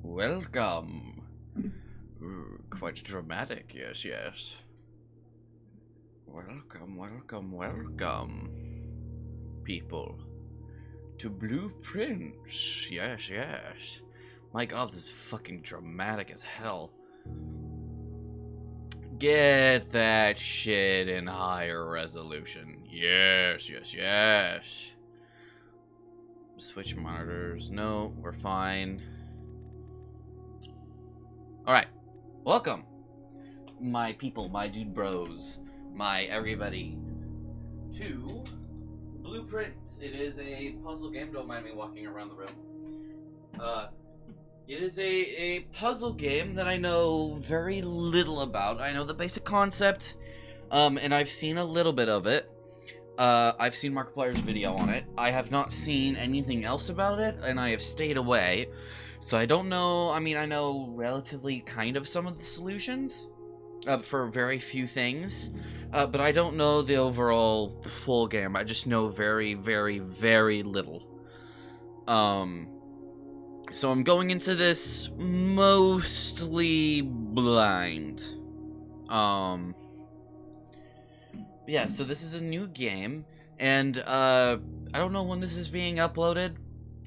Welcome. Quite dramatic, yes, yes. Welcome, welcome, welcome, people, to Blueprints. Yes, yes. My god, this is fucking dramatic as hell. Get that shit in higher resolution. Yes, yes, yes. Switch monitors. No, we're fine. Alright. Welcome, my people, my dude bros, my everybody, to Blueprints. It is a puzzle game. Don't mind me walking around the room. It is a puzzle game that I know very little about. I know the basic concept, and I've seen a little bit of it. I've seen Markiplier's video on it. I have not seen anything else about it, and I have stayed away. So I don't know. I mean, I know relatively kind of some of the solutions for very few things, but I don't know the overall full game. I just know very, very, very little. So I'm going into this mostly blind. Yeah, so this is a new game, and I don't know when this is being uploaded,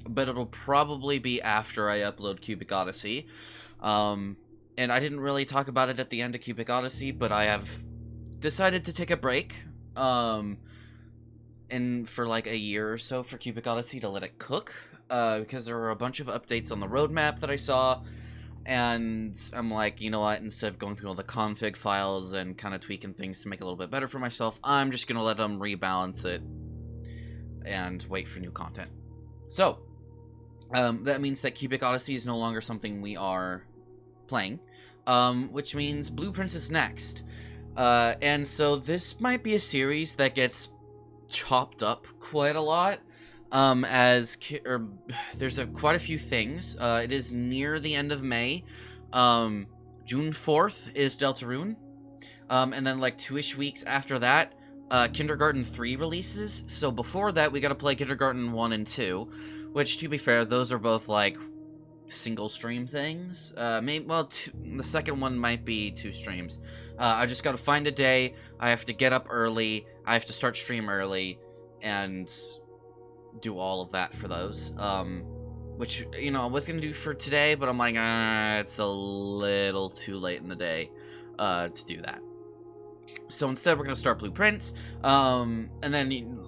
but it'll probably be after I upload Cubic Odyssey. And I didn't really talk about it at the end of Cubic Odyssey, but I have decided to take a break, and for like a year or so for Cubic Odyssey to let it cook, because there were a bunch of updates on the roadmap that I saw, and I'm like, you know what, instead of going through all the config files and kind of tweaking things to make it a little bit better for myself, I'm just gonna let them rebalance it and wait for new content. So, that means that Cubic Odyssey is no longer something we are playing, which means Blueprints is next. And so this might be a series that gets chopped up quite a lot, there's quite a few things. It is near the end of May. June 4th is Deltarune. And then like 2-ish weeks after that, Kindergarten 3 releases. So before that, we gotta play Kindergarten 1 and 2, which, to be fair, those are both like single stream things. The second one might be 2 streams. I just gotta find a day. I have to get up early. I have to start stream early, and do all of that for those. Which, you know, I was gonna do for today, but I'm like, it's a little too late in the day, to do that. So instead, we're gonna start Blueprints. And then,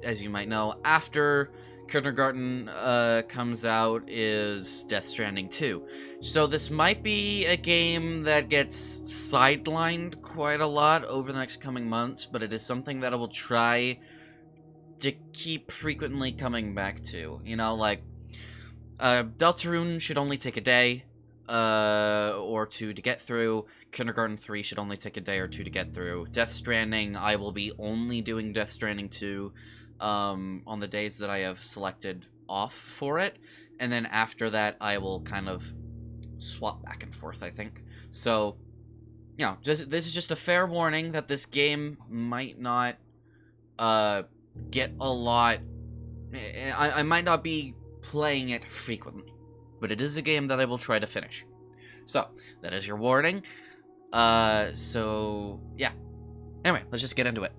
as you might know, after Kindergarten comes out is Death Stranding 2. So this might be a game that gets sidelined quite a lot over the next coming months, but it is something that I will try to keep frequently coming back to. You know, like, Deltarune should only take a day or two to get through. Kindergarten 3 should only take a day or two to get through. Death Stranding, I will be only doing Death Stranding 2 on the days that I have selected off for it. And then after that, I will kind of swap back and forth, I think. So, you know, this is just a fair warning that this game might not get a lot. I might not be playing it frequently, but it is a game that I will try to finish. So, that is your warning. So, yeah. Anyway, let's just get into it.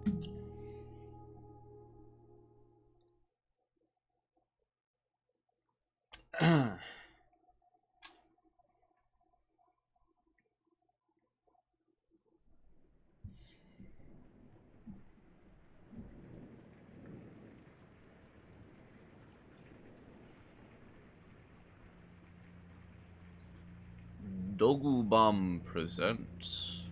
Dogubum presents,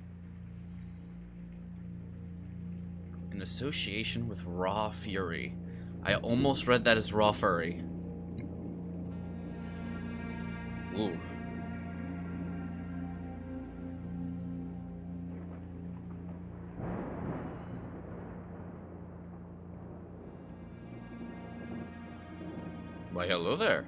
in association with Raw Fury. I almost read that as Raw Furry. Ooh. Why, hello there.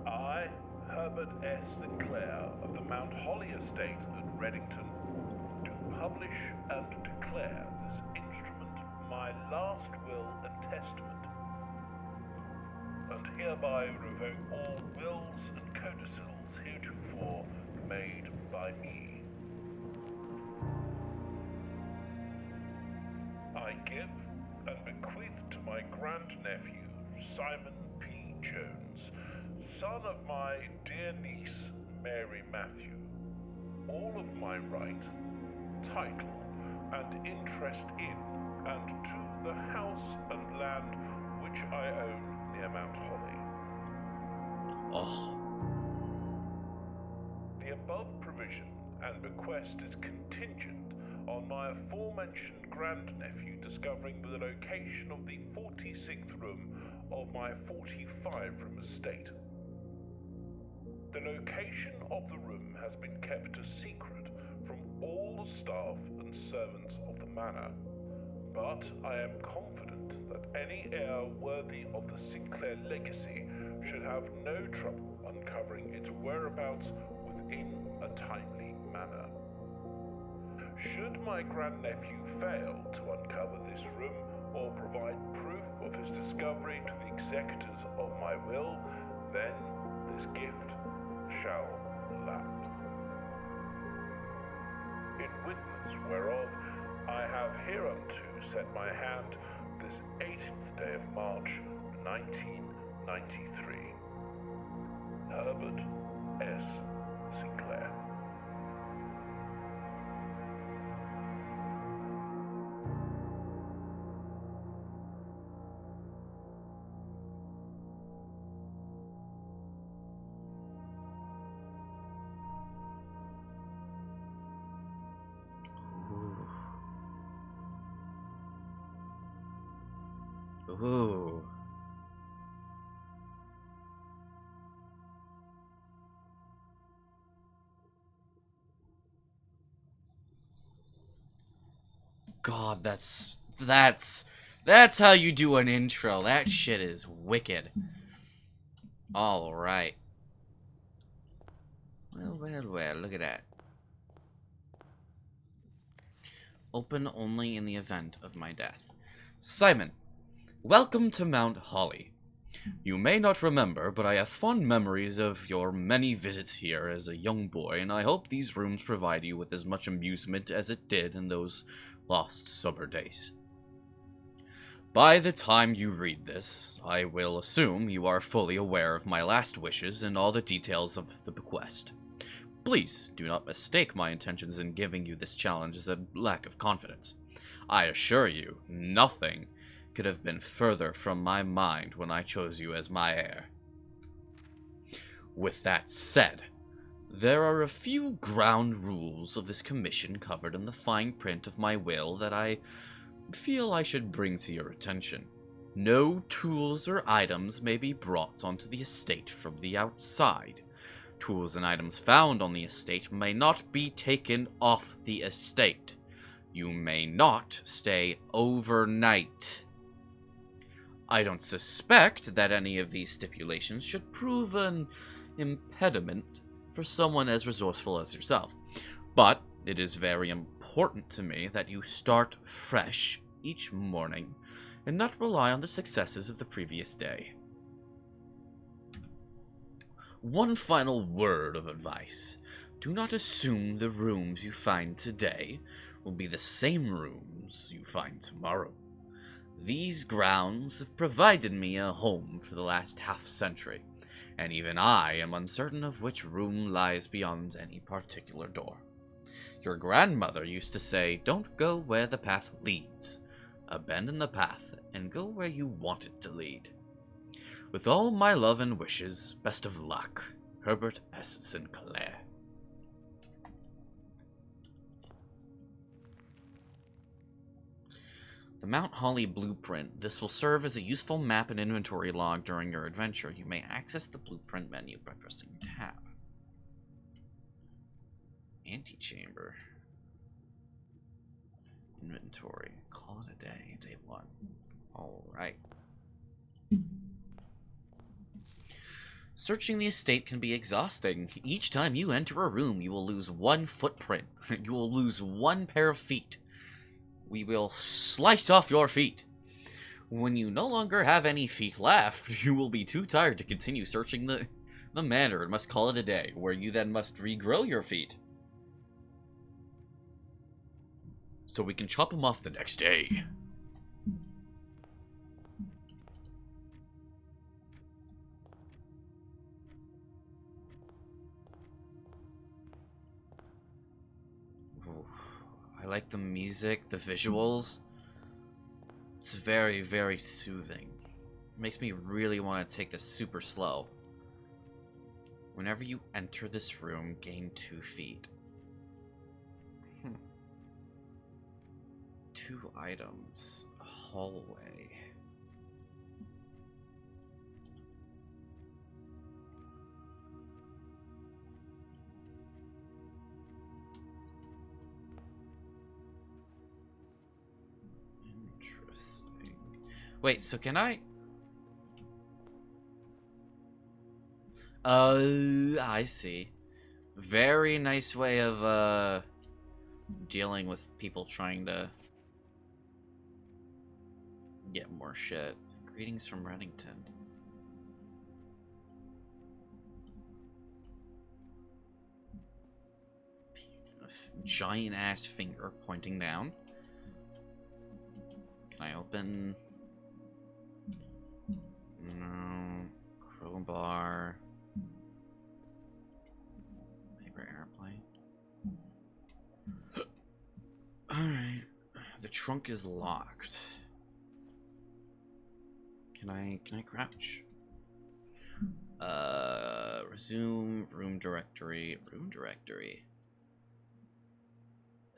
I, Herbert S. Sinclair of the Mount Holly Estate at Reddington, do publish and declare this instrument my hereby revoke all wills and codicils heretofore made by me. I give and bequeath to my grandnephew, Simon P. Jones, son of my dear niece, Mary Matthew, all of my right, title, and interest in and to the house and land which I own near Mount Holly. Oh. The above provision and bequest is contingent on my aforementioned grandnephew discovering the location of the 46th room of my 45-room estate. The location of the room has been kept a secret from all the staff and servants of the manor, but I am confident that any heir worthy of the Sinclair legacy should have no trouble uncovering its whereabouts within a timely manner. Should my grandnephew fail to uncover this room or provide proof of his discovery to the executors of my will, then this gift shall lapse. In witness whereof I have hereunto set my hand this 18th day of March, 1993. Herbert S. Sinclair. Ooh. God, that's how you do an intro. That shit is wicked. All right. Well, look at that. Open only in the event of my death. Simon, welcome to Mount Holly. You may not remember, but I have fond memories of your many visits here as a young boy, and I hope these rooms provide you with as much amusement as it did in those lost summer days. By the time you read this, I will assume you are fully aware of my last wishes and all the details of the bequest. Please do not mistake my intentions in giving you this challenge as a lack of confidence. I assure you, nothing could have been further from my mind when I chose you as my heir. With that said, there are a few ground rules of this commission covered in the fine print of my will that I feel I should bring to your attention. No tools or items may be brought onto the estate from the outside. Tools and items found on the estate may not be taken off the estate. You may not stay overnight. I don't suspect that any of these stipulations should prove an impediment for someone as resourceful as yourself, but it is very important to me that you start fresh each morning and not rely on the successes of the previous day. One final word of advice. Do not assume the rooms you find today will be the same rooms you find tomorrow. These grounds have provided me a home for the last half-century, and even I am uncertain of which room lies beyond any particular door. Your grandmother used to say, "Don't go where the path leads. Abandon the path and go where you want it to lead." With all my love and wishes, best of luck, Herbert S. Sinclair. The Mount Holly blueprint. This will serve as a useful map and inventory log during your adventure. You may access the blueprint menu by pressing tab. Antechamber. Inventory. Call it a day. Day 1. Alright. Searching the estate can be exhausting. Each time you enter a room, you will lose one footprint. You will lose one pair of feet. We will slice off your feet. When you no longer have any feet left, you will be too tired to continue searching the manor and must call it a day, where you then must regrow your feet. So we can chop them off the next day. Ooh, I like the music, the visuals. It's very, very soothing. It makes me really want to take this super slow. Whenever you enter this room, gain 2 feet. 2 items. A hallway. Interesting. Wait, so can I... I see. Very nice way of, dealing with people trying to get more shit. Greetings from Reddington. A giant-ass finger pointing down. Can I open... No. Crowbar... Airplane. Alright. The trunk is locked. Can I crouch? Resume room directory. Room directory.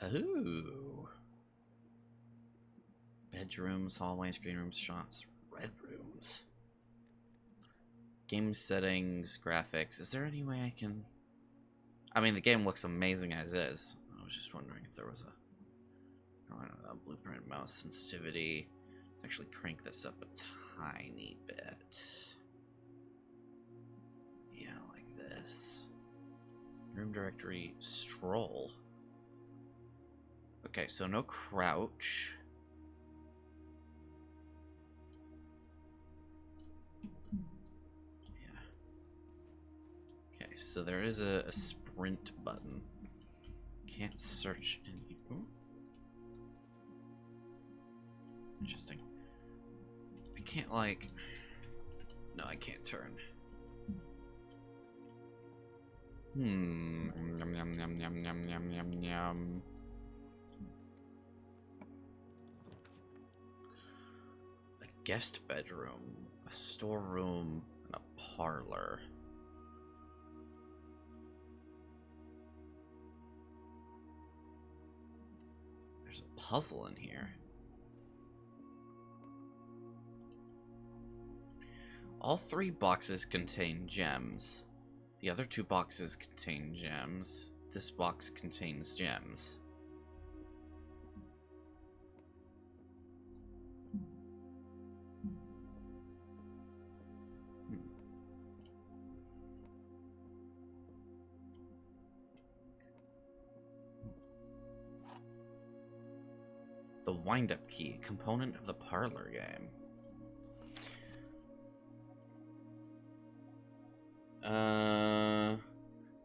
Oh. Bedrooms, hallways, green rooms, shots, red rooms. Game settings, graphics. Is there any way I can... I mean, the game looks amazing as is. I was just wondering if there was a, I don't know, a blueprint mouse sensitivity. Let's actually crank this up a tiny bit. Yeah, like this. Room directory, stroll. Okay, so no crouch. Yeah. Okay, so there is a sprint button. Can't search any... Ooh. Interesting. I can't, like... No, I can't turn. Yum, yum, yum, yum, yum, yum, yum, yum. A guest bedroom, a storeroom, and a parlor. There's a puzzle in here. All 3 boxes contain gems. The other 2 boxes contain gems. This box contains gems. The wind-up key, component of the parlor game.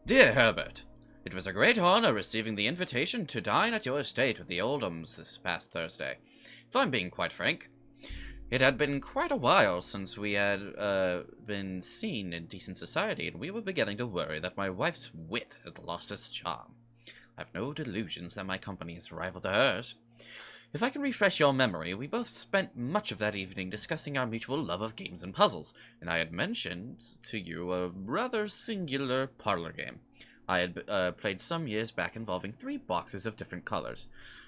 Dear Herbert, it was a great honor receiving the invitation to dine at your estate with the Oldhams this past Thursday. If I'm being quite frank, it had been quite a while since we had been seen in decent society, and we were beginning to worry that my wife's wit had lost its charm. I've no delusions that my company is rival to hers. If I can refresh your memory, we both spent much of that evening discussing our mutual love of games and puzzles, and I had mentioned to you a rather singular parlor game I had played some years back involving 3 boxes of different colors.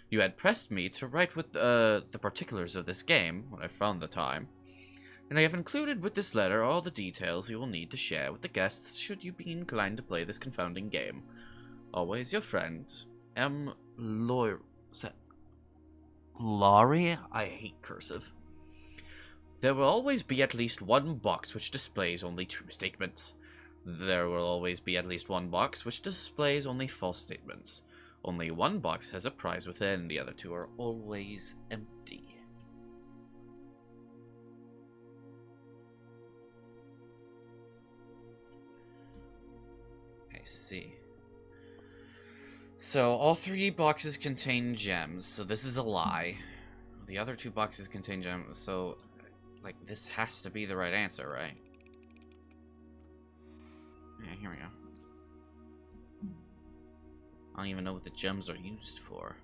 You had pressed me to write with the particulars of this game when I found the time, and I have included with this letter all the details you will need to share with the guests should you be inclined to play this confounding game. Always your friend, M. Loy... Laurie? I hate cursive. There will always be at least 1 box which displays only true statements. There will always be at least 1 box which displays only false statements. Only 1 box has a prize within, the other 2 are always empty. see. So, all 3 boxes contain gems, so this is a lie. The other 2 boxes contain gems, so, like, this has to be the right answer, right? Yeah, here we go. I don't even know what the gems are used for.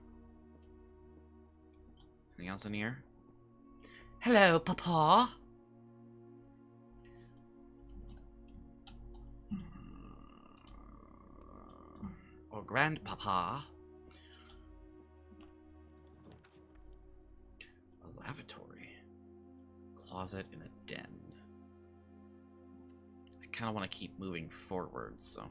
Anything else in here? Hello, Papa! Or Grandpapa. A lavatory. Closet in a den. I kind of want to keep moving forward, so...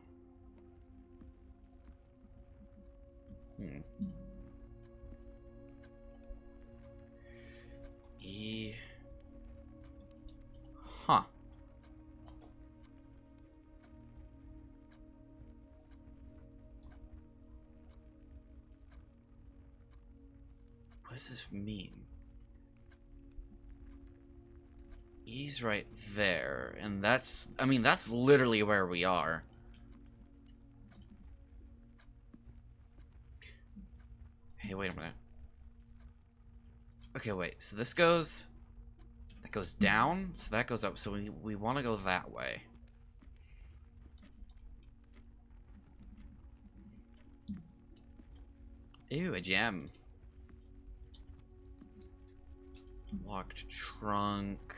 Huh. What does this mean? E's right there, and that's... I mean, that's literally where we are. Hey, wait a minute. Okay, wait, so this goes... That goes down, so that goes up, so we want to go that way. Ew, a gem. Locked trunk.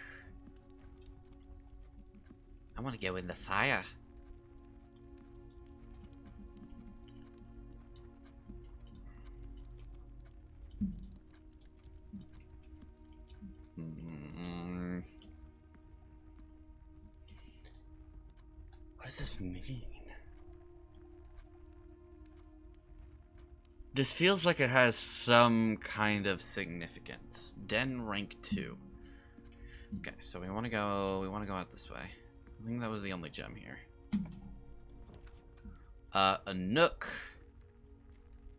I want to go in the fire. What does this mean? This feels like it has some kind of significance. Den rank 2. Okay, so we want to go out this way. I think that was the only gem here. A nook.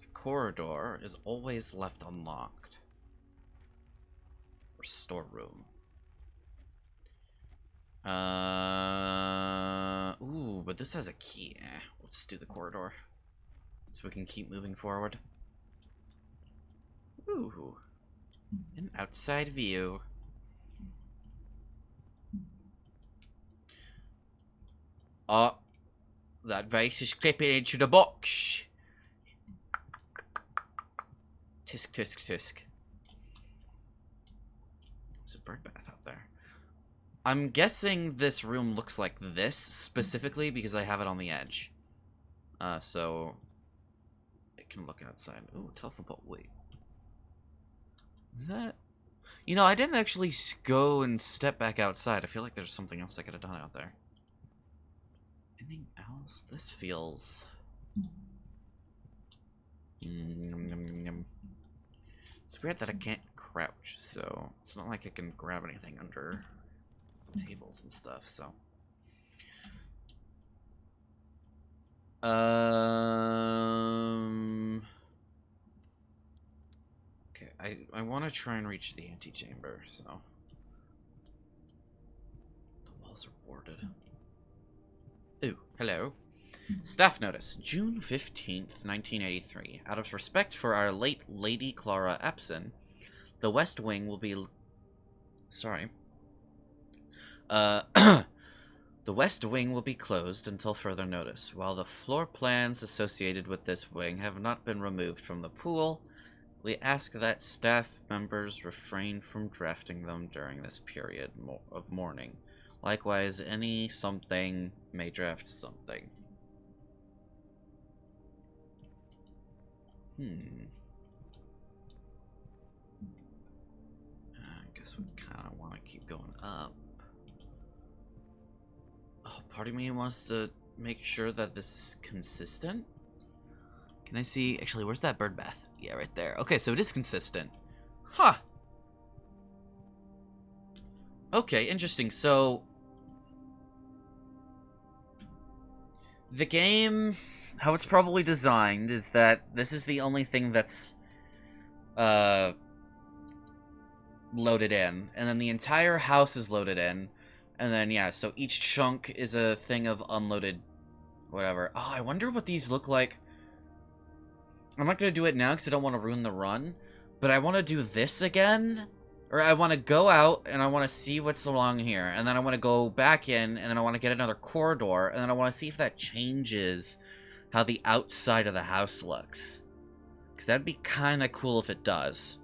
The corridor is always left unlocked. Or storeroom. Ooh, but this has a key. Let's do the corridor. So we can keep moving forward. Ooh. An outside view. Oh, that vase is clipping into the box. Tisk, tisk, tisk. There's a bird bath out there. I'm guessing this room looks like this specifically because I have it on the edge. So it can look outside. Ooh, telephone pole. Wait. Is that... You know, I didn't actually go and step back outside. I feel like there's something else I could have done out there. Anything else? This feels... It's weird that I can't crouch, so it's not like I can grab anything under tables and stuff, so... Okay, I want to try and reach the antechamber, so... The walls are boarded. Ooh, hello. Staff notice, June 15th, 1983. Out of respect for our late Lady Clara Epson, the West Wing will be... Sorry. The West Wing will be closed until further notice. While the floor plans associated with this wing have not been removed from the pool, we ask that staff members refrain from drafting them during this period of mourning. Likewise, any something may draft something. I guess we kind of want to keep going up. Oh, part of me wants to make sure that this is consistent. Can I see... Actually, where's that bird bath? Yeah, right there. Okay, so it is consistent. Huh. Okay, interesting. So... The game... How it's probably designed is that this is the only thing that's... loaded in. And then the entire house is loaded in. And then, yeah, so each chunk is a thing of unloaded whatever. Oh, I wonder what these look like. I'm not going to do it now because I don't want to ruin the run. But I want to do this again. Or I want to go out and I want to see what's along here. And then I want to go back in and then I want to get another corridor. And then I want to see if that changes how the outside of the house looks. Because that'd be kind of cool if it does.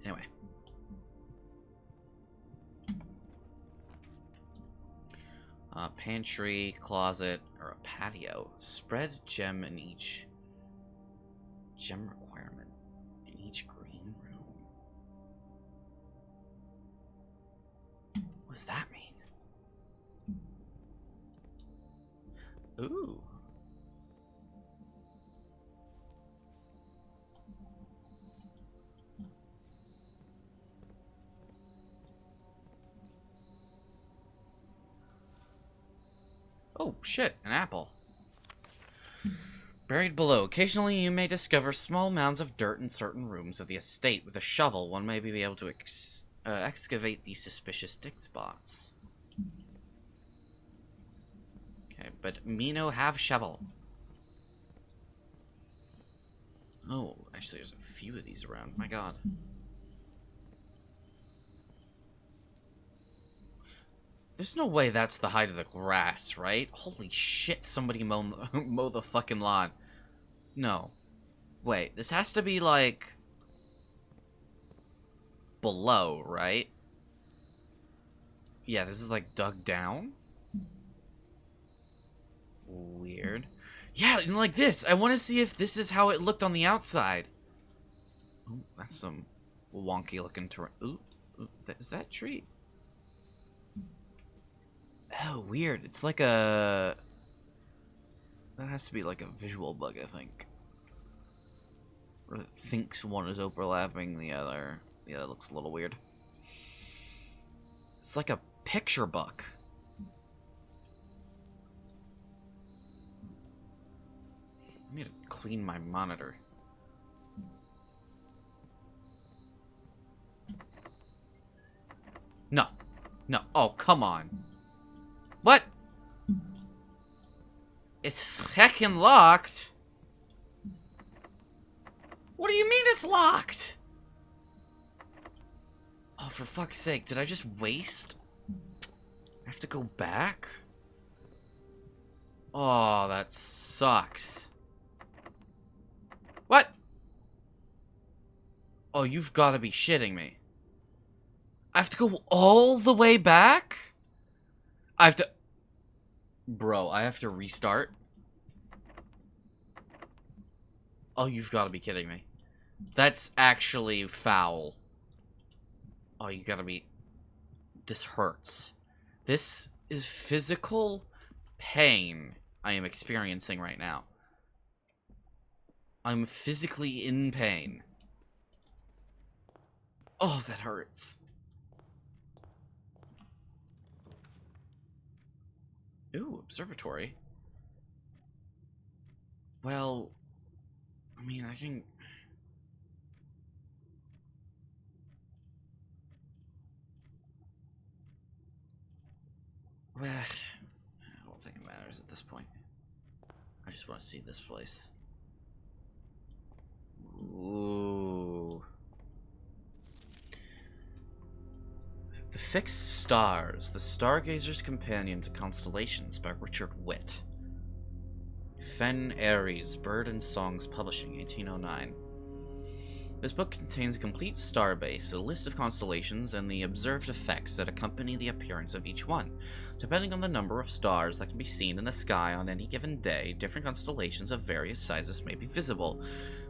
Anyway. Pantry, closet, or a patio. Spread gem in each gem requirement in each green room. What does that mean? Ooh. Oh, shit, an apple. Buried below. Occasionally you may discover small mounds of dirt in certain rooms of the estate. With a shovel, one may be able to excavate these suspicious dig spots. Okay, but me no have shovel. Oh, actually there's a few of these around. My god. There's no way that's the height of the grass, right? Holy shit, somebody mow the fucking lawn. No. Wait, this has to be, like, below, right? Yeah, this is, like, dug down? Weird. Yeah, like this. I want to see if this is how it looked on the outside. Oh, that's some wonky-looking terrain. Ooh, is that tree? Oh, weird. It's like a... That has to be like a visual bug, I think. Or it thinks one is overlapping the other. Yeah, that looks a little weird. It's like a picture book. I need to clean my monitor. No. No. Oh, come on. What? It's heckin' locked. What do you mean it's locked? Oh, for fuck's sake, did I just waste? I have to go back? Oh, that sucks. What? Oh, you've got to be shitting me. I have to go all the way back? I have to... Bro, I have to restart? Oh, you've got to be kidding me. That's actually foul. Oh, you gotta be... This hurts. This is physical pain I am experiencing right now. I'm physically in pain. Oh, that hurts. Ooh, observatory. Well, I mean, I can... Well, I don't think it matters at this point. I just want to see this place. Ooh. The Fixed Stars, The Stargazer's Companion to Constellations by Richard Witt. Fen Aries, Bird and Songs Publishing, 1809. This book contains a complete starbase, a list of constellations, and the observed effects that accompany the appearance of each one. Depending on the number of stars that can be seen in the sky on any given day, different constellations of various sizes may be visible,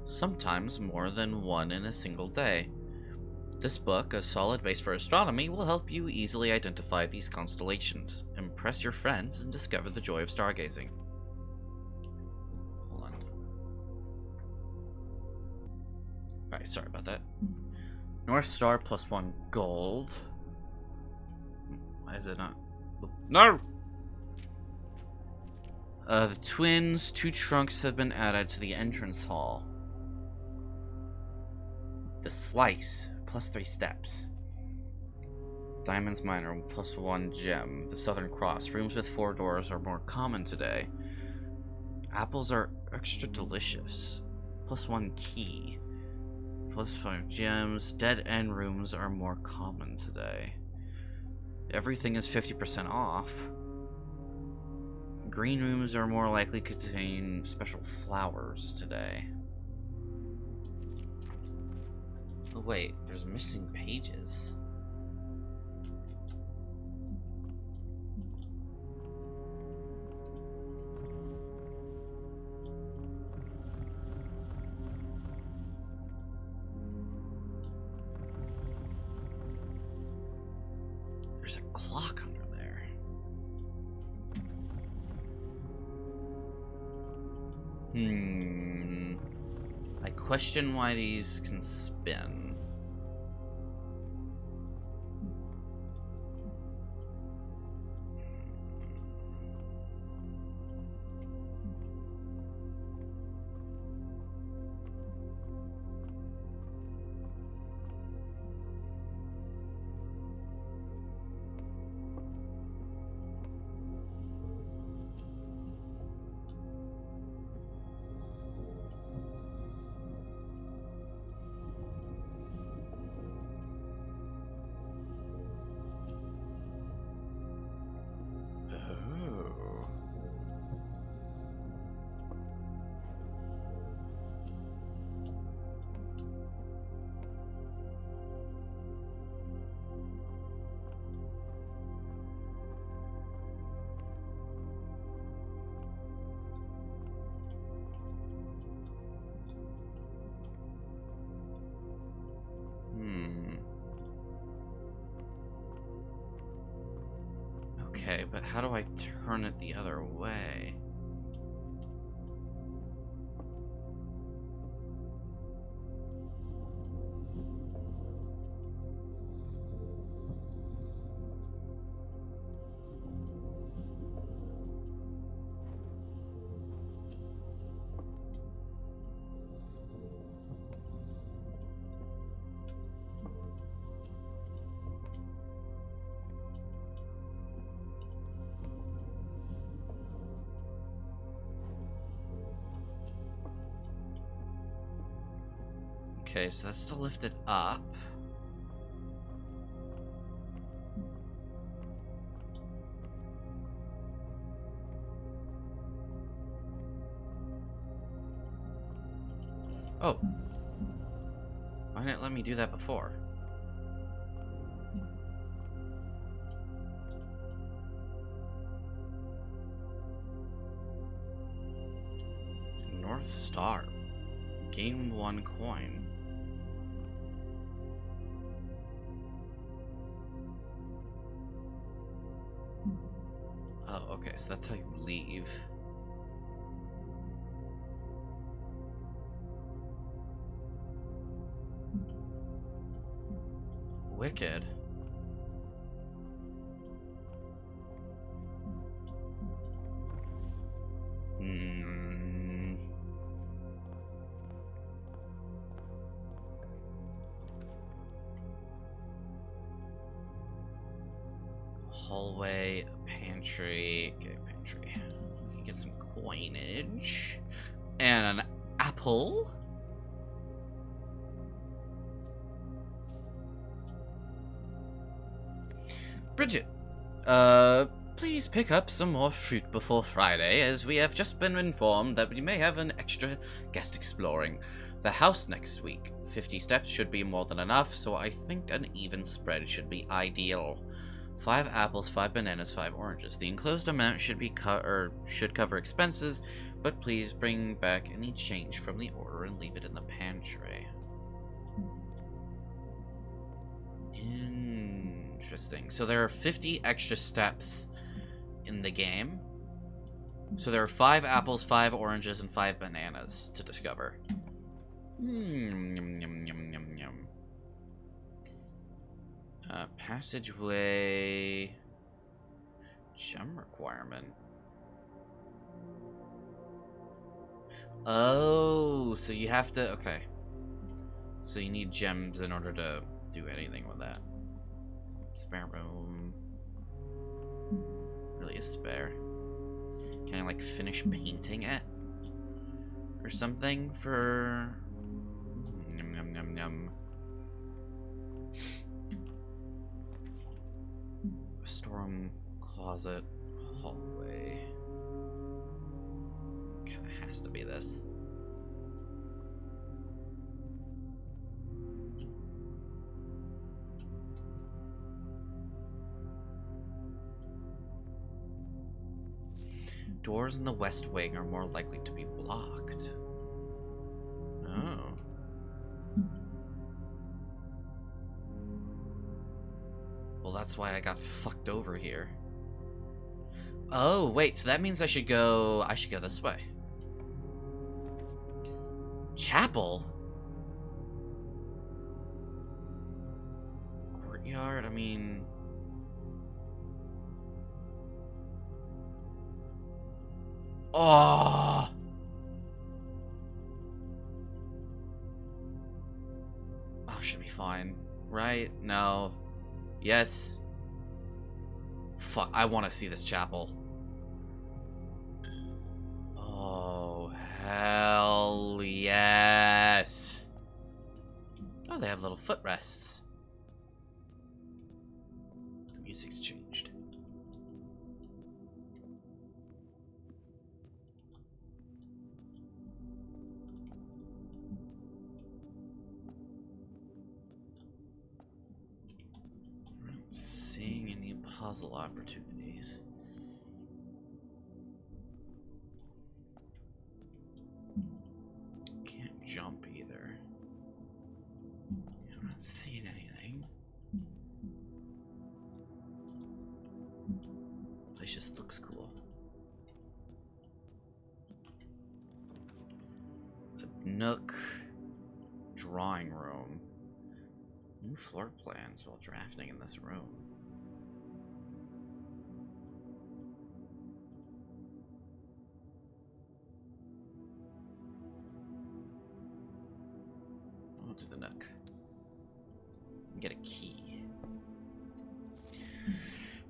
sometimes more than one in a single day. This book, a solid base for astronomy, will help you easily identify these constellations, impress your friends, and discover the joy of stargazing. Hold on. Alright, sorry about that. North Star +1 gold. Why is it not? No! The twins, 2 trunks have been added to the entrance hall. The slice, +3 steps. Diamond's Miner, +1 gem. The Southern Cross. Rooms with 4 doors are more common today. Apples are extra delicious. +1 key. +5 gems. Dead end rooms are more common today. Everything is 50% off. Green rooms are more likely to contain special flowers today. Oh wait, there's missing pages. There's a clock under there. I question why these can spin. Okay, but how do I turn it the other way? Okay, so that's to lift it up. Oh. Why didn't it let me do that before? North Star. Gain 1 coin. Oh, okay, so that's how you leave. Wicked. Hallway, pantry. Okay, pantry. We can get some coinage. And an apple. Bridget, please pick up some more fruit before Friday, as we have just been informed that we may have an extra guest exploring the house next week. 50 steps should be more than enough, so I think an even spread should be ideal. 5 apples, 5 bananas, 5 oranges. The enclosed amount should be should cover expenses, but please bring back any change from the order and leave it in the pantry. Interesting. So there are 50 extra steps in the game. So there are 5 apples, 5 oranges, and 5 bananas to discover. Yum, yum, yum, yum, yum. Passageway. Gem requirement. Oh, so you have to... Okay. So you need gems in order to do anything with that. Spare room. Really a spare. Can I like finish painting it? Or something for... Num num num num. Storeroom, closet, hallway. Kinda has to be this. Doors in the west wing are more likely to be blocked. Oh. Well, that's why I got fucked over here. Oh, wait, so that means I should go this way. Chapel? Courtyard, I mean... Oh! Oh, should be fine. Right? No. Yes. Fuck, I want to see this chapel. Oh, hell yes. Oh, they have little footrests. The music's changed. I'm not seeing any puzzle opportunities. Can't jump either. I'm not seeing anything. Place just looks cool. The Nook drawing room. New floor plans while drafting in this room. Oh, to the Nook. Get a key.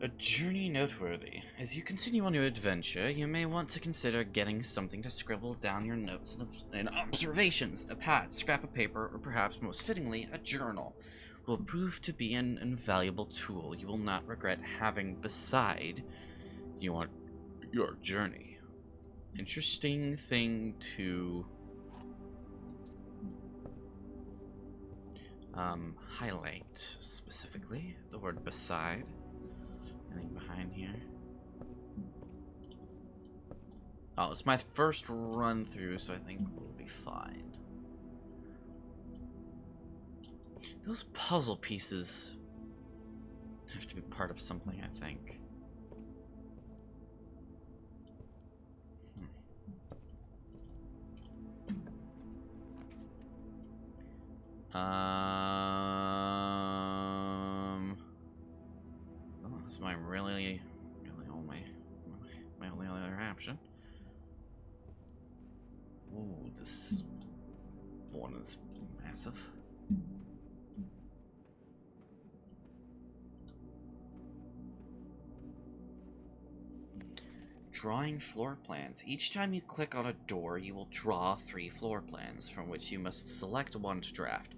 A journey noteworthy. As you continue on your adventure, you may want to consider getting something to scribble down your notes and observations. A pad, scrap of paper, or perhaps most fittingly, a journal will prove to be an invaluable tool you will not regret having beside you on your journey. Interesting thing to highlight specifically. The word beside. Anything behind here? Oh, it's my first run through, so I think we'll be fine. Those puzzle pieces have to be part of something, I think. Well, this is my really only other option. Ooh, this one is massive. Drawing floor plans. Each time you click on a door, you will draw 3 floor plans, from which you must select one to draft.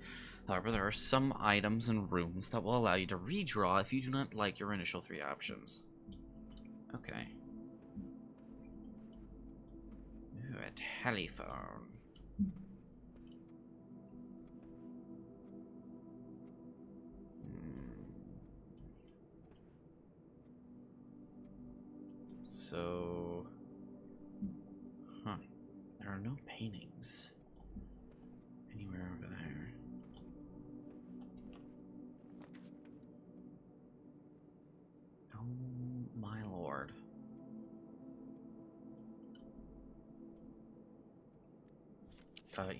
However, there are some items and rooms that will allow you to redraw if you do not like your initial 3 options. Okay. Ooh, a telephone. So... Huh. There are no paintings anywhere over there. Oh my lord.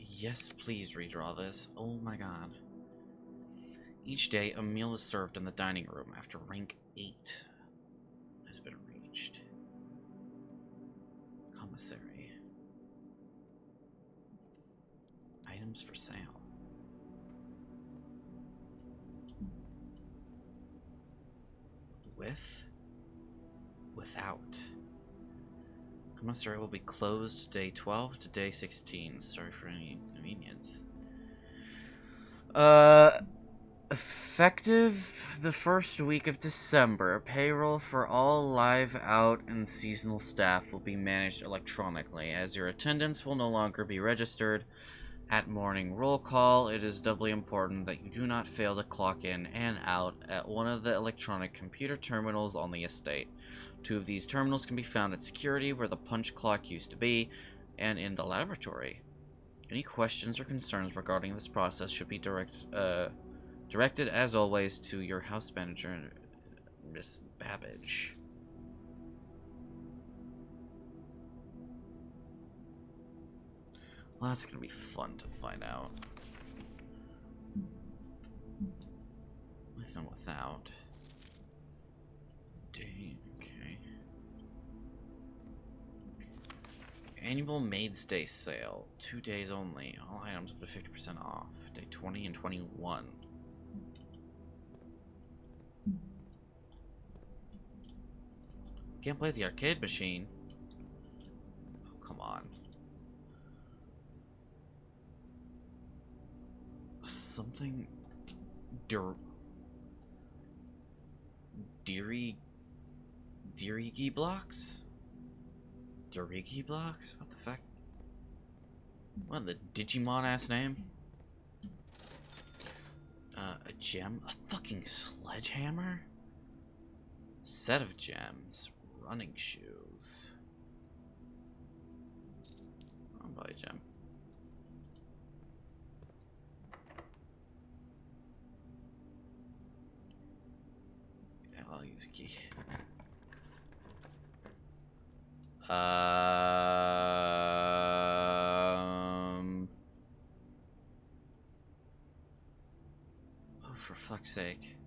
Yes, please redraw this. Oh my god. Each day, a meal is served in the dining room after rank 8 has been reached. Commissary. Items for sale. with? Without. Commissary will be closed day 12 to day 16. Sorry for any inconvenience. Effective the first week of December, payroll for all live, out, and seasonal staff will be managed electronically, as your attendance will no longer be registered. At morning roll call, it is doubly important that you do not fail to clock in and out at one of the electronic computer terminals on the estate. 2 of these terminals can be found at security, where the punch clock used to be, and in the laboratory. Any questions or concerns regarding this process should be directed, as always, to your house manager, Miss Babbage. Well, that's gonna be fun to find out. With and without. Dang, okay. Annual Maid's Day sale. 2 days only. All items up to 50% off. Day 20 and 21. Can't play the arcade machine. Oh, come on. Something... Dirigi blocks? Dirigi blocks? What the fuck? What, the Digimon ass name? A gem? A fucking sledgehammer? Set of gems. Running shoes. I'll buy a gem. Yeah, I'll use a key. Oh, for fuck's sake.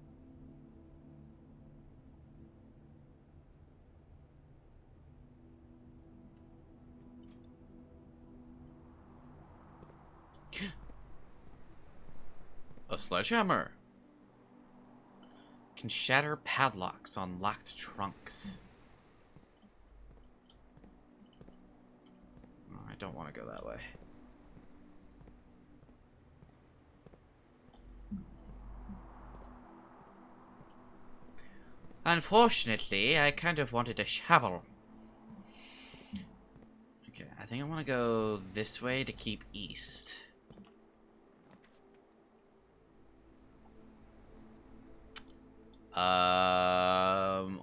A sledgehammer can shatter padlocks on locked trunks. Oh, I don't want to go that way. Unfortunately, I kind of wanted a shovel. Okay, I think I want to go this way to keep east.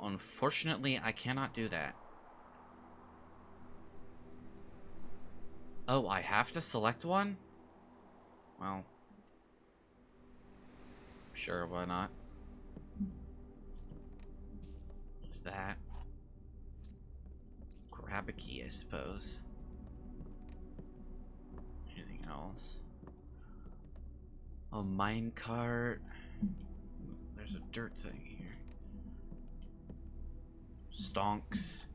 Unfortunately, I cannot do that. Oh, I have to select one? Well, sure, why not? There's that. Grab a key, I suppose. Anything else? A minecart. There's a dirt thing here. Stonks.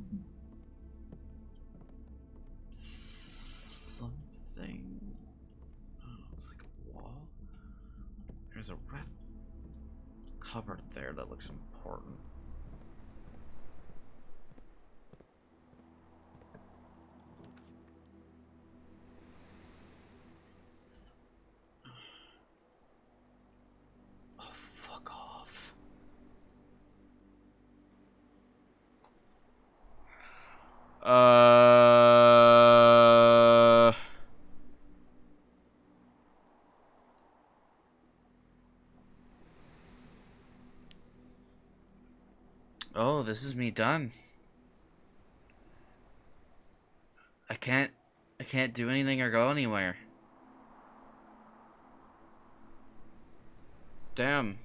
Something. Oh, it's like a wall. There's a red cupboard there that looks important. Oh, fuck off. Oh, this is me done. I can't do anything or go anywhere. Damn.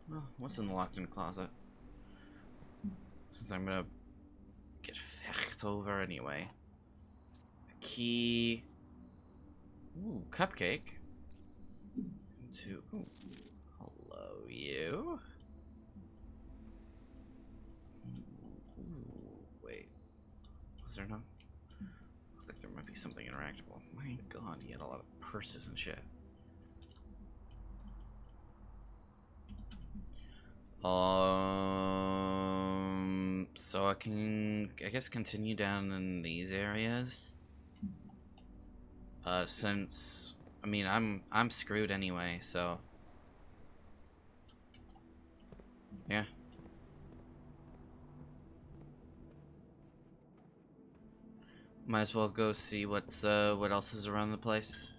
Well, what's in the locked-in closet? Since I'm gonna get fecht over anyway. A key. Ooh, cupcake. Ooh. Hello, you. Ooh, wait. Was there no? Looks like there might be something interactable. My god, he had a lot of purses and shit. So I can, I guess, continue down in these areas. Since, I mean, I'm screwed anyway, so. Yeah. Might as well go see what's, what else is around the place.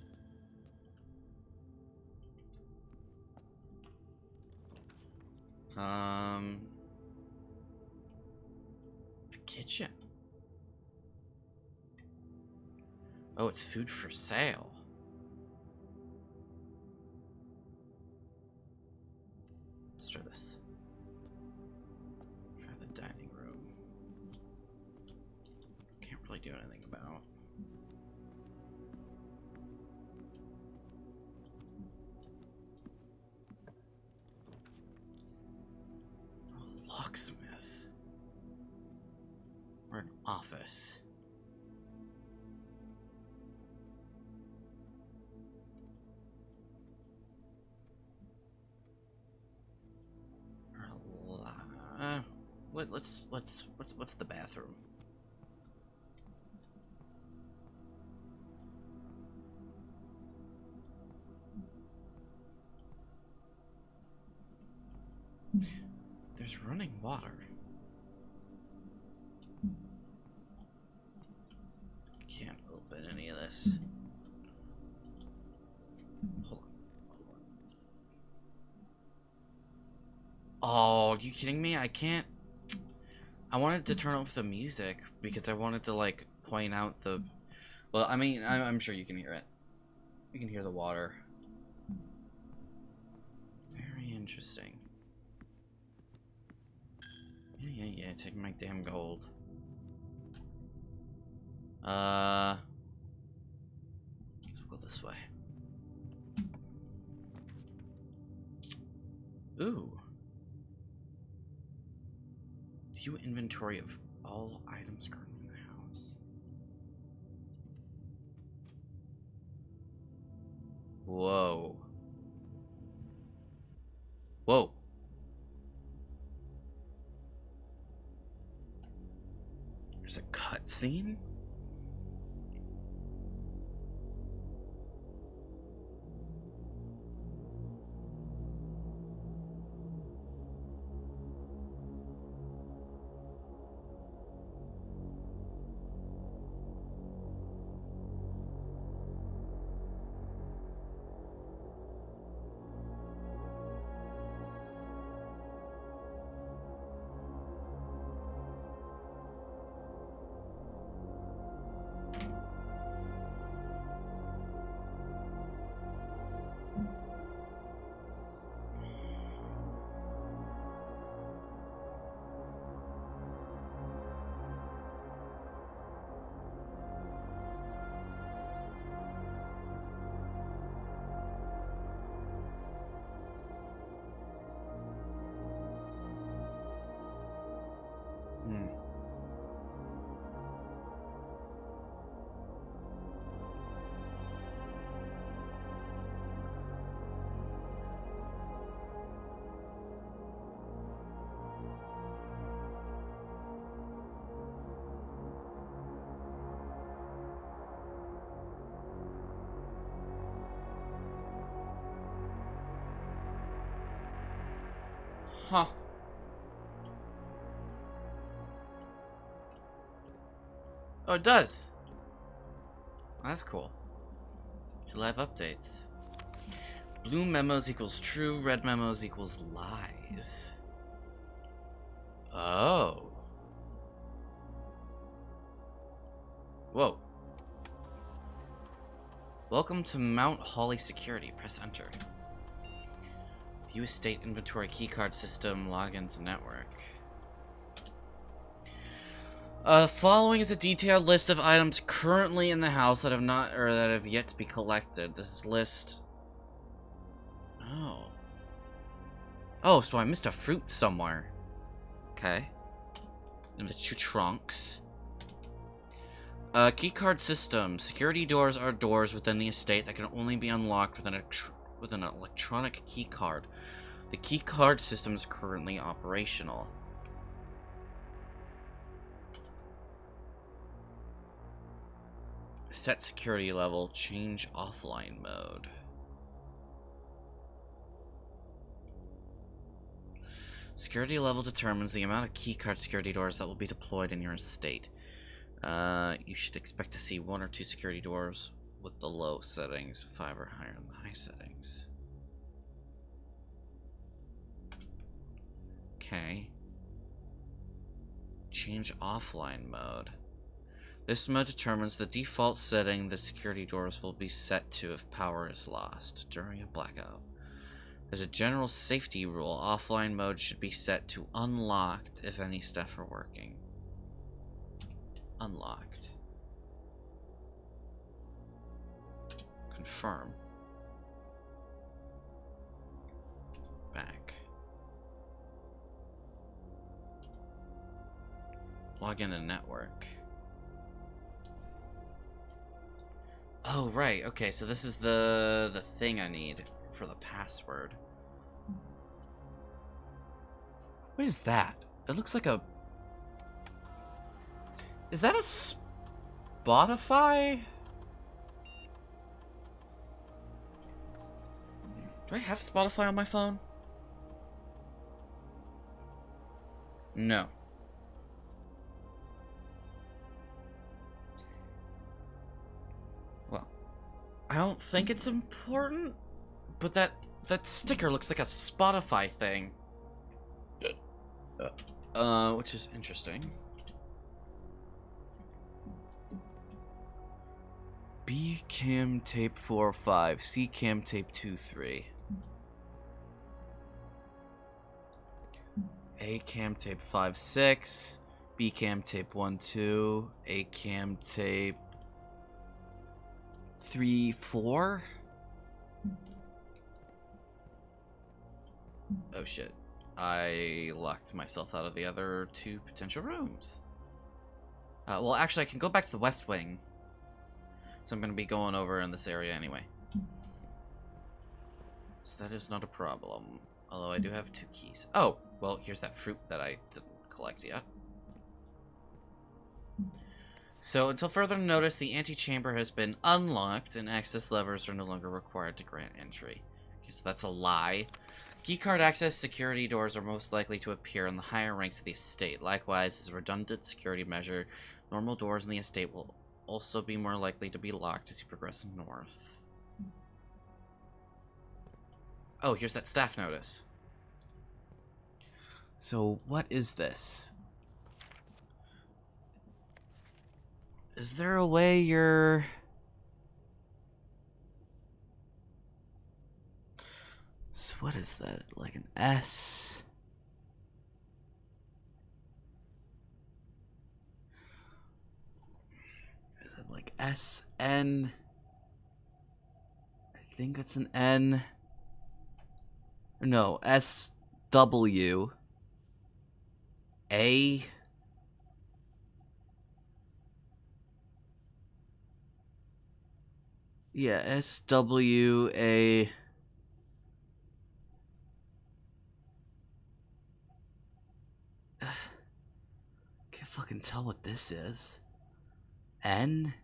A kitchen. Oh, it's food for sale. Let's try this. Try the dining room. Can't really do anything about. A locksmith. Or an office. What's the bathroom? There's running water. Can't open any of this. Hold on. Oh, are you kidding me? I can't. I wanted to turn off the music because I wanted to, like, point out the... Well, I mean, I'm sure you can hear it. You can hear the water. Very interesting. Yeah, take my damn gold. Let's go this way. Ooh. View inventory of all items currently in the house. Whoa. Whoa. There's a cutscene? Huh. Oh, it does. That's cool. Live updates. Blue memos equals true, red memos equals lies. Oh. Whoa. Welcome to Mount Holly Security. Press enter. View estate inventory keycard system, login to network. Following is a detailed list of items currently in the house that have not, or that have yet to be collected. This list... Oh. Oh, so I missed a fruit somewhere. Okay. And the 2 trunks. Keycard system. Security doors are doors within the estate that can only be unlocked with an electronic keycard. The keycard system is currently operational. Set security level. Change offline mode. Security level determines the amount of keycard security doors that will be deployed in your estate. You should expect to see 1 or 2 security doors with the low settings, 5 or higher in the high settings. Okay. Change offline mode. This mode determines the default setting the security doors will be set to if power is lost during a blackout. As a general safety rule, offline mode should be set to unlocked if any staff are working. Unlocked. Confirm. Back. Log in to network. Oh, right. Okay, so this is the thing I need for the password. What is that? That looks like a... Is that a Spotify? Do I have Spotify on my phone? No. Well, I don't think it's important, but that sticker looks like a Spotify thing. Which is interesting. B cam tape 4.5, C cam tape 2.3. A cam tape 5.6, B cam tape 1.2, A cam tape 3.4. Oh shit. I locked myself out of the other 2 potential rooms. Well, actually, I can go back to the West Wing. So I'm going to be going over in this area anyway. So that is not a problem. Although I do have 2 keys. Oh, well, here's that fruit that I didn't collect yet. So, until further notice, the antechamber has been unlocked and access levers are no longer required to grant entry. Okay, so that's a lie. Keycard access security doors are most likely to appear in the higher ranks of the estate. Likewise, as a redundant security measure, normal doors in the estate will also be more likely to be locked as you progress north. Oh, here's that staff notice. So, what is this? Is there a way you're... So what is that? Like an S? Is it like SN? I think it's an N. No, SW. A. Yeah, SWA. Can't fucking tell what this is. N?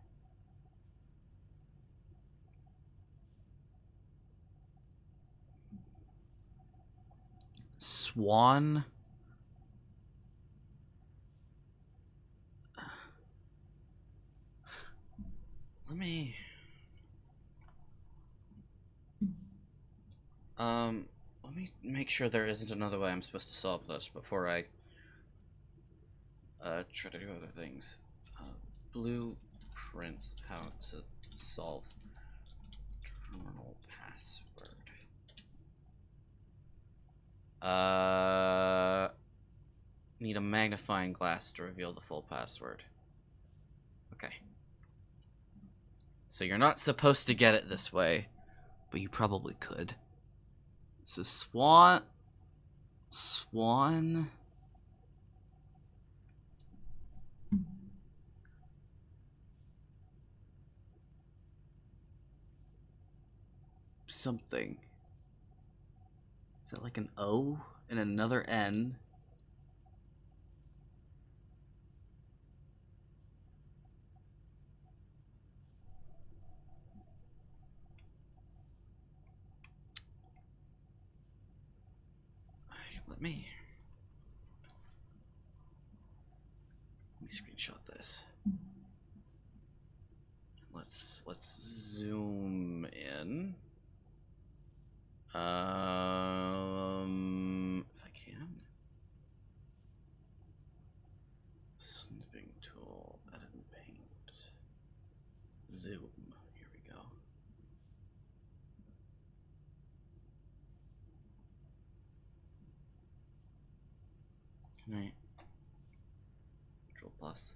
Swan? Let me... let me make sure there isn't another way I'm supposed to solve this before I try to do other things. Blueprints, how to solve terminal password. Need a magnifying glass to reveal the full password. Okay. So you're not supposed to get it this way, but you probably could. So Swan... something. Is that like an O and another N? Let me screenshot this. Let's zoom in. If I can. Snipping tool, edit and paint. Zoom. Here we go. Right. Control plus.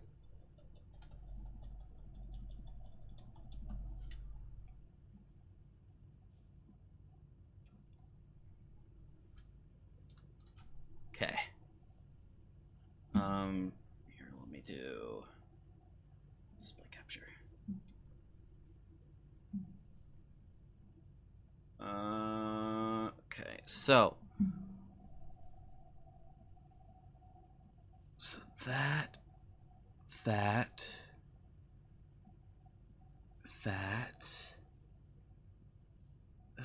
Okay. Here, let me do display capture. Okay, so that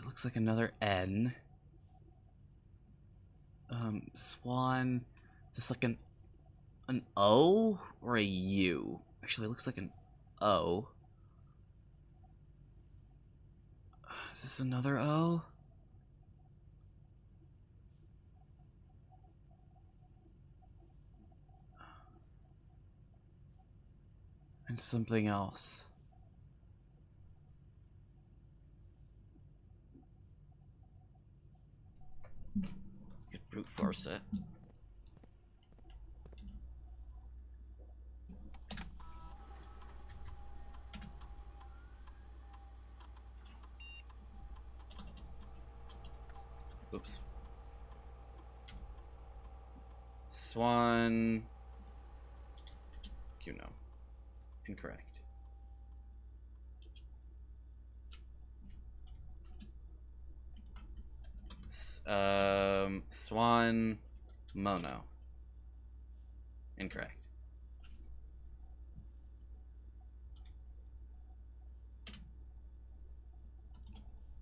looks like another N. Swan, is this like an O or a U? Actually, it looks like an O. Is this another O? And something else. Could brute force it. Oops. Swan. You know. Incorrect. Swan Mono. Incorrect.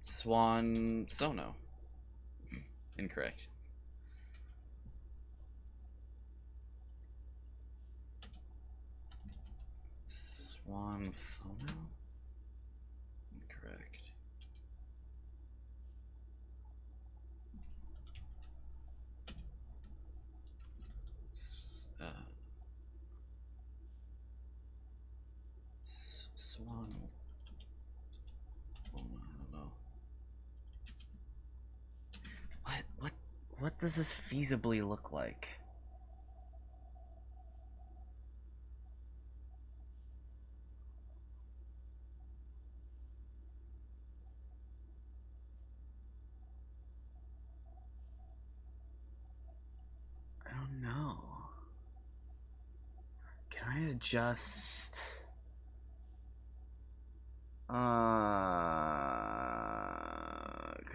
Swan Sono. Incorrect. Swan Phono? Incorrect. Swan. Oh, I don't know. What does this feasibly look like? I don't know. Can I adjust? Can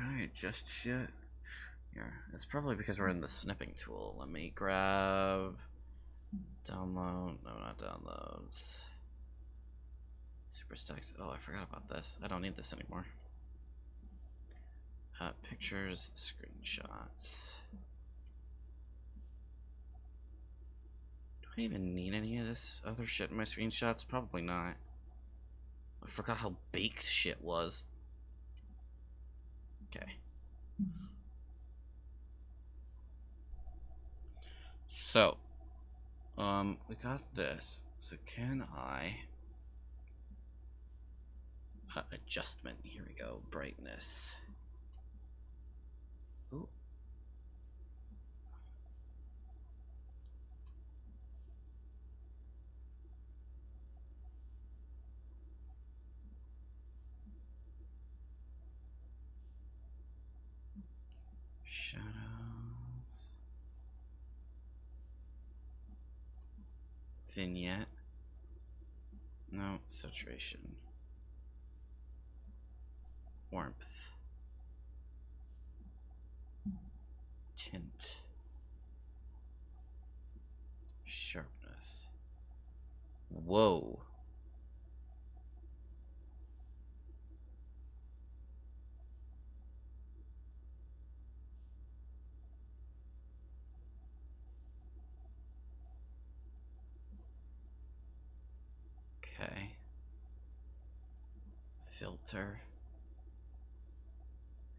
I adjust shit? Here, it's probably because we're in the snipping tool. Let me grab download. No, not downloads. Super stacks. Oh, I forgot about this. I don't need this anymore. Pictures, screenshots. Do I even need any of this other shit in my screenshots? Probably not. I forgot how baked shit was. Okay. So, we got this. So can I... adjustment. Here we go. Brightness. Ooh. Shadows. Vignette. No, saturation. Warmth. Tint. Sharpness. Whoa. Okay. Filter.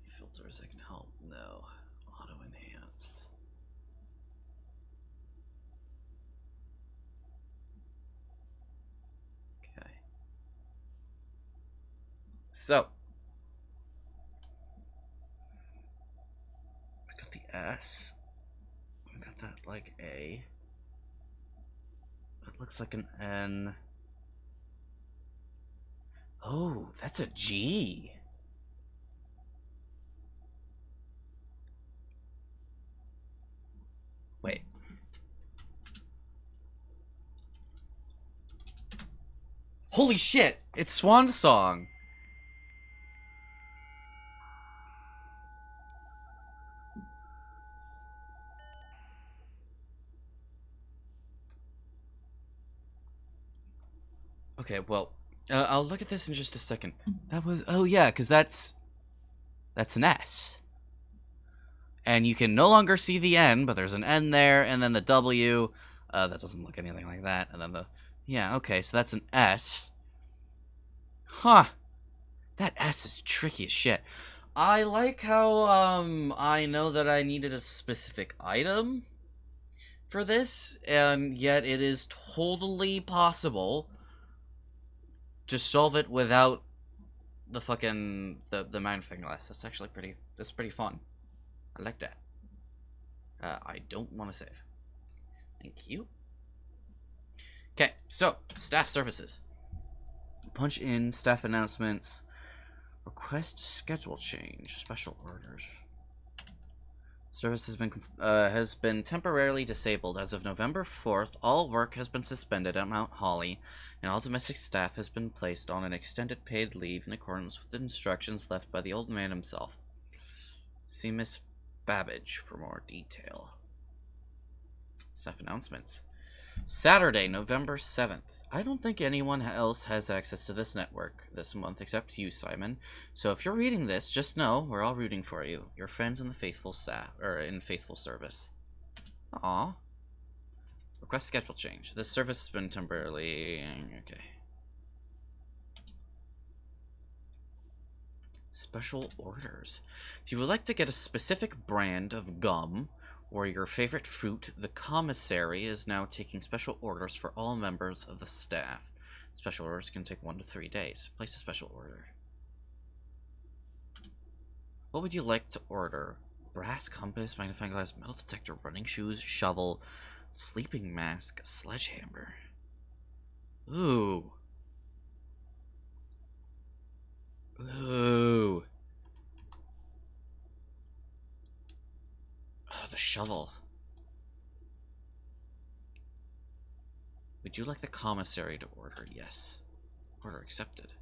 Filters that can help. No. Auto enhance. Okay. So. I got the S. I got that like A. That looks like an N. Oh, that's a G. Wait. Holy shit! It's Swan's Song! Okay, well, I'll look at this in just a second. That was... Oh, yeah, because that's an S. And you can no longer see the N, but there's an N there, and then the W. That doesn't look anything like that. And then the... Yeah, okay, so that's an S. Huh. That S is tricky as shit. I like how, I know that I needed a specific item for this, and yet it is totally possible to solve it without the fucking, the magnifying glass. That's actually pretty fun. I like that. I don't want to save. Thank you. Okay, so, staff services. Punch in, staff announcements, request schedule change, special orders. Service has been temporarily disabled. As of November 4th, all work has been suspended at Mount Holly, and all domestic staff has been placed on an extended paid leave in accordance with the instructions left by the old man himself. See Miss Babbage for more detail. Staff announcements. Saturday, November 7th. I don't think anyone else has access to this network this month except you, Simon. So if you're reading this, just know we're all rooting for you. Your friends in the faithful staff, or in faithful service. Aw. Request schedule change. This service has been temporarily... Okay. Special orders. If you would like to get a specific brand of gum or your favorite fruit, the commissary is now taking special orders for all members of the staff. Special orders can take 1 to 3 days. Place a special order. What would you like to order? Brass compass, magnifying glass, metal detector, running shoes, shovel, sleeping mask, sledgehammer. Ooh. Ooh. Oh, the shovel. Would you like the commissary to order? Yes. Order accepted.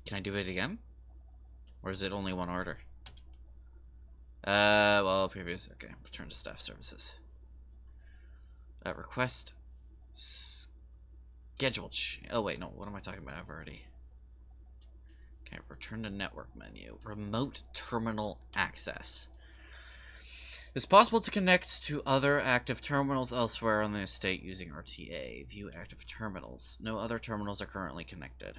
Can I do it again? Or is it only one order? Well, previous... Okay, return to staff services. Request... Schedule... Oh, wait, no, what am I talking about? I've already... Okay, return to network menu. Remote terminal access. It's possible to connect to other active terminals elsewhere on the estate using RTA. View active terminals. No other terminals are currently connected.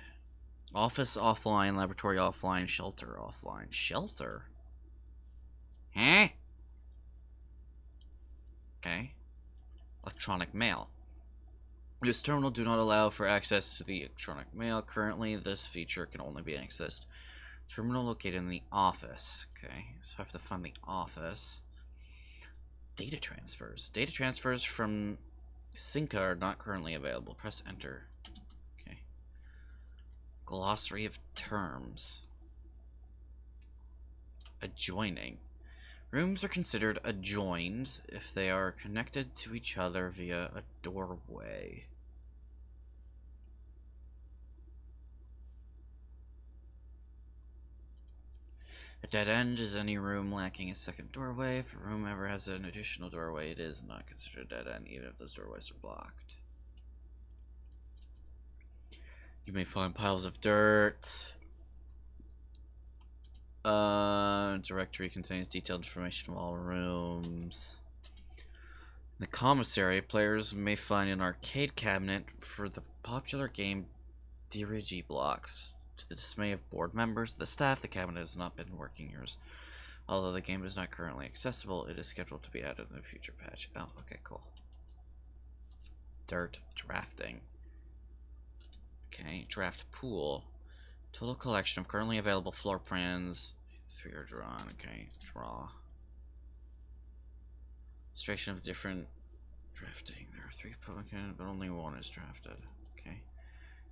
Office offline, laboratory offline, shelter offline. Shelter? Huh? Okay. Electronic mail. This terminal do not allow for access to the electronic mail. Currently, this feature can only be accessed. Terminal located in the office. Okay, so I have to find the office. Data transfers. Data transfers from Synca are not currently available. Press enter. Okay. Glossary of terms. Adjoining. Rooms are considered adjoined if they are connected to each other via a doorway. A dead end is any room lacking a second doorway. If a room ever has an additional doorway, it is not considered a dead end, even if those doorways are blocked. You may find piles of dirt. Directory contains detailed information of all rooms. In the commissary, players may find an arcade cabinet for the popular game Dirigi Blocks. To the dismay of board members, the staff, the cabinet has not been working years. Although the game is not currently accessible, it is scheduled to be added in a future patch. Oh, okay, cool. Dirt drafting. Okay, draft pool. Total collection of currently available floor plans. 3 are drawn. Okay, draw. Illustration of different drafting. There are 3 public, but only 1 is drafted. Okay.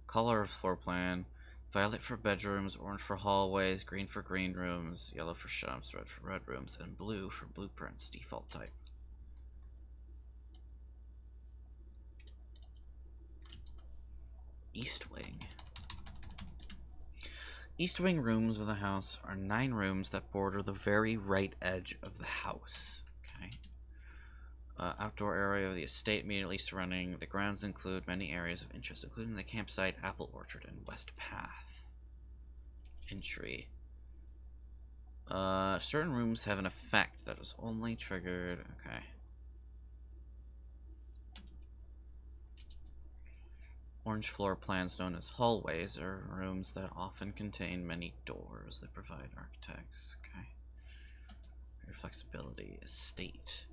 Color of floor plan. Violet for bedrooms, orange for hallways, green for green rooms, yellow for shops, red for red rooms, and blue for blueprints. Default type. East Wing. East Wing rooms of the house are 9 rooms that border the very right edge of the house. Okay. Outdoor area of the estate immediately surrounding the grounds include many areas of interest, including the campsite, apple orchard, and west path. Entry. Certain rooms have an effect that is only triggered. Okay. Orange floor plans known as hallways are rooms that often contain many doors that provide architects. Okay. Your flexibility. Estate.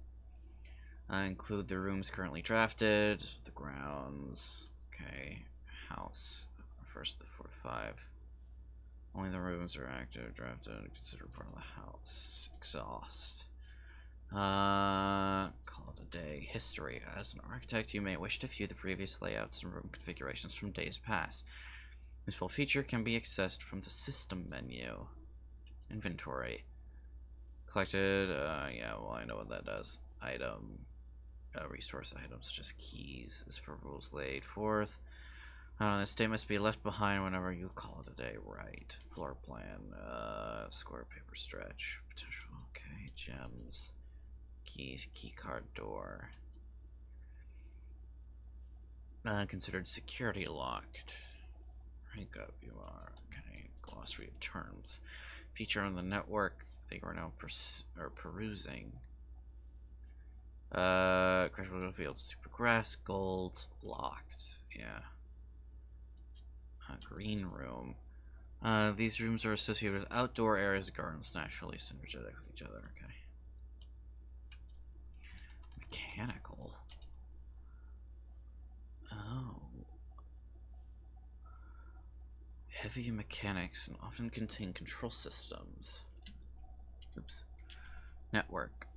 Include the rooms currently drafted, the grounds. Okay. House. First the 4 to 5. Only the rooms are active, drafted, and considered part of the house. Exhaust. Call it a day. History. As an architect, you may wish to view the previous layouts and room configurations from days past. This full feature can be accessed from the system menu. Inventory. Collected, yeah, well, I know what that does. Item. Resource items such as keys. As per rules laid forth. This day must be left behind whenever you call it a day. Right. Floor plan. Square paper stretch. Potential. Okay. Gems. Keys. Key card door. Considered security locked. Rank up. You are. Okay. Glossary of terms. Feature on the network that you are now perusing. Crash field. Super grass. Gold. Locked. Yeah. Green room. These rooms are associated with outdoor areas, gardens, naturally synergetic with each other. Okay. Mechanical. Oh. Heavy mechanics and often contain control systems. Oops. Network.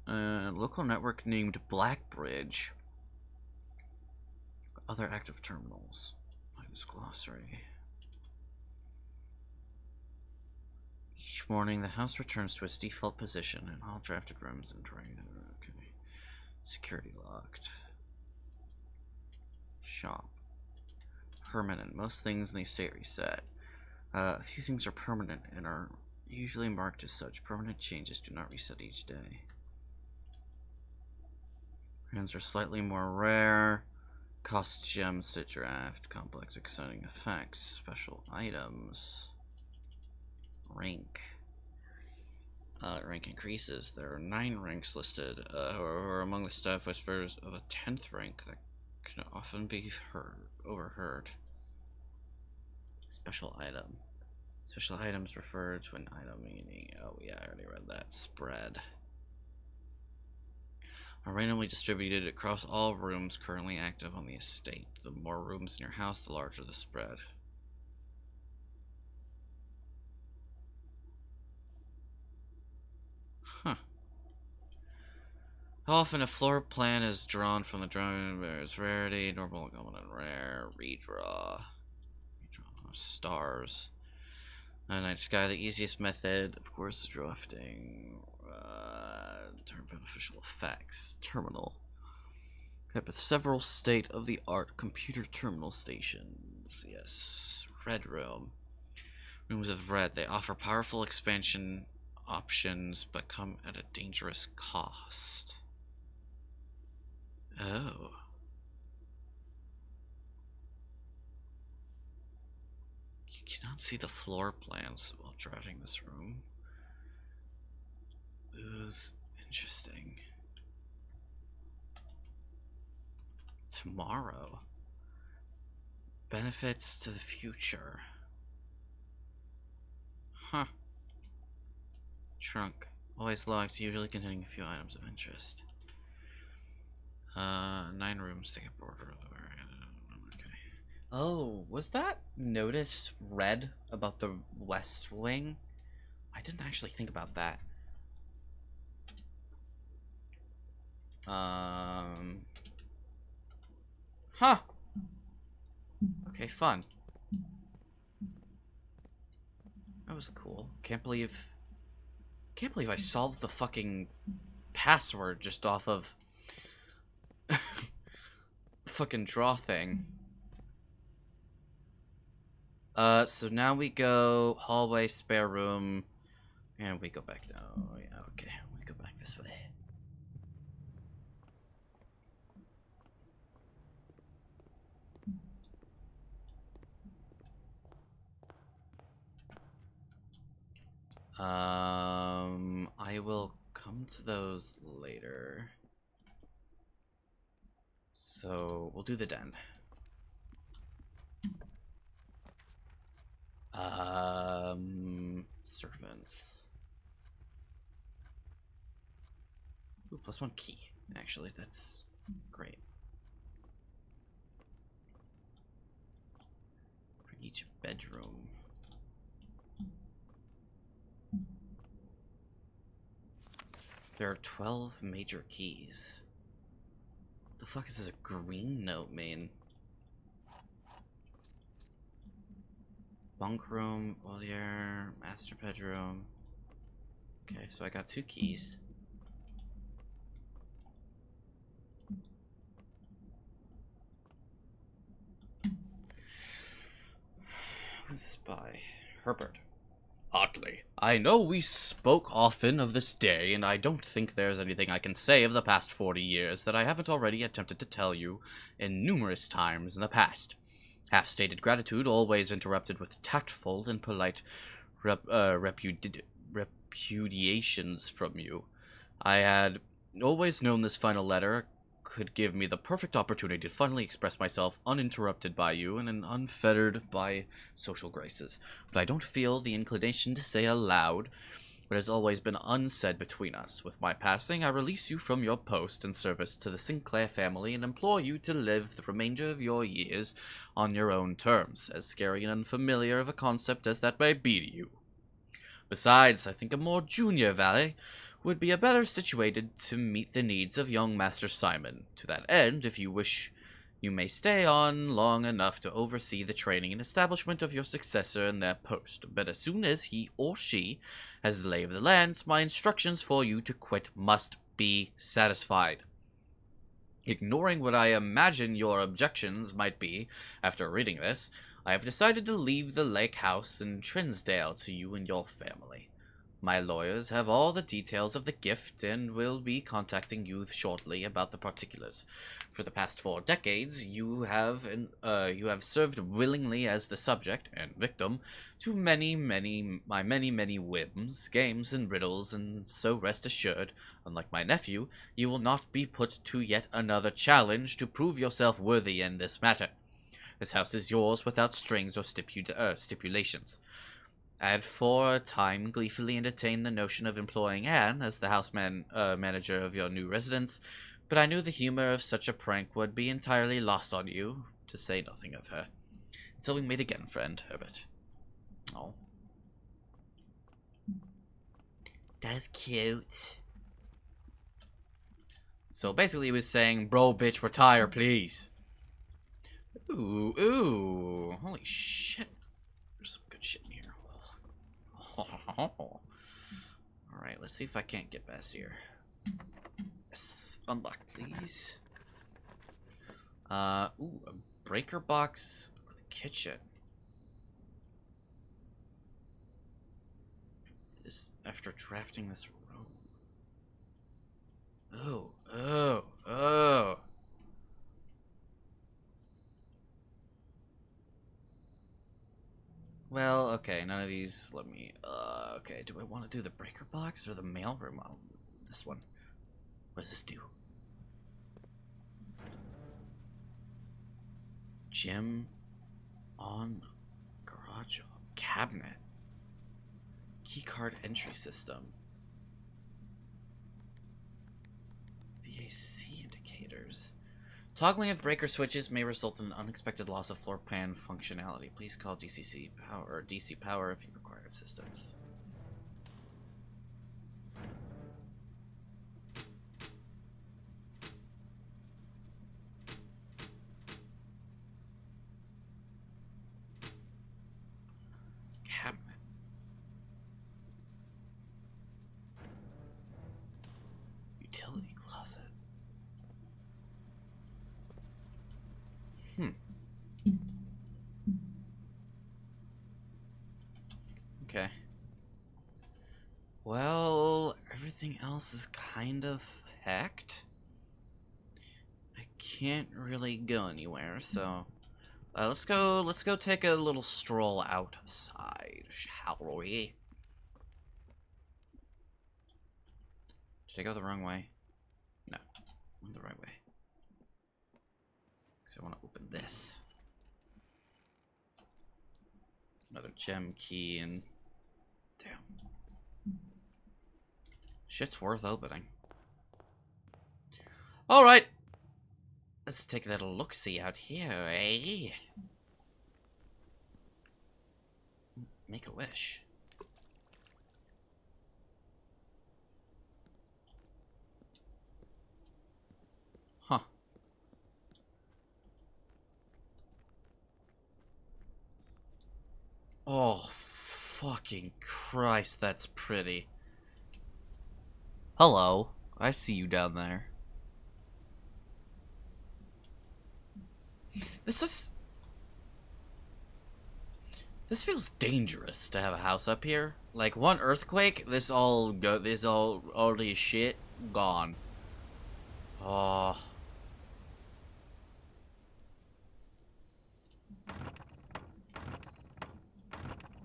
Local network named Blackbridge. Other active terminals. Glossary. Each morning, the house returns to its default position in all drafted rooms and drained. Okay. Security locked. Shop. Permanent. Most things in the estate reset. A few things are permanent and are usually marked as such. Permanent changes do not reset each day. Hands are slightly more rare. Cost gems to draft. Complex exciting effects. Special items. Rank. Rank increases. There are 9 ranks listed. However, among the staff whispers of a 10th rank that can often be overheard. Special item. Special items refer to an item meaning. Oh yeah, I already read that. Spread. Are randomly distributed across all rooms currently active on the estate. The more rooms in your house, the larger the spread. Huh. How often a floor plan is drawn from the drawing? There's rarity, normal, common, and rare. Redraw. Stars. Night sky, the easiest method, of course, drafting. Term beneficial effects. Terminal. Okay, with several state-of-the-art computer terminal stations. Yes. Red room. Rooms of red. They offer powerful expansion options, but come at a dangerous cost. Oh. You cannot see the floor plans while driving this room. Is interesting. Tomorrow. Benefits to the future. Huh. Trunk. Always locked, usually containing a few items of interest. 9 rooms, take a border. Okay. Oh, was that notice read about the West Wing? I didn't actually think about that. Huh. Okay, fun. That was cool. Can't believe I solved the fucking password just off of fucking draw thing. So now we go hallway, spare room, and we go back down. Oh, yeah, okay. We go back this way. I will come to those later. So, we'll do the den. Servants. Ooh, +1 key. Actually, that's great. For each bedroom. There are 12 major keys. What the fuck is this, a green note mean? Bunk room, Voliere, master bedroom. Okay, so I got 2 keys. Who's this by? Herbert. Hartley. I know we spoke often of this day, and I don't think there's anything I can say of the past 40 years that I haven't already attempted to tell you in numerous times in the past. Half-stated gratitude always interrupted with tactful and polite repudiations from you. I had always known this final letter could give me the perfect opportunity to finally express myself uninterrupted by you and unfettered by social graces. But I don't feel the inclination to say aloud what has always been unsaid between us. With my passing, I release you from your post and service to the Sinclair family and implore you to live the remainder of your years on your own terms, as scary and unfamiliar of a concept as that may be to you. Besides, I think a more junior valet would be a better situated to meet the needs of young Master Simon. To that end, if you wish, you may stay on long enough to oversee the training and establishment of your successor in their post. But as soon as he or she has the lay of the land, my instructions for you to quit must be satisfied. Ignoring what I imagine your objections might be after reading this, I have decided to leave the lake house in Trinsdale to you and your family. My lawyers have all the details of the gift and will be contacting you shortly about the particulars. For the past 4 decades, you have served willingly as the subject and victim to many whims, games, and riddles, and so rest assured, unlike my nephew, you will not be put to yet another challenge to prove yourself worthy in this matter. This house is yours without strings or stipulations. I had for a time gleefully entertained the notion of employing Anne as the manager of your new residence, but I knew the humor of such a prank would be entirely lost on you, to say nothing of her. Until we meet again, friend Herbert. Oh. That's cute. So basically he was saying, bro, bitch, retire, please. Ooh. Holy shit. There's some good shit in here. Alright, let's see if I can't get past here. Yes. Unlock, please. A breaker box for the kitchen. is after drafting this room. Oh, oh, oh. Well, okay, none of these let me, okay, do I want to do the breaker box or the mail room? This one. What does this do? Gym on garage cabinet. Keycard entry system. VAC indicators. Toggling of breaker switches may result in an unexpected loss of floor plan functionality. Please call DCC power or DC power if you require assistance. Cabinet. Utility closet. Okay. Well, everything else is kind of hacked. I can't really go anywhere, so let's go take a little stroll outside, shall we? Did I go the wrong way? No, I went the right way. Because I want to open this. Another gem key and... Damn. Shit's worth opening. Alright. Let's take a little look-see out here, eh? Make a wish. Huh. Oh, fucking Christ, that's pretty. Hello. I see you down there. This feels dangerous to have a house up here. Like, one earthquake, all this shit gone. Oh.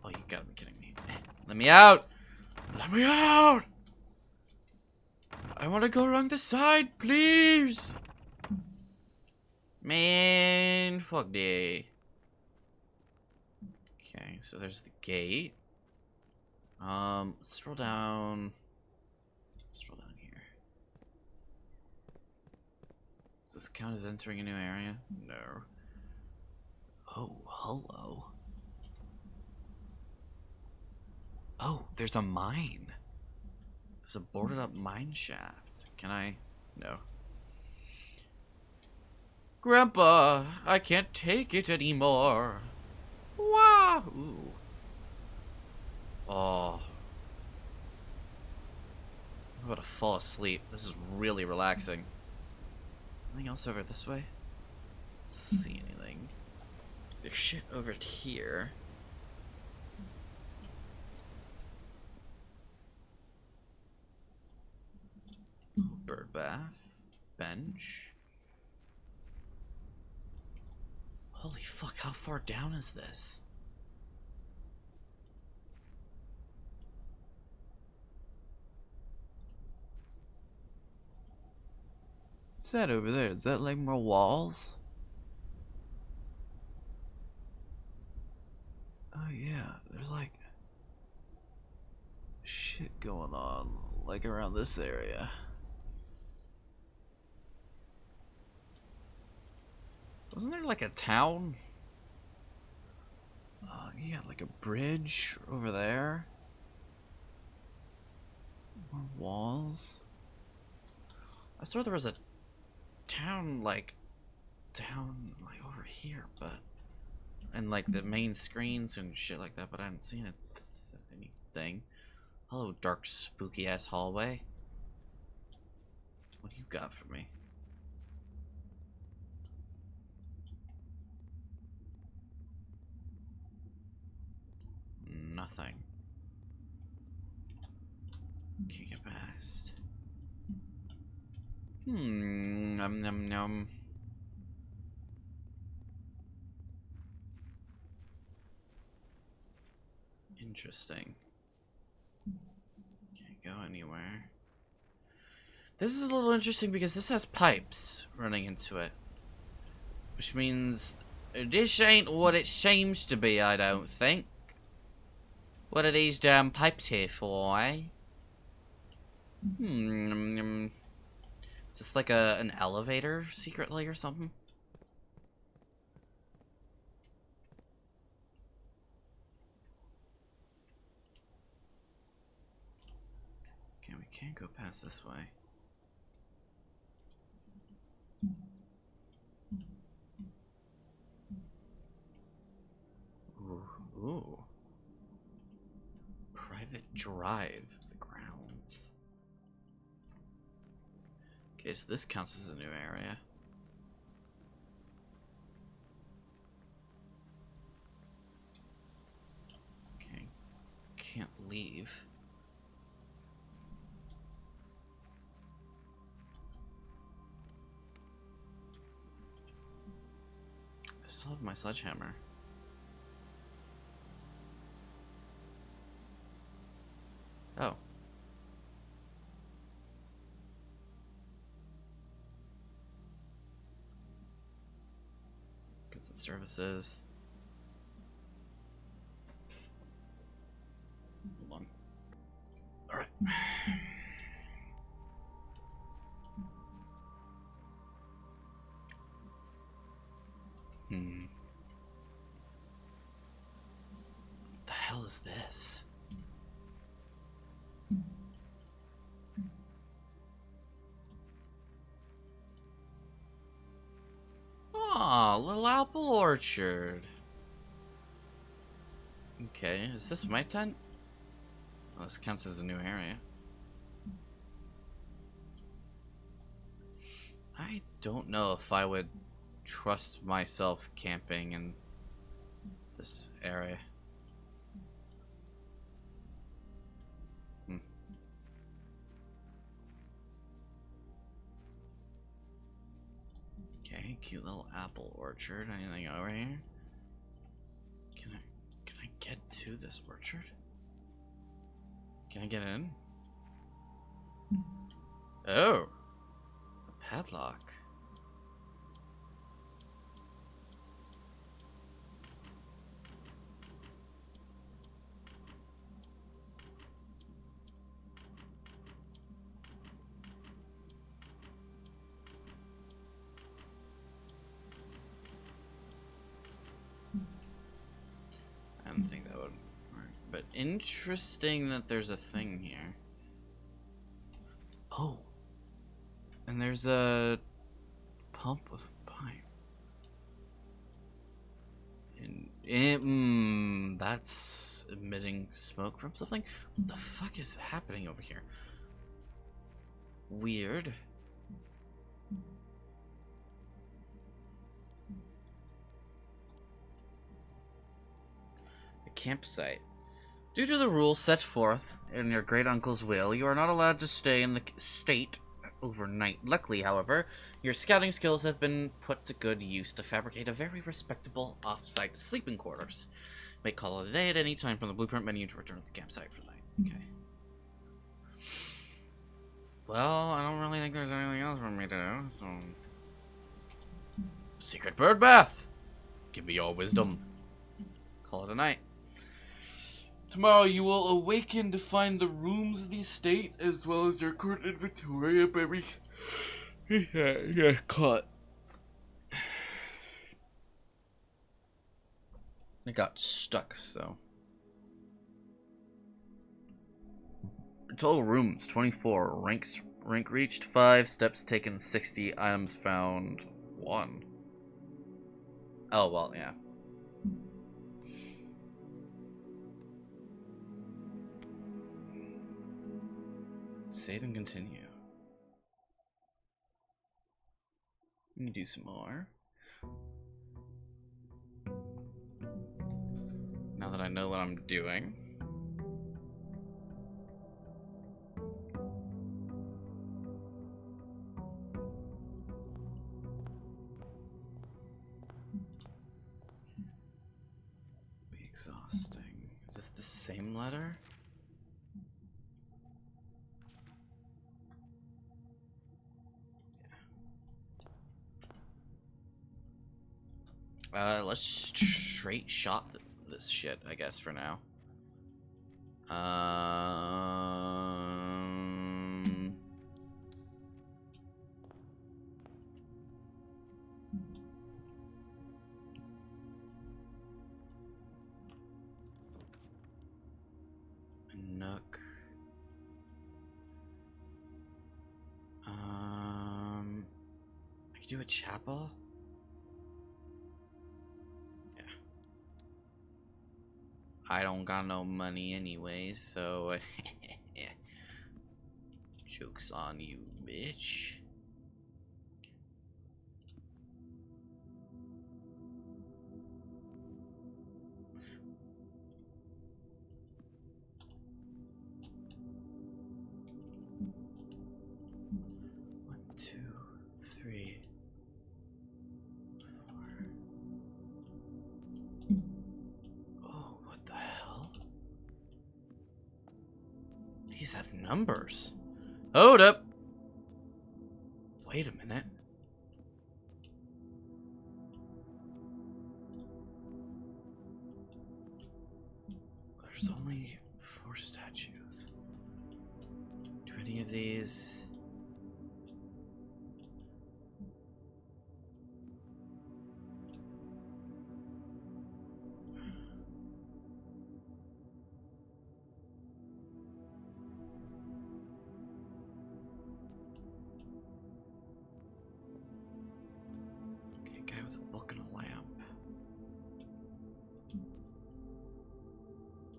Oh, you gotta be kidding me. Let me out! Let me out! I wanna go around the side, please! Man, fuck day. Okay, so there's the gate. Let's scroll down. Scroll down here. Does this count as entering a new area? No. Oh, hello. Oh, there's a mine. There's a boarded up mine shaft. Can I? No. Grandpa, I can't take it anymore. Wahoo! Oh. I'm about to fall asleep. This is really relaxing. Anything else over this way? Don't see anything. There's shit over here. Bird bath. Bench. Holy fuck, how far down is this? What's that over there? Is that like more walls? Oh yeah, there's like shit going on like around this area. Wasn't there like a town? Yeah, like a bridge over there. More walls. I swear there was a town like down like over here, but and like the main screens and shit like that, but I haven't seen anything. Hello, dark, spooky ass hallway. What do you got for me? Nothing. Can't get past. Num num num. Interesting. Can't go anywhere. This is a little interesting because this has pipes running into it. Which means this ain't what it seems to be, I don't think. What are these damn pipes here for, eh? Is this like an elevator secretly or something? Okay, we can't go past this way. Ooh. Private drive of the grounds. Okay, so this counts as a new area. Okay. Can't leave. I still have my sledgehammer. Oh. Goods and services. Hold on. Alright. What the hell is this? Aw, little apple orchard. Okay, is this my tent? Well, this counts as a new area. I don't know if I would trust myself camping in this area. Okay, cute little apple orchard. Anything over here? Can I get to this orchard? Can I get in? Oh, a padlock. I don't think that would work, but interesting that there's a thing here. Oh, and there's a pump with a pipe. And that's emitting smoke from something. What the fuck is happening over here? Weird. A campsite. Due to the rules set forth in your great uncle's will, you are not allowed to stay in the state overnight. Luckily, however, your scouting skills have been put to good use to fabricate a very respectable off-site sleeping quarters. You may call it a day at any time from the blueprint menu to return to the campsite for the night. Okay. Well, I don't really think there's anything else for me to do, so... Secret bird bath! Give me your wisdom. Call it a night. Tomorrow you will awaken to find the rooms of the estate as well as your current inventory of every... yeah, caught. I got stuck, so... Total rooms, 24. Rank reached, 5. Steps taken, 60. Items found, 1. Oh, well, yeah. Save and continue. Let me do some more. Now that I know what I'm doing. Exhausting. Is this the same letter? Let's just straight shot this shit, I guess, for now. Nook. I could do a chapel. Yeah. I don't got no money anyway, so joke's on you, bitch. These have numbers. Hold up. Wait a minute. There's only 4 statues. Do any of these... Guy with a book and a lamp.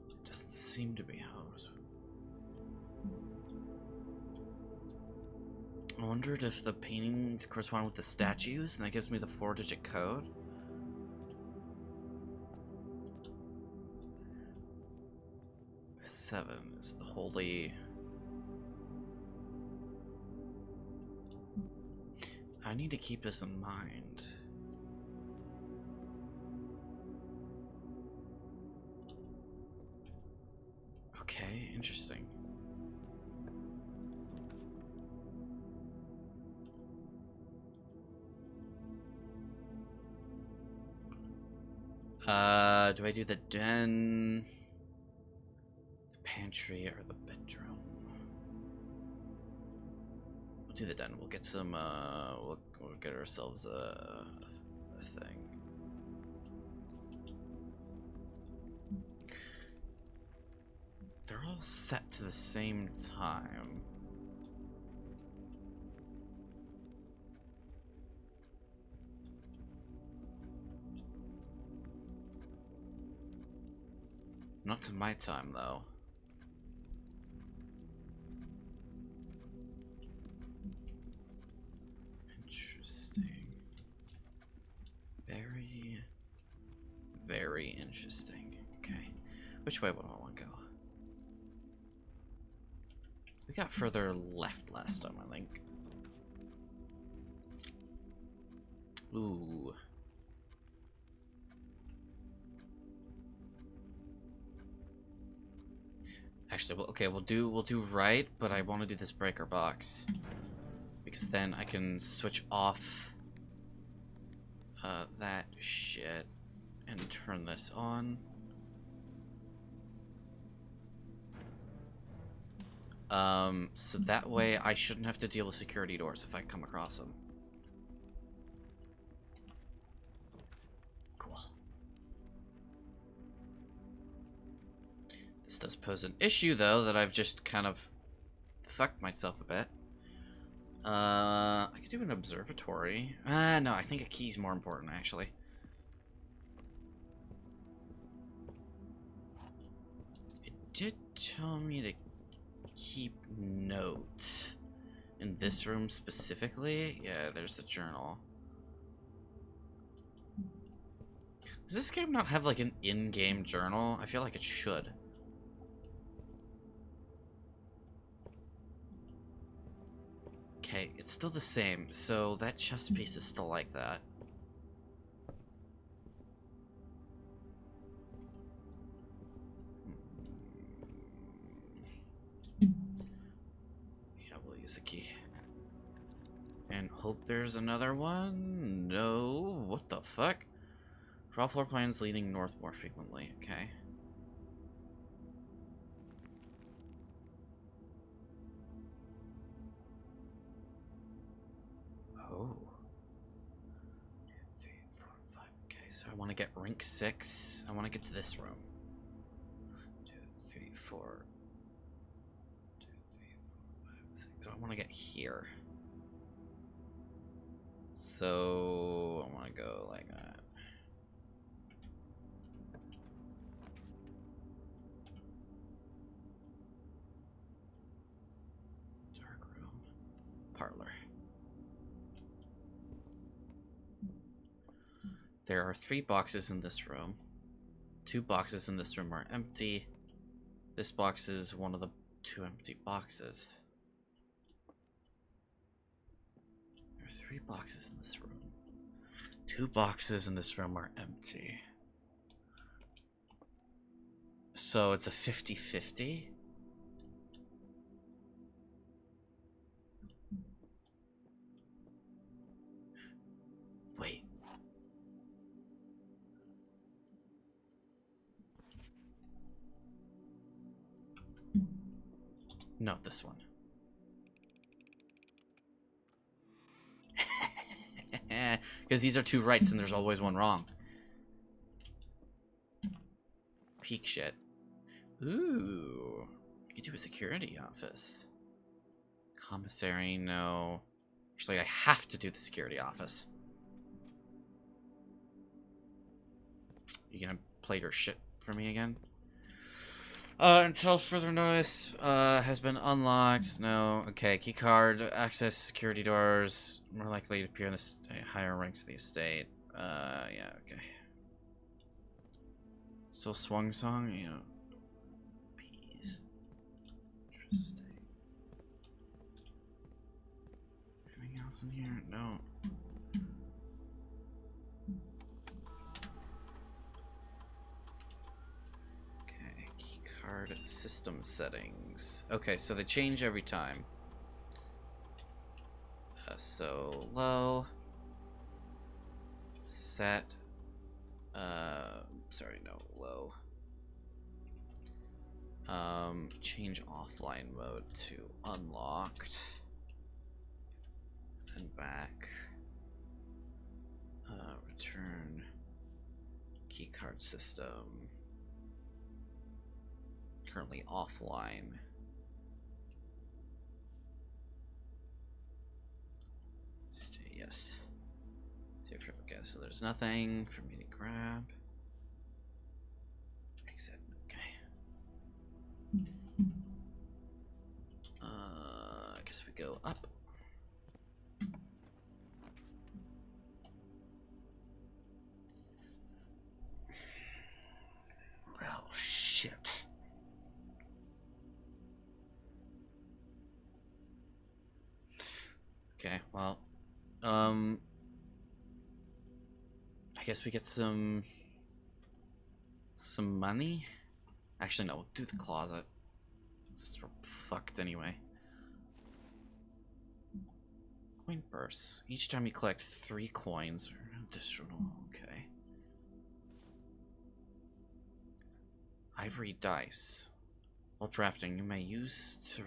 It doesn't seem to be housed. I wondered if the paintings correspond with the statues, and that gives me the 4-digit code. Seven is the holy... I need to keep this in mind. Okay, interesting. Do I do the den, the pantry, or the bedroom? We'll do the den. We'll get some, we'll get ourselves a thing. They're all set to the same time. Not to my time, though. Interesting. Very, very interesting. Okay. Which way would I want to go? We got further left last time, I think. Ooh. Actually, well, okay, we'll do right, but I want to do this breaker box because then I can switch off that shit and turn this on. So that way I shouldn't have to deal with security doors if I come across them. Cool. This does pose an issue, though, that I've just kind of fucked myself a bit. I could do an observatory. No, I think a key's more important, actually. It did tell me to keep notes in this room specifically. Yeah, there's the journal. Does this game not have like an in-game journal? I feel like it should. Okay, it's still the same, so that chest piece is still like that. use the key. And hope there's another one? No. What the fuck? Draw floor plans leading north more frequently. Okay. Oh. 2, 3, 4, 5. Okay, so I want to get rink 6. I want to get to this room. 2, 3, 4. 2, 3, 4, 5, 6. So I want to get here. So I want to go like that. Dark room. Parlor. There are 3 boxes in this room. 2 boxes in this room are empty. This box is one of the 2 empty boxes. There are 3 boxes in this room. 2 boxes in this room are empty. So it's a 50-50. Wait. No, this one. Because these are 2 rights and there's always one wrong. Peak shit. Ooh. You could do a security office. Commissary, no. Actually, I have to do the security office. You gonna play your shit for me again? Until further notice, has been unlocked. No. Okay, key card, access security doors, more likely to appear in the higher ranks of the estate. Yeah, okay. Still swung song, you know. Peas. Interesting. Anything else in here? No. Card system settings. Okay, so they change every time. So low. Set. Sorry, no, low. Change offline mode to unlocked. And back. Return keycard system. Currently offline. Stay, yes. Save trip. Okay, so there's nothing for me to grab. Exit. Okay. I guess we go up. Well, shit. Okay, well, I guess we get some money. Actually, no, we'll do the closet since we're fucked anyway. Coin purse. Each time you collect 3 coins or additional. Okay. Ivory dice. While drafting, you may use to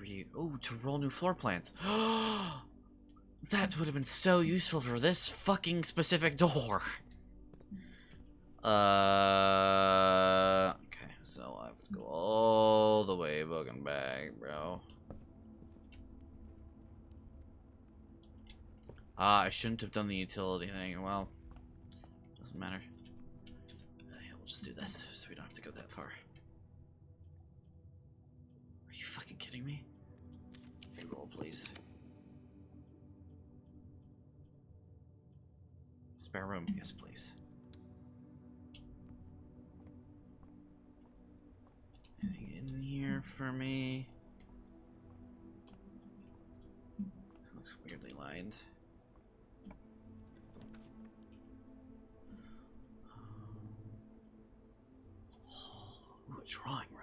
roll new floor plans. That would have been so useful for this fucking specific door. Okay, so I have to go all the way fucking back, bro. I shouldn't have done the utility thing. Well, doesn't matter. Yeah, we'll just do this, so we don't have to go that far. Are you fucking kidding me? Roll, please. Spare room, yes, please. Anything in here for me? That looks weirdly lined. Ooh, a drawing room.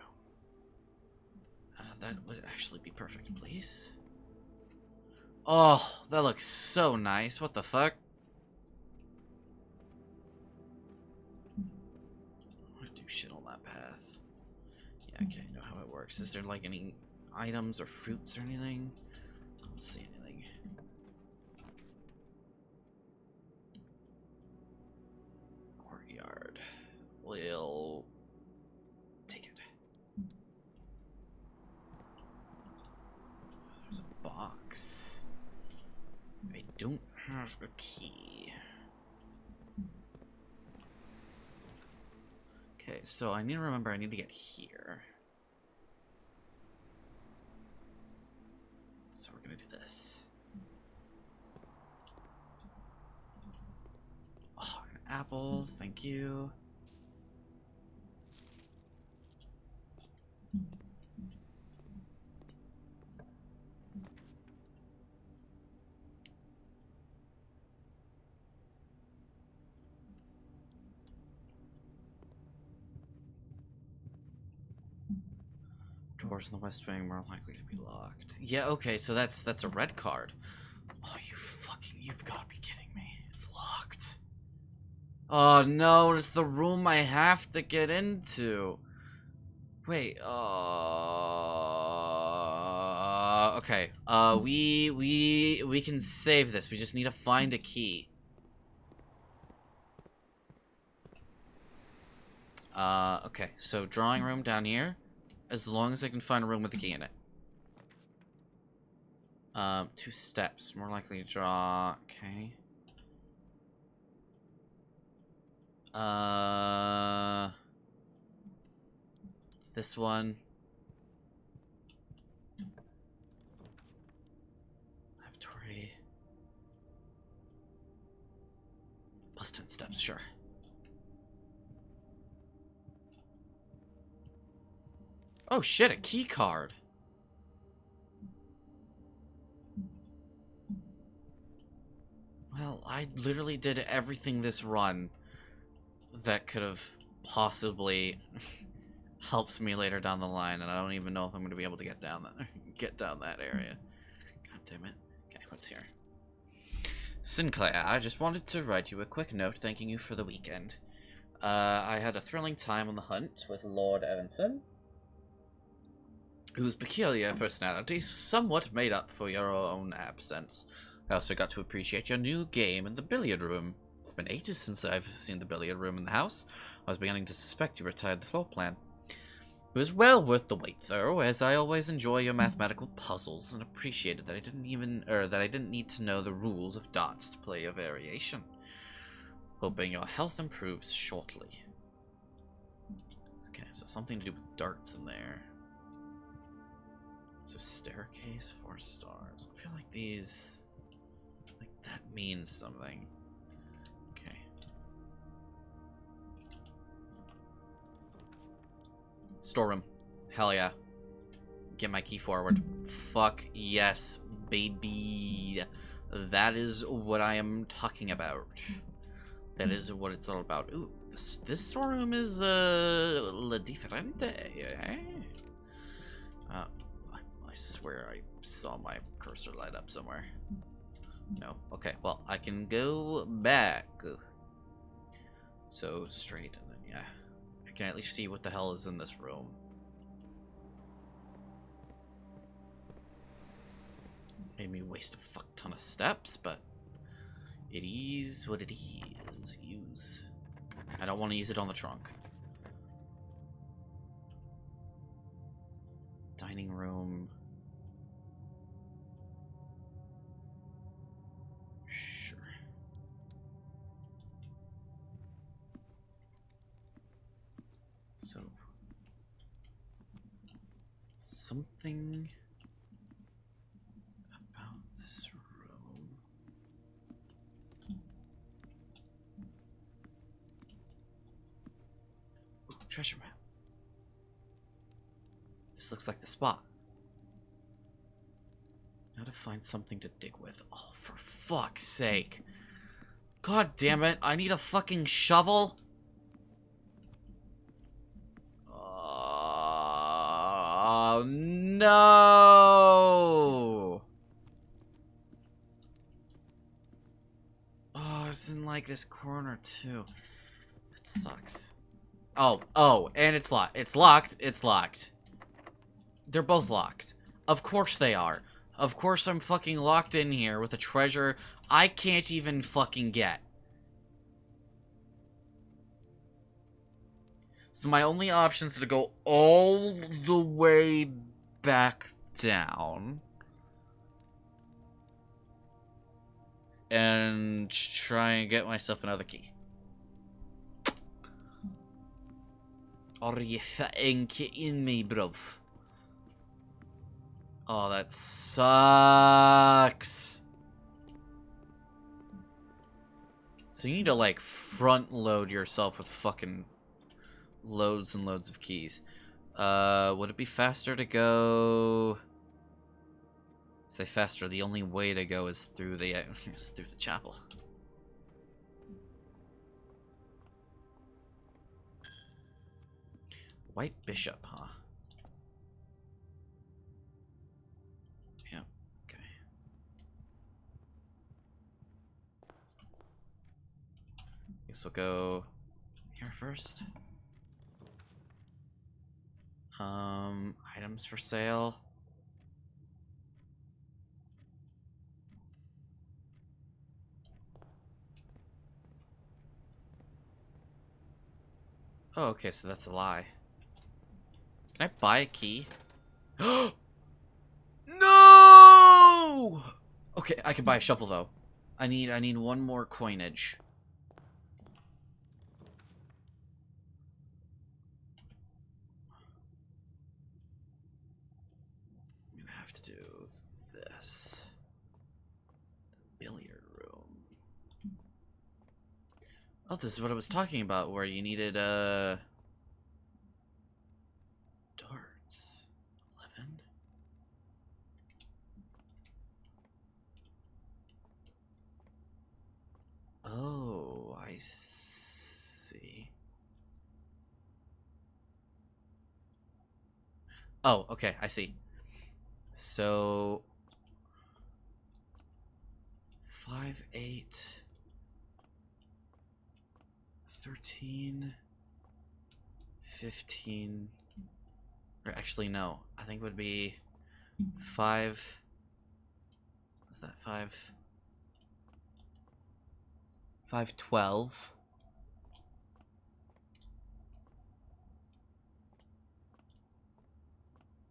That would actually be perfect, please. Oh, that looks so nice. What the fuck? I want to do shit on that path. Yeah, okay, I know how it works. Is there like any items or fruits or anything? I don't see anything. Courtyard. We'll take it. There's a box. I don't have a key. Okay, so I need to remember I need to get here. So we're gonna do this. Oh, an apple, thank you. Doors in the west wing more likely to be locked. Yeah, okay, so that's a red card. Oh, you've got to be kidding me. It's locked. Oh no, it's the room I have to get into. Wait, okay. We can save this. We just need to find a key. Okay, so drawing room down here. As long as I can find a room with a key in it. 2 steps. More likely to draw. Okay. This one. Lavatory. Plus 10 steps, sure. Oh shit, a key card. Well, I literally did everything this run that could have possibly helped me later down the line, and I don't even know if I'm going to be able to get down that area. God damn it. Okay, what's here? Sinclair, I just wanted to write you a quick note thanking you for the weekend. I had a thrilling time on the hunt with Lord Evanson, whose peculiar personality somewhat made up for your own absence. I also got to appreciate your new game in the billiard room. It's been ages since I've seen the billiard room in the house. I was beginning to suspect you retired the floor plan. It was well worth the wait, though, as I always enjoy your mathematical puzzles and appreciated that I didn't need to know the rules of dots to play a variation. Hoping your health improves shortly. Okay, so something to do with darts in there. So staircase, 4 stars. I feel like these, like that means something. Okay. Storeroom. Hell yeah. Get my key forward. Fuck yes, baby. That is what I am talking about. That is what it's all about. Ooh, this storeroom is la diferente. Eh? I swear I saw my cursor light up somewhere. No. Okay, well, I can go back. So straight, and then, yeah. I can at least see what the hell is in this room. Made me waste a fuck ton of steps, but it is what it is. Use. I don't want to use it on the trunk. Dining room. Sure. So something about this room. Ooh, treasure map. This looks like the spot. Now to find something to dig with. Oh, for fuck's sake. God damn it, I need a fucking shovel? Oh, no! like this corner too. It sucks. Oh, and it's locked. It's locked. It's locked. They're both locked. Of course they are. Of course I'm fucking locked in here with a treasure I can't even fucking get. So my only option is to go all the way back down. And try and get myself another key. Are you fucking kidding me, bruv? Oh, that sucks. So you need to, like, front load yourself with fucking loads and loads of keys. Would it be faster to go... Say faster, the only way to go is through the chapel. White Bishop, huh? Yeah, okay. Guess we'll go here first. Items for sale. Oh, okay, so that's a lie. Can I buy a key? No! Okay, I can buy a shovel though. I need one more coinage. I'm gonna have to do this. The billiard room. Oh, this is what I was talking about, where you needed darts. 11. Oh, I see. Oh, okay, I see. So 5, 8, 13, 15. Or actually, no. I think it would be 5. What's that? 5. 5, 12.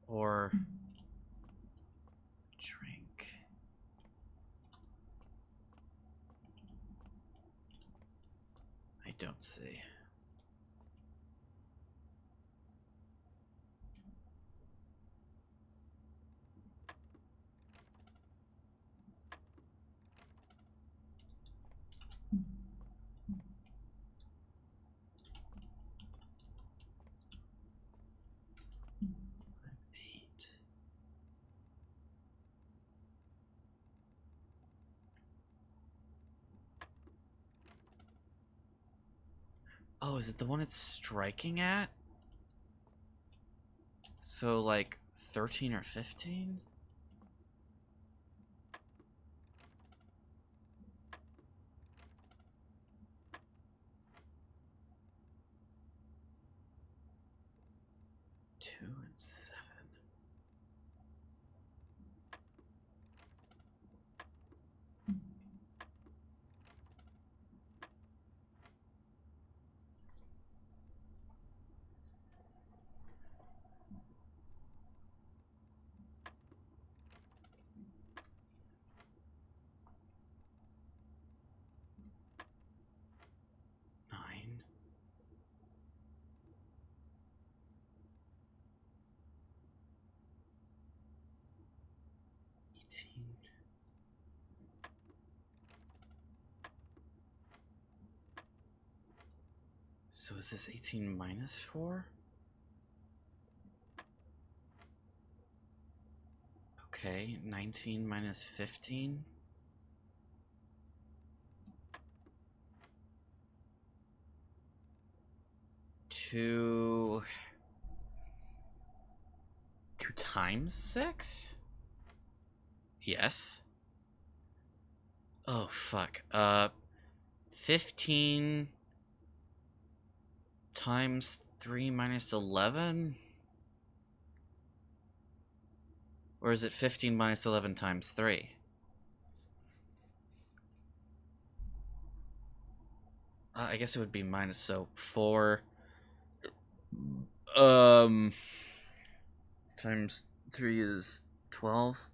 Or drink. I don't see. Oh, is it the one it's striking at? So, like, 13 or 15? Two and 7. Nine. 18. So is this 18 minus 4? Okay, 19 minus 15. Two times 6? Yes. Oh, fuck. 15 times 3 minus 11? Or is it 15 minus 11 times 3? I guess it would be minus, so 4 times 3 is 12.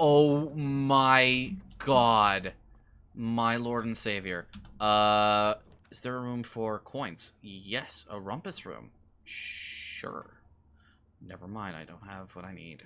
Oh my god. My lord and savior. Is there a room for coins? Yes, a rumpus room. Sure. Never mind, I don't have what I need.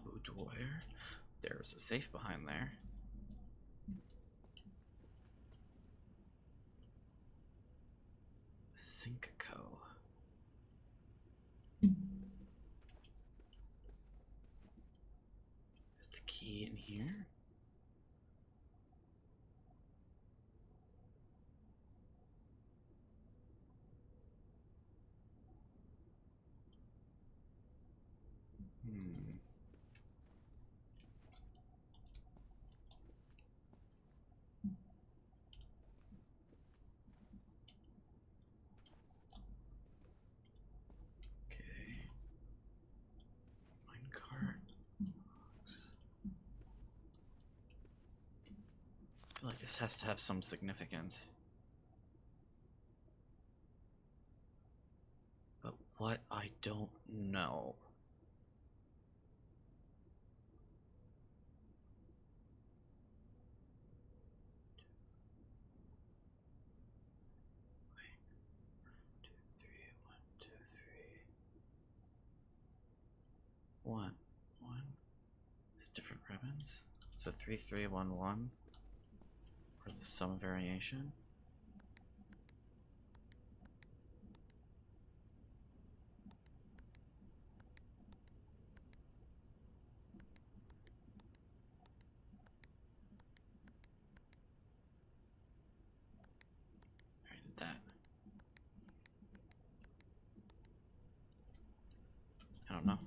Boudoir. There's a safe behind there. Cinco. Is the key in here? Okay. Minecart. I feel like this has to have some significance. But what, I don't know. One. Different ribbons. So 3, 3, 1, 1. Or the sum variation. I did that. I don't know.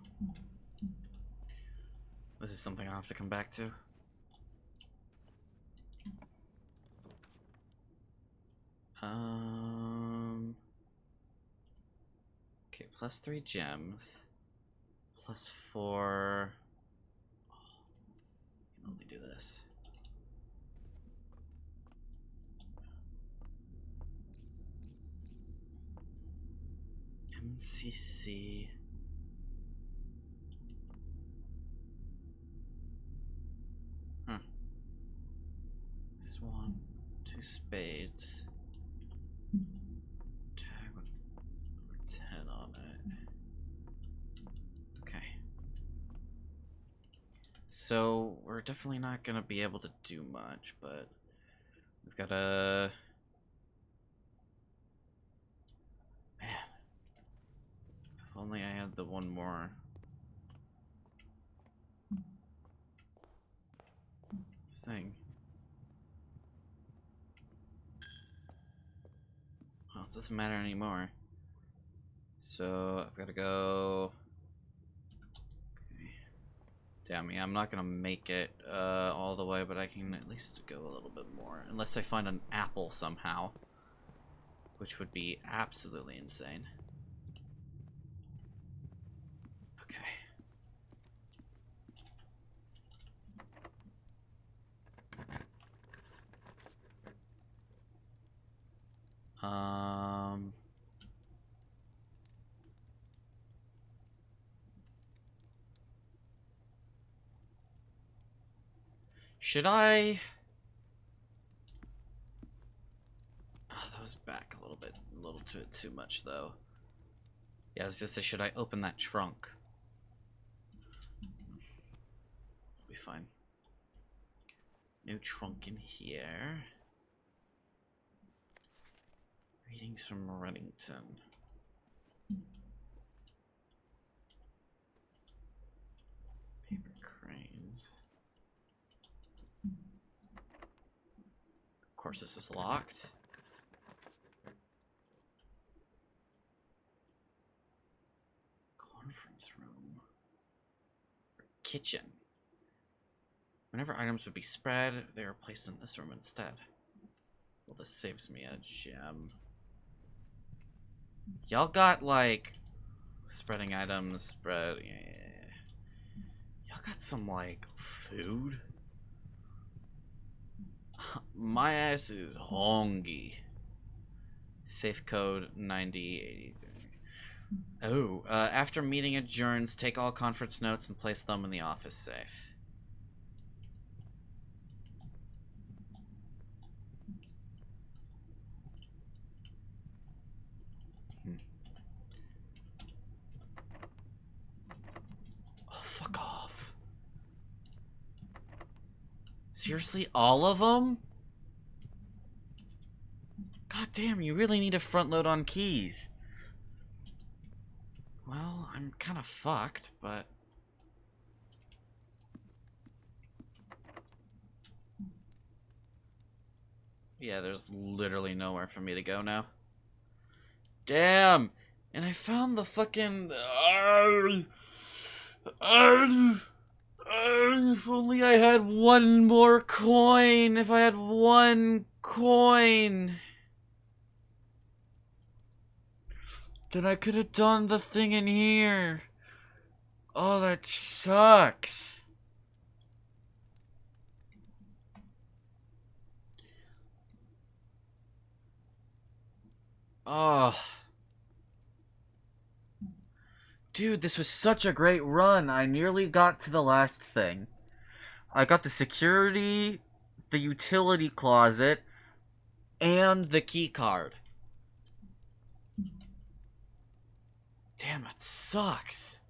This is something I'll have to come back to. Okay, plus 3 gems. Plus 4. Oh, I can only do this. MCC. Huh. This one. 2 spades. Tag with number 10 on it. Okay. So, we're definitely not gonna be able to do much, but we've gotta... Man. If only I had the one more thing. Well, it doesn't matter anymore. So, I've gotta go... Okay. Damn me, I'm not gonna make it all the way, but I can at least go a little bit more. Unless I find an apple somehow. Which would be absolutely insane. Okay. Should I... Oh, that was back a little too much though. Yeah, I was gonna say, should I open that trunk? It'll be fine. No trunk in here. Readings from Reddington. Paper cranes. Of course, this is locked. Conference room. Kitchen. Whenever items would be spread, they are placed in this room instead. Well, this saves me a gem. Y'all got, like, spreading items, spread, yeah. Y'all got some, like, food? My ass is hungry. Safe code 9083. Oh, after meeting adjourns, take all conference notes and place them in the office safe. Oh, fuck off. Seriously, all of them? God damn, you really need a front load on keys. Well, I'm kind of fucked, but... yeah, there's literally nowhere for me to go now. Damn! And I found the fucking... if only I had one more coin! If I had one coin! Then I could have done the thing in here. Oh, that sucks. Oh. Dude, this was such a great run. I nearly got to the last thing. I got the security, the utility closet, and the key card. Damn, it sucks.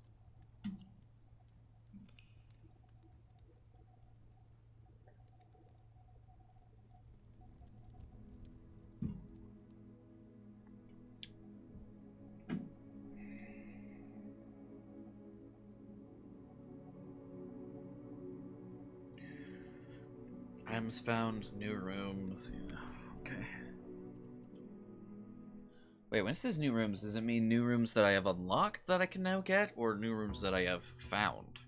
Items found, new rooms. Yeah. Okay. Wait, when it says new rooms, does it mean new rooms that I have unlocked that I can now get, or new rooms that I have found?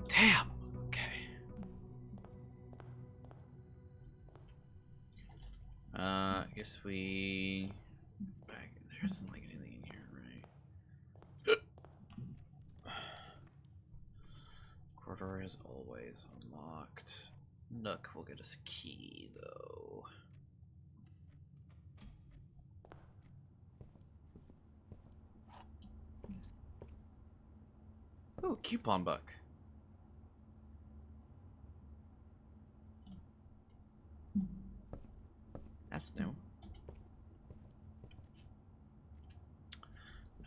Damn! Okay. I guess we... there isn't like anything in here, right? Corridor is always unlocked. Nook will get us a key, though. Ooh, coupon book. That's new. I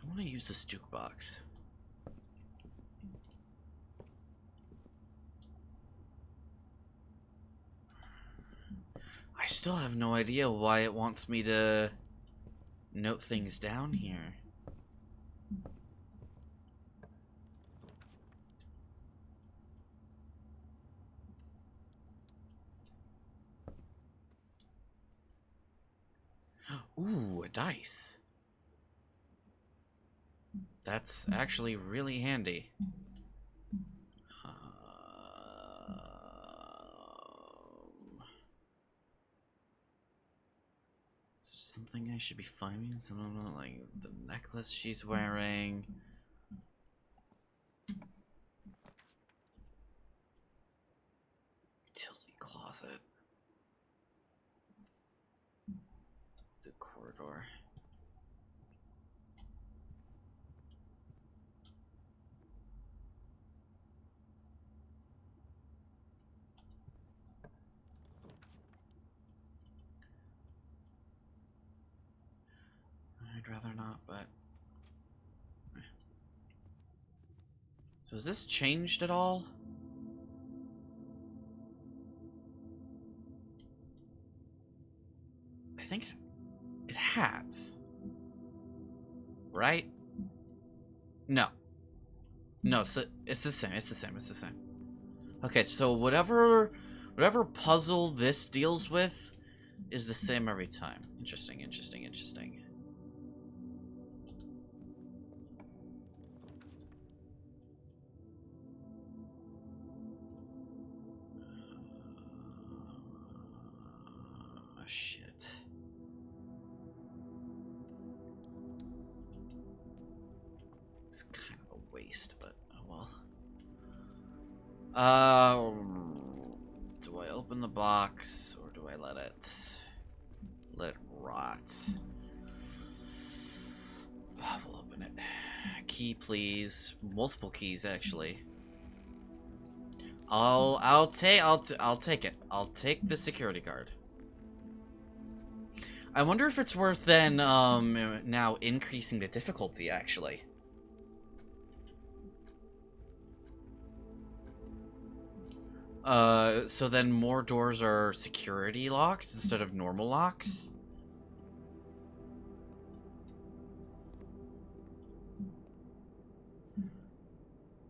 want to use this jukebox. I still have no idea why it wants me to note things down here. Ooh, a dice. That's actually really handy. Is there something I should be finding? Something like the necklace she's wearing. Utility closet. The corridor. I'd rather not, but... So has this changed at all? I think it has. Right? No. No, so it's the same, it's the same, it's the same. Okay, so whatever puzzle this deals with is the same every time. Interesting, interesting, interesting. Oh, shit. It's kind of a waste, but oh well. Do I open the box or do I let it rot? Oh, we'll open it. Key, please. Multiple keys, actually. I'll take it. I'll take the security guard. I wonder if it's worth then now increasing the difficulty, actually. So then more doors are security locks instead of normal locks?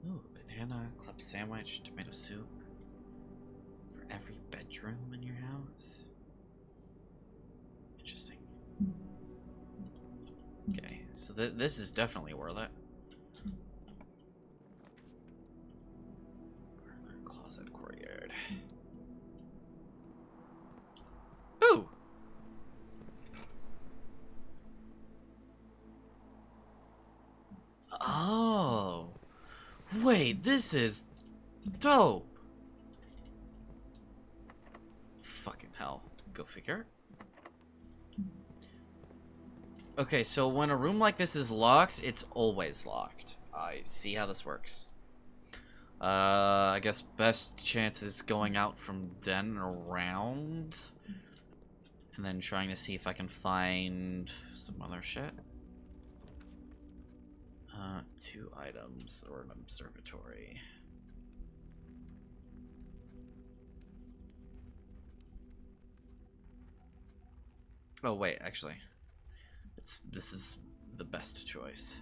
Ooh, banana, club sandwich, tomato soup. For every bedroom in your house? Interesting. Okay, so this is definitely worth it. Closet, courtyard. Ooh! Oh. Wait, this is dope. Fucking hell. Go figure. Okay, so when a room like this is locked, it's always locked. I see how this works. I guess best chance is going out from den around. And then trying to see if I can find some other shit. 2 items or an observatory. Oh wait, actually. This is the best choice.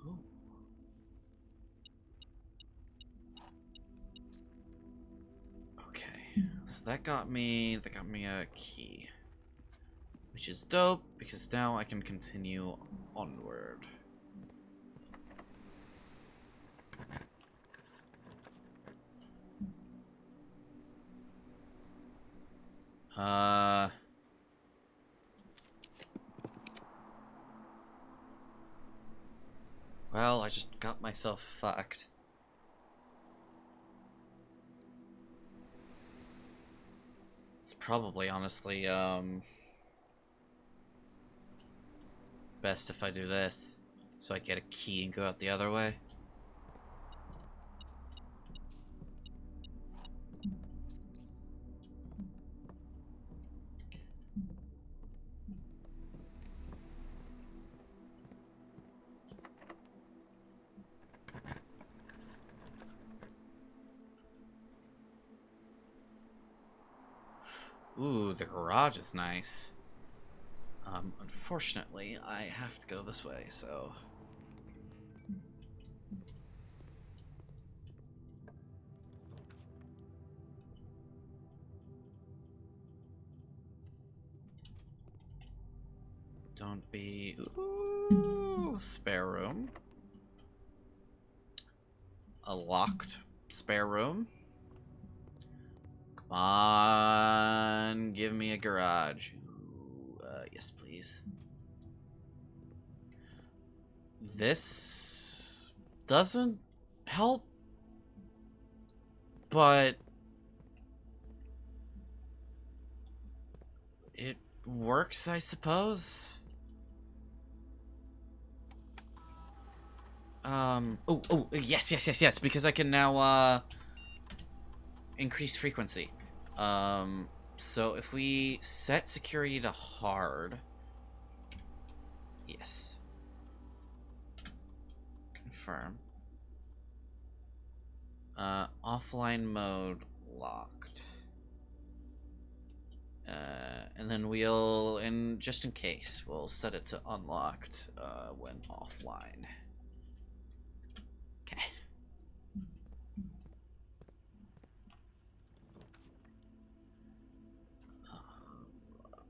Ooh. Okay. So that got me a key. Which is dope because now I can continue onward. Well, I just got myself fucked. It's probably, honestly, best if I do this. So I get a key and go out the other way. Ooh, the garage is nice. Unfortunately, I have to go this way, so... Don't be... Ooh, spare room. A locked spare room. Come on, give me a garage. Ooh, yes, please. This doesn't help, but it works, I suppose. Oh, yes, because I can now, increase frequency. So if we set security to hard, Yes. Confirm. Offline mode locked. And then we'll, and just in case, we'll set it to unlocked when offline. Okay.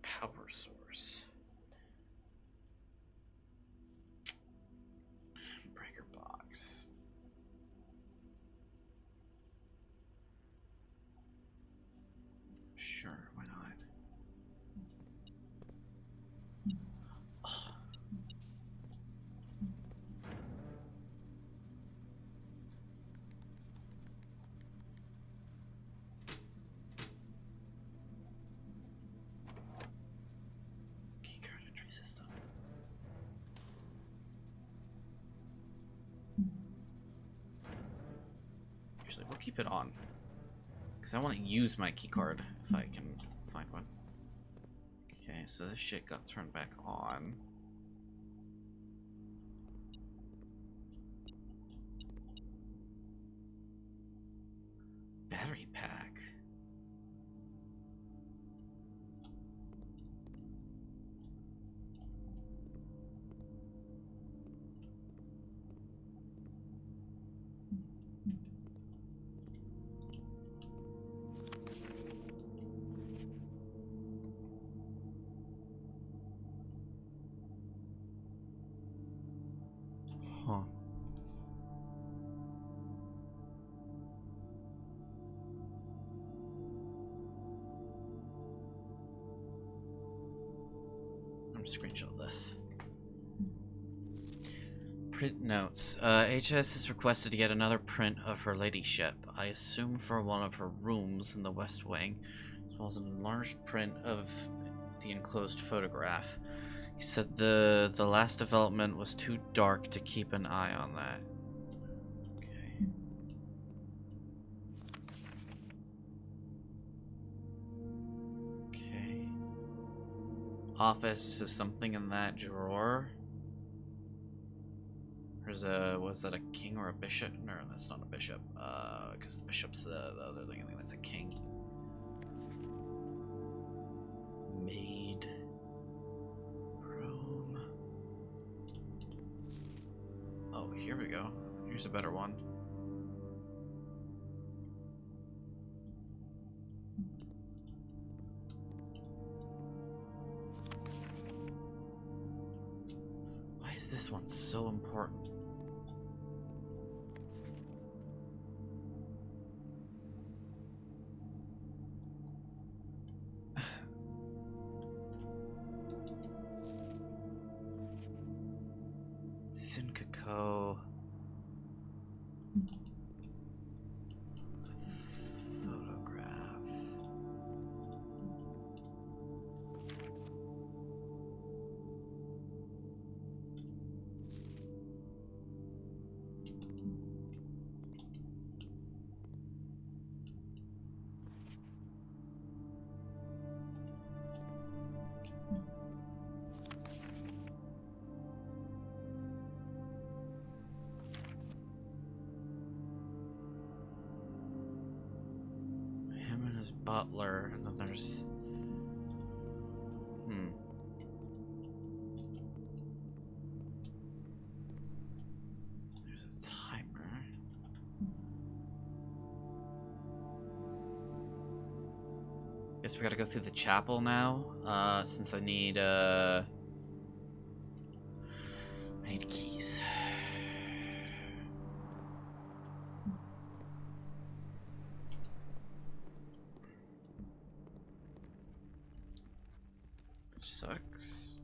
Power source. Breaker box. Sure, why not? Oh. Keycard entry system. Actually, we'll keep it on. Because I want to use my keycard if I can find one. Okay, so this shit got turned back on. Battery pack. Huh. I'm screenshot this. Print notes. HS has requested to get another print of her ladyship. I assume for one of her rooms in the West Wing, as well as an enlarged print of the enclosed photograph. He said the last development was too dark to keep an eye on that. Okay. Okay. Office, so something in that drawer. There's a, was that a king or a bishop? No, that's not a bishop. Because the bishop's the other thing. I think that's a king. Maid. Room. Oh, here we go. Here's a better one. Why is this one so important? Sinkako. Photograph. Him and his butler, and then there's... There's a timer. Guess we gotta go through the chapel now, since I need keys. Sucks.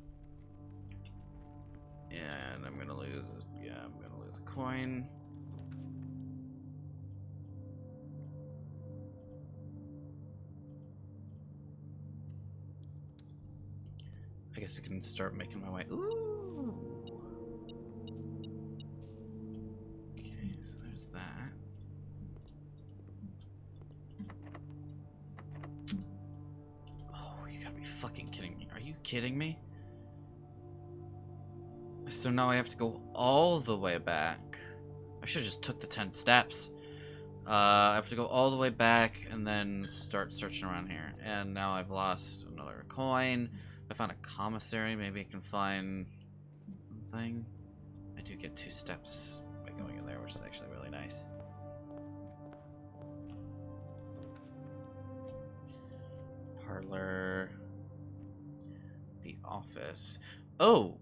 And I'm gonna lose a, yeah, I'm gonna lose a coin. I guess I can start making my way. Ooh. Okay, so there's that. Oh, you gotta be fucking kidding me. Are you kidding me? so now I have to go all the way back. I should have just took the 10 steps. I have to go all the way back and then start searching around here. And now I've lost another coin. I found a commissary. Maybe I can find something. I do get 2 steps by going in there, which is actually really nice. Parlor. The office. Oh!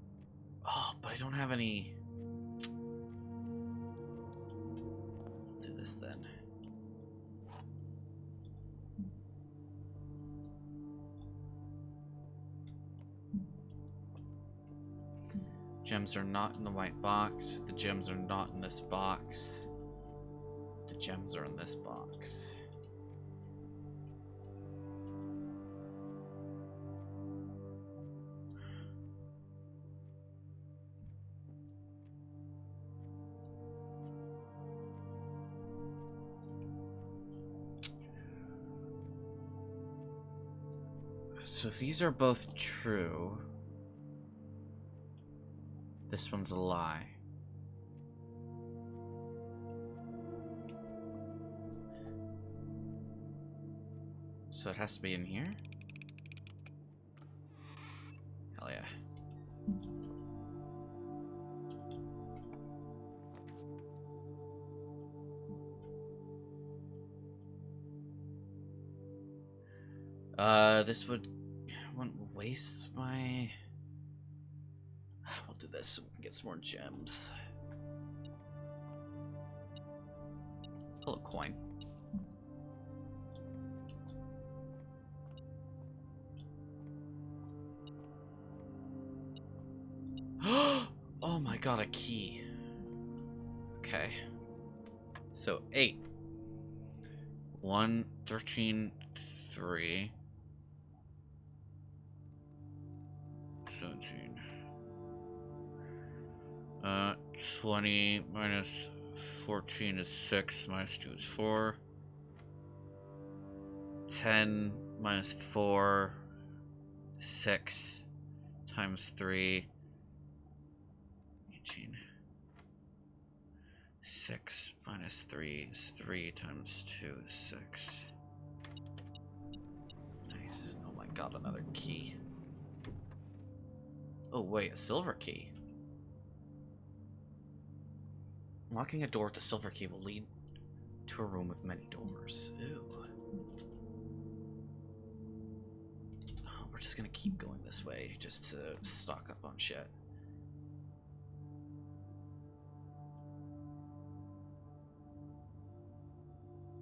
Oh, but I don't have any... Do this then. Gems are not in the white box. The gems are not in this box. The gems are in this box. So if these are both true, this one's a lie. So it has to be in here? Hell yeah. This wouldn't waste my... We'll do this so we can get some more gems. Hello, coin. Oh my god, a key. Okay. So, 8. 1, 13, 3. 17. 20 minus 14 is 6, minus 2 is 4. 10 minus 4, 6 times 3. 18. 6 minus 3 is 3 times 2 is 6. Nice. Oh my god, another key. Oh wait, a silver key. Unlocking a door with a silver key will lead to a room with many doors. Ooh. Oh, we're just gonna keep going this way just to stock up on shit.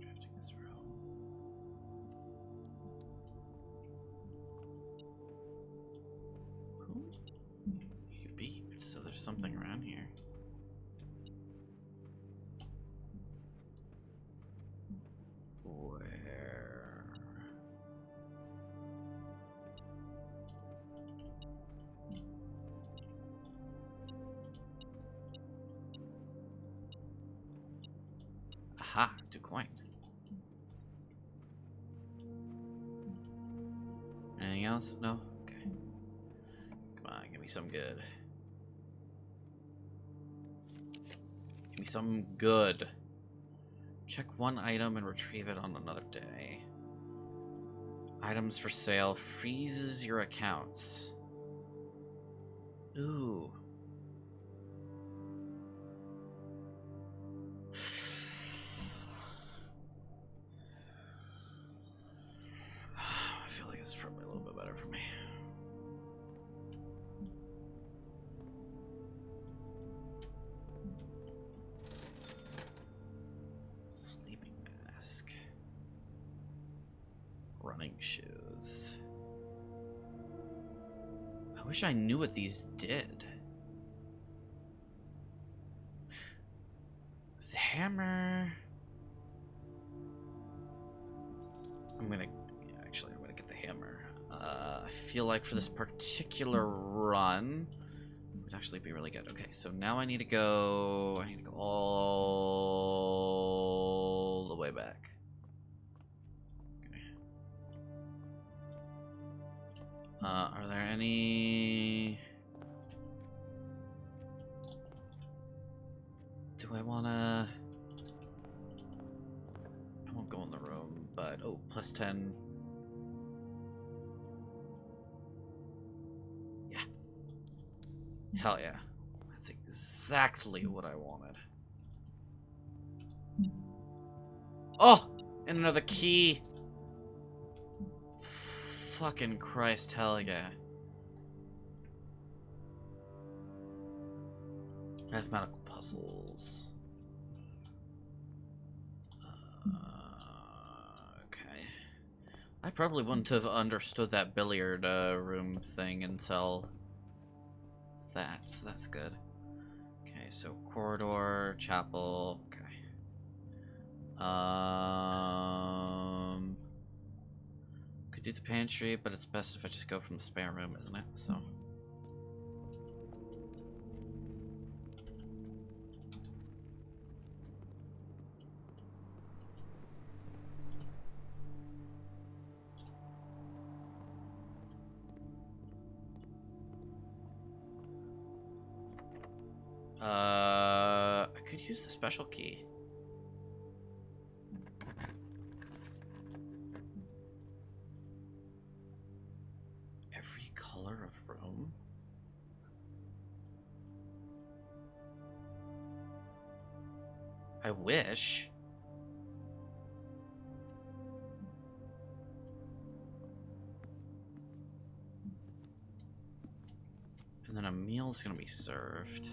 Drifting this room. Ooh. You beeped, so there's something around here. Aha, 2 coin. Anything else? No? Okay. Come on, give me some good. Give me some good. Check one item and retrieve it on another day. Items for sale freezes your accounts. Ooh. I feel like it's probably a little bit better for me. Sleeping mask. Running shoes. I wish I knew what these did. The hammer. I'm gonna get the hammer. I feel like for this particular run, it would actually be really good. Okay, so now I need to go all the way back. Okay. Are there any... wanna... I won't go in the room, but... Oh, plus 10. Yeah. Hell yeah. That's exactly what I wanted. Oh! And another key! Fucking Christ, hell yeah. Mathematical puzzles. Okay. I probably wouldn't have understood that billiard room thing until that, so that's good. Okay, so corridor, chapel, okay. Could do the pantry, but it's best if I just go from the spare room, isn't it? So. I could use the special key. Every color of room? I wish. And then a meal's gonna be served.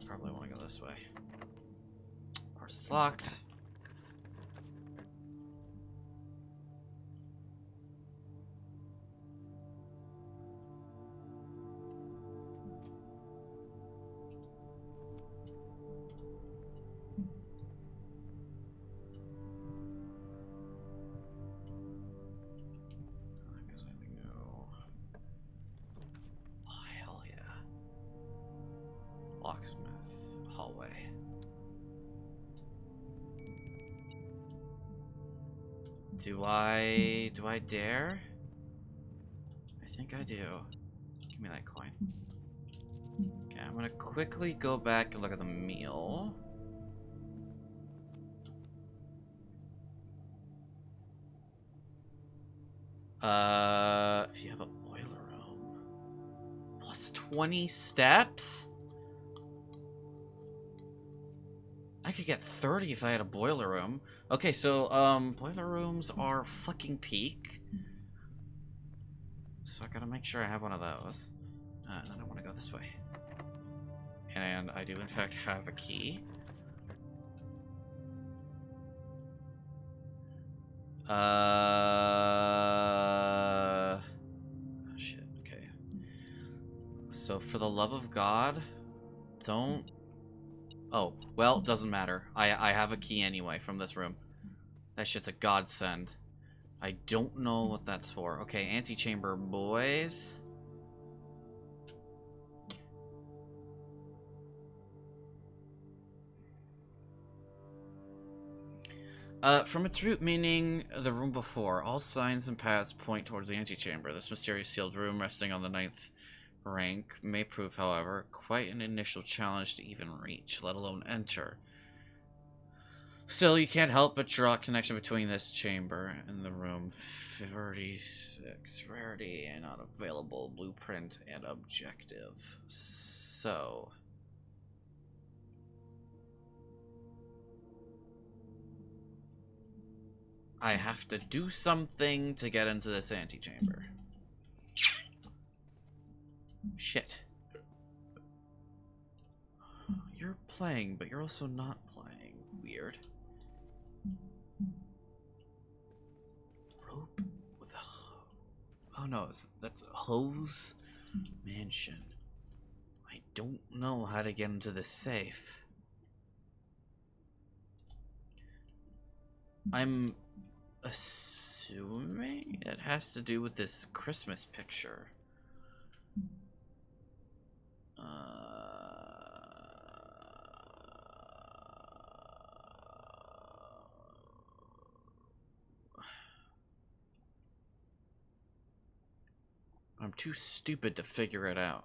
Probably want to go this way. Of course, it's locked. I guess I can go. Oh, hell yeah. Locksmith hallway. Do I dare? I think I do. Give me that coin. Okay, I'm gonna quickly go back and look at the meal. If you have a boiler room. Plus 20 steps? I could get 30 if I had a boiler room. Okay, so, boiler rooms are fucking peak. So I gotta make sure I have one of those. And then I want to go this way. And I do, in fact, have a key. Shit, okay. So, for the love of God, don't... Oh, well, doesn't matter. I have a key anyway from this room. That shit's a godsend. I don't know what that's for. Okay, antechamber boys. From its root meaning, the room before, all signs and paths point towards the antechamber. This mysterious sealed room, resting on the 9th rank, may prove, however, quite an initial challenge to even reach, let alone enter. Still, you can't help but draw a connection between this chamber and the room 36. Rarity and not available, blueprint and objective. So... I have to do something to get into this antechamber. Shit. You're playing, but you're also not playing. Weird. Rope with a oh no, that's a hose mansion. I don't know how to get into this safe. I'm assuming it has to do with this Christmas picture. I'm too stupid to figure it out.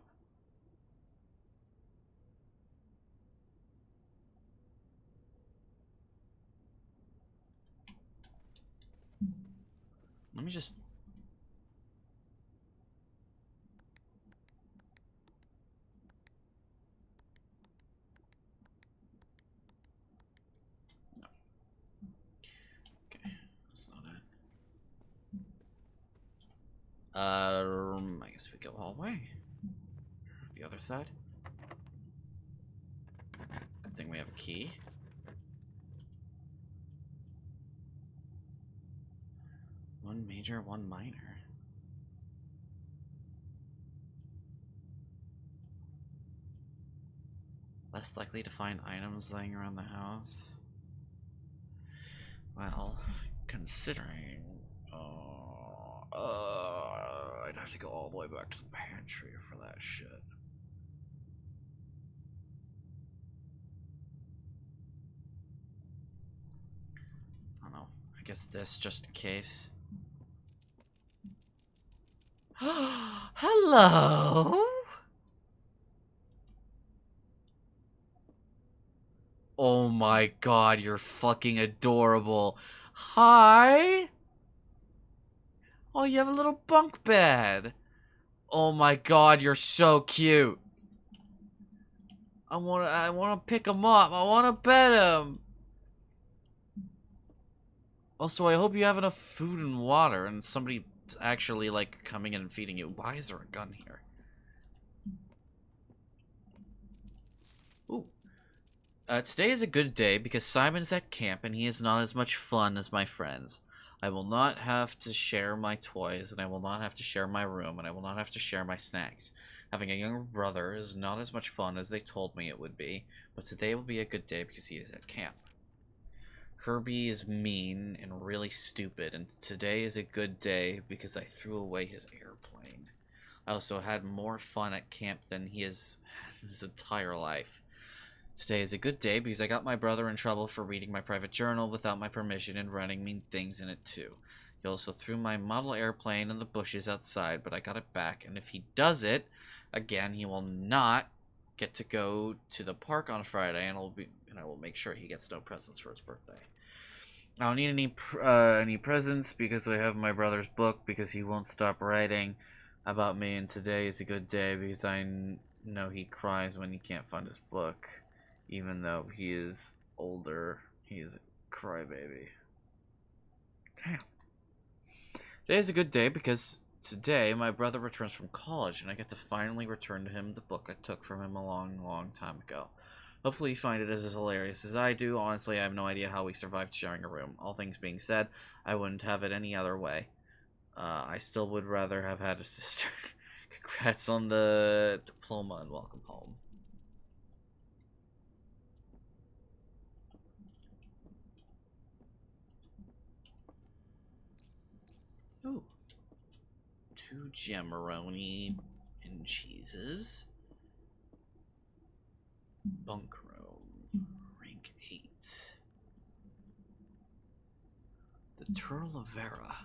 Let me just... No. Okay, that's not it. I guess we go all the way. The other side. Good thing we have a key. One major, one minor. Less likely to find items laying around the house. Well, considering... I'd have to go all the way back to the pantry for that shit. I don't know. I guess this just in case. Hello? Oh my god, you're fucking adorable. Hi? Oh, you have a little bunk bed. Oh my god, you're so cute. I wanna pick him up. I wanna pet him. Also, I hope you have enough food and water and somebody actually, like, coming in and feeding you. Why is there a gun here? Ooh. Today is a good day because Simon's at camp and he is not as much fun as my friends. I will not have to share my toys, and I will not have to share my room, and I will not have to share my snacks. Having a younger brother is not as much fun as they told me it would be, but today will be a good day because he is at camp. Herbie is mean and really stupid, and today is a good day because I threw away his airplane. I also had more fun at camp than he has had his entire life. Today is a good day because I got my brother in trouble for reading my private journal without my permission and writing mean things in it too. He also threw my model airplane in the bushes outside, but I got it back, and if he does it again, he will not get to go to the park on Friday, and I will make sure he gets no presents for his birthday. I don't need any presents because I have my brother's book because he won't stop writing about me, and today is a good day because I know he cries when he can't find his book. Even though he is older, he is a crybaby. Damn. Today is a good day because today my brother returns from college and I get to finally return to him the book I took from him a long, long time ago. Hopefully you find it as hilarious as I do. Honestly, I have no idea how we survived sharing a room. All things being said, I wouldn't have it any other way. I still would rather have had a sister. Congrats on the diploma and welcome home. Ooh. 2 Gemmeroni and cheeses. Bunk room. Rank 8. The Turtle of Vera.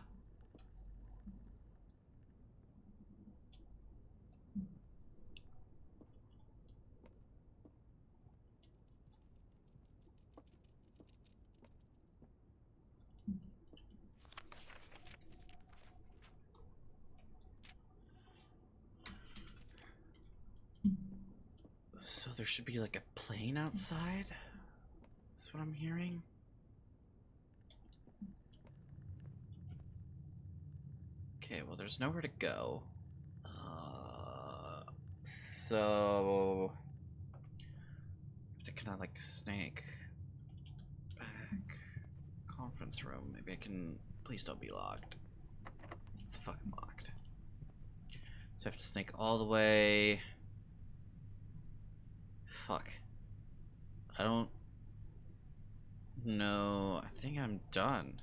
So there should be like a plane outside? That's what I'm hearing. Okay, well there's nowhere to go. So... I have to kind of like snake back. Conference room. Maybe I can... Please don't be locked. It's fucking locked. So I have to snake all the way... Fuck. I don't know. I think I'm done.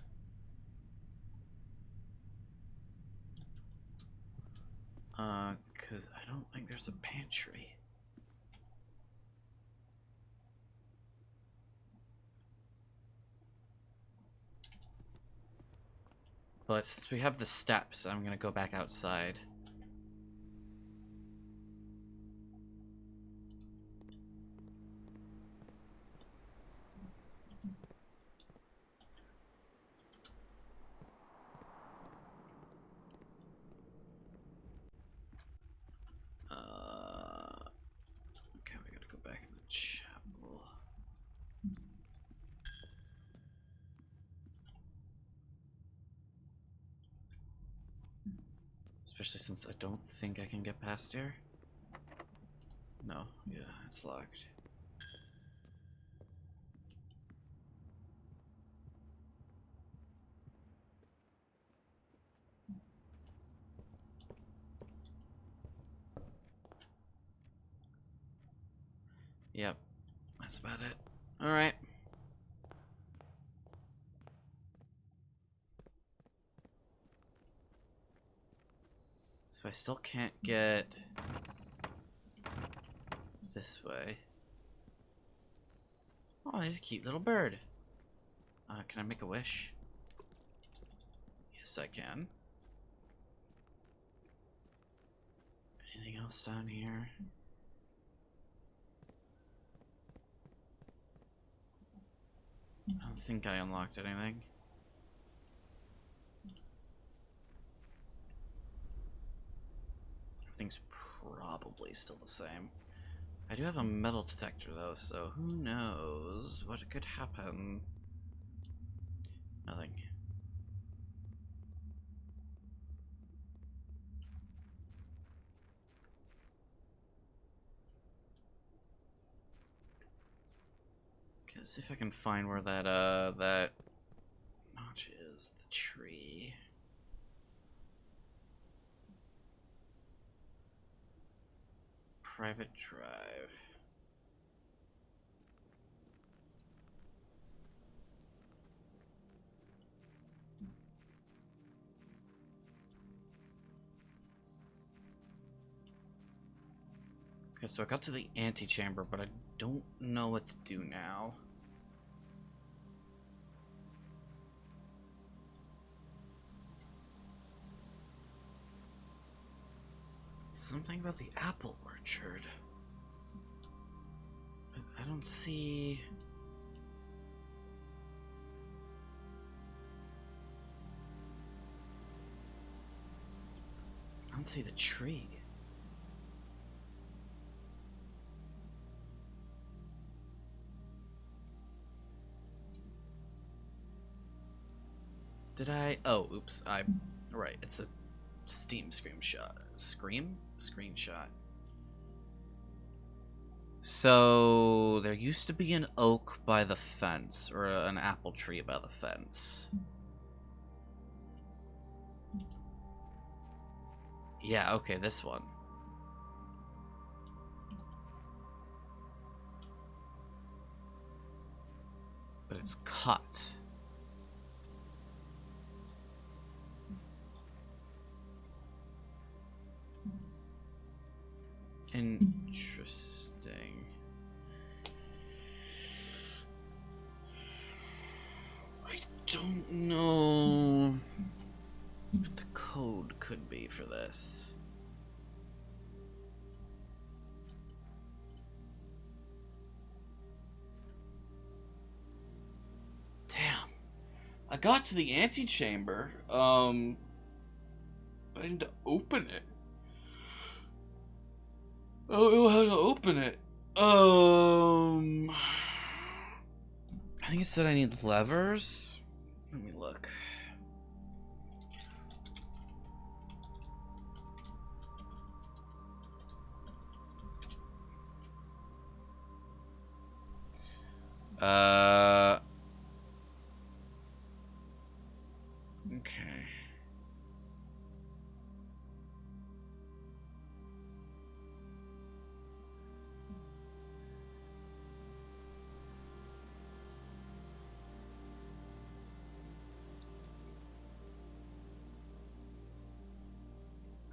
Cause I don't think there's a pantry. But since we have the steps, I'm gonna go back outside. Especially since I don't think I can get past here. No, yeah, it's locked. Yep, that's about it. Alright. So I still can't get this way. Oh, he's a cute little bird. Can I make a wish? Yes, I can. Anything else down here? I don't think I unlocked anything. Everything's probably still the same. I do have a metal detector though, so who knows what could happen. Nothing. Okay, let's see if I can find where that notch is. The tree. Private drive. Okay, so I got to the antechamber, but I don't know what to do now. Something about the apple orchard. But I don't see... I don't see the tree. Did I? Oh, oops. Right, it's a Steam screenshot. Screenshot. So, there used to be an oak by the fence, or an apple tree by the fence. Yeah, okay, this one. But it's cut. Interesting. I don't know what the code could be for this. Damn. I got to the antechamber, but I need to open it. I don't know how to open it. I think it said I need levers. Let me look. Okay.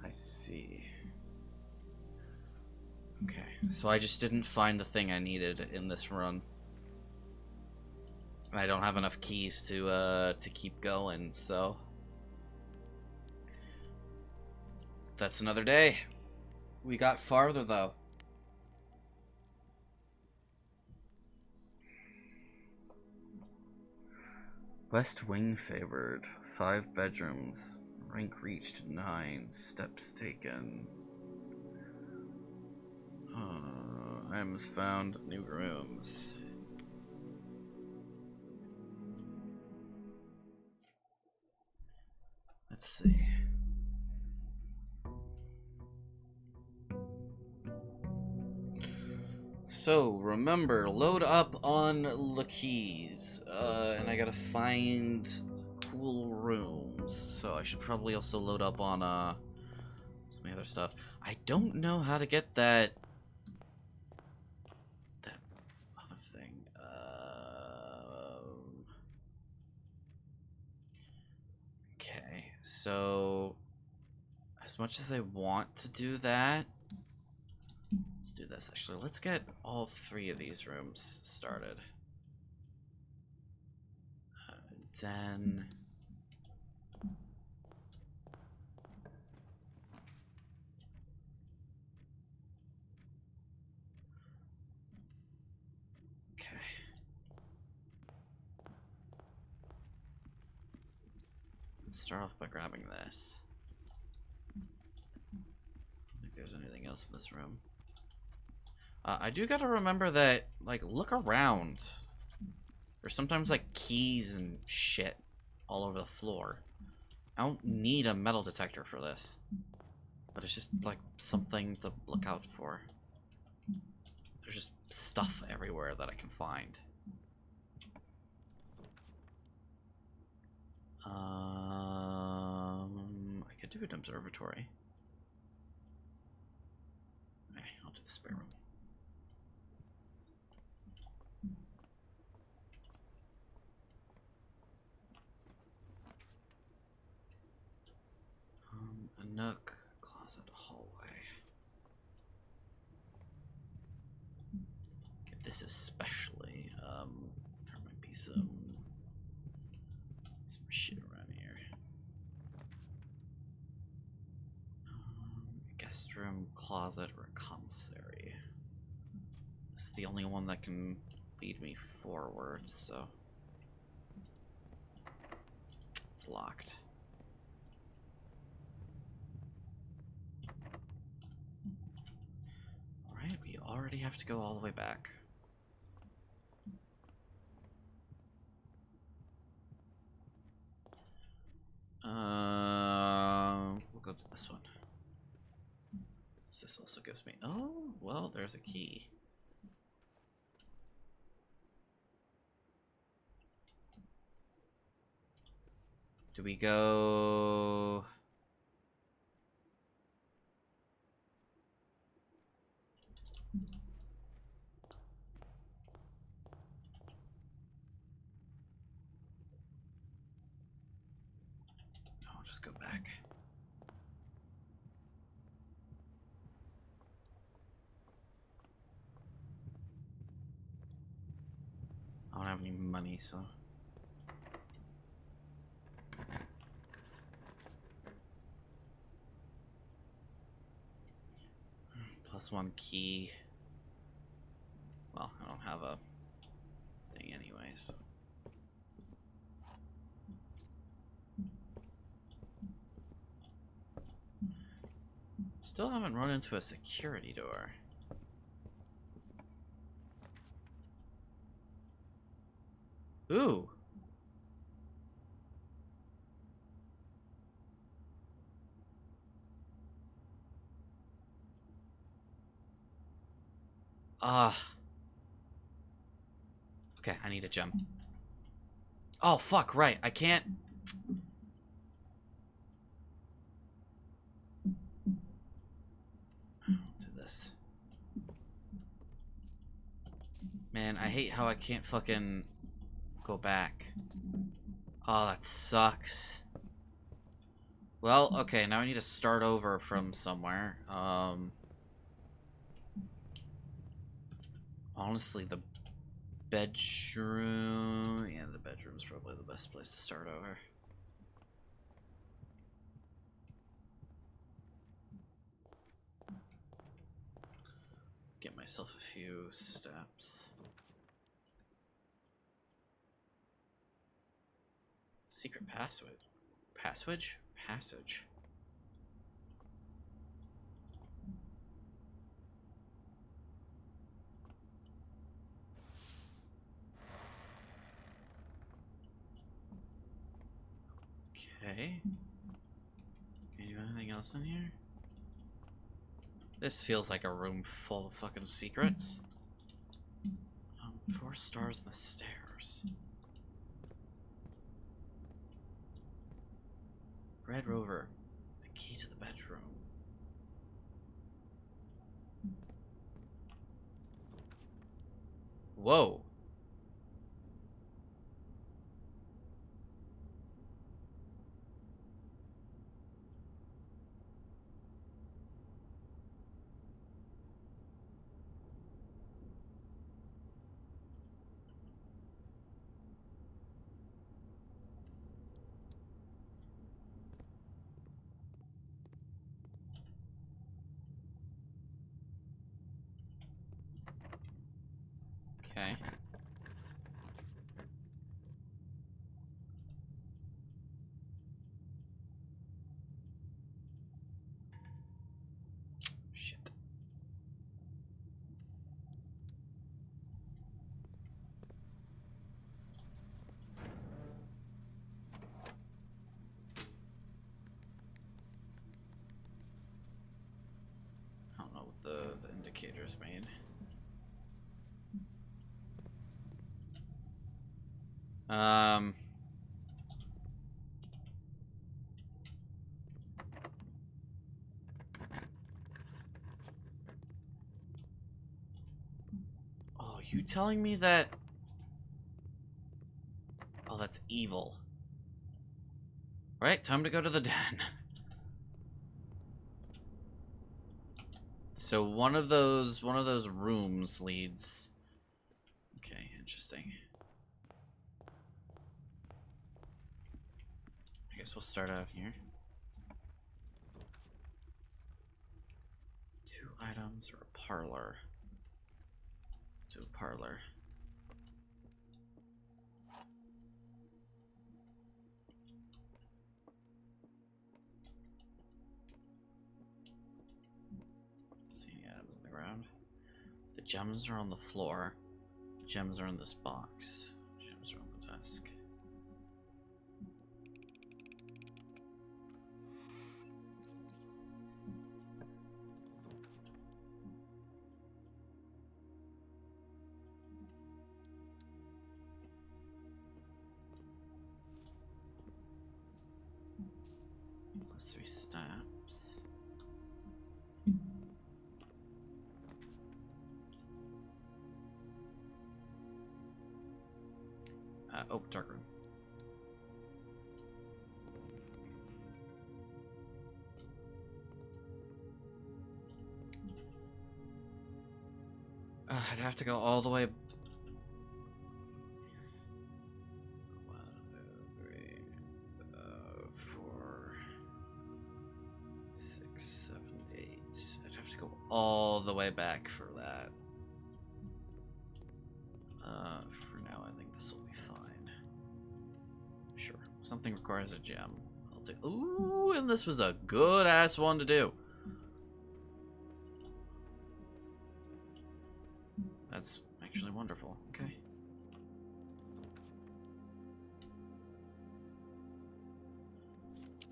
I see. Okay, so I just didn't find the thing I needed in this run. I don't have enough keys to keep going, so that's another day. We got farther though. West wing favored. 5 bedrooms. Rank reached 9. Steps taken. Items found. New rooms. Let's see. So remember, load up on the keys. And I gotta find cool rooms. So I should probably also load up on some other stuff. I don't know how to get that other thing. Okay, so as much as I want to do that, let's do this. Actually, let's get all 3 of these rooms started. Den. Okay. Let's start off by grabbing this. I don't think there's anything else in this room. I do gotta remember that, like, look around. There's sometimes, like, keys and shit all over the floor. I don't need a metal detector for this. But it's just, like, something to look out for. There's just stuff everywhere that I can find. I could do an observatory. Okay, I'll do the spare room. A nook, closet, hallway. Okay, this especially. There might be some shit around here. Guest room, closet, or commissary. This is the only one that can lead me forward, so it's locked. Alright, we already have to go all the way back. We'll go to this one. This also gives me... Oh, well, there's a key. Do we go... No, I'll just go back. I don't have any money, so... +1 key. Well, I don't have a thing anyways. Still haven't run into a security door. Ooh. Okay, I need to jump. Oh, fuck, right. I can't... do this. Man, I hate how I can't fucking go back. Oh, that sucks. Well, okay, now I need to start over from somewhere. Honestly, the bedroom... Yeah, the bedroom's probably the best place to start over. Get myself a few steps. Secret password. Passage? Passage. Okay. Can you do anything else in here? This feels like a room full of fucking secrets. 4 stars on the stairs. Red Rover. The key to the bedroom. Whoa. Okay. Shit. I don't know what the indicator's made. Oh, you telling me that? Oh, that's evil. Right, time to go to the den. So one of those rooms leads. Okay, interesting. I guess we'll start out here. 2 items or a parlor. To a parlor. See any items on the ground? The gems are on the floor. The gems are in this box. Gems are on the desk. Plus 3 stamps. Oh, dark room. I'd have to go all the way. 1, 2, 3, 4, 6, 7, 8. I'd have to go all the way back for that. For now, I think this will be fine. Sure. Something requires a gem. I'll take. Ooh, and this was a good ass one to do. That's actually wonderful. Okay.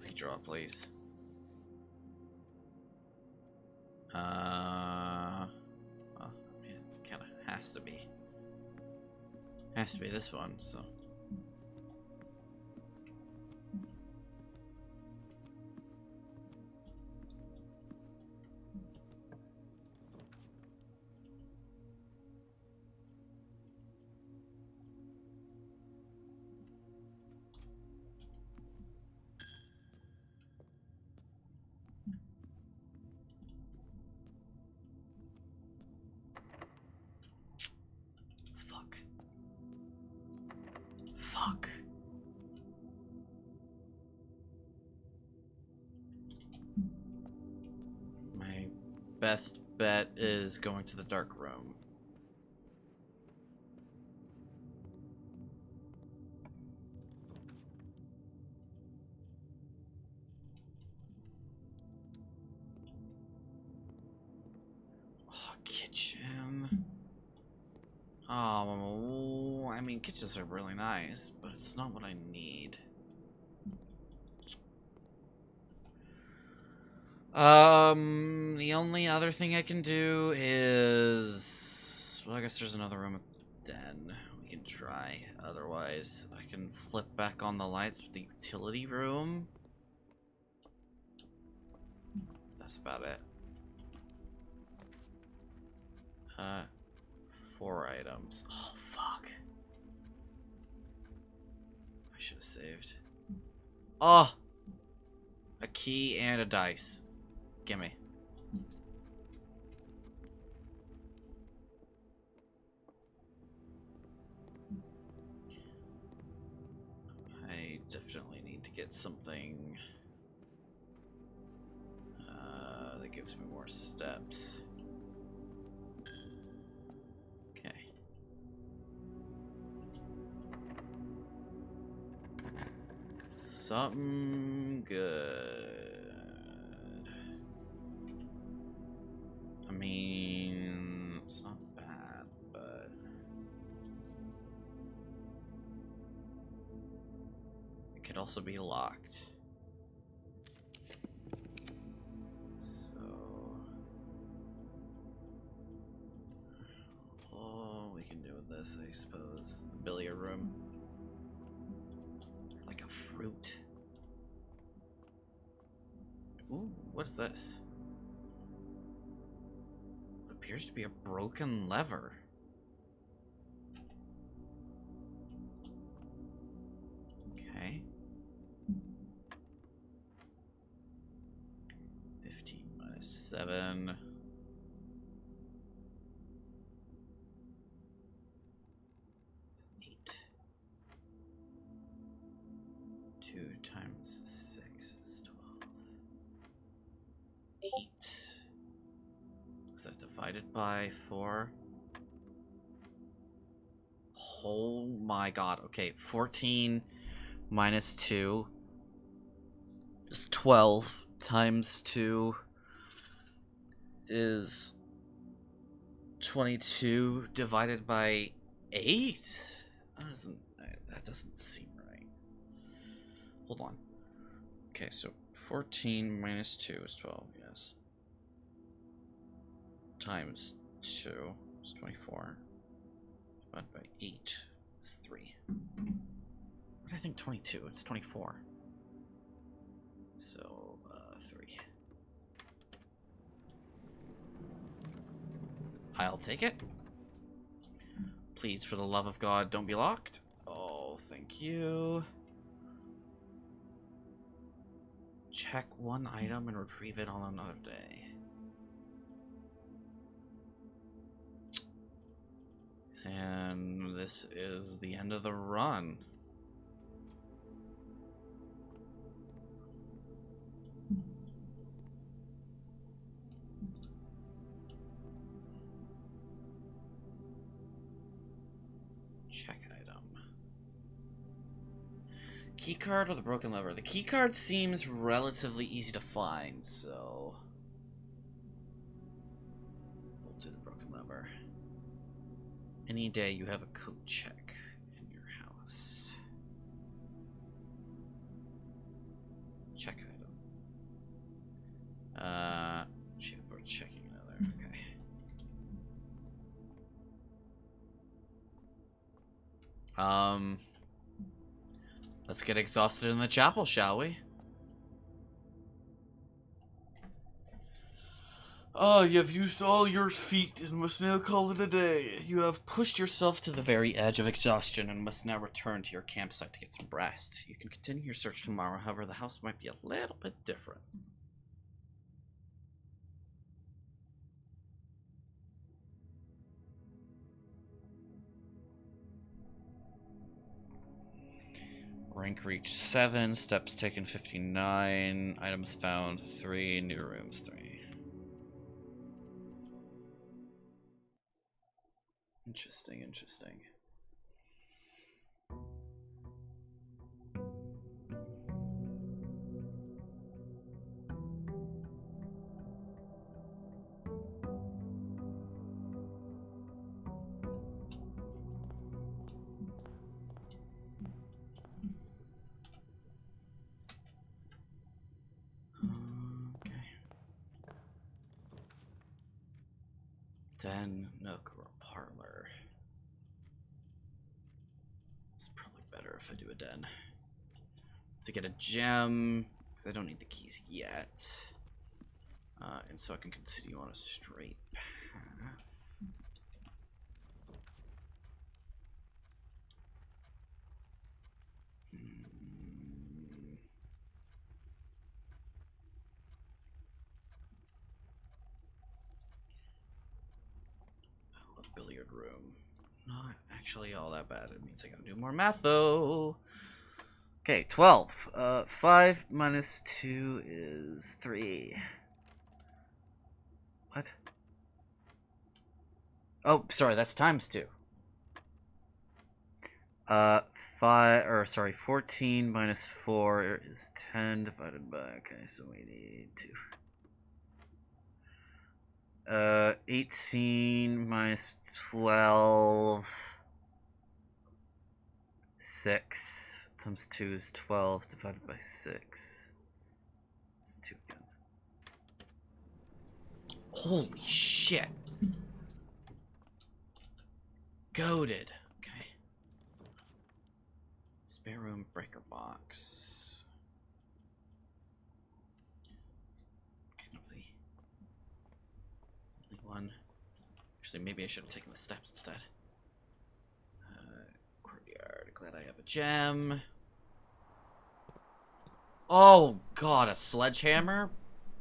Redraw, please. Well, I mean, it kind of has to be. Has to be this one, so. Fuck. My best bet is going to the dark room. Oh, kitchen. Oh, I mean, kitchens are really nice, but it's not what I need. The only other thing I can do is... Well, I guess there's another room Then we can try. Otherwise, I can flip back on the lights with the utility room. That's about it. 4 items. Oh, fuck. I should have saved. Oh! A key and a dice. Gimme. I definitely need to get something that gives me more steps. Okay. Something good. I mean, it's not bad, but it could also be locked. So, all we can do with this, I suppose, the billiard room. Like a fruit. Ooh, what is this? What appears to be a broken lever. Okay. 15 minus 7. It's 8. 2 times 6 is 12. 8. Is that divided by 4? Oh my god. Okay, 14 minus 2 is 12 times 2 is 22 divided by 8? That doesn't seem right. Hold on. Okay, so 14 minus 2 is 12, yes. Times 2 is 24. Divided by 8 is 3. What did I think 22? It's 24. So, 3. I'll take it. Please, for the love of God, don't be locked. Oh, thank you. Check one item and retrieve it on another day. And this is the end of the run. Check item. Keycard or the broken lever? The keycard seems relatively easy to find, so we'll do the broken lever. Any day you have a code check in your house. Check item. We're checking another. Okay. Let's get exhausted in the chapel, shall we? Oh, you have used all your feet and must now call it a day. You have pushed yourself to the very edge of exhaustion and must now return to your campsite to get some rest. You can continue your search tomorrow, however, the house might be a little bit different. Rank reached 7, steps taken 59, items found 3, new rooms 3. Interesting, interesting. Okay. Den, nook, or parlor. better if I do a den. To get a gem, because I don't need the keys yet. And so I can continue on a straight path. A billiard room. Not actually all that bad. It means I gotta do more math though. Okay, 12. 5 minus 2 is 3. What? Oh, sorry, that's times 2. 14 minus 4 is 10 divided by, okay, so we need 2. 18 minus 12, 6 times 2 is 12 divided by 6. It's 2 again. Holy shit. Goated. Okay. Spare room breaker box. Kind of the only one. Actually, maybe I should have taken the steps instead. Courtyard. Glad I have a gem. Oh god, a sledgehammer?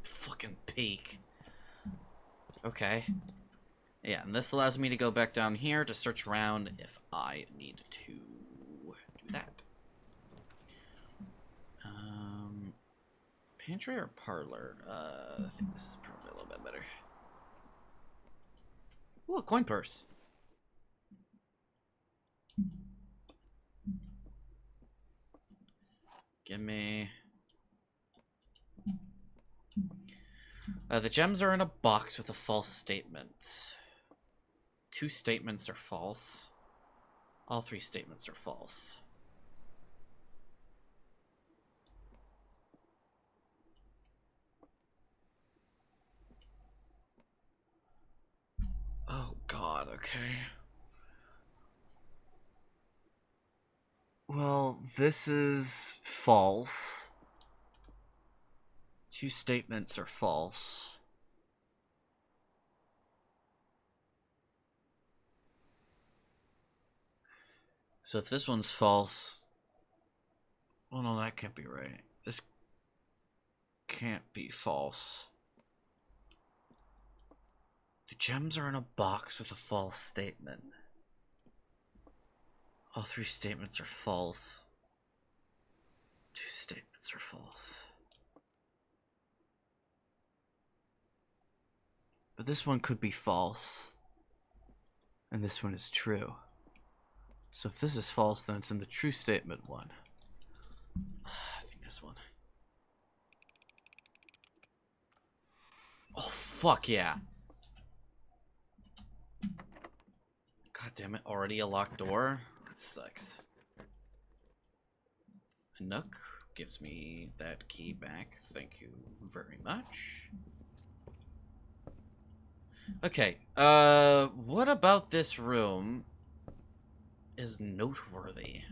Fucking peak. Okay. Yeah, and this allows me to go back down here to search around if I need to do that. Pantry or parlor? I think this is probably a little bit better. Ooh, a coin purse. Give me... the gems are in a box with a false statement. 2 statements are false. All 3 statements are false. Oh god, okay. Well, this is false. 2 statements are false. So if this one's false... Oh no, that can't be right. This can't be false. The gems are in a box with a false statement. All 3 statements are false. 2 statements are false. But this one could be false. And this one is true. So if this is false, then it's in the true statement one. I think this one. Oh, fuck yeah. God damn it, already a locked door? That sucks. A nook gives me that key back. Thank you very much. Okay, what about this room is noteworthy?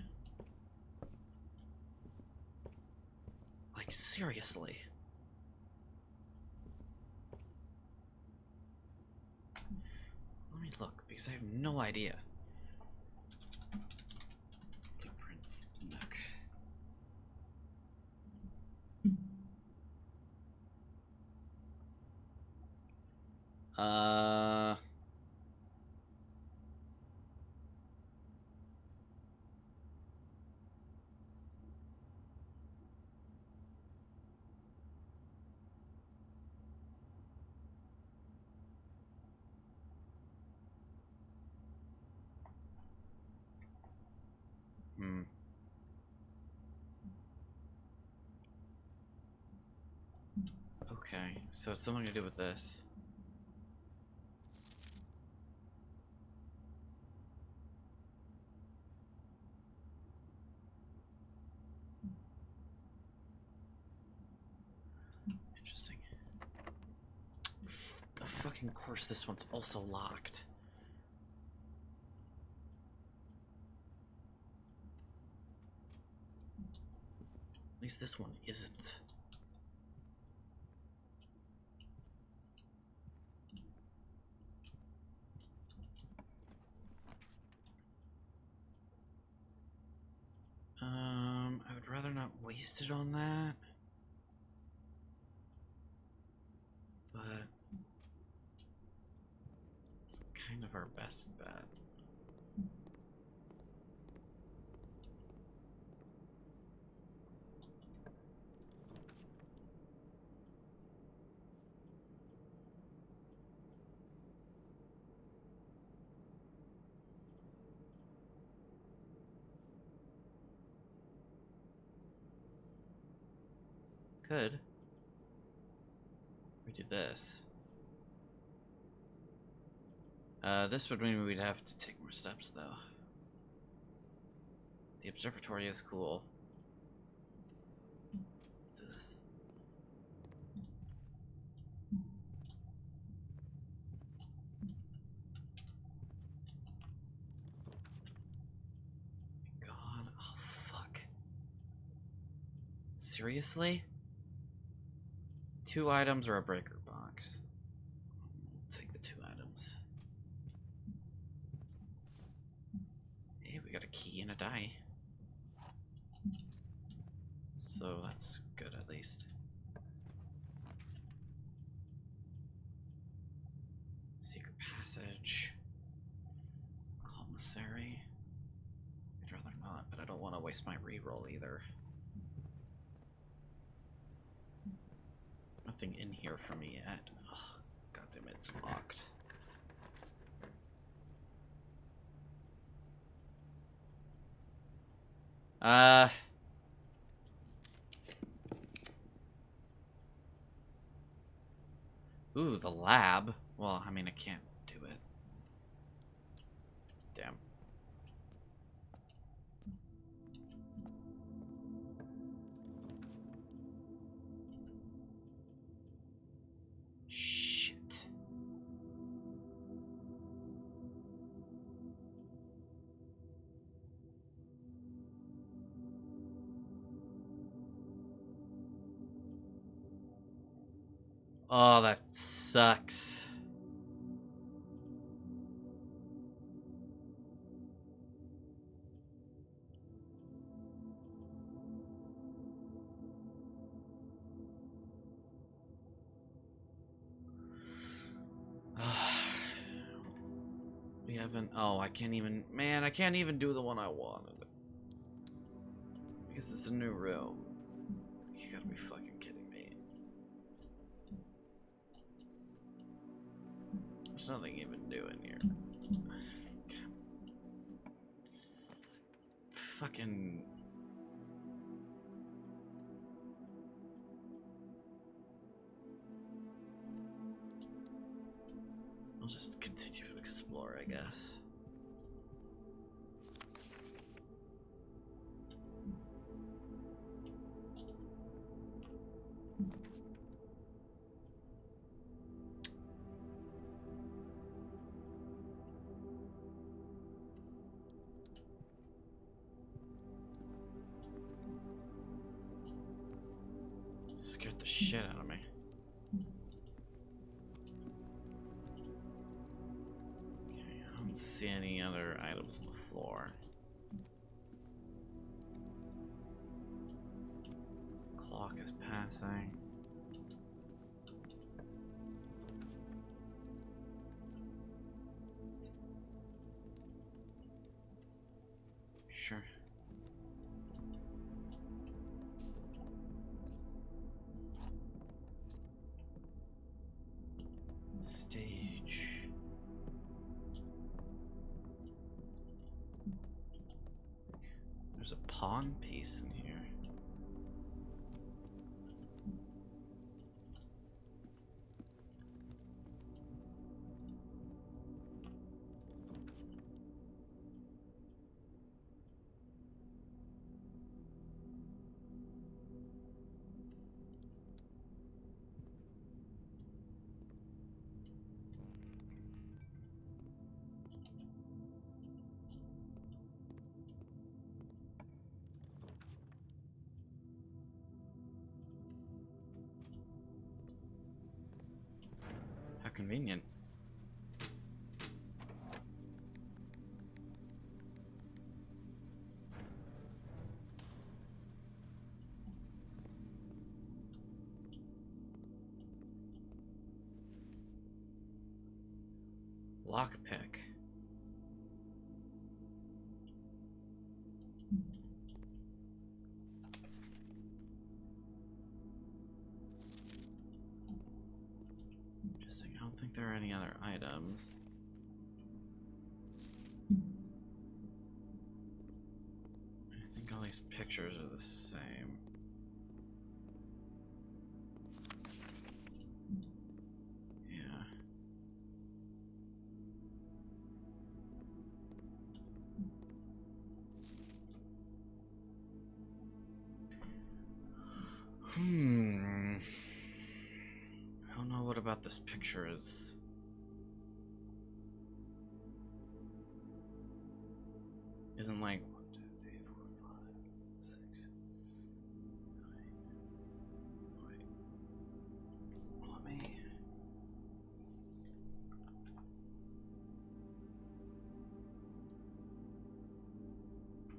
Like, seriously. Let me look, because I have no idea. Blueprints, nook. Okay, so it's something to do with this. Interesting. Of fucking course this one's also locked. least this one isn't. I would rather not waste it on that. But it's kind of our best bet. Could we do this? This would mean we'd have to take more steps, though. The observatory is cool. Do this. God, oh fuck. Seriously? 2 items or a breaker box? We'll take the 2 items. Hey, we got a key and a die. So that's good at least. Secret passage. Commissary. I'd rather not, but I don't want to waste my reroll either. Nothing in here for me yet. Oh, God damn it, it's locked. Ooh, the lab. Well, I mean, I can't do it. Damn. Shit. Oh, that sucks. We haven't... Oh, I can't even... Man, I can't even do the one I wanted. Because it's a new room. You gotta be fucking kidding me. There's nothing even new in here. Fucking... I'll just continue to explore, I guess. Scared the shit out of me. Okay, I don't see any other items on the floor. Clock is passing. Sure. Stage. There's a pawn piece in here. convenient. Lockpick. Interesting. I don't think there are any other items. I think all these pictures are the same. Yeah. I don't know what about this picture is. Isn't like 1, 2, 3, 4, 5, 6, 9. Wait.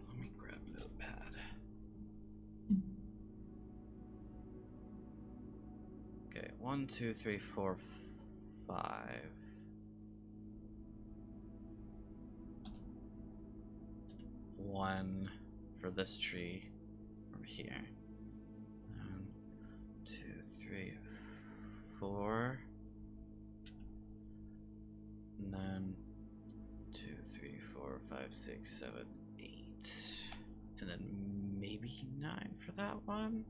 Let me grab a notepad. Okay, 1, 2, 3, 4, 5. 1 for this tree from here. 1, 2, 3, 4. And then 2, 3, 4, 5, 6, 7, 8. And then maybe 9 for that one.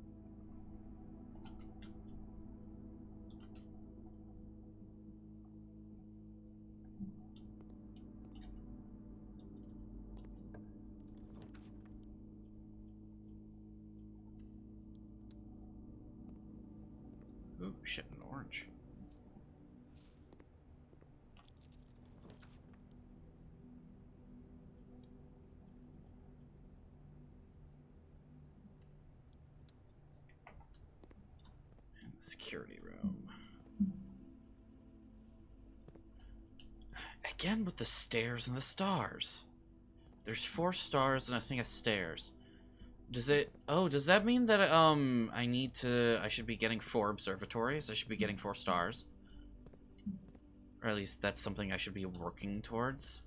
Ooh, shit, an orange. And the security room. Again with the stairs and the stars. There's 4 stars and I think a stairs. Does that mean that I should be getting 4 observatories? I should be getting 4 stars. Or at least that's something I should be working towards.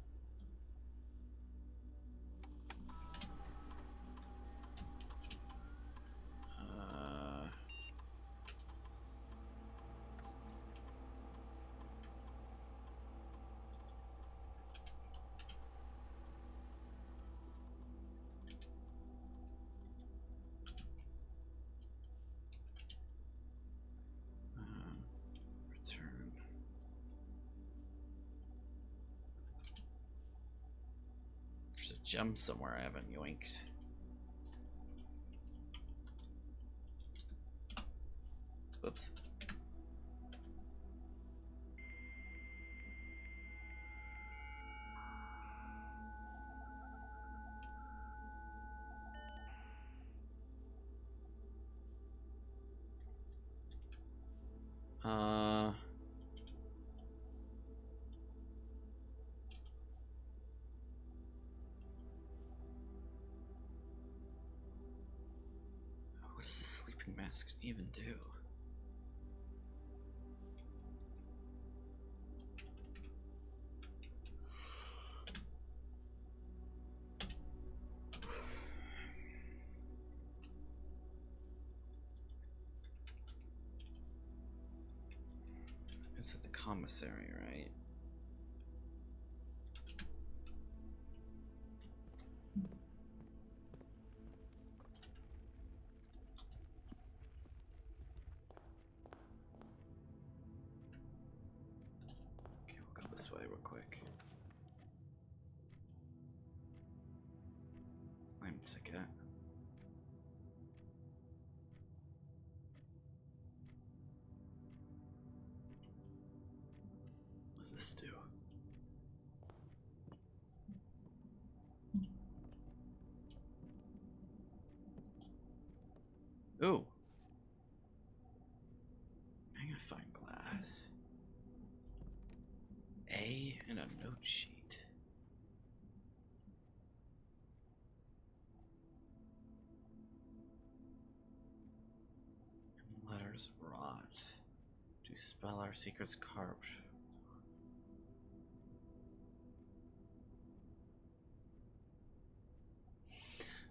Return. There's a gem somewhere I haven't yoinked. Whoops. What does a sleeping mask even do? This is the commissary, right? Okay, we'll go this way real quick. Claim ticket. What does this do? Ooh. Magnifying glass. a note sheet. Letters rot. To spell our secrets carved.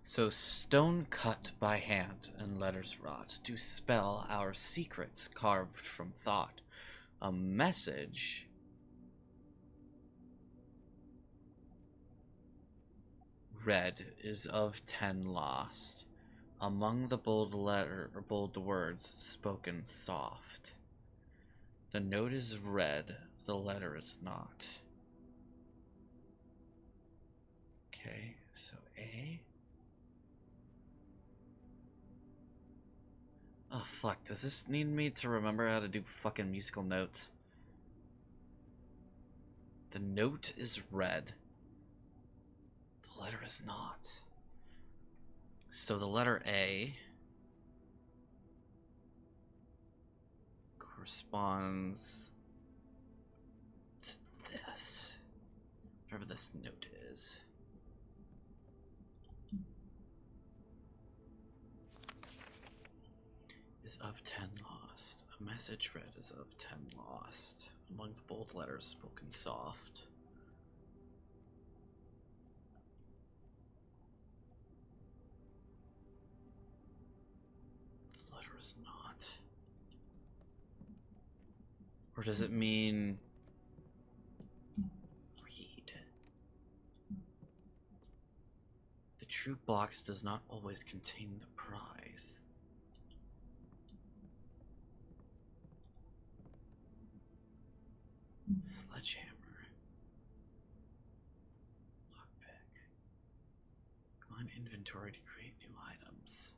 So stone cut by hand and letters wrought to spell our secrets carved from thought. A message. Red is of 10 lost. Among the bold words spoken soft. The note is red, the letter is not. Okay, so A. Oh fuck, does this need me to remember how to do fucking musical notes? The note is red. The letter is not. So the letter A corresponds to this. Whatever this note is. Is of 10 lost. A message read is of 10 lost. Among the bold letters spoken soft. The letter is not. Or does it mean read? The true box does not always contain the prize. Sledgehammer. Lockpick. Go on inventory to create new items.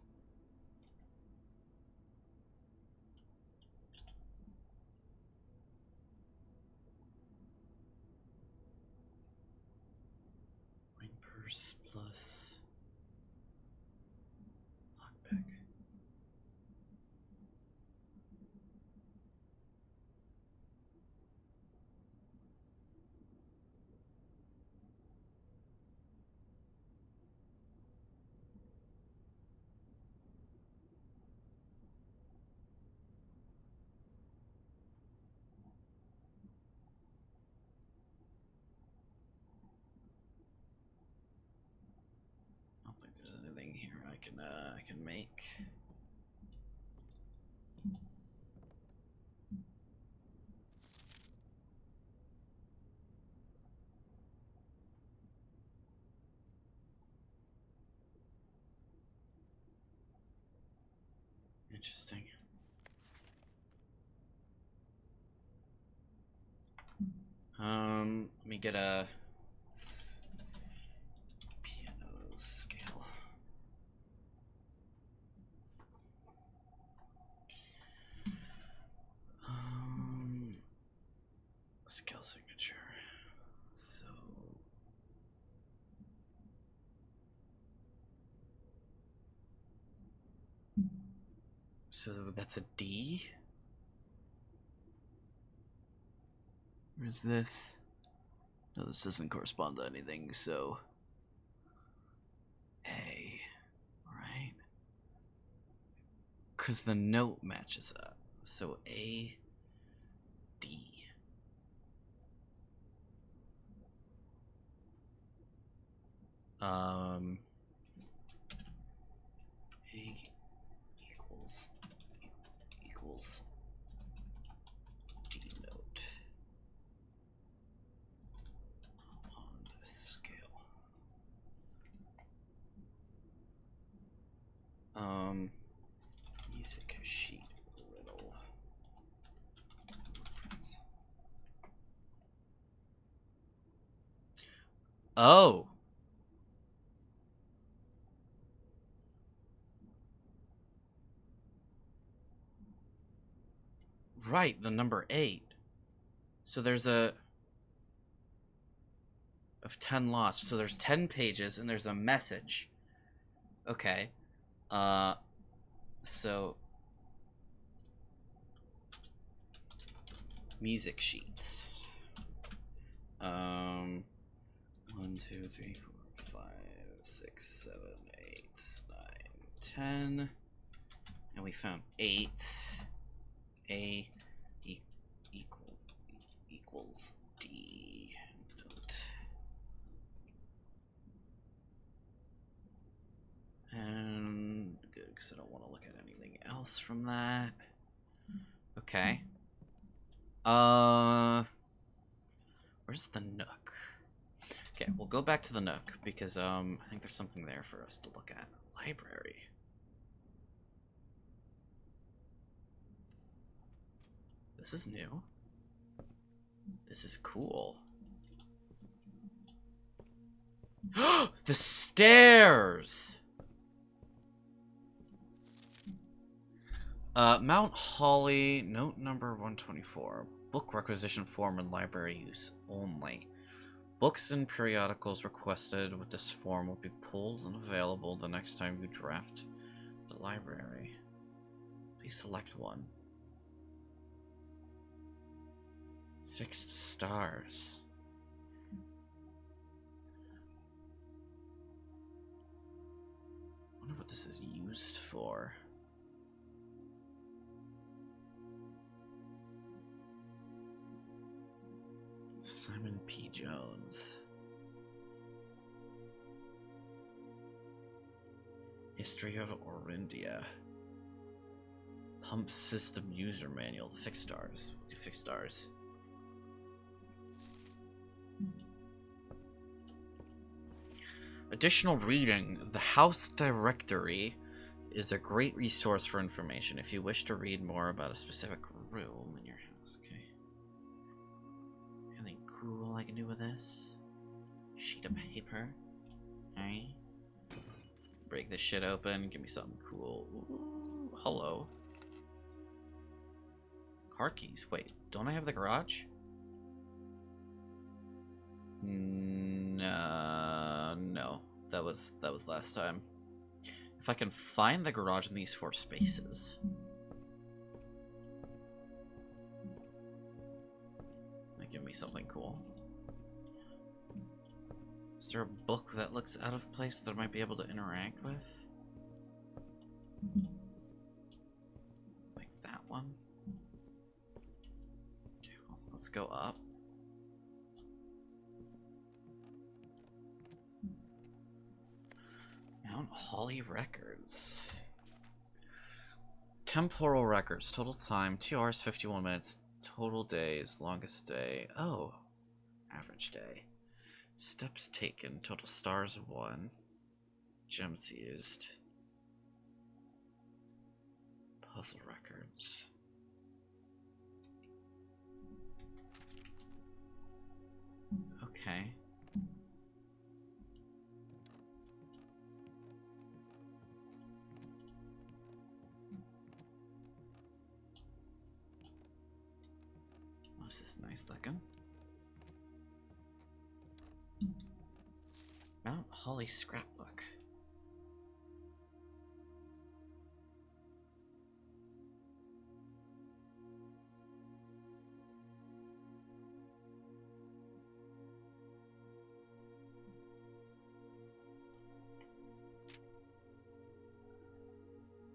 Coin purse plus lockpick. I don't think there's anything here I can make. Interesting. Let me get a piano scale. Scale signature. So that's a D? Where's this? No, this doesn't correspond to anything, so A, right? Because the note matches up. So A, D. A equals D note on the scale. Music sheet riddle. Oh. Right, the number 8. So there's of 10 lost. So there's 10 pages and there's a message. Okay. So music sheets. 1, 2, 3, 4, 5, 6, 7, 8, 9, 10. And we found 8. A equals D. Note. And good, because I don't want to look at anything else from that. Okay. Where's the Nook? Okay, we'll go back to the Nook because I think there's something there for us to look at. Library. This is new. This is cool. The stairs! Mount Holly, note number 124. Book requisition form and library use only. Books and periodicals requested with this form will be pulled and available the next time you draft the library. Please select one. 6 stars. I wonder what this is used for. Simon P. Jones. History of Orindia. Pump System User Manual. 6 stars. We'll do 6 stars. Additional reading. The House Directory is a great resource for information if you wish to read more about a specific room in your house. Okay. Anything cool I can do with this? Sheet of paper. Alright. Break this shit open. Give me something cool. Ooh, hello. Car keys. Wait, don't I have the garage? No. That was last time. If I can find the garage in these 4 spaces. That give me something cool. Is there a book that looks out of place that I might be able to interact with? Like that one? Okay, well, let's go up. Mount Holly records. Temporal records. Total time 2 hours 51 minutes. Total days. Longest day. Oh. Average day. Steps taken. Total stars 1. Gems used. Puzzle records. Okay. This is nice looking. Mount Holly scrapbook.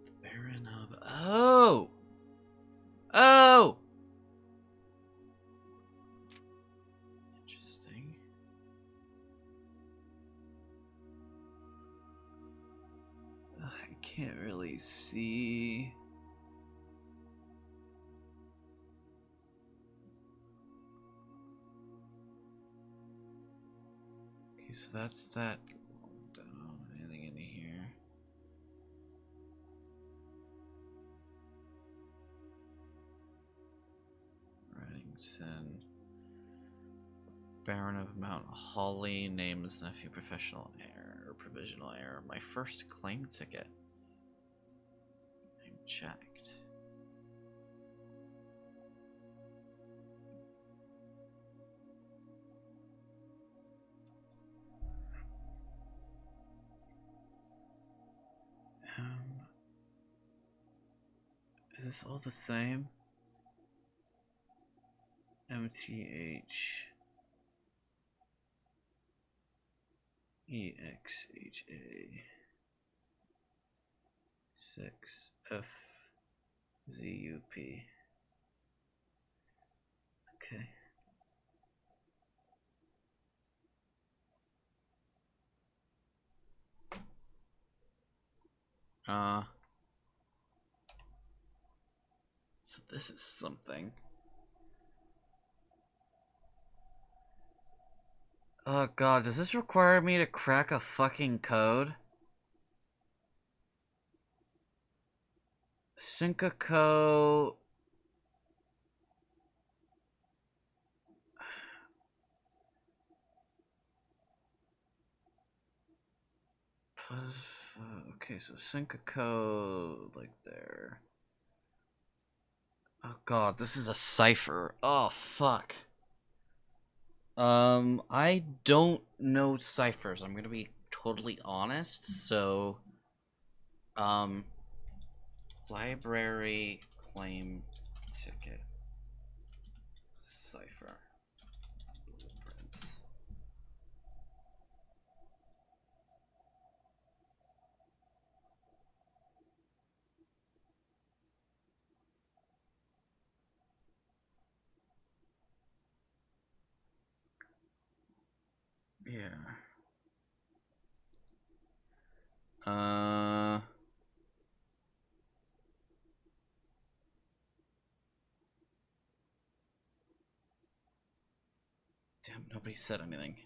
The Baron of... Oh! Oh! Interesting. I can't really see. Okay, so that's that. Don't know anything in here. Reddington. Baron of Mount Holly, names nephew, professional heir, or provisional heir. My first claim ticket. I'm checked. Is this all the same? MTH. EXHA 6FZUP. Okay. So this is something. Oh god, does this require me to crack a fucking code? Syncaco. Okay, so Syncaco, like there. Oh god, this is a cipher. Oh fuck. I don't know ciphers. I'm gonna be totally honest. So, um, library claim ticket cipher blueprints. Yeah. Damn, nobody said anything.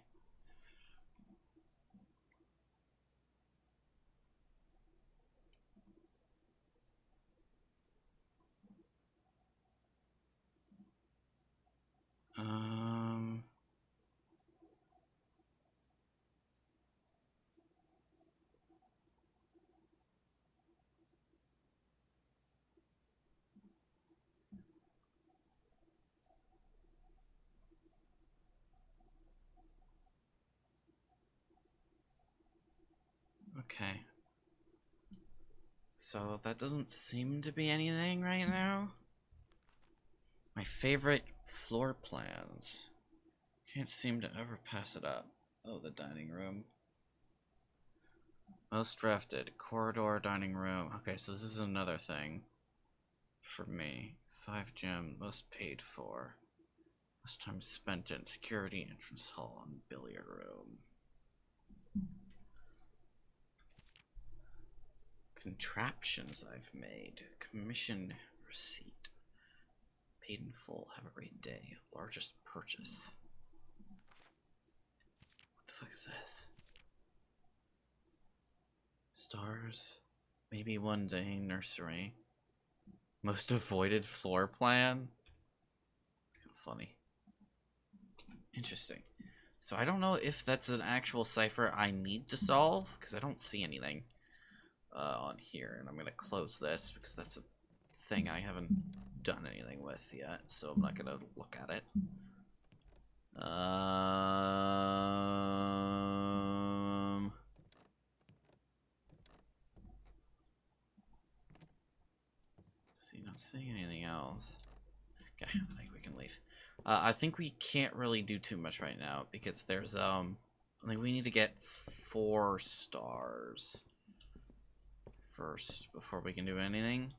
Okay. So that doesn't seem to be anything right now. My favorite floor plans. Can't seem to ever pass it up. Oh, the dining room. Most drafted. Corridor dining room. Okay, so this is another thing. For me. 5 gem. Most paid for. Most time spent in security entrance hall and billiard room. Contraptions I've made. Commission receipt. Paid in full. Have a great day. Largest purchase. What the fuck is this? Stars. Maybe one day. Nursery. Most avoided floor plan. Funny. Interesting. So I don't know if that's an actual cipher I need to solve, because I don't see anything on here. And I'm going to close this, because that's a thing I haven't done anything with yet, so I'm not going to look at it. See, not seeing anything else. Okay, I think we can leave. I think we can't really do too much right now because there's I think we need to get 4 stars first before we can do anything.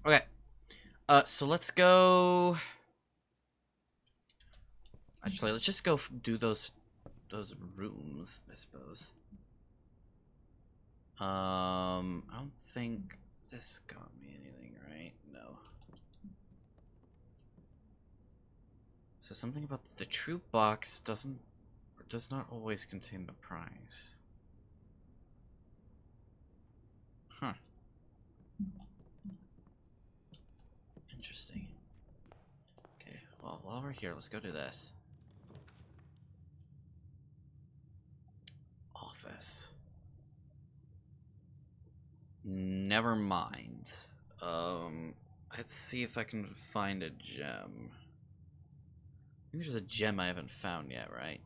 Okay. So let's go. Actually, let's just go do those rooms, I suppose. I don't think this got me anything, right? No. So something about the troop box does not always contain the prize. Huh. Interesting. Okay, well, while we're here, let's go do this. Office. Never mind. Let's see if I can find a gem. I think there's a gem I haven't found yet, right?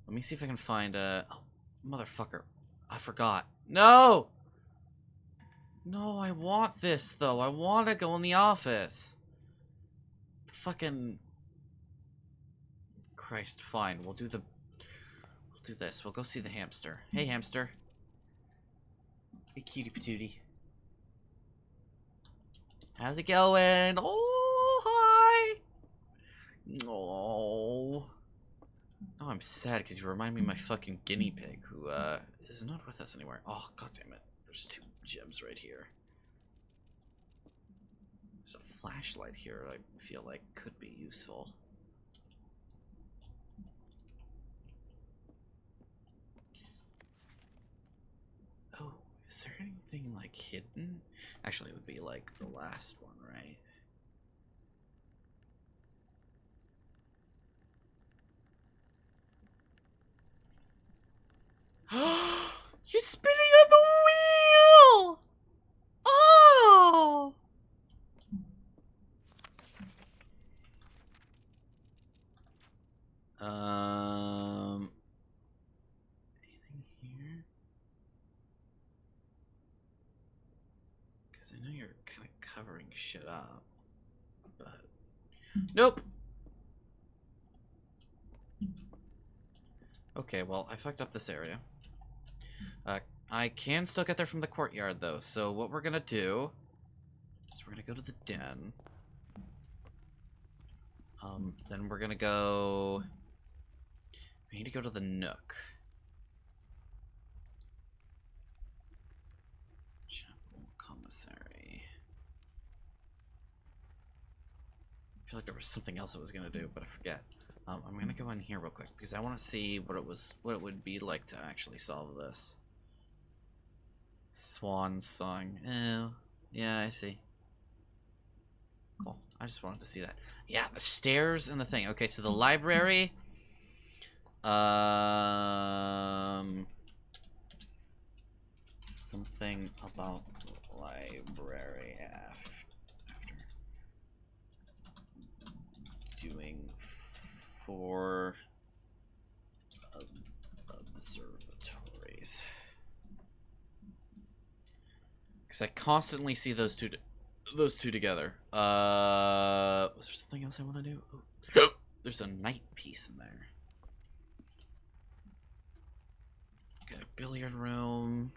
Let me see if I can find a... Oh, motherfucker. I forgot. No! No, I want this, though. I want to go in the office. Fucking... Christ, fine. We'll do the... We'll do this. We'll go see the hamster. Hey, hamster. Hey, cutie patootie. How's it going? Oh, hi. Oh. Oh, I'm sad because you remind me of my fucking guinea pig who, is not with us anymore. Oh, god damn it. There's 2 gems right here. There's a flashlight here I feel like could be useful. Oh, is there anything, like, hidden? Actually, it would be, like, the last one, right? You're spinning on the wheel! Oh! Anything here? Because I know you're kind of covering shit up, but nope. Okay, well, I fucked up this area. I can still get there from the courtyard, though, so what we're gonna do is we're gonna go to the den. Then we're gonna go... We need to go to the Nook. Chapel Commissary. I feel like there was something else I was gonna do, but I forget. I'm gonna go in here real quick, because I want to see what it would be like to actually solve this. Swan Song. Oh, yeah, I see. Cool. I just wanted to see that. Yeah, the stairs and the thing. Okay, so the library. Something about the library after doing 4 observatories. Because I constantly see those two together. Was there something else I want to do? Oh. There's a night piece in there. Got a billiard room.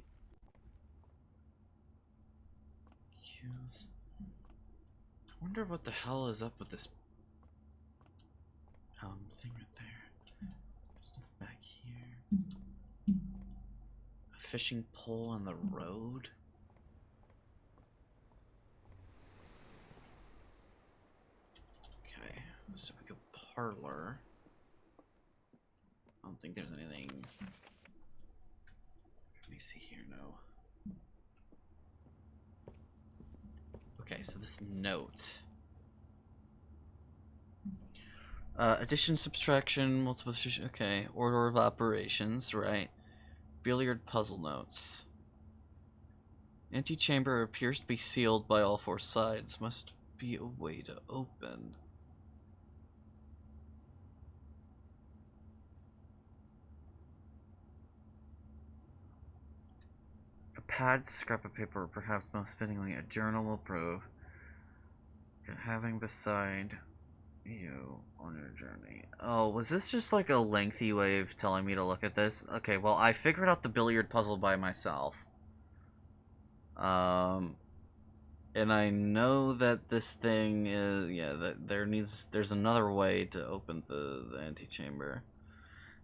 Cues. I wonder what the hell is up with this thing right there. There's nothing back here. A fishing pole on the road. Okay, so we go parlor. I don't think there's anything. Let me see here. No. Okay, so this note. Addition, subtraction, multiplication. Okay, order of operations, right? Billiard puzzle notes. Antechamber appears to be sealed by all 4 sides. Must be a way to open. A pad, scrap of paper, or perhaps most fittingly, a journal will prove having beside you on your journey. Oh, was this just like a lengthy way of telling me to look at this? Okay, well, I figured out the billiard puzzle by myself. And I know that this thing is, yeah, that there's another way to open the antechamber.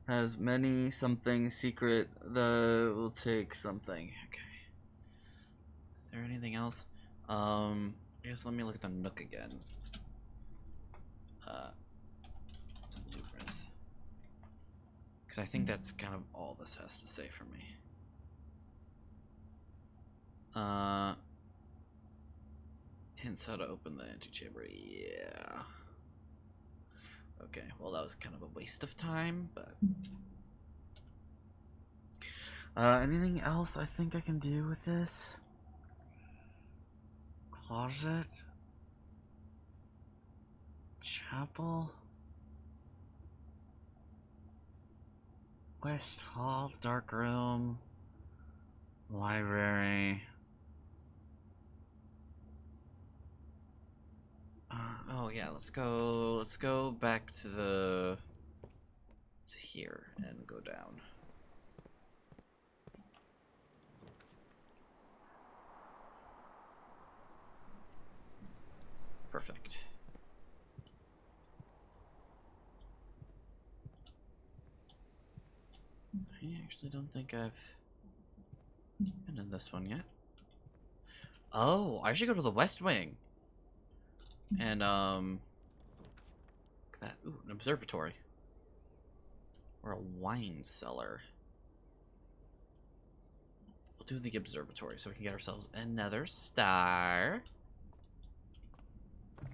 Has many something secret that will take something. Okay. Is there anything else? I guess let me look at the Nook again. Blueprints. Because I think that's kind of all this has to say for me. Hints how to open the antechamber. Yeah. Okay, well that was kind of a waste of time, but... anything else I think I can do with this? Closet? Chapel? West Hall, dark room, library. Oh yeah, let's go back to here and go down. Perfect. I actually don't think I've been in this one yet. Oh, I should go to the West Wing. And, look at that. Ooh, an observatory. Or a wine cellar. We'll do the observatory so we can get ourselves another star. I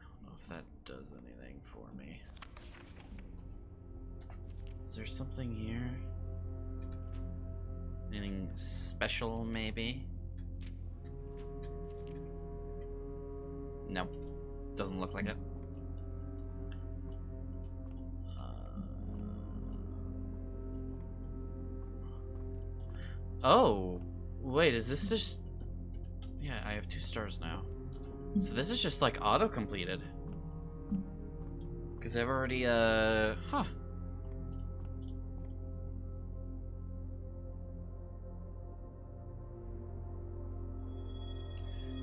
don't know if that does anything for me. Is there something here? Anything special, maybe? Nope. Doesn't look like it. Oh, wait, is this just... Yeah, I have 2 stars now. So this is just, like, auto-completed. Because I've already, huh.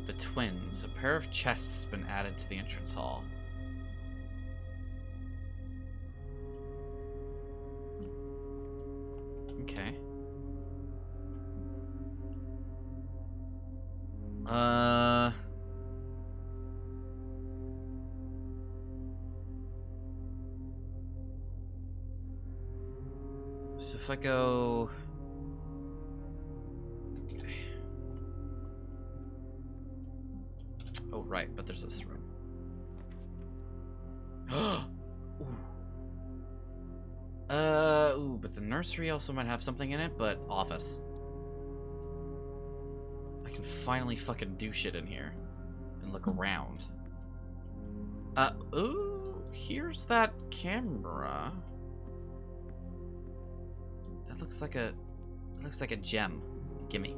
The twins. A pair of chests has been added to the entrance hall. Okay. So if I go... Okay. Oh, right, but there's this room. Ooh, but the nursery also might have something in it, but office. I can finally fucking do shit in here and look around. Ooh, here's that camera. That looks like a gem. Gimme.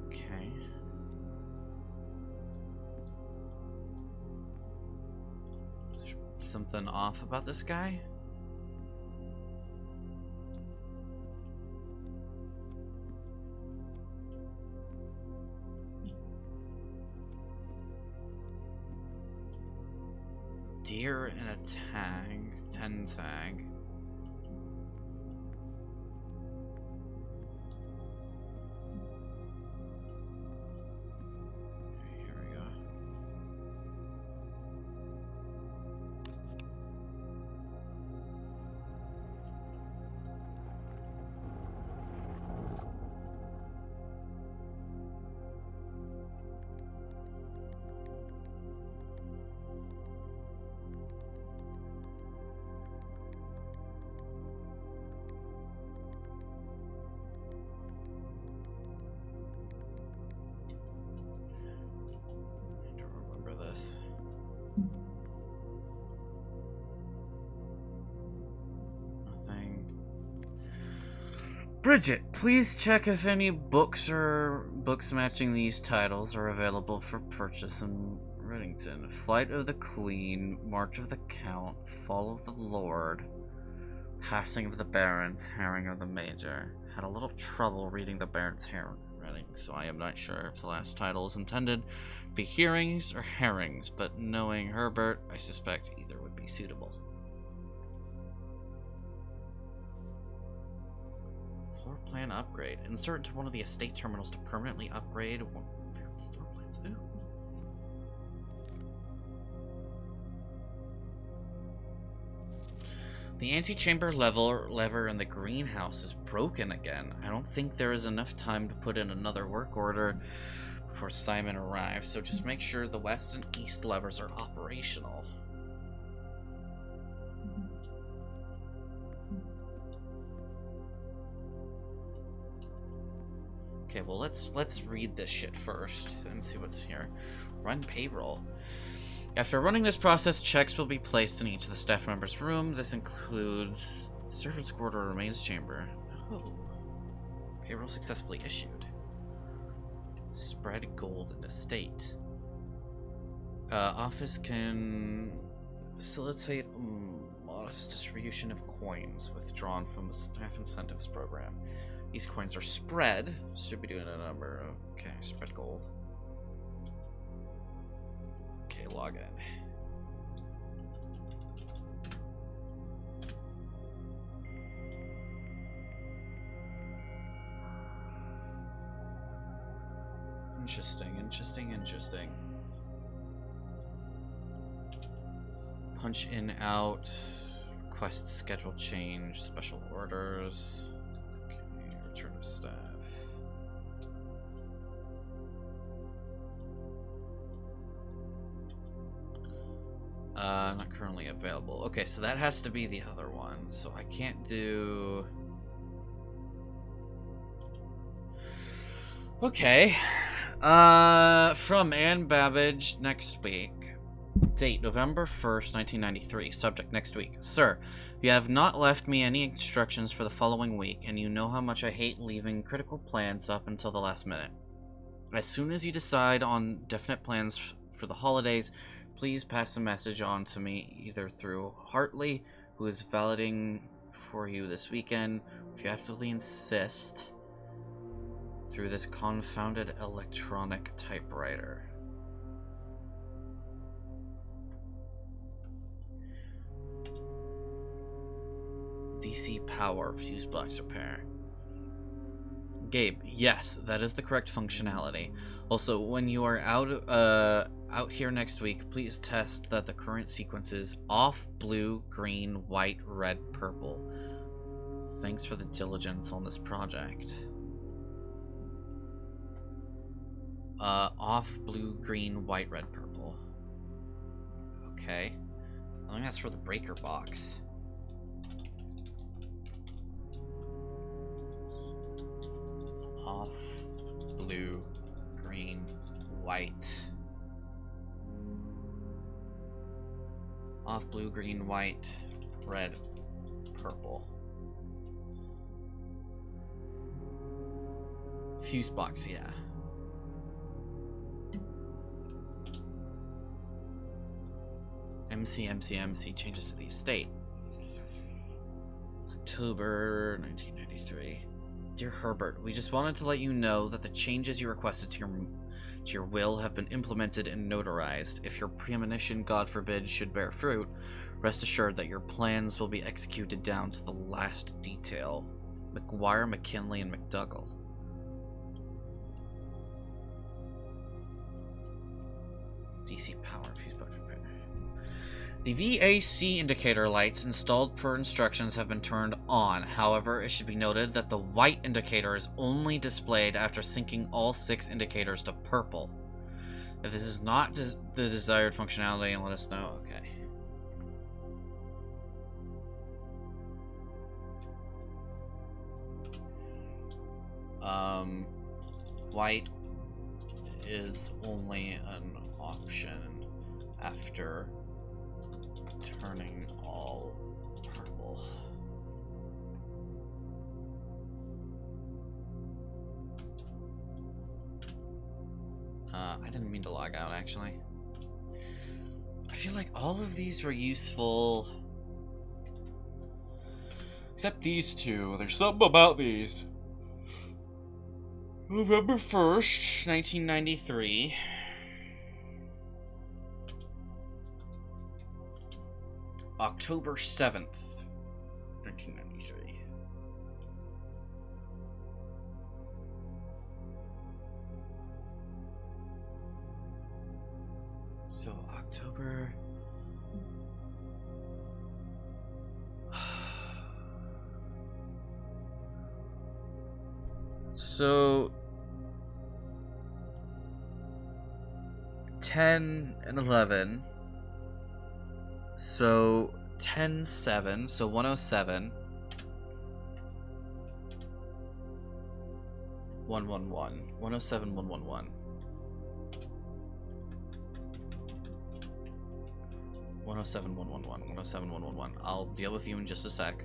Okay. There's something off about this guy? Deer in a tag. 10 tag. Okay, here we go. I don't remember this. Nothing. Bridget, please check if any books matching these titles are available for purchase in Reddington. Flight of the Queen, March of the Count, Fall of the Lord, Passing of the Barons, Herring of the Major. Had a little trouble reading the Baron's handwriting, so I am not sure if the last title is intended to be hearings or herrings, but knowing Herbert, I suspect either would be suitable. Floor plan upgrade. Insert into one of the estate terminals to permanently upgrade one of your floor plans. Ooh. The antechamber lever in the greenhouse is broken again. I don't think there is enough time to put in another work order before Simon arrives, so just make sure the west and east levers are operational. Okay, well let's read this shit first and see what's here. Run payroll. After running this process, checks will be placed in each of the staff members' room. This includes servants' quarter or remains chamber. Oh. Payroll successfully issued. Spread gold in estate. Office can facilitate a modest distribution of coins withdrawn from the staff incentives program. These coins are spread. Should be doing a number. Okay, spread gold. Okay, log in. Interesting. Punch in, out. Request schedule change. Special orders. Okay, return to staff. Not currently available. Okay, so that has to be the other one. So I can't do... Okay. From Anne Babbage next week. Date, November 1st, 1993. Subject, next week. Sir, you have not left me any instructions for the following week, and you know how much I hate leaving critical plans up until the last minute. As soon as you decide on definite plans for the holidays, please pass the message on to me either through Hartley, who is validating for you this weekend, if you absolutely insist, through this confounded electronic typewriter. DC power, fuse box repair. Gabe, yes, that is the correct functionality. Also, when you are out here next week, please test that the current sequence is off, blue, green, white, red, purple. Thanks for the diligence on this project. Off, blue, green, white, red, purple. Okay. I think that's for the breaker box. Off, blue, green, white. Off, blue, green, white, red, purple. Fuse box, yeah. MC changes to the estate. October 1993. Dear Herbert, we just wanted to let you know that the changes you requested to your will have been implemented and notarized. If your premonition, God forbid, should bear fruit, rest assured that your plans will be executed down to the last detail. McGuire, McKinley, and McDougall. DC power, fuse box repair. The VAC indicator lights installed per instructions have been turned on. However, it should be noted that the white indicator is only displayed after syncing all 6 indicators to purple. If this is not the desired functionality, let us know. Okay. White is only an option after turning all purple. I didn't mean to log out, actually. I feel like all of these were useful. Except these two. There's something about these. November 1st, 1993. October 7th, 1993. So, October... So... 10 and 11... So 10-7, so 107. 111. 107, 111. 107, 111. 107, 111. I'll deal with you in just a sec.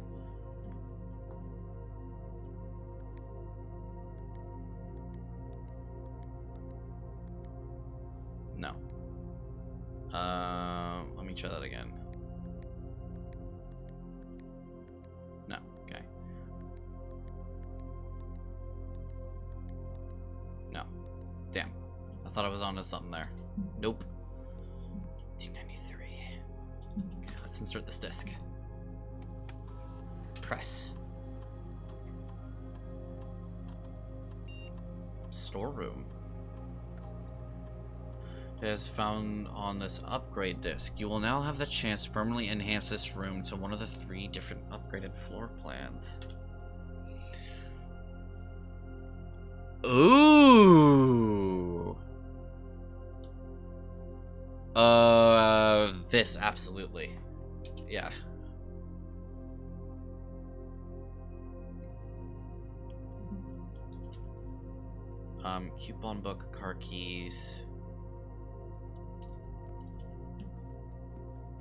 No. Let me try that again. No, okay. thought I was onto something there. Nope. 293. Okay, let's insert this disc. Press. Storeroom. It is found on this upgrade disc. You will now have the chance to permanently enhance this room to one of the 3 different upgraded floor plans. Ooh. This, absolutely. Yeah. Coupon book, car keys.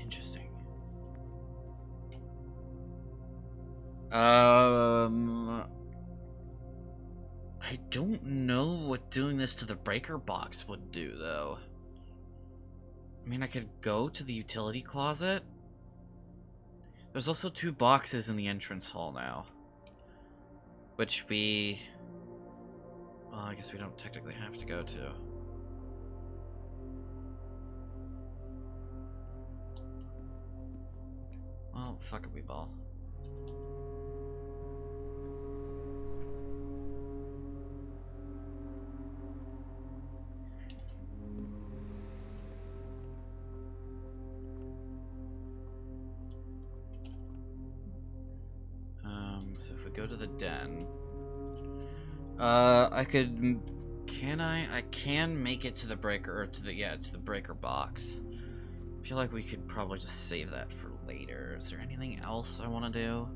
Interesting. I don't know what doing this to the breaker box would do, though. I mean, I could go to the utility closet. There's also 2 boxes in the entrance hall now. Which we... Well, I guess we don't technically have to go to. Well, fuck it, we ball. So if we go to the den, I could, can I can make it to the breaker, or to the, yeah, to the breaker box. I feel like we could probably just save that for later. Is there anything else I want to do?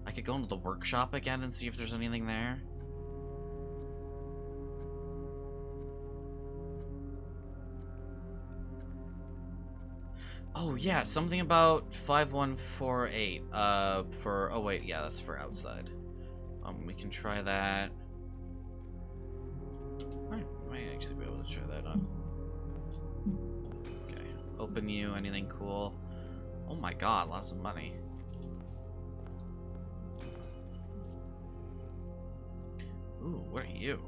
I could go into the workshop again and see if there's anything there. Oh yeah, something about 5148. For, oh wait, yeah, that's for outside. We can try that. I might actually be able to try that on. Okay, open you. Anything cool? Oh my god, lots of money. Ooh, what are you?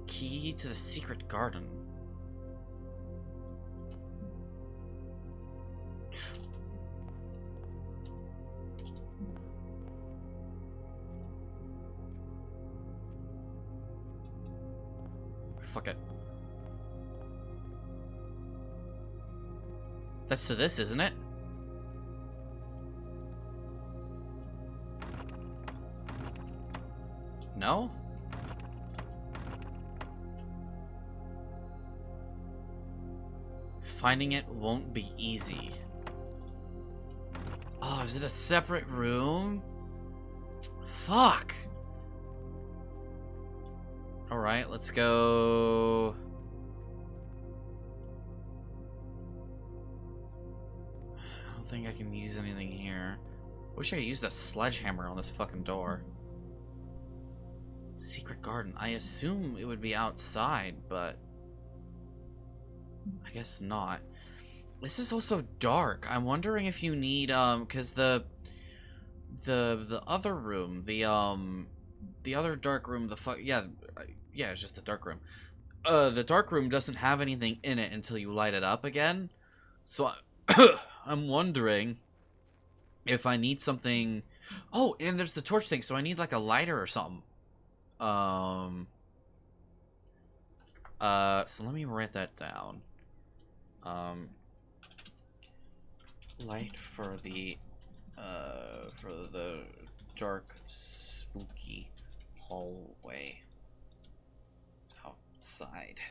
Key to the secret garden. Fuck it. That's to this, isn't it? No? Finding it won't be easy. Oh, is it a separate room? Fuck! Alright, let's go... I don't think I can use anything here. Wish I used a sledgehammer on this fucking door. Secret garden. I assume it would be outside, but... I guess not. This is also dark. I'm wondering if you need, because the other room, the other dark room, yeah, it's just the dark room. The dark room doesn't have anything in it until you light it up again. So I'm wondering if I need something. Oh, and there's the torch thing, so I need like a lighter or something. So let me write that down. Light for the dark, spooky hallway outside,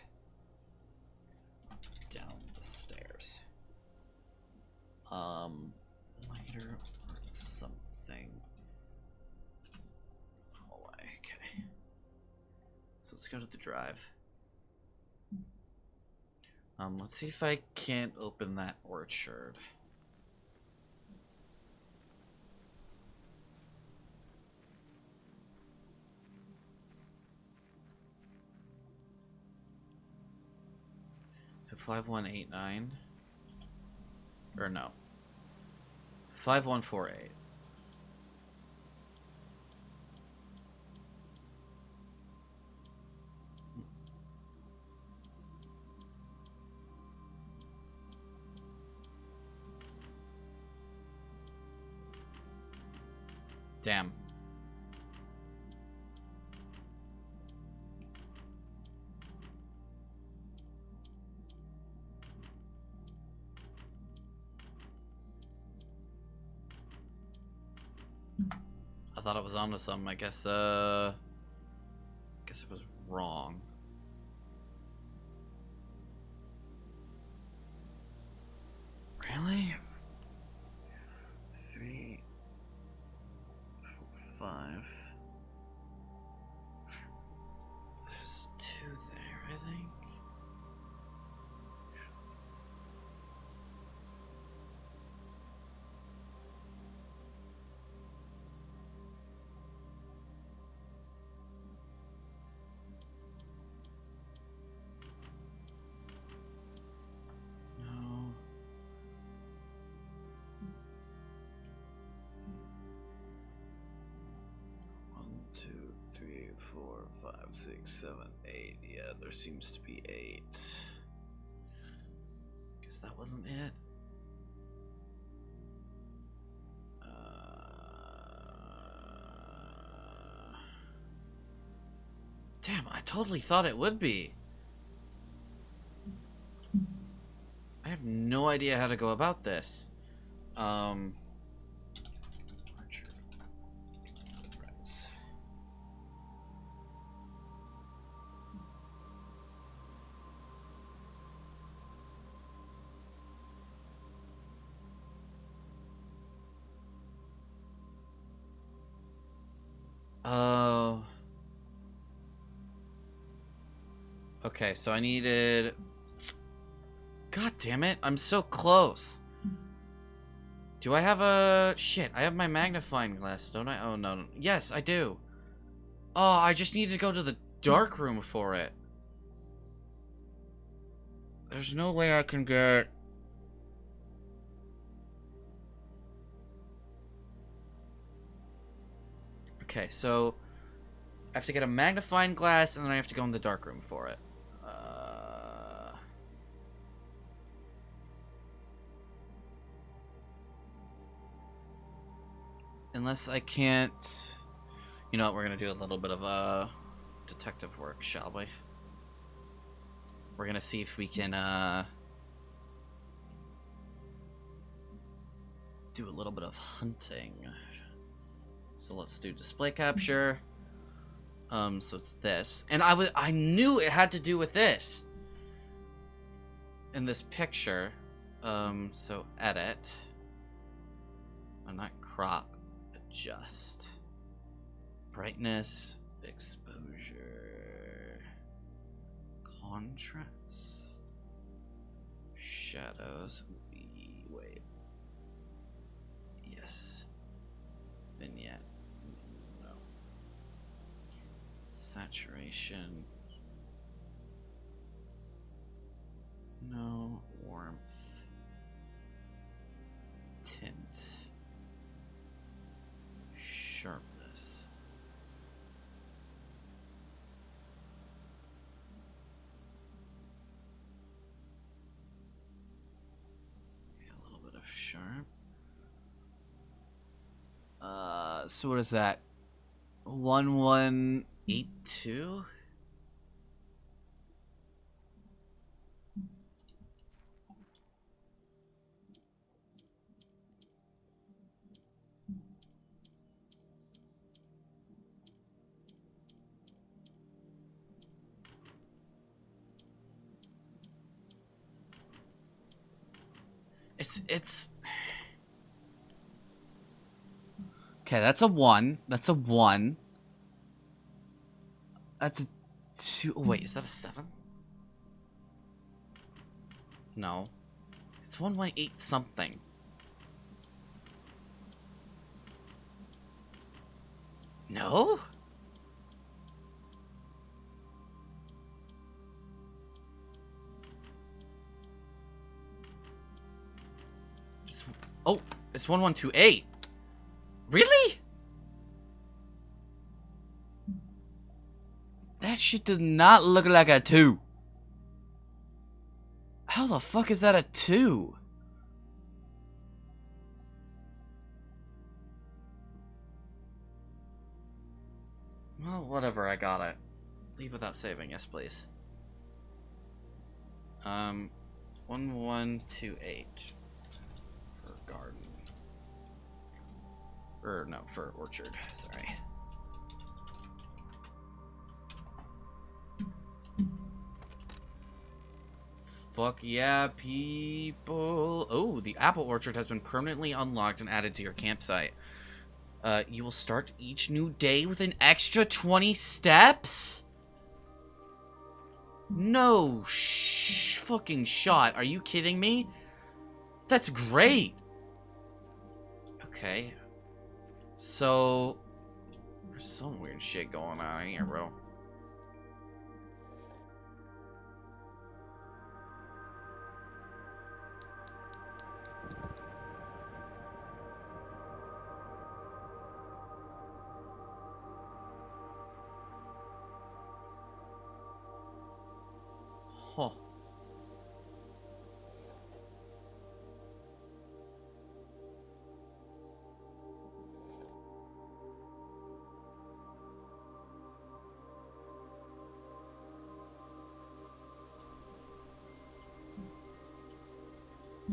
down the stairs. Lighter or something. Hallway, okay. So let's go to the drive. Let's see if I can't open that orchard. So 5189. Or no. 5148. Damn. I thought it was onto something. I guess it was wrong. Really? 3, 4, 5. There's 2 there, I think. No. 1, 2, 3, 4, 5, 6, 7, 8. Yeah, there seems to be 8. Guess that wasn't it. Damn, I totally thought it would be. I have no idea how to go about this. Archer. Friends. Oh. Okay, so I needed... God damn it, I'm so close. Do I have a... Shit, I have my magnifying glass, don't I? Oh, no. Yes, I do. Oh, I just need to go to the dark room for it. There's no way I can get... Okay, so... I have to get a magnifying glass, and then I have to go in the dark room for it. Unless I can't... You know what, we're gonna do a little bit of detective work, shall we? We're gonna see if we can do a little bit of hunting. So let's do display capture. So it's this. And I knew it had to do with this. In this picture. So edit. And not crop. Adjust. Brightness. Exposure. Contrast. Shadows. Wait. Yes. Vignette. No. Saturation. No. Warmth. Tint. Sharpness. Yeah, a little bit of sharp. So what is that? 1182? It's okay, that's a 1. That's a 1. That's a 2. Oh, wait, is that a 7? No. It's 118 something. No? Oh, it's 1128. Really? That shit does not look like a 2. How the fuck is that a 2? Well, whatever, I got it. Leave without saving, yes, please. 1128 for garden. Or no, for orchard, sorry. Fuck yeah, people. Oh, the apple orchard has been permanently unlocked and added to your campsite. You will start each new day with an extra 20 steps? No fucking shot. Are you kidding me? That's great. Okay. So, there's some weird shit going on here, bro. Huh.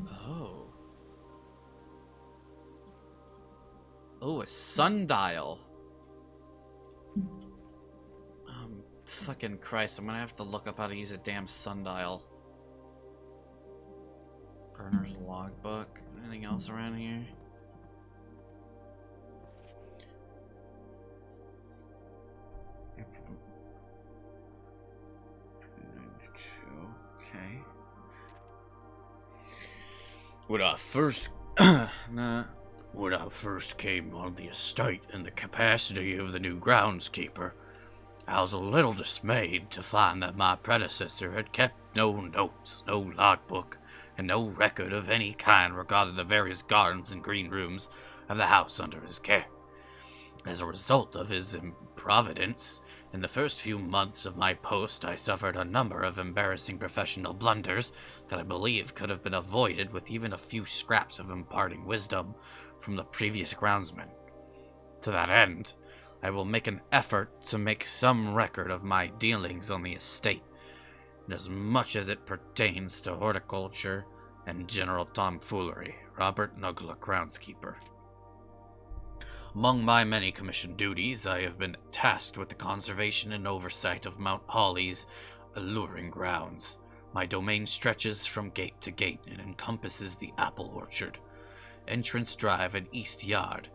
Oh. Oh, a sundial. Fucking Christ, I'm gonna have to look up how to use a damn sundial. Burner's logbook. Anything else around here? Okay. When I first when I first came on the estate in the capacity of the new groundskeeper, I was a little dismayed to find that my predecessor had kept no notes, no logbook, and no record of any kind regarding the various gardens and green rooms of the house under his care. As a result of his improvidence, in the first few months of my post, I suffered a number of embarrassing professional blunders that I believe could have been avoided with even a few scraps of imparting wisdom from the previous groundsman. To that end, I will make an effort to make some record of my dealings on the estate, as much as it pertains to horticulture and general tomfoolery. Robert Nugler, groundskeeper. Among my many commissioned duties, I have been tasked with the conservation and oversight of Mount Holly's alluring grounds. My domain stretches from gate to gate and encompasses the apple orchard, entrance drive, and east yard.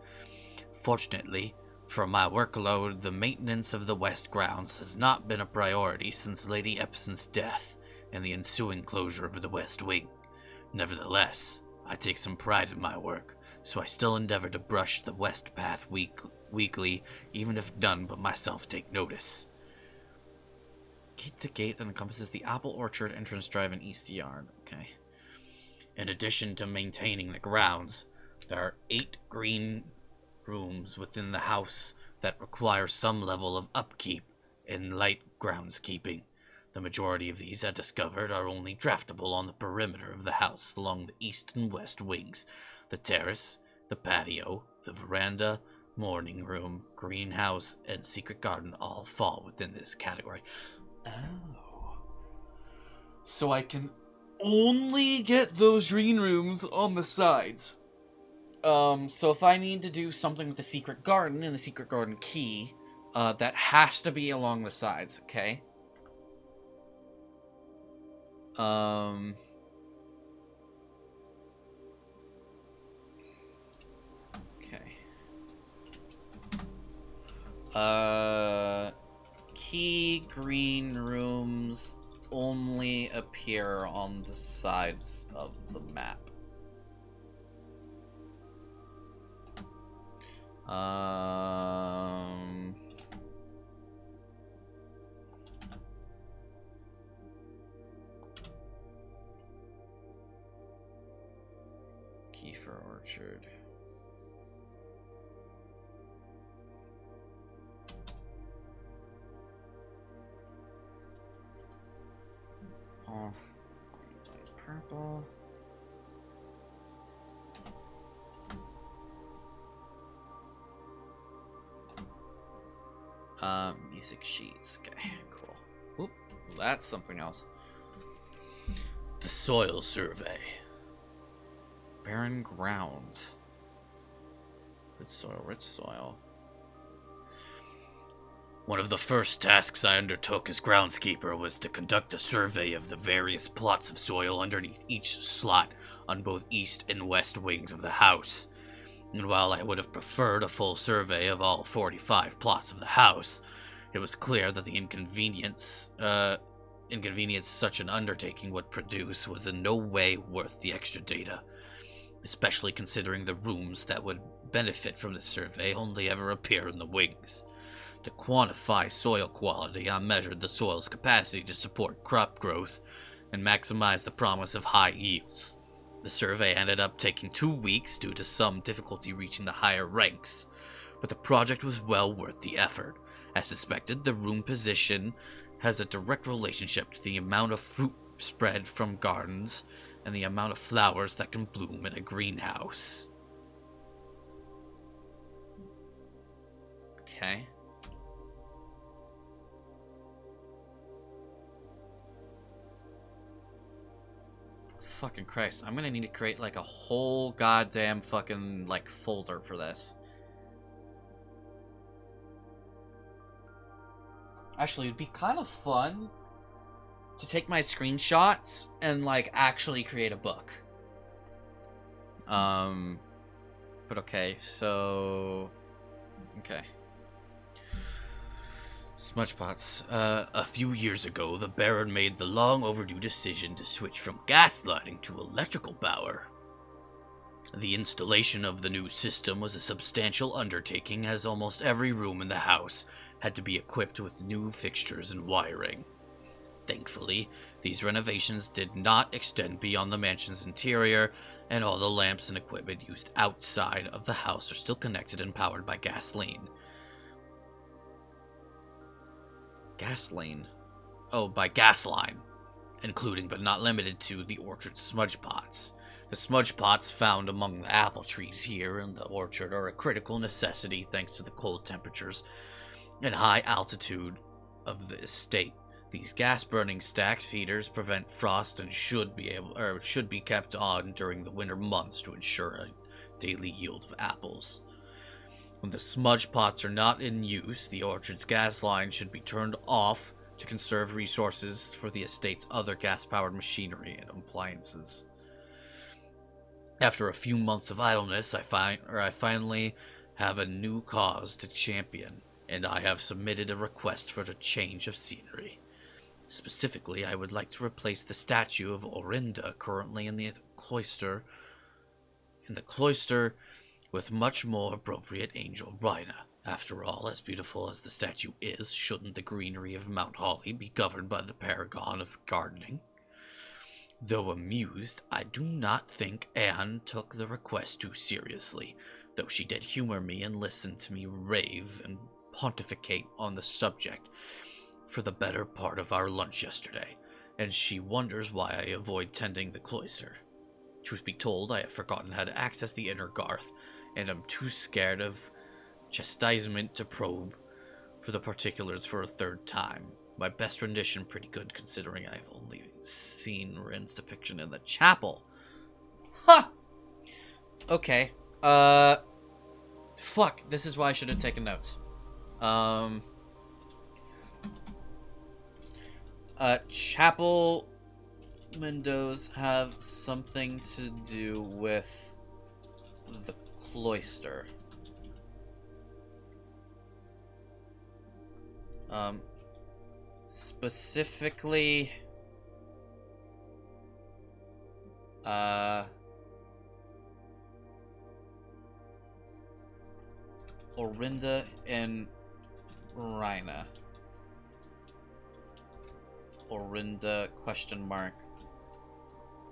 Fortunately, for my workload, the maintenance of the west grounds has not been a priority since Lady Epson's death and the ensuing closure of the west wing. Nevertheless, I take some pride in my work, so I still endeavor to brush the west path weekly, even if none but myself take notice. Gate to gate that encompasses the apple orchard, entrance drive, and east yard. Okay. In addition to maintaining the grounds, there are 8 green rooms within the house that require some level of upkeep and light groundskeeping. The majority of these, I discovered, are only draftable on the perimeter of the house along the east and west wings. The terrace, the patio, the veranda, morning room, greenhouse, and secret garden all fall within this category. Oh. So I can only get those green rooms on the sides. So if I need to do something with the secret garden and the secret garden key, that has to be along the sides, okay? Okay. Key green rooms only appear on the sides of the map. Key for orchard. Off. Purple. Music sheets. Okay, cool. Oop, that's something else. The soil survey. Barren ground. Good soil, rich soil. One of the first tasks I undertook as groundskeeper was to conduct a survey of the various plots of soil underneath each slot on both east and west wings of the house. And while I would have preferred a full survey of all 45 plots of the house, it was clear that the inconvenience such an undertaking would produce was in no way worth the extra data, especially considering the rooms that would benefit from the survey only ever appear in the wings. To quantify soil quality, I measured the soil's capacity to support crop growth and maximize the promise of high yields. The survey ended up taking 2 weeks due to some difficulty reaching the higher ranks, but the project was well worth the effort. As suspected, the room position has a direct relationship to the amount of fruit spread from gardens and the amount of flowers that can bloom in a greenhouse. Okay. Fucking Christ, I'm gonna need to create like a whole goddamn fucking like folder for this. Actually, it'd be kind of fun to take my screenshots and like actually create a book. But okay, so okay. Smudgepots. A few years ago, the Baron made the long overdue decision to switch from gaslighting to electrical power. The installation of the new system was a substantial undertaking, as almost every room in the house had to be equipped with new fixtures and wiring. Thankfully, these renovations did not extend beyond the mansion's interior, and all the lamps and equipment used outside of the house are still connected and powered by gasoline. By gas line, including but not limited to the orchard smudge pots. The smudge pots found among the apple trees here in the orchard are a critical necessity thanks to the cold temperatures and high altitude of the estate. These gas-burning stacks heaters prevent frost and should be kept on during the winter months to ensure a daily yield of apples. When the smudge pots are not in use, the orchard's gas line should be turned off to conserve resources for the estate's other gas-powered machinery and appliances. After a few months of idleness, I finally have a new cause to champion, and I have submitted a request for a change of scenery. Specifically, I would like to replace the statue of Orinda currently in the cloister with much more appropriate angel Rhina. After all, as beautiful as the statue is, shouldn't the greenery of Mount Holly be governed by the paragon of gardening? Though amused, I do not think Anne took the request too seriously, though she did humor me and listen to me rave and pontificate on the subject for the better part of our lunch yesterday, and she wonders why I avoid tending the cloister. Truth be told, I have forgotten how to access the inner garth, and am too scared of chastisement to probe for the particulars for a third time. My best rendition pretty good considering I've only seen Rin's depiction in the chapel. Ha! Okay. Fuck, this is why I should have taken notes. Chapel windows have something to do with the cloister. Specifically, Orinda and Rhina. Orinda, question mark.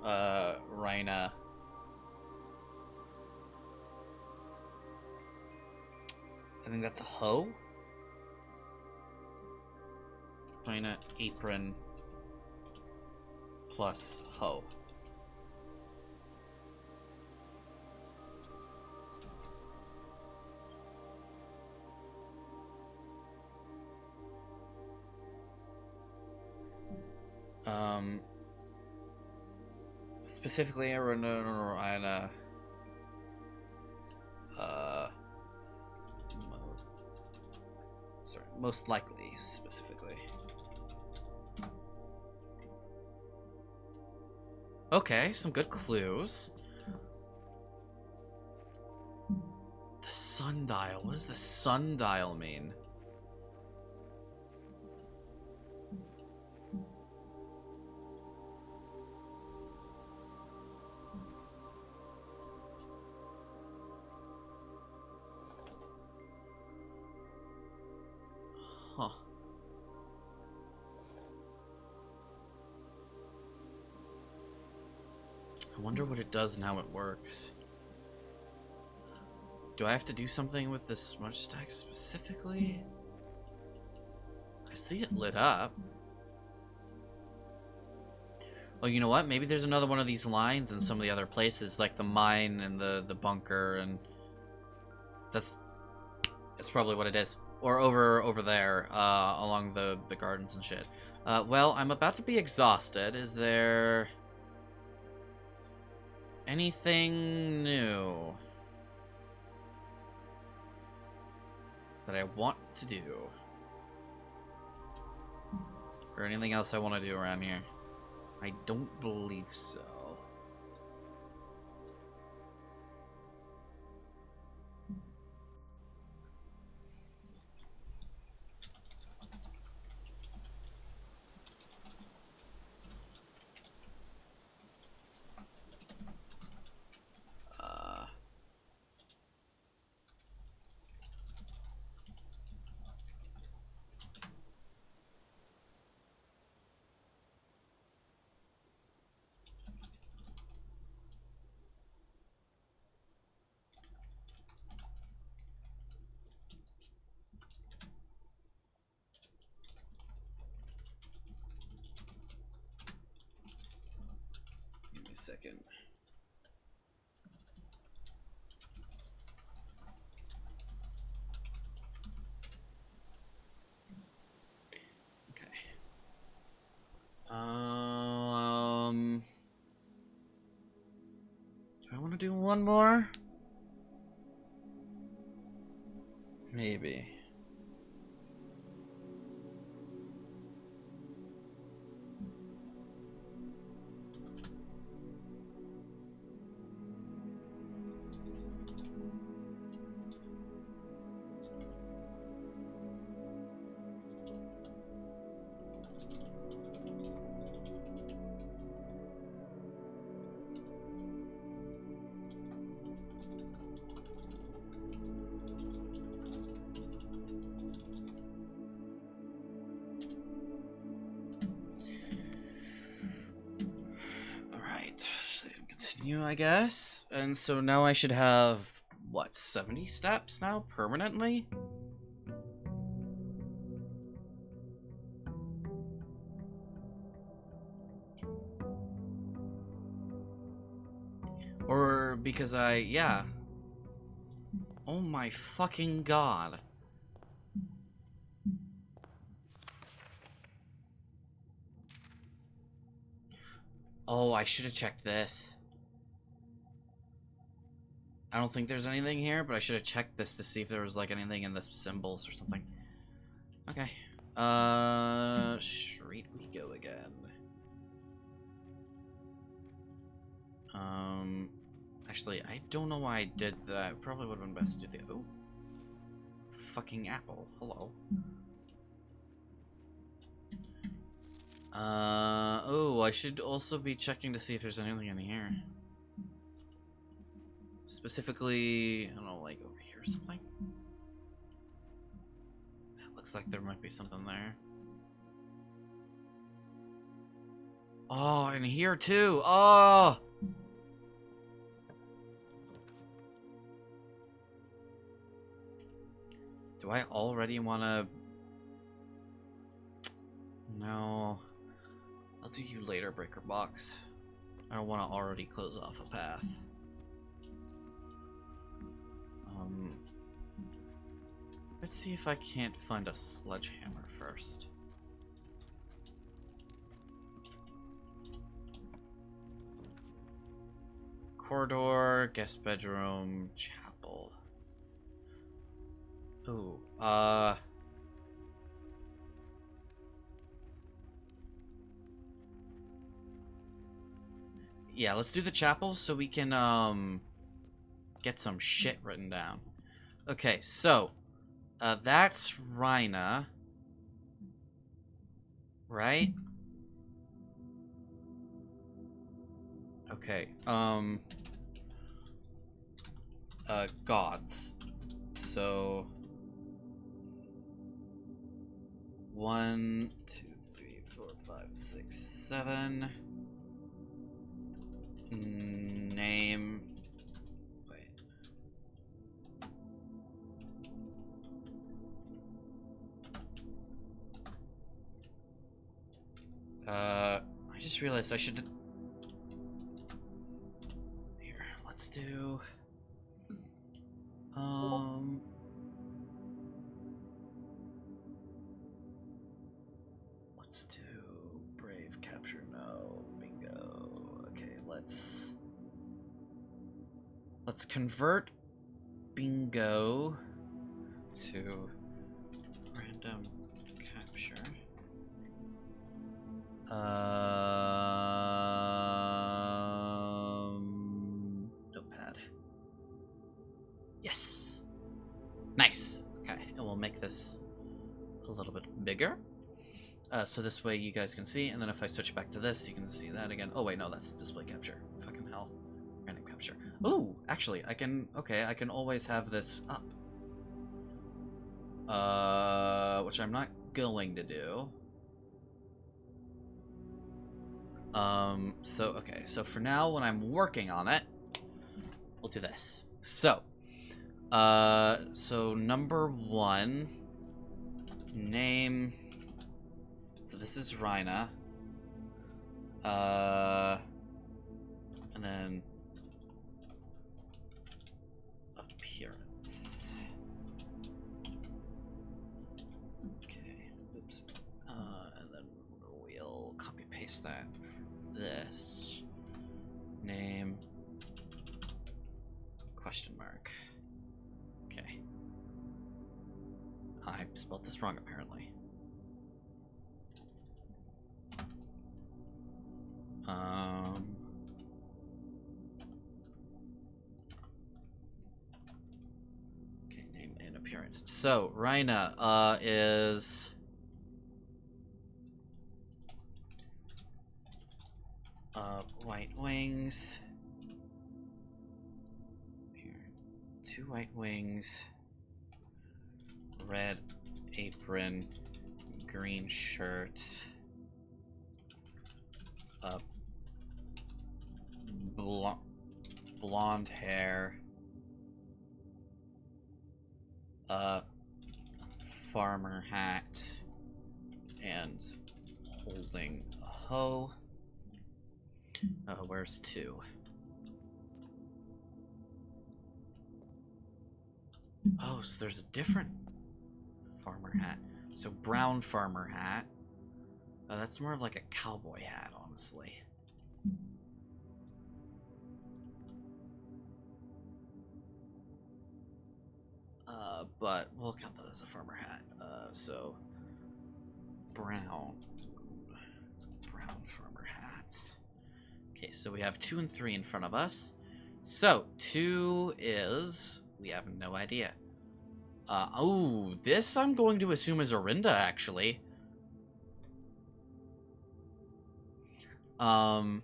Rhina. I think that's a hoe. Rhina, apron, plus hoe. Specifically, most likely, specifically. Okay, some good clues. The sundial. What does the sundial mean? Huh. I wonder what it does and how it works. Do I have to do something with this smudge stack specifically? I see it lit up. Oh, you know what? Maybe there's another one of these lines in some of the other places, like the mine and the bunker, and that's probably what it is. Or over there, along the gardens and shit. Well, I'm about to be exhausted. Is there anything new that I want to do? Or anything else I want to do around here? I don't believe so. Give me a second. Okay. Do I want to do one more? Maybe. Continue, I guess. And so now I should have, what, 70 steps now, permanently? Or because yeah. Oh my fucking god. Oh, I should have checked this. I don't think there's anything here, but I should have checked this to see if there was like anything in the symbols or something. Okay. Street we go again. Actually, I don't know why I did that. Probably would have been best to do the... Oh. Fucking apple. Hello. Oh, I should also be checking to see if there's anything in here. Specifically, I don't know, like over here or something. It looks like there might be something there. Oh, and here too. Oh! Do I already want to... No. I'll do you later, Breaker Box. I don't want to already close off a path. Let's see if I can't find a sledgehammer first. corridor, guest bedroom, chapel. Ooh, yeah, let's do the chapel so we can, get some shit written down. Okay, so, that's Rhina. Right? Okay, gods. So, 1, 2, 3, 4, 5, 6, 7. Name. Wait. I just realized I should. Here, let's do. Let's do brave capture. No, bingo. Okay, let's convert bingo to random capture. Notepad. Yes. Nice. Okay, and we'll make this a little bit bigger. So this way you guys can see, and then if I switch back to this, you can see that again. Oh wait, no, that's display capture. Fucking hell. Random capture. Ooh, actually, I can always have this up. Which I'm not going to do. So for now, when I'm working on it, we'll do this. So number 1, name. So this is Rhina. And then appearance. Okay, oops. And then we'll copy paste that. This name question mark. Okay. I spelled this wrong apparently. Okay, name and appearance. So Rhina is white wings. Here. 2 white wings. Red apron. Green shirt. Blonde hair. Farmer hat. And holding a hoe. Where's 2? Oh, so there's a different farmer hat. So brown farmer hat. That's more of like a cowboy hat, honestly. But we'll count that as a farmer hat. So brown farmer hats. Okay, so we have 2 and 3 in front of us. So 2 is, we have no idea. Oh, this I'm going to assume is Orinda, actually. So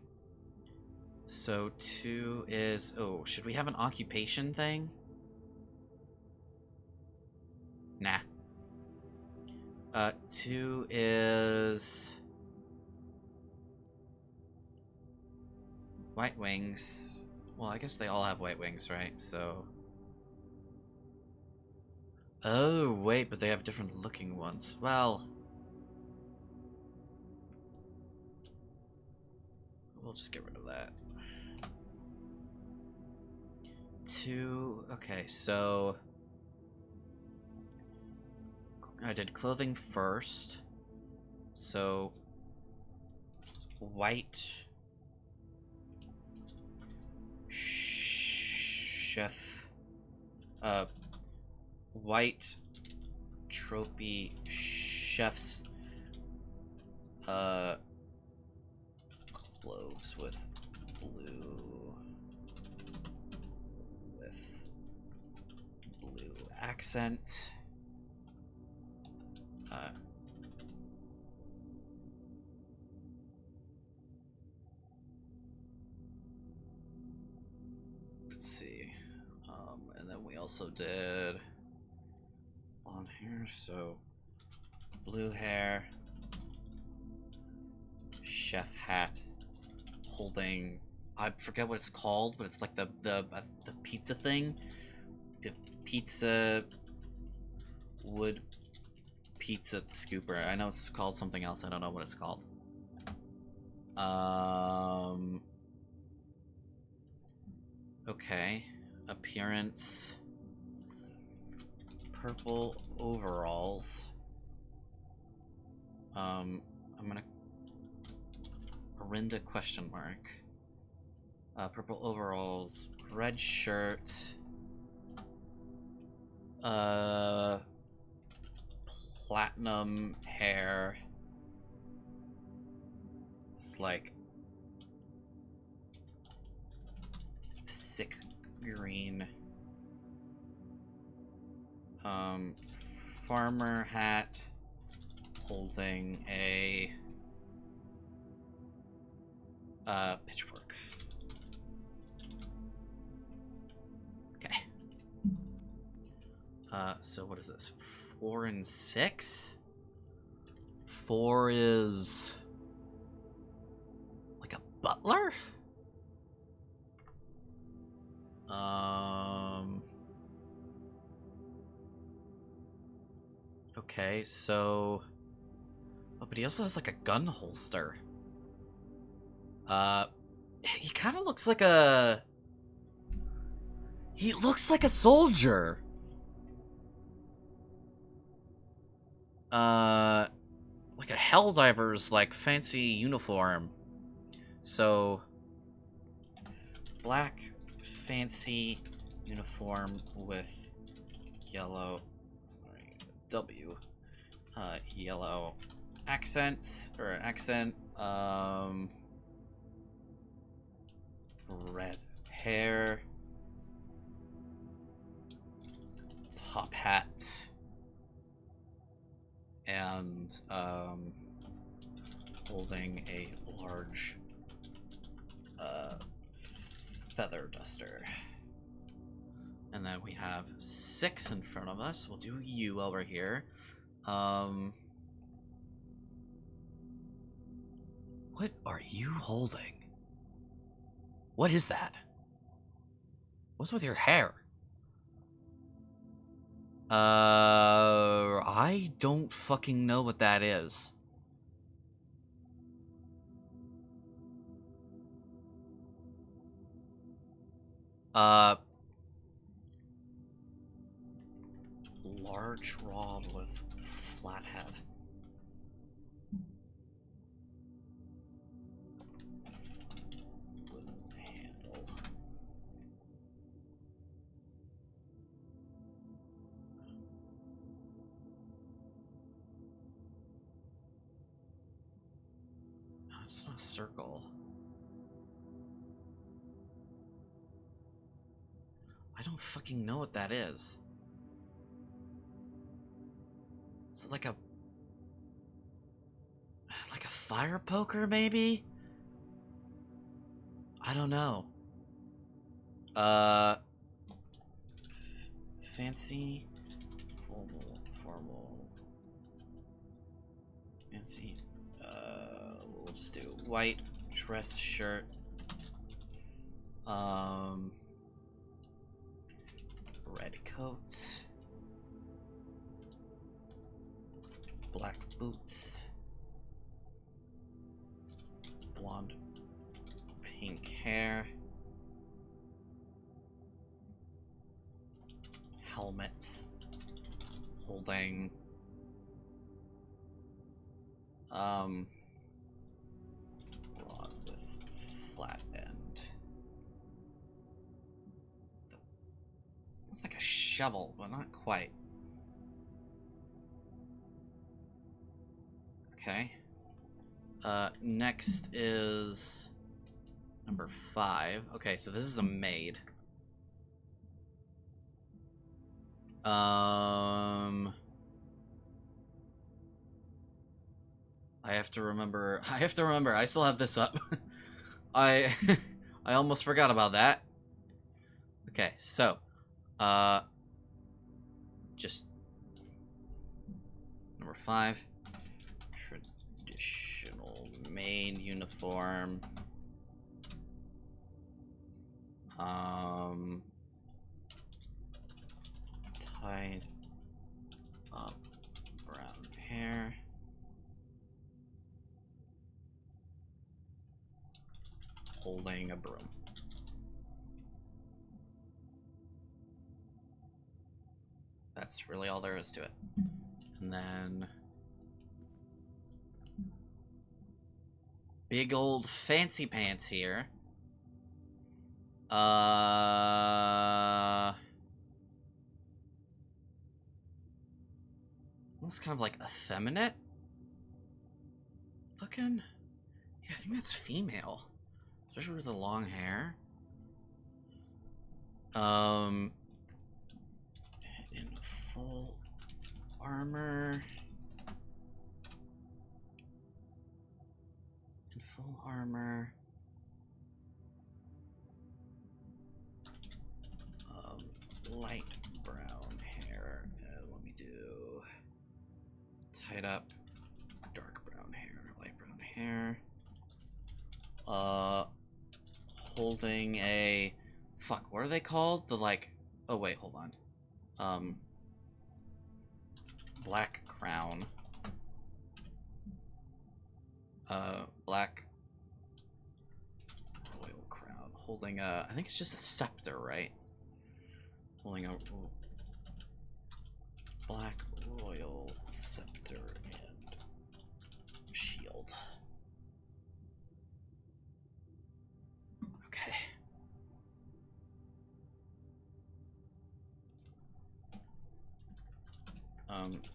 2 is, oh, should we have an occupation thing? Nah. 2 is white wings. Well, I guess they all have white wings, right? So. Oh, wait, but they have different looking ones. Well. We'll just get rid of that. 2, okay, so. I did clothing first. So. White. chef, white trophy chef's clothes with blue accent. Let's see. And then we also did blonde hair, so blue hair, chef hat, holding, I forget what it's called, but it's like the pizza thing, the pizza wood pizza scooper. I know it's called something else. I don't know what it's called. Okay. Appearance. Purple overalls. I'm gonna... Arinda question mark. Purple overalls. Red shirt. Platinum hair. It's like sick green. Farmer hat, holding a pitchfork. Okay. So what is this? 4 and 6? 4 is like a butler? Okay, so... Oh, but he also has like a gun holster. He kind of looks like a... He looks like a soldier. Like a Helldiver's, like, fancy uniform. So... Black, fancy uniform with yellow... Sorry, W. Yellow accents, or accent, red hair, top hat, and holding a large feather duster. And then we have 6 in front of us. We'll do you over here. What are you holding? What is that? What's with your hair? I don't fucking know what that is. Large rod with flat head. Wooden handle. No, it's not a circle. I don't fucking know what that is. Is it like a fire poker, maybe? I don't know. Fancy, formal, fancy, we'll just do white dress shirt, red coat, black boots, blonde, pink hair, helmet, holding rod with flat end. It's like a shovel, but not quite. Okay. Next is number 5. Okay, so this is a maid. I have to remember. I still have this up. I I almost forgot about that. Okay, so just number 5. Traditional maid uniform. Tied up brown hair. Holding a broom. That's really all there is to it. And then big old fancy pants here. Almost kind of like effeminate looking. Yeah, I think that's female. Especially with the long hair. In full armor. In full armor. Light brown hair. Let me do tied up, dark brown hair, light brown hair. Holding a fuck. What are they called? The like. Oh wait, hold on. Black crown. Black royal crown. Holding a. I think it's just a scepter, right? Holding a black royal scepter and shield. Okay.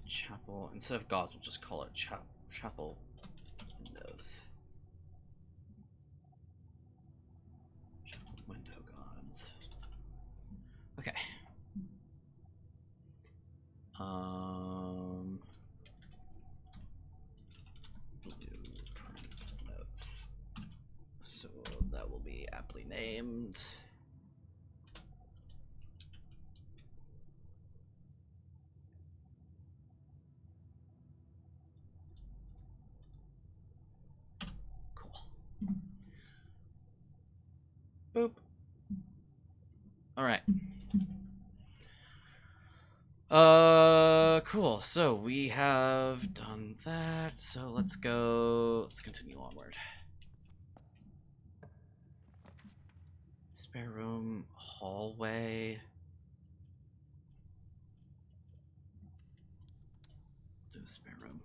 Chapel. Instead of gauze, we'll just call it chapel windows. Chapel window gauze. Okay. Blueprints notes. So that will be aptly named. Cool. Boop. All right. Cool. So we have done that. So let's go. Let's continue onward. Spare room, hallway. Do a spare room.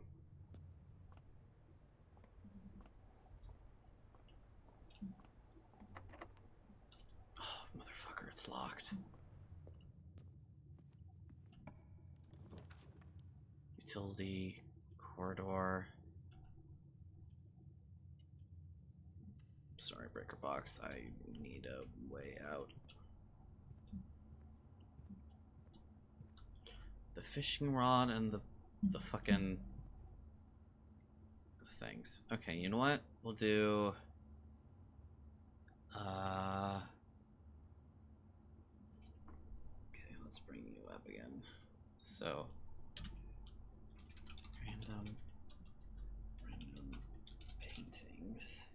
Oh, motherfucker, it's locked. Utility corridor. Sorry, breaker box. I need a way out. The fishing rod and the fucking things. Okay, you know what? We'll do okay, let's bring you up again. So random paintings.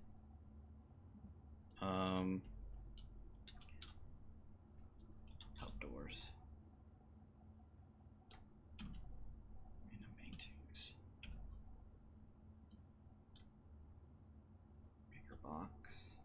Outdoors. Random paintings. Breaker box.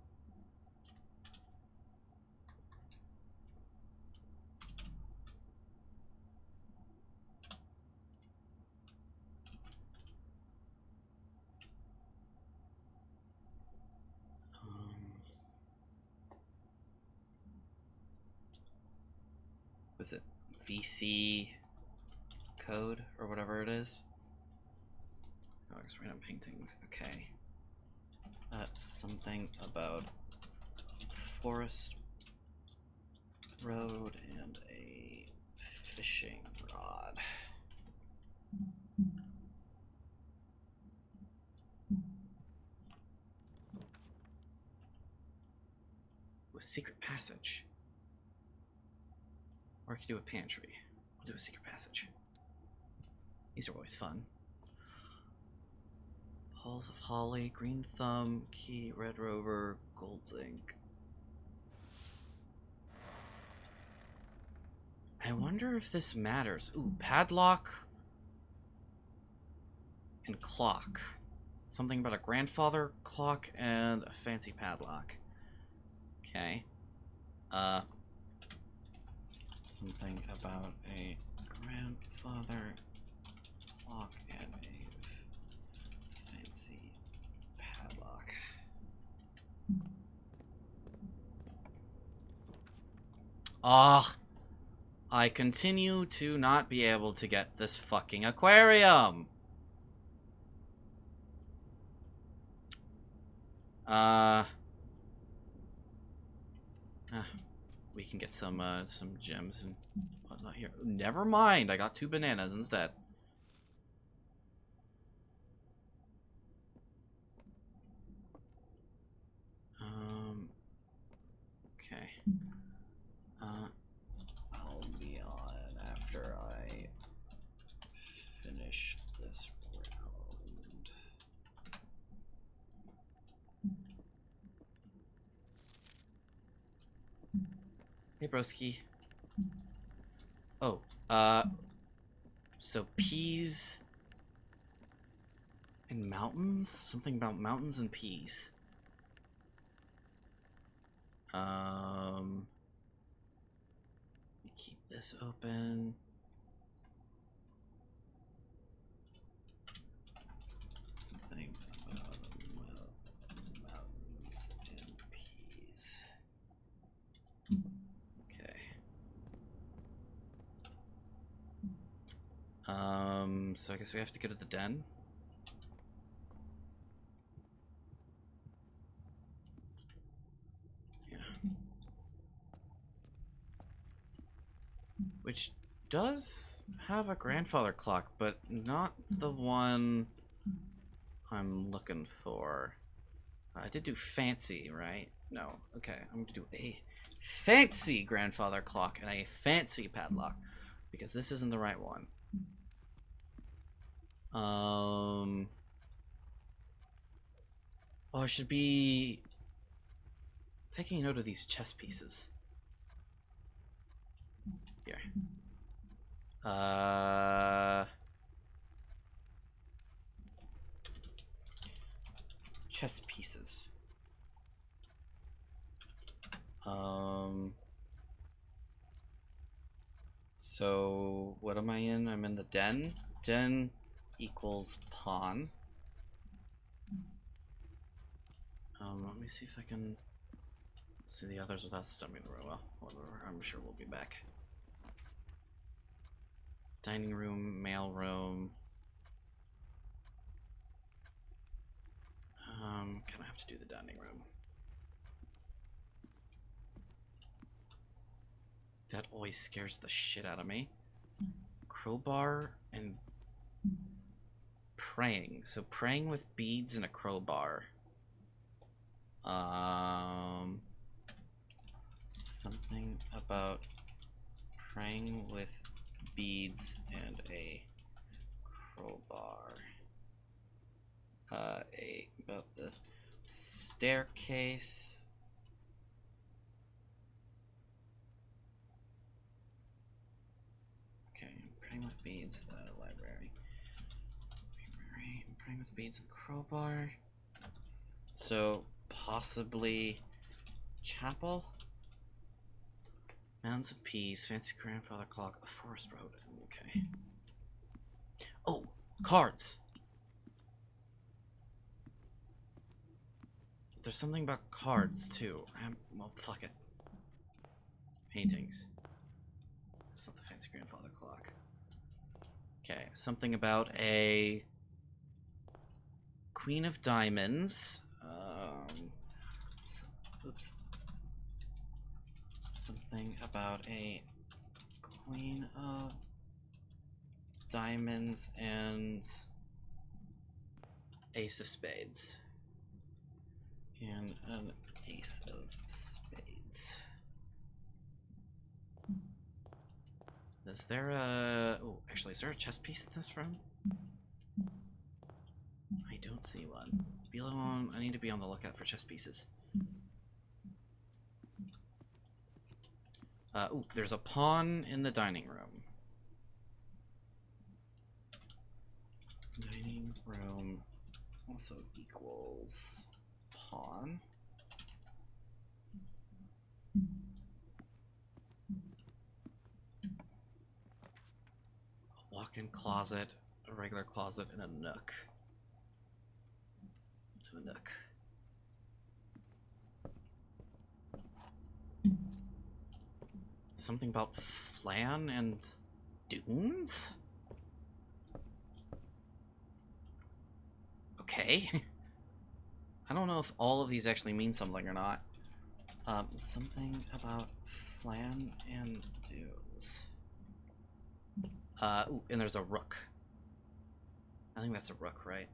Was it VC code or whatever it is? Oh, it's random paintings. Okay. Something about forest road and a fishing rod. A secret passage. Or I could do a pantry. I'll do a secret passage. These are always fun. Halls of Holly, Green Thumb, Key, Red Rover, Gold Zinc. I wonder if this matters. Ooh, padlock and clock. Something about a grandfather clock and a fancy padlock. Okay. Something about a grandfather clock and a fancy padlock. Ah, I continue to not be able to get this fucking aquarium. We can get some gems and whatnot here. Never mind, I got 2 bananas instead. Okay. I'll be on after I finish this round. Hey, broski. Oh, so peas and mountains? Something about mountains and peas. Keep this open. Something about mountains and peas. Okay. So I guess we have to go to the den. Yeah. Which does have a grandfather clock, but not the one I'm looking for. I did do fancy, right? No. Okay, I'm gonna do a fancy grandfather clock and a fancy padlock, because this isn't the right one. Oh, I should be taking note of these chess pieces. Here. Chess pieces. So what am I in? I'm in the den. Den equals pawn. Let me see if I can see the others without stumbling very well. Whatever, I'm sure we'll be back. Dining room, mail room. Kind of have to do the dining room. That always scares the shit out of me. Crowbar and praying. So praying with beads and a crowbar. Something about praying with beads and a crowbar. About the staircase. Okay, praying with beads, library. Praying with beads and crowbar. So possibly chapel. Mountains and peas, fancy grandfather clock, a forest road. Okay. Oh, cards. There's something about cards too. Well, fuck it. Paintings. It's not the fancy grandfather clock. Okay, something about a Queen of Diamonds. Oops. Something about a Queen of Diamonds and Ace of Spades. And an Ace of Spades. Is there a... Oh, actually, is there a chess piece in this room? I don't see one. I need to be on the lookout for chess pieces. Ooh, there's a pawn in the dining room. Dining room also equals pawn. A walk-in closet, a regular closet, and a nook. To a nook. Something about flan and dunes? Okay. I don't know if all of these actually mean something or not. Something about flan and dunes. Ooh, and there's a rook. I think that's a rook, right?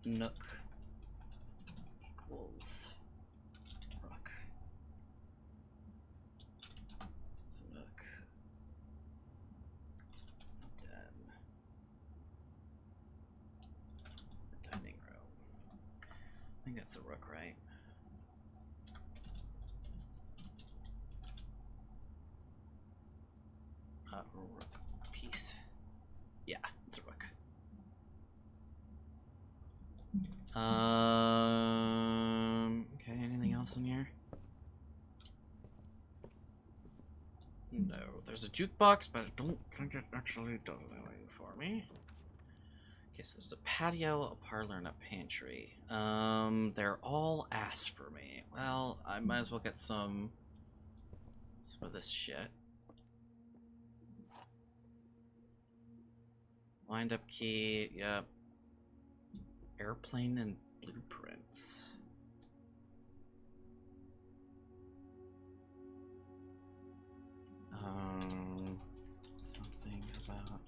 Nook equals rook. Nook. Den. Dining room. I think that's a rook, right? Rook piece. Yeah, it's a rook. Okay, anything else in here? No, there's a jukebox, but I don't think it actually does anything for me. Okay, so there's a patio, a parlor, and a pantry. They're all ass for me. Well, I might as well get some of this shit. Wind up key, yep. Airplane and blueprints. Something about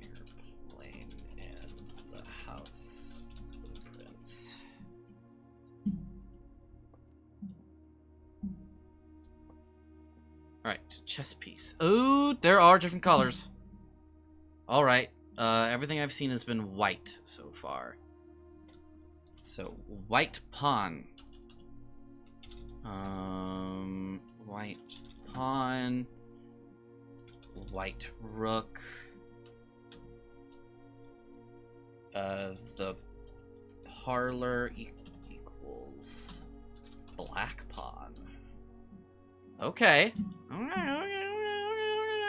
airplane and the house blueprints. Alright, chess piece. Oh, there are different colors. Alright, everything I've seen has been white so far. So, white pawn. White pawn. White rook. The parlor equals black pawn. Okay. Okay.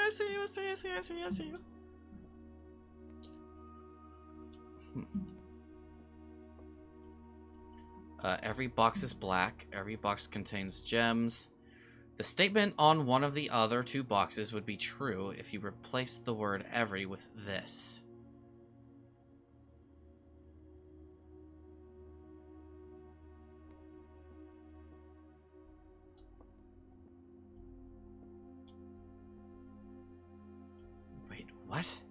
I see you. Every box is black. Every box contains gems. The statement on one of the other two boxes would be true if you replaced the word every with this. Wait, what?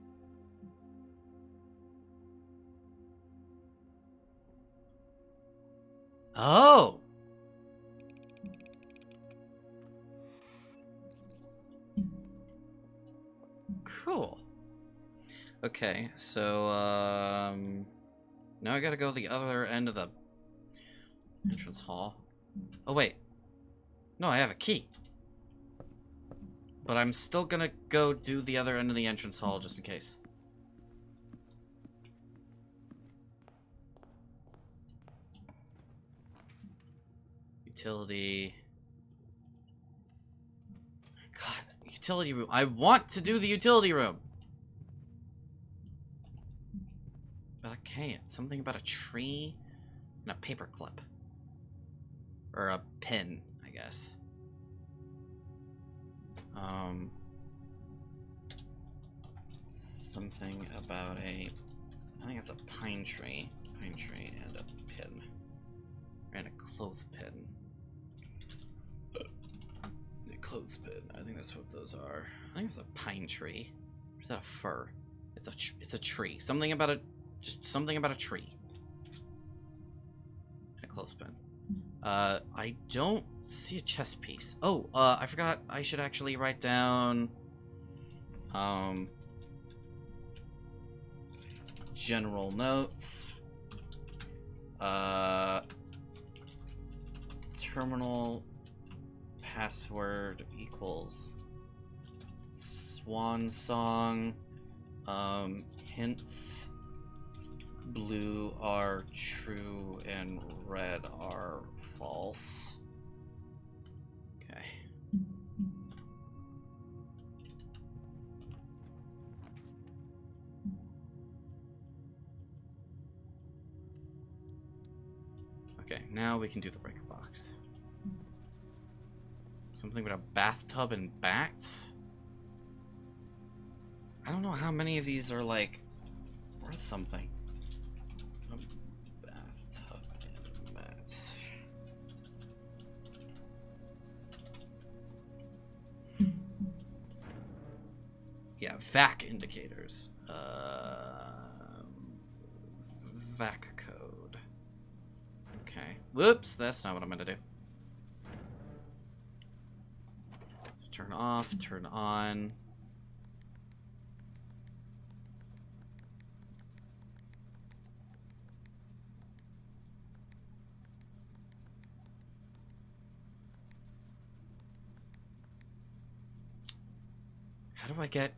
Oh! Cool. Okay, so, now I gotta go to the other end of the entrance hall. Oh, wait. No, I have a key. But I'm still gonna go do the other end of the entrance hall just in case. Utility. God, utility room. I want to do the utility room. But I can't. Something about a tree and a paper clip. Or a pin, I guess. Something about a... I think it's a pine tree. Pine tree and a pin. And a clothespin. A clothespin. I think that's what those are. I think it's a pine tree. Or is that a fir? It's a tree. Something about a... Just something about a tree. And a clothespin. I don't see a chess piece. Oh, I forgot I should actually write down... General notes. Terminal password equals swan song. Hints. Blue are true and red are false. Okay. Okay, now we can do the breaker box. Something with a bathtub and bats? I don't know how many of these are like worth something. A bathtub and bats. Yeah, VAC indicators. VAC code. Okay. Whoops, that's not what I'm gonna do. Turn off, turn on. How do I get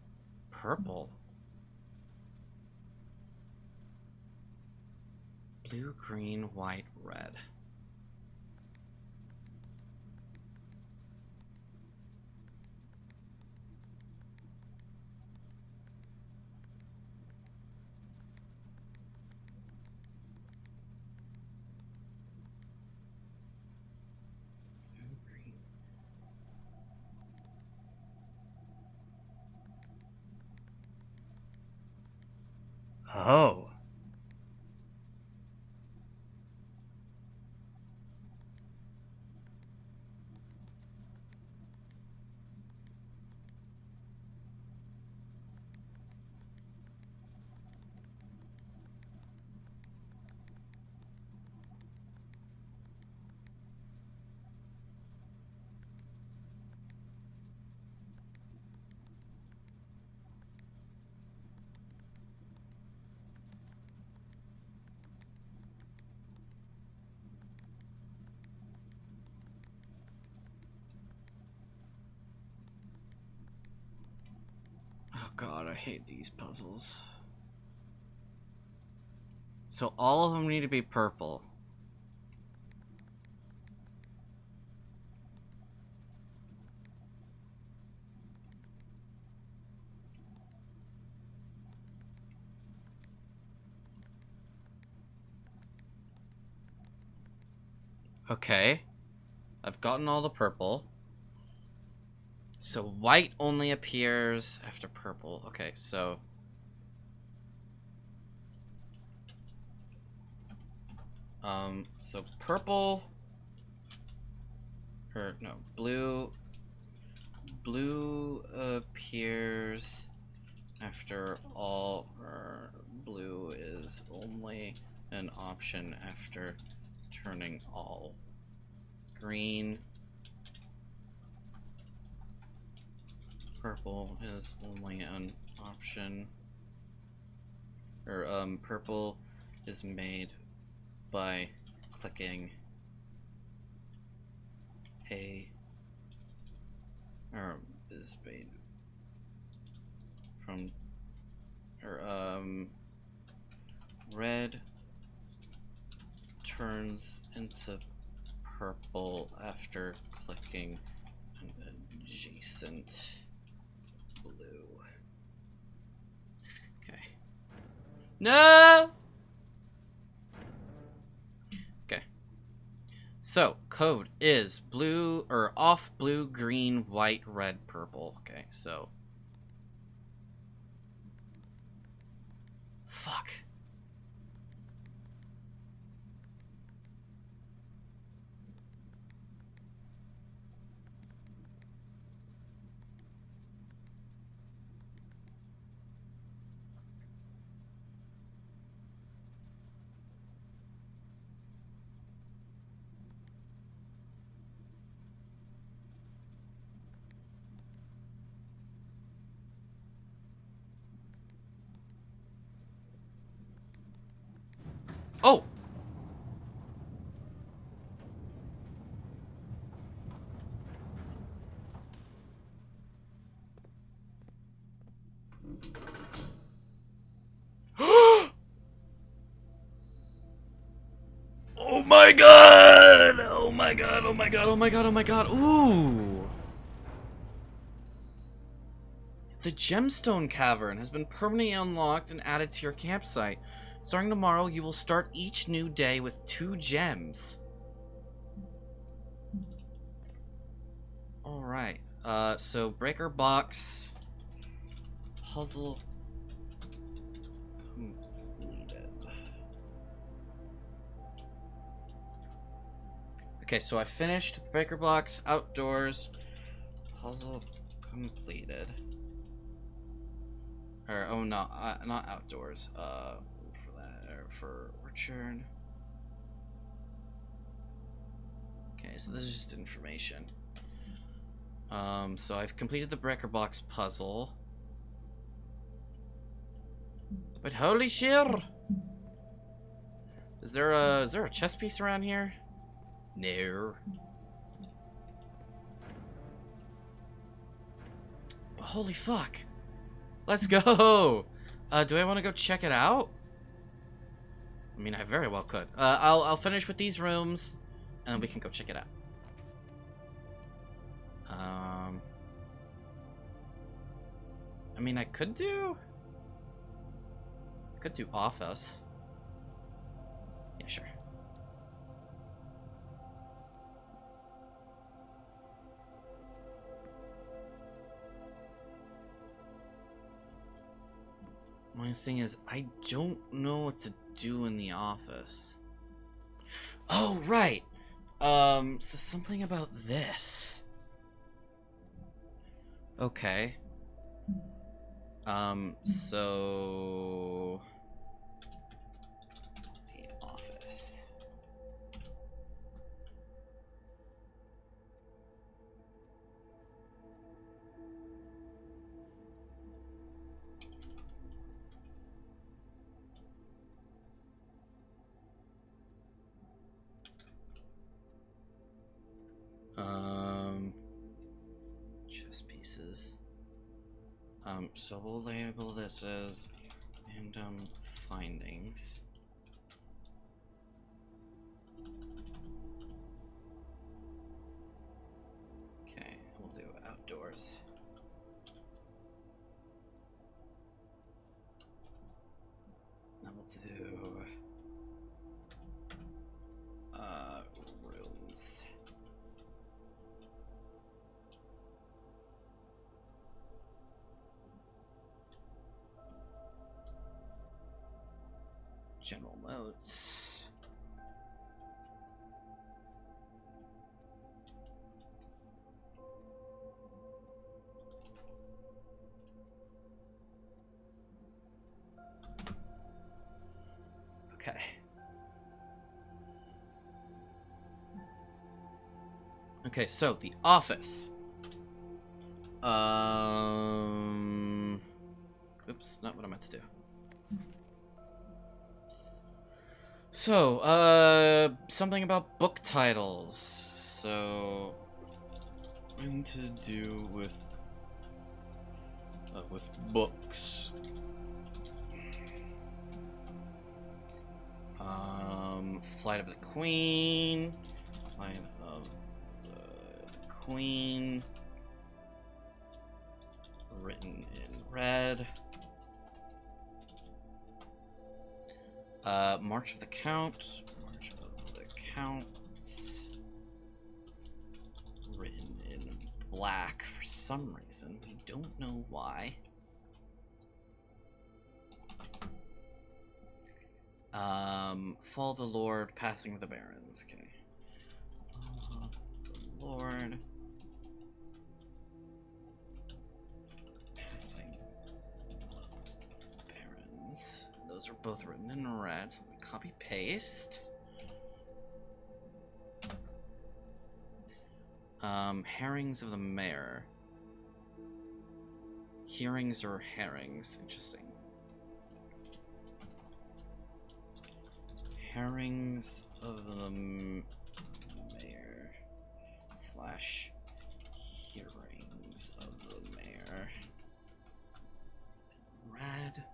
purple? Blue, green, white, red. Blue, green. Oh. Oh god, I hate these puzzles. So all of them need to be purple. Okay. I've gotten all the purple. So white only appears after purple. Okay, so... so purple... Or, no, blue... Blue appears after all... Or blue is only an option after turning all. Green... Purple is only an option. Or, purple is made by clicking A, or is made from, or, red turns into purple after clicking an adjacent blue. Okay. No! Okay. So, code is blue, or off, blue, green, white, red, purple. Okay, so. Fuck. Oh! Oh my god! Oh my god, oh my god, oh my god, oh my god. Ooh! The Gemstone Cavern has been permanently unlocked and added to your campsite. Starting tomorrow, you will start each new day with 2 gems. Alright. So breaker box. Puzzle completed. Okay, so I finished breaker box outdoors. Puzzle completed. Or oh no, not outdoors. For that, or for orchard. Okay, so this is just information. So I've completed the breaker box puzzle. But holy shit! Is there a chess piece around here? No. But holy fuck! Let's go! Do I want to go check it out? I mean, I very well could. I'll finish with these rooms, and then we can go check it out. I mean, I could do office. Yeah, sure. My thing is, I don't know what to do in the office. Oh, right. So something about this. Okay. So the office. Chess pieces. So we'll label this as random findings. Okay, we'll do outdoors. Now we'll do rooms. General notes. Okay. Okay, so the office. Oops, not what I meant to do. So, something about book titles. So, something to do with books. Flight of the Queen. Flight of the Queen. Written in red. March of the Count. March of the Counts. black for some reason. I don't know why. Fall of the Lord, passing of the barons. Okay. Fall of the Lord. Passing of the barons. Those are both written in red, so I'm gonna copy paste. Herrings of the mayor. Hearings or herrings? Interesting. Herrings of the mayor slash hearings of the mayor. Red.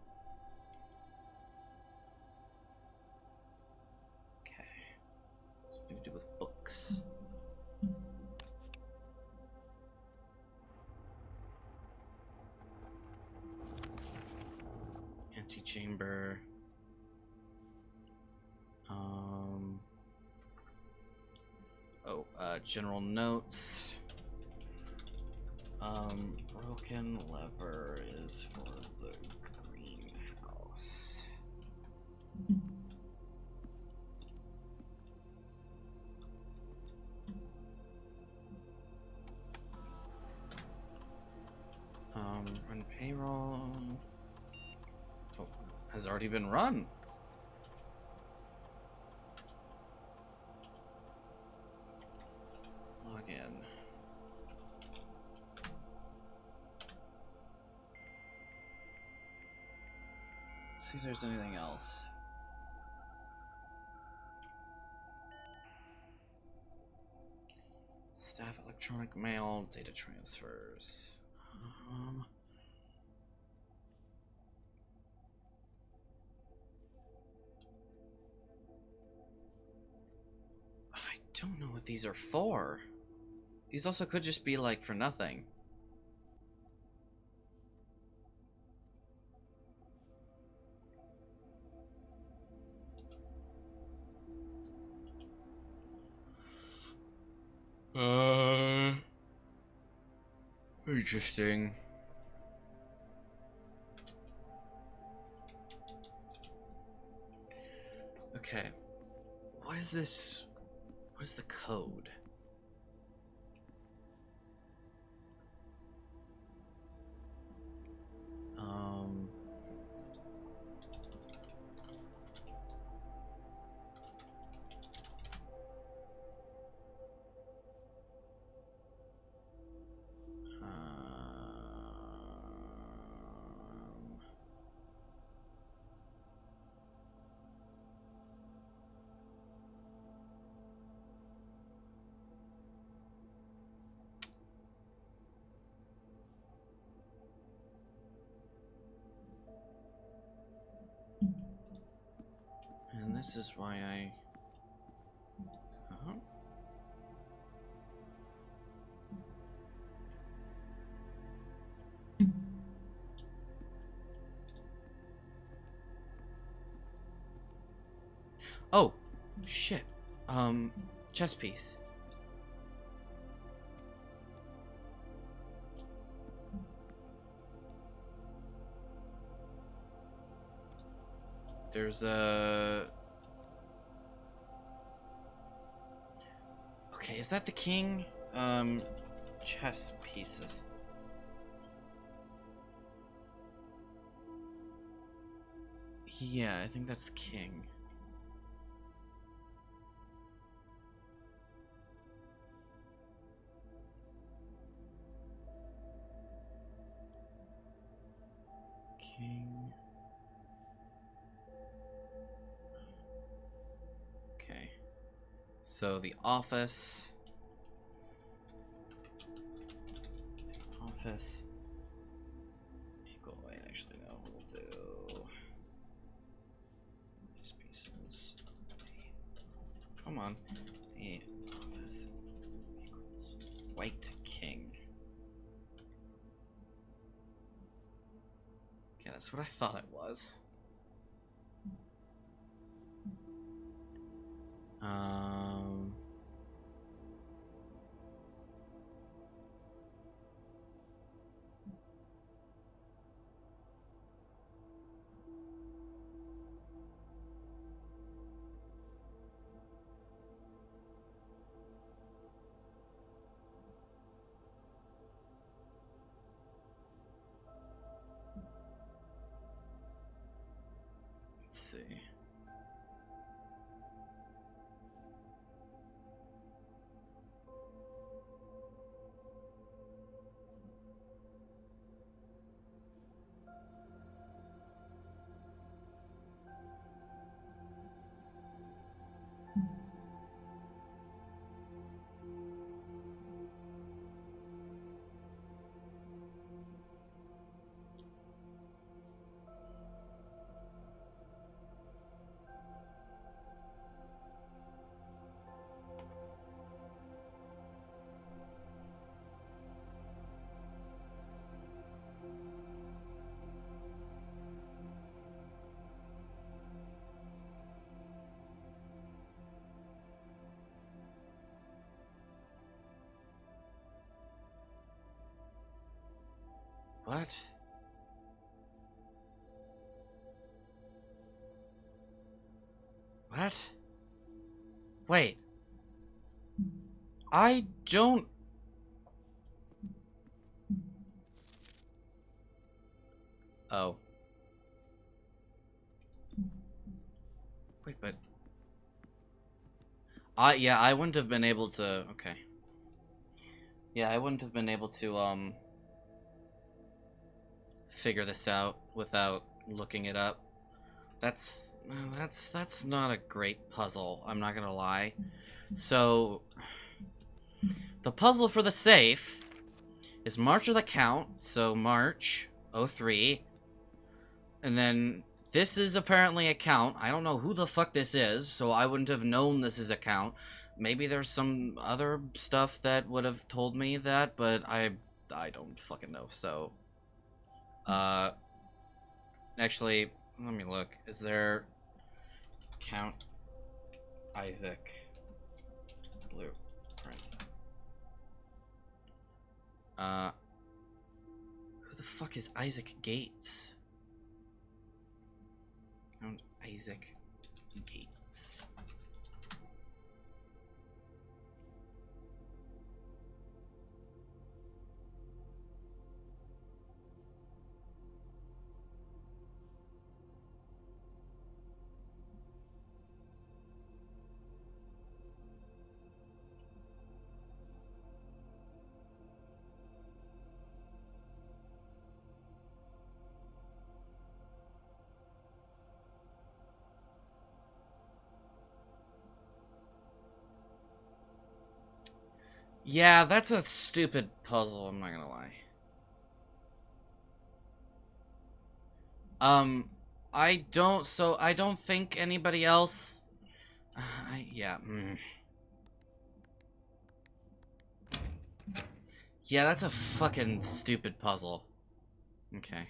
Okay. Something to do with books. Antechamber. General notes. Broken lever is for the greenhouse. Run payroll. Oh, has already been run. Log in. Let's see if there's anything else. Staff electronic mail, data transfers. I don't know what these are for. These also could just be like for nothing. Interesting. Okay. What is this? What is the code? And this is why I... Oh, shit. Chess piece. There's a... Okay, is that the king? Chess pieces. Yeah, I think that's king. King. Okay. So the office. Office. Equal weight, actually, no, we'll do these pieces. Come on. The office equals white king. Okay, that's what I thought it was. What? What? Wait. I don't... Oh. Wait, but... yeah, I wouldn't have been able to... Okay. Yeah, I wouldn't have been able to, figure this out without looking it up. That's not a great puzzle, I'm not gonna lie. So, the puzzle for the safe is March of the Count, so March 03. And then this is apparently a count. I don't know who the fuck this is, so I wouldn't have known this is a count. Maybe there's some other stuff that would have told me that, but I don't fucking know. So, actually, let me look. Is there Count Isaac blueprints? Who the fuck is Isaac Gates? Count Isaac Gates. Yeah, that's a stupid puzzle, I'm not gonna lie. I don't think anybody else... yeah, Yeah, that's a fucking stupid puzzle. Okay.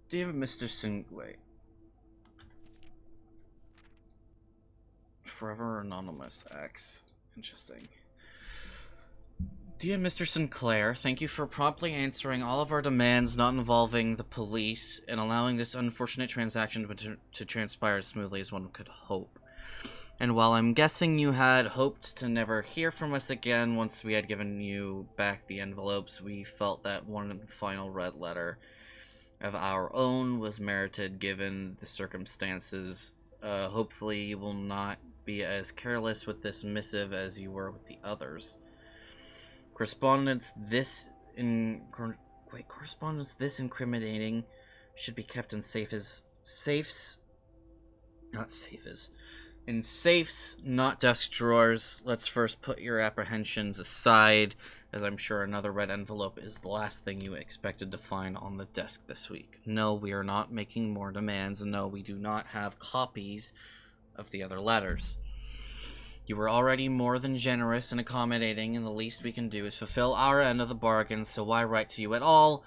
Dear Mr. Wait. Forever Anonymous X. Interesting. Dear Mr. Sinclair, thank you for promptly answering all of our demands not involving the police and allowing this unfortunate transaction to transpire as smoothly as one could hope. And while I'm guessing you had hoped to never hear from us again once we had given you back the envelopes, we felt that one final red letter of our own was merited given the circumstances. Hopefully you will not be as careless with this missive as you were with the others. Correspondence this incriminating should be kept in safes, not desk drawers. Let's first put your apprehensions aside, as I'm sure another red envelope is the last thing you expected to find on the desk this week. No, we are not making more demands. No, we do not have copies of the other letters. You were already more than generous and accommodating, and the least we can do is fulfill our end of the bargain, so why write to you at all?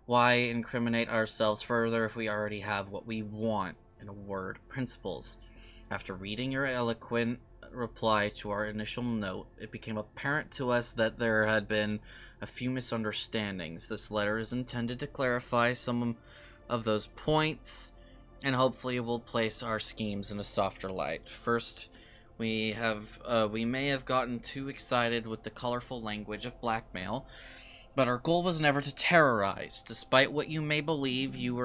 Why incriminate ourselves further if we already have what we want? In a word, principles. After reading your eloquent reply to our initial note, it became apparent to us that there had been a few misunderstandings. This letter is intended to clarify some of those points, and hopefully it will place our schemes in a softer light. First, we may have gotten too excited with the colorful language of blackmail, but our goal was never to terrorize. Despite what you may believe, you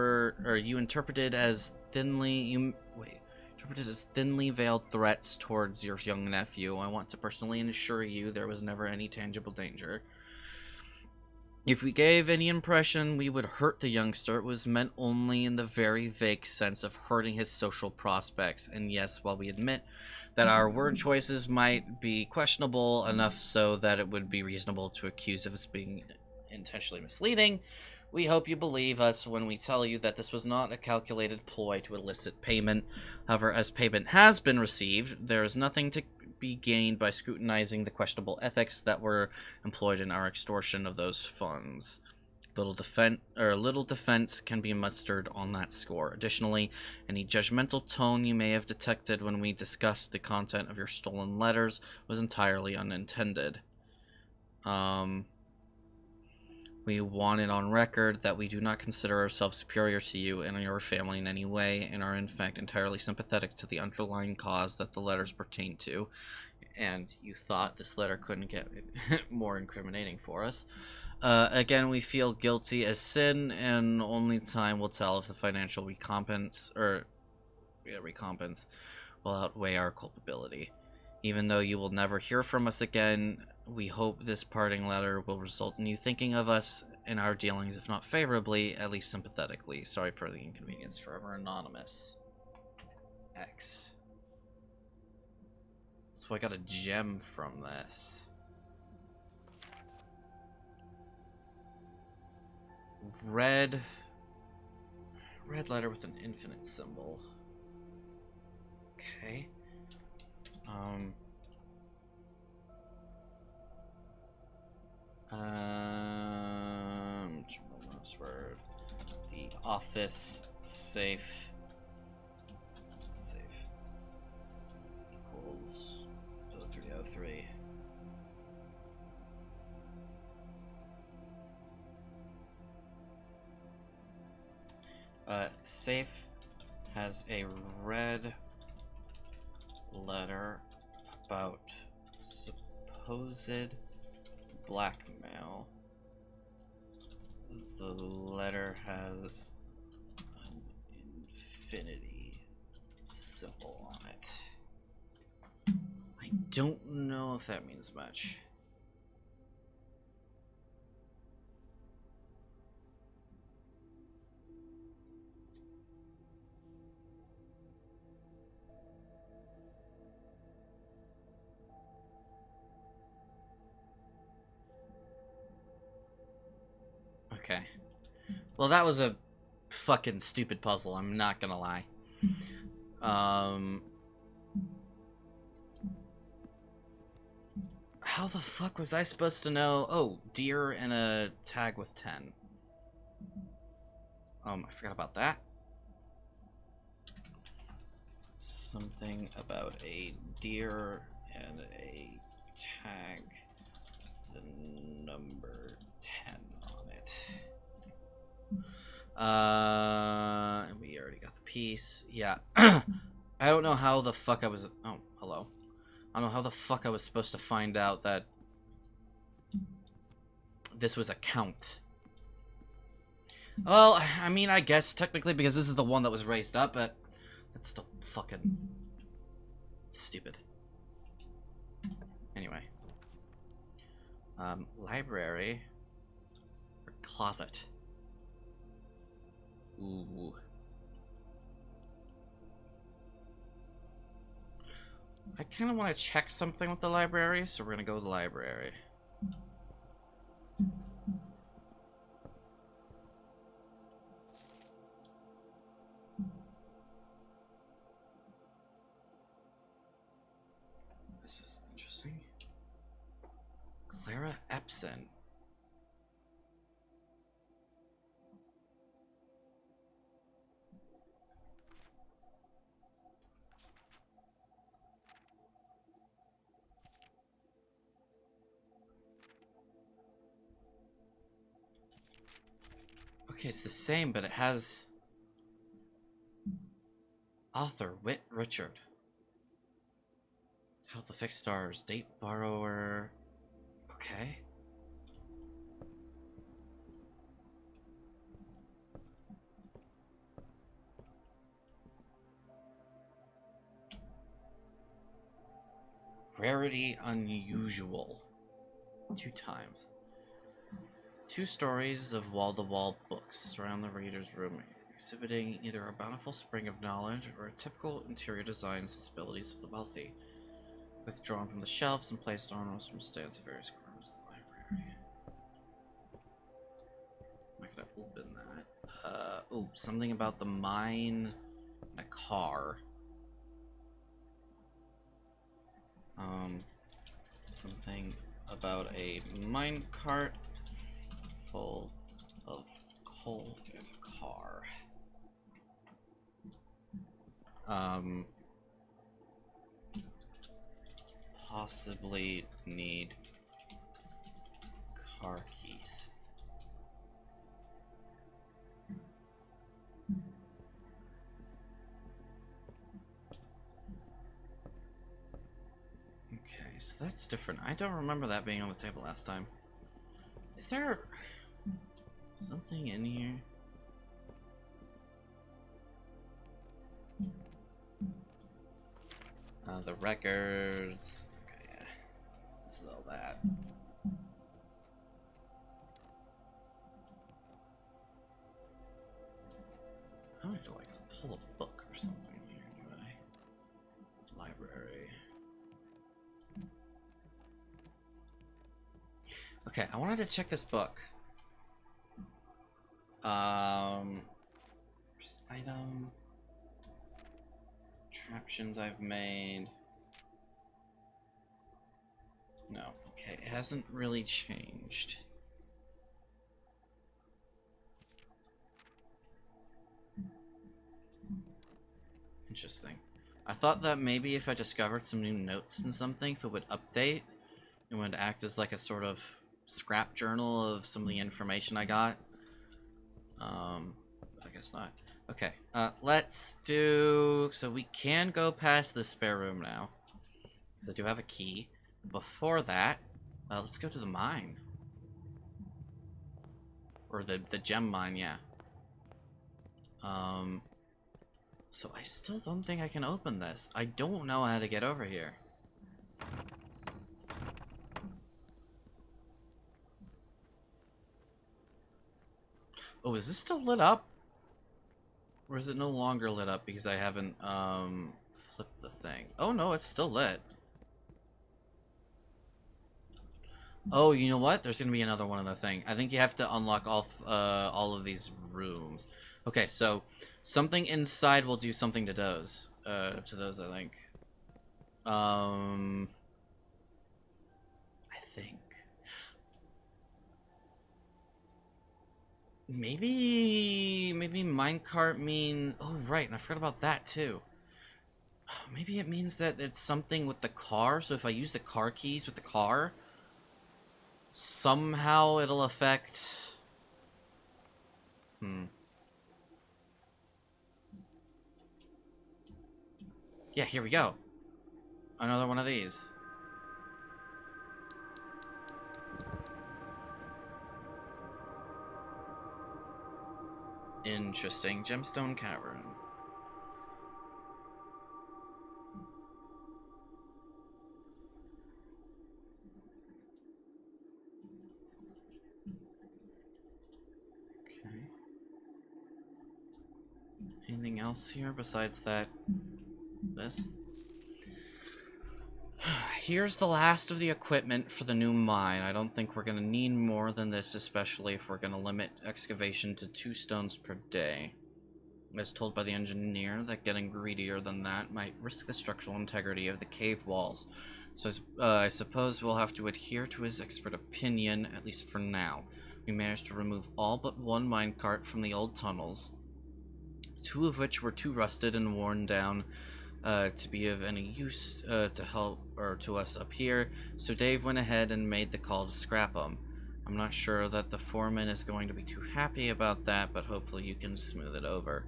interpreted as thinly veiled threats towards your young nephew. I want to personally assure you there was never any tangible danger. If we gave any impression we would hurt the youngster, it was meant only in the very vague sense of hurting his social prospects. And yes, while we admit that our word choices might be questionable enough so that it would be reasonable to accuse of us being intentionally misleading, we hope you believe us when we tell you that this was not a calculated ploy to elicit payment. However, as payment has been received, there is nothing to be gained by scrutinizing the questionable ethics that were employed in our extortion of those funds. Little defense can be mustered on that score. Additionally, any judgmental tone you may have detected when we discussed the content of your stolen letters was entirely unintended. We want it on record that we do not consider ourselves superior to you and your family in any way, and are in fact entirely sympathetic to the underlying cause that the letters pertain to. And you thought this letter couldn't get more incriminating for us. Again, we feel guilty as sin, and only time will tell if the financial recompense will outweigh our culpability. Even though you will never hear from us again, we hope this parting letter will result in you thinking of us in our dealings, if not favorably, at least sympathetically. Sorry for the inconvenience. Forever Anonymous. X. So I got a gem from this. Red letter with an infinite symbol. Okay. Password. The office safe equals 0303. Safe has a red letter about supposed blackmail. The letter has an infinity symbol on it. I don't know if that means much. Okay. Well, that was a fucking stupid puzzle, I'm not gonna lie. How the fuck was I supposed to know? Oh, deer and a tag with 10. I forgot about that. Something about a deer and a tag with the number 10 on it. We already got the piece. Yeah. I don't know how the fuck I was... Oh, hello. I don't know how the fuck I was supposed to find out that this was a count. Well, I mean, I guess technically because this is the one that was raised up, but that's still fucking stupid. Anyway. Library or closet. Ooh. I kind of want to check something with the library, so we're going to go to the library. This is interesting. Clara Epson. Okay, it's the same, but it has author Whit Richard. Title the fixed stars, date borrower. Okay. Rarity unusual. 2 times. 2 stories of wall-to-wall books surround the reader's room, exhibiting either a bountiful spring of knowledge or a typical interior design and sensibilities of the wealthy, withdrawn from the shelves and placed almost from stands of various corners of the library. I'm not gonna open that. Oh, something about the mine and a car. Something about a minecart full of coal. Get a car. Possibly need car keys. Okay, so that's different. I don't remember that being on the table last time. Is there something in here? The records. Okay, yeah. This is all that. I need to like pull a book or something here anyway. Library. Okay, I wanted to check this book. First item. Traptions I've made. No, okay, it hasn't really changed. Interesting. I thought that maybe if I discovered some new notes and something, if it would update, it would act as like a sort of scrap journal of some of the information I got. I guess not. Okay, let's do... So we can go past the spare room now. Because I do have a key. Before that, let's go to the mine. Or the gem mine, yeah. So I still don't think I can open this. I don't know how to get over here. Oh, is this still lit up? Or is it no longer lit up because I haven't, flipped the thing? Oh no, it's still lit. Oh, you know what? There's gonna be another one of the thing. I think you have to unlock all of these rooms. Okay, so something inside will do something to those. I think. I think. Maybe minecart mean... Oh, right, and I forgot about that, too. Maybe it means that it's something with the car, so if I use the car keys with the car, somehow it'll affect... Yeah, here we go. Another one of these. Interesting. Gemstone Cavern. Okay. Anything else here besides that? This? Here's the last of the equipment for the new mine. I don't think we're gonna need more than this, especially if we're gonna limit excavation to 2 stones per day. As told by the engineer that getting greedier than that might risk the structural integrity of the cave walls. So I suppose we'll have to adhere to his expert opinion, at least for now. We managed to remove all but 1 minecart from the old tunnels, 2 of which were too rusted and worn down to be of any use to help or to us up here, so Dave went ahead and made the call to scrap them. I'm not sure that the foreman is going to be too happy about that, but hopefully you can smooth it over.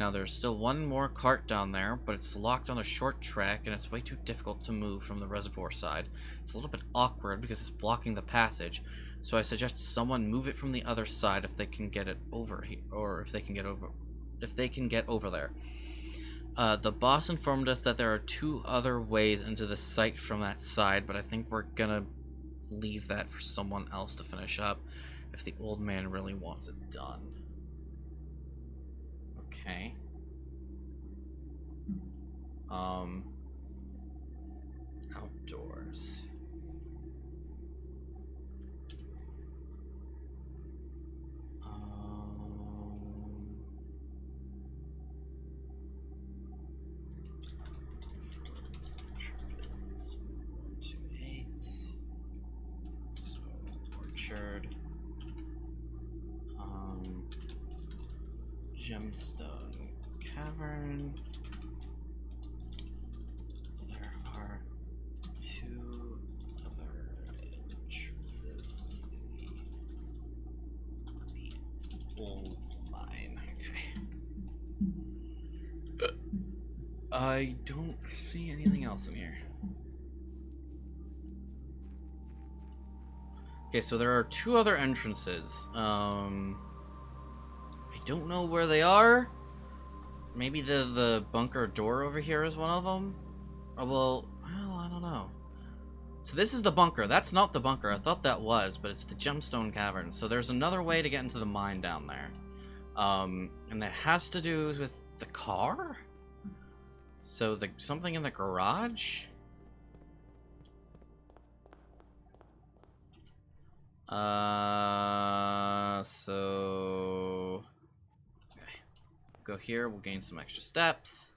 Now there's still 1 more cart down there, but it's locked on a short track and it's way too difficult to move from the reservoir side. It's a little bit awkward because it's blocking the passage, so I suggest someone move it from the other side if they can get it over here, or if they can get over there. The boss informed us that there are 2 other ways into the site from that side, but I think we're gonna leave that for someone else to finish up if the old man really wants it done. Okay. Outdoors. Orchard. Gemstone Cavern. There are 2 other entrances to the old mine. Okay. I don't see anything else in here. Okay, so there are 2 other entrances. I don't know where they are. Maybe the bunker door over here is one of them. Oh, well, I don't know. So this is the bunker. That's not the bunker. I thought that was, but it's the Gemstone Cavern. So there's another way to get into the mine down there. And that has to do with the car? So something in the garage? So... Okay. Go here, we'll gain some extra steps.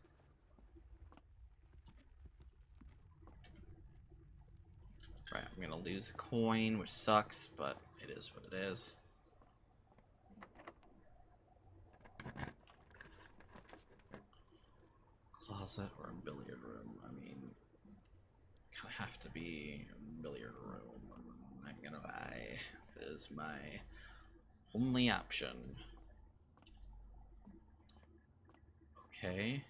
Right, I'm gonna lose a coin, which sucks, but it is what it is. Closet or a billiard room? I mean, kind of have to be a billiard room. I'm not gonna lie. That is my only option. Okay.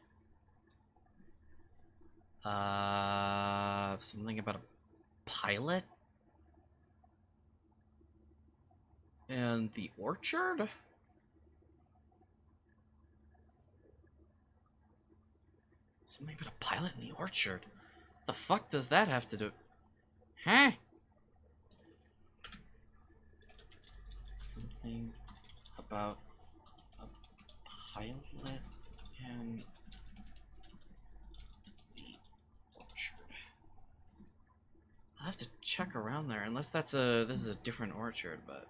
Something about a pilot? And the orchard? Something about a pilot in the orchard? The fuck does that have to do? Huh? Something about a pilot and the orchard. I'll have to check around there, unless this is a different orchard, but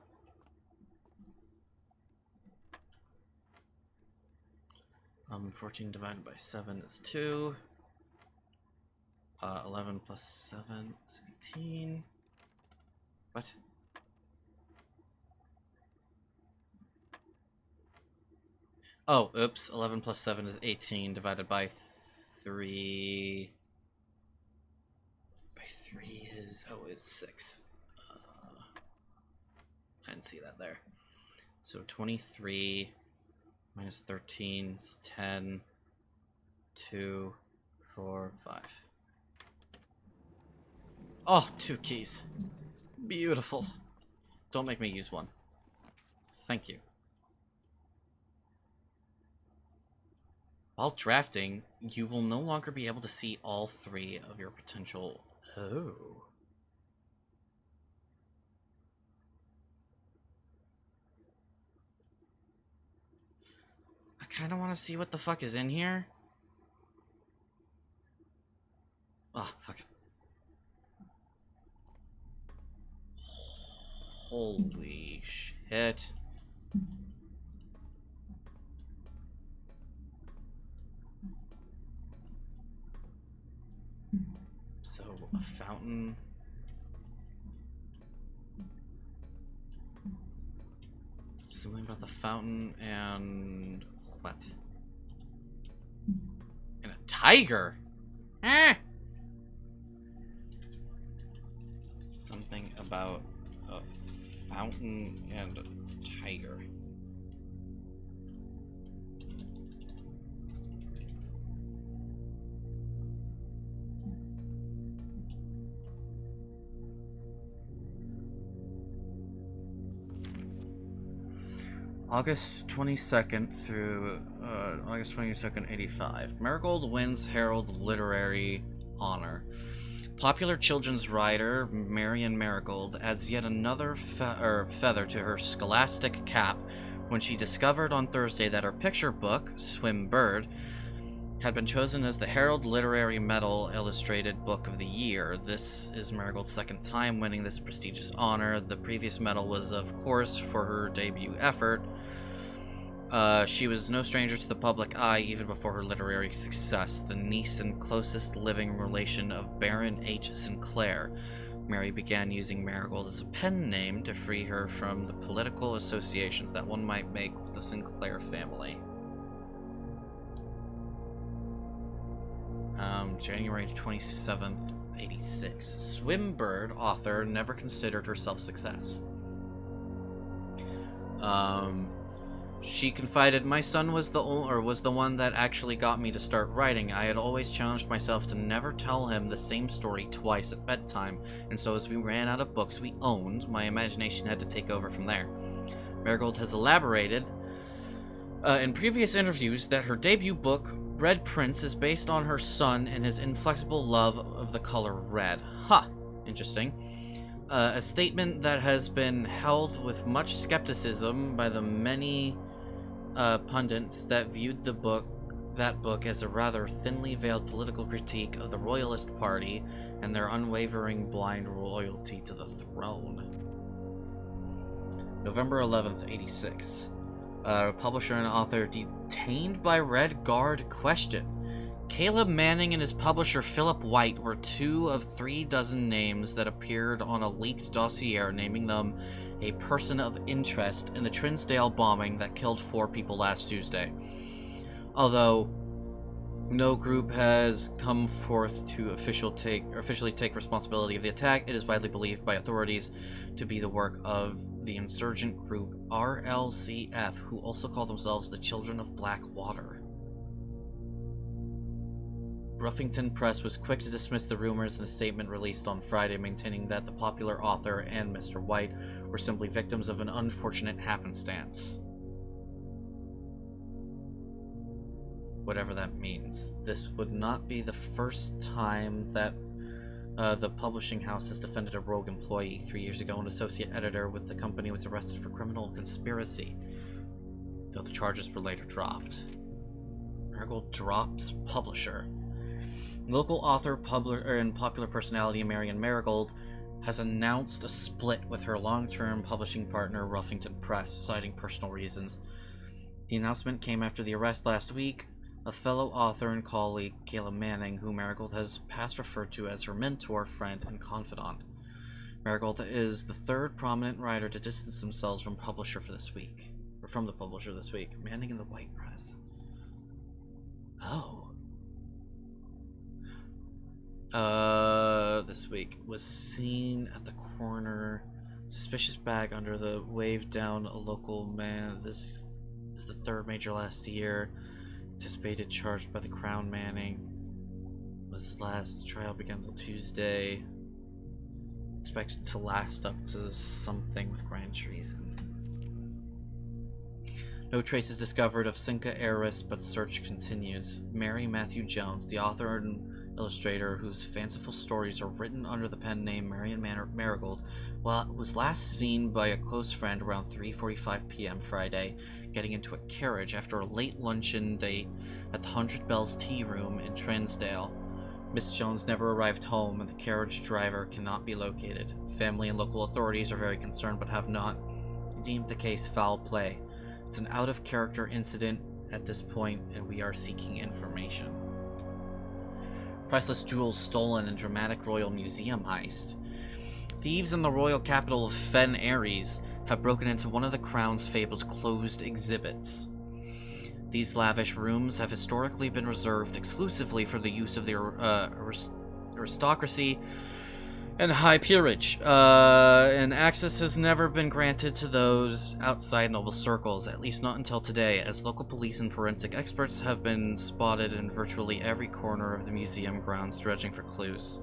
14 divided by 7 is 2. 11 plus 7 is 18. What? Oh, oops. 11 plus 7 is 18 divided by 3. By 3 is... Oh, it's 6. I didn't see that there. So 23 minus 13 is 10. 2, 4, 5. Oh, 2 keys. Beautiful. Don't make me use one. Thank you. While drafting, you will no longer be able to see all 3 of your potential... Oh. I kind of want to see what the fuck is in here. Oh, fuck it. Holy shit. So, a fountain. Something about the fountain and... What? And a tiger? Eh! Something about a fountain and a tiger. August 22nd through August 22nd, 85. Marigold wins Herald Literary Honor. Popular children's writer Marion Marigold adds yet another feather to her scholastic cap when she discovered on Thursday that her picture book, Swim Bird, had been chosen as the Herald Literary Medal Illustrated Book of the Year. This is Marigold's second time winning this prestigious honor. The previous medal was, of course, for her debut effort. She was no stranger to the public eye even before her literary success, the niece and closest living relation of Baron H. Sinclair. Mary began using Marigold as a pen name to free her from the political associations that one might make with the Sinclair family. January 27th, 86. Swimbird author never considered herself a success. She confided, "My son was the one that actually got me to start writing. I had always challenged myself to never tell him the same story twice at bedtime, and so as we ran out of books we owned, my imagination had to take over from there." Marigold has elaborated in previous interviews that her debut book, Red Prince, is based on her son and his inflexible love of the color red. Interesting. A statement that has been held with much skepticism by the many pundits that viewed that book as a rather thinly veiled political critique of the Royalist Party and their unwavering blind loyalty to the throne. November 11th, 86. Publisher and author detained by Red Guard question. Caleb Manning and his publisher Philip White were 2 of 3 dozen names that appeared on a leaked dossier naming them a person of interest in the Trinsdale bombing that killed 4 people last Tuesday. Although no group has come forth to officially take responsibility of the attack, it is widely believed by authorities to be the work of the insurgent group RLCF, who also call themselves the Children of Blackwater. Ruffington Press was quick to dismiss the rumors in a statement released on Friday, maintaining that the popular author and Mr. White were simply victims of an unfortunate happenstance. Whatever that means. This would not be the first time that the publishing house has defended a rogue employee. 3 years ago, an associate editor with the company was arrested for criminal conspiracy, though the charges were later dropped. Marigold drops publisher. Local author, and popular personality Marion Marigold has announced a split with her long-term publishing partner, Ruffington Press, citing personal reasons. The announcement came after the arrest last week of fellow author and colleague Caleb Manning, who Marigold has past referred to as her mentor, friend, and confidant. Marigold is the 3rd prominent writer to distance themselves from the publisher this week. Manning and the White Press. This week was seen at the corner. Suspicious bag under the wave down a local man. This is the 3rd major last year. Anticipated charged by the Crown Manning. Was the last trial begins on Tuesday. Expected to last up to something with grand treason. No traces discovered of Cinca heiress, but search continues. Mary Matthew Jones, the author and illustrator whose fanciful stories are written under the pen name Marion Marigold, was last seen by a close friend around 3:45 p.m. Friday, getting into a carriage after a late luncheon date at the 100 Bells Tea Room in Trinsdale. Miss Jones never arrived home, and the carriage driver cannot be located. Family and local authorities are very concerned, but have not deemed the case foul play. It's an out-of-character incident at this point, and we are seeking information. Priceless jewels stolen in dramatic royal museum heist. Thieves in the royal capital of Fen Ares have broken into one of the Crown's fabled closed exhibits. These lavish rooms have historically been reserved exclusively for the use of the aristocracy and high peerage, and access has never been granted to those outside noble circles, at least not until today, as local police and forensic experts have been spotted in virtually every corner of the museum grounds dredging for clues.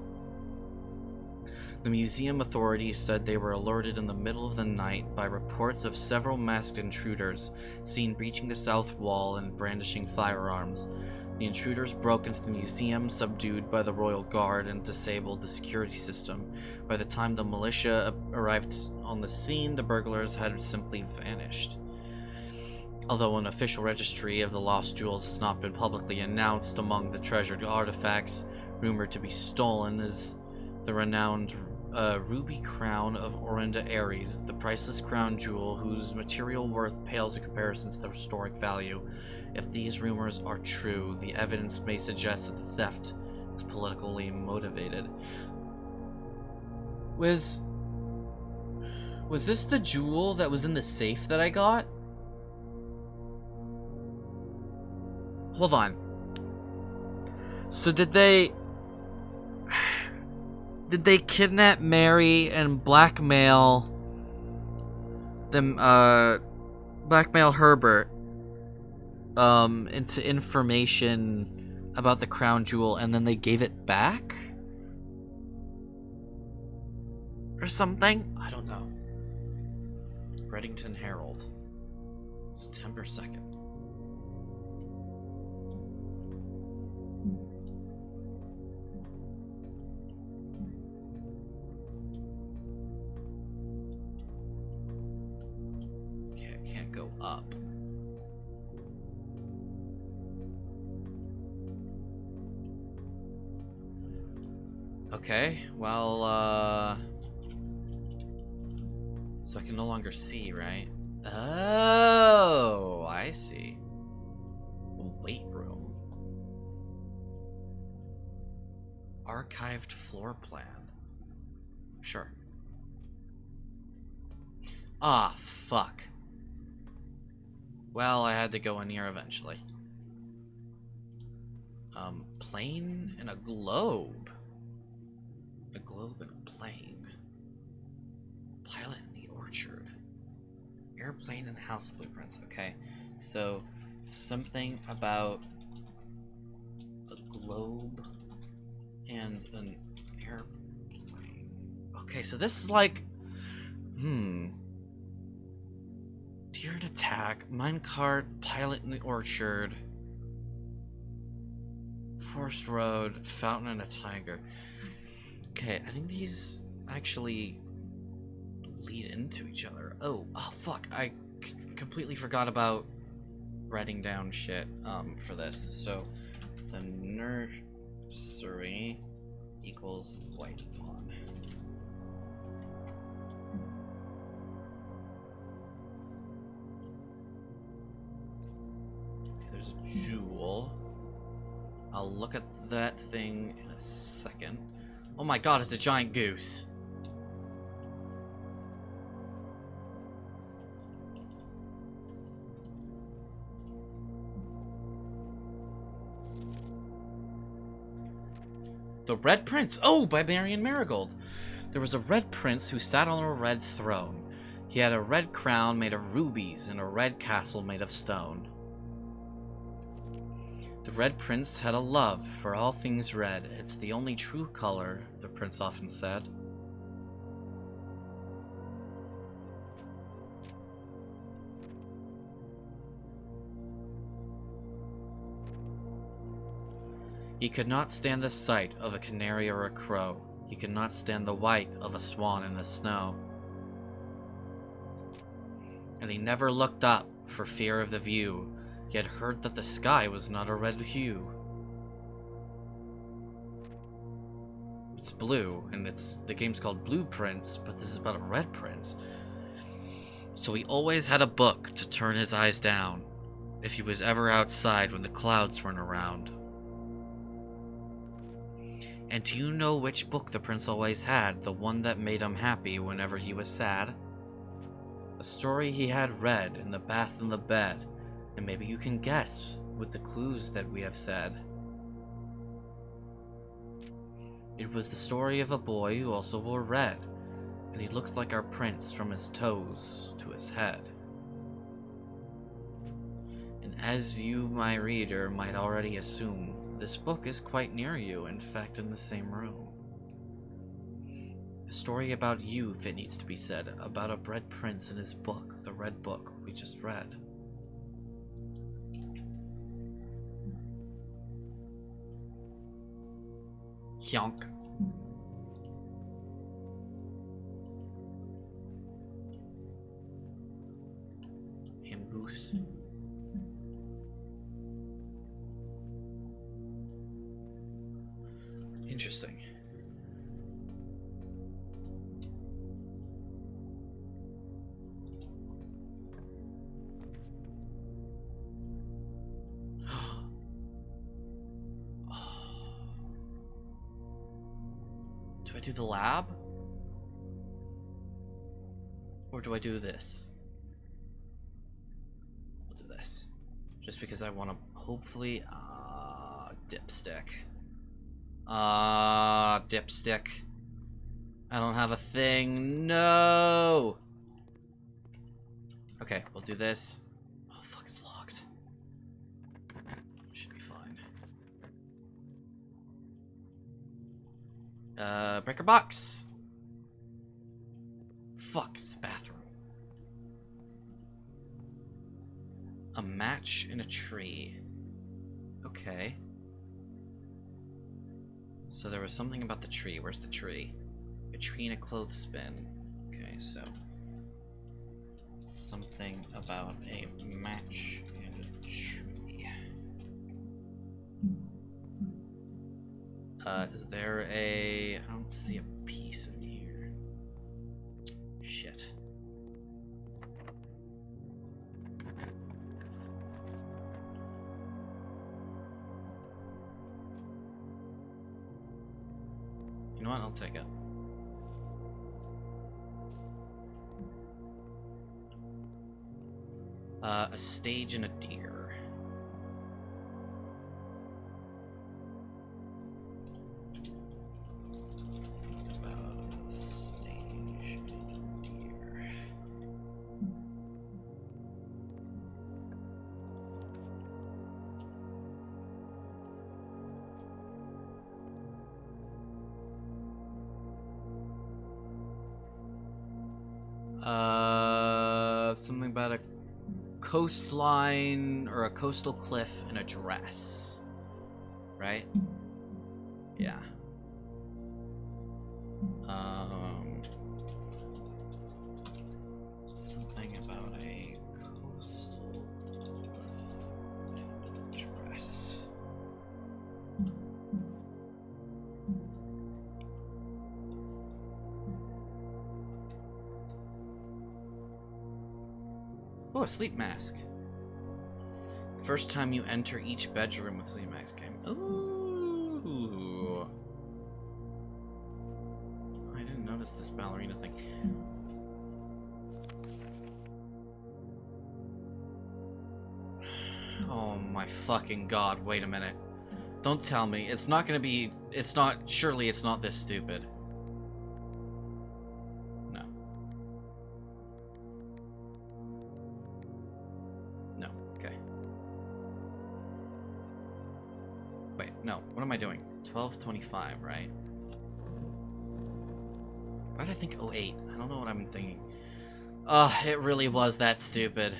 The museum authorities said they were alerted in the middle of the night by reports of several masked intruders seen breaching the south wall and brandishing firearms. The intruders broke into the museum, subdued by the Royal Guard, and disabled the security system. By the time the militia arrived on the scene, the burglars had simply vanished. Although an official registry of the lost jewels has not been publicly announced, among the treasured artifacts rumored to be stolen is the renowned ruby crown of Orinda Ares, the priceless crown jewel whose material worth pales in comparison to the historic value. If these rumors are true, the evidence may suggest that the theft was politically motivated. Was this the jewel that was in the safe that I got? Hold on. So did they kidnap Mary and blackmail them, blackmail Herbert, into information about the crown jewel, and then they gave it back? Or something? I don't know. Reddington Herald. September 2nd. Okay, I can't go up. Okay, well, so I can no longer see, right? Oh, I see. Weight room. Archived floor plan. Sure. Ah, fuck. Well, I had to go in here eventually. Plane and a globe. A globe and a plane. Pilot in the orchard. Airplane and the house blueprints. Okay, so something about a globe and an airplane. Okay, so this is like, deer and attack, minecart, pilot in the orchard, forest road, fountain and a tiger. Okay, I think these actually lead into each other. Oh fuck, I completely forgot about writing down shit for this. So the nursery equals white pawn. Okay, there's a jewel. I'll look at that thing in a second. Oh my god, it's a giant goose. The Red Prince! Oh, by Marion Marigold. There was a red prince who sat on a red throne. He had a red crown made of rubies and a red castle made of stone. The Red Prince had a love for all things red. It's the only true color, the prince often said. He could not stand the sight of a canary or a crow. He could not stand the white of a swan in the snow. And he never looked up for fear of the view. He had heard that the sky was not a red hue. It's blue, and the game's called Blueprints, but this is about a red prince. So he always had a book to turn his eyes down, if he was ever outside when the clouds weren't around. And do you know which book the prince always had, the one that made him happy whenever he was sad? A story he had read in the bath and the bed. And maybe you can guess with the clues that we have said. It was the story of a boy who also wore red, and he looked like our prince from his toes to his head. And as you, my reader, might already assume, this book is quite near you, in fact in the same room. A story about you, if it needs to be said, about a red prince and his book, the red book we just read. Yonk. Amgoose. Interesting. Do I do the lab? Or do I do this? We'll do this. Just because I want to hopefully dipstick. Dipstick. I don't have a thing. No! Okay, we'll do this. Oh, fuck, it's locked. Should be fine. Breaker box. Fuck, it's a bathroom. A match in a tree. Okay. So there was something about the tree. Where's the tree? A tree and a clothespin. Okay, so something about a match and a tree. Is there a... I don't see a piece in here. Shit. You know what? I'll take it. A stage and a deer. About a stage and a deer. Something about a coastline or a coastal cliff and a dress. Right? Yeah. Something about a coastal cliff and a dress. Oh, a sleep mask. First time you enter each bedroom with a sleep mask game. Ooh. I didn't notice this ballerina thing. Oh my fucking god, wait a minute. Don't tell me. It's not gonna be... It's not... Surely it's not this stupid. No. No. Okay. Wait, no. What am I doing? 12:25, right? Why did I think 08? I don't know what I'm thinking. It really was that stupid.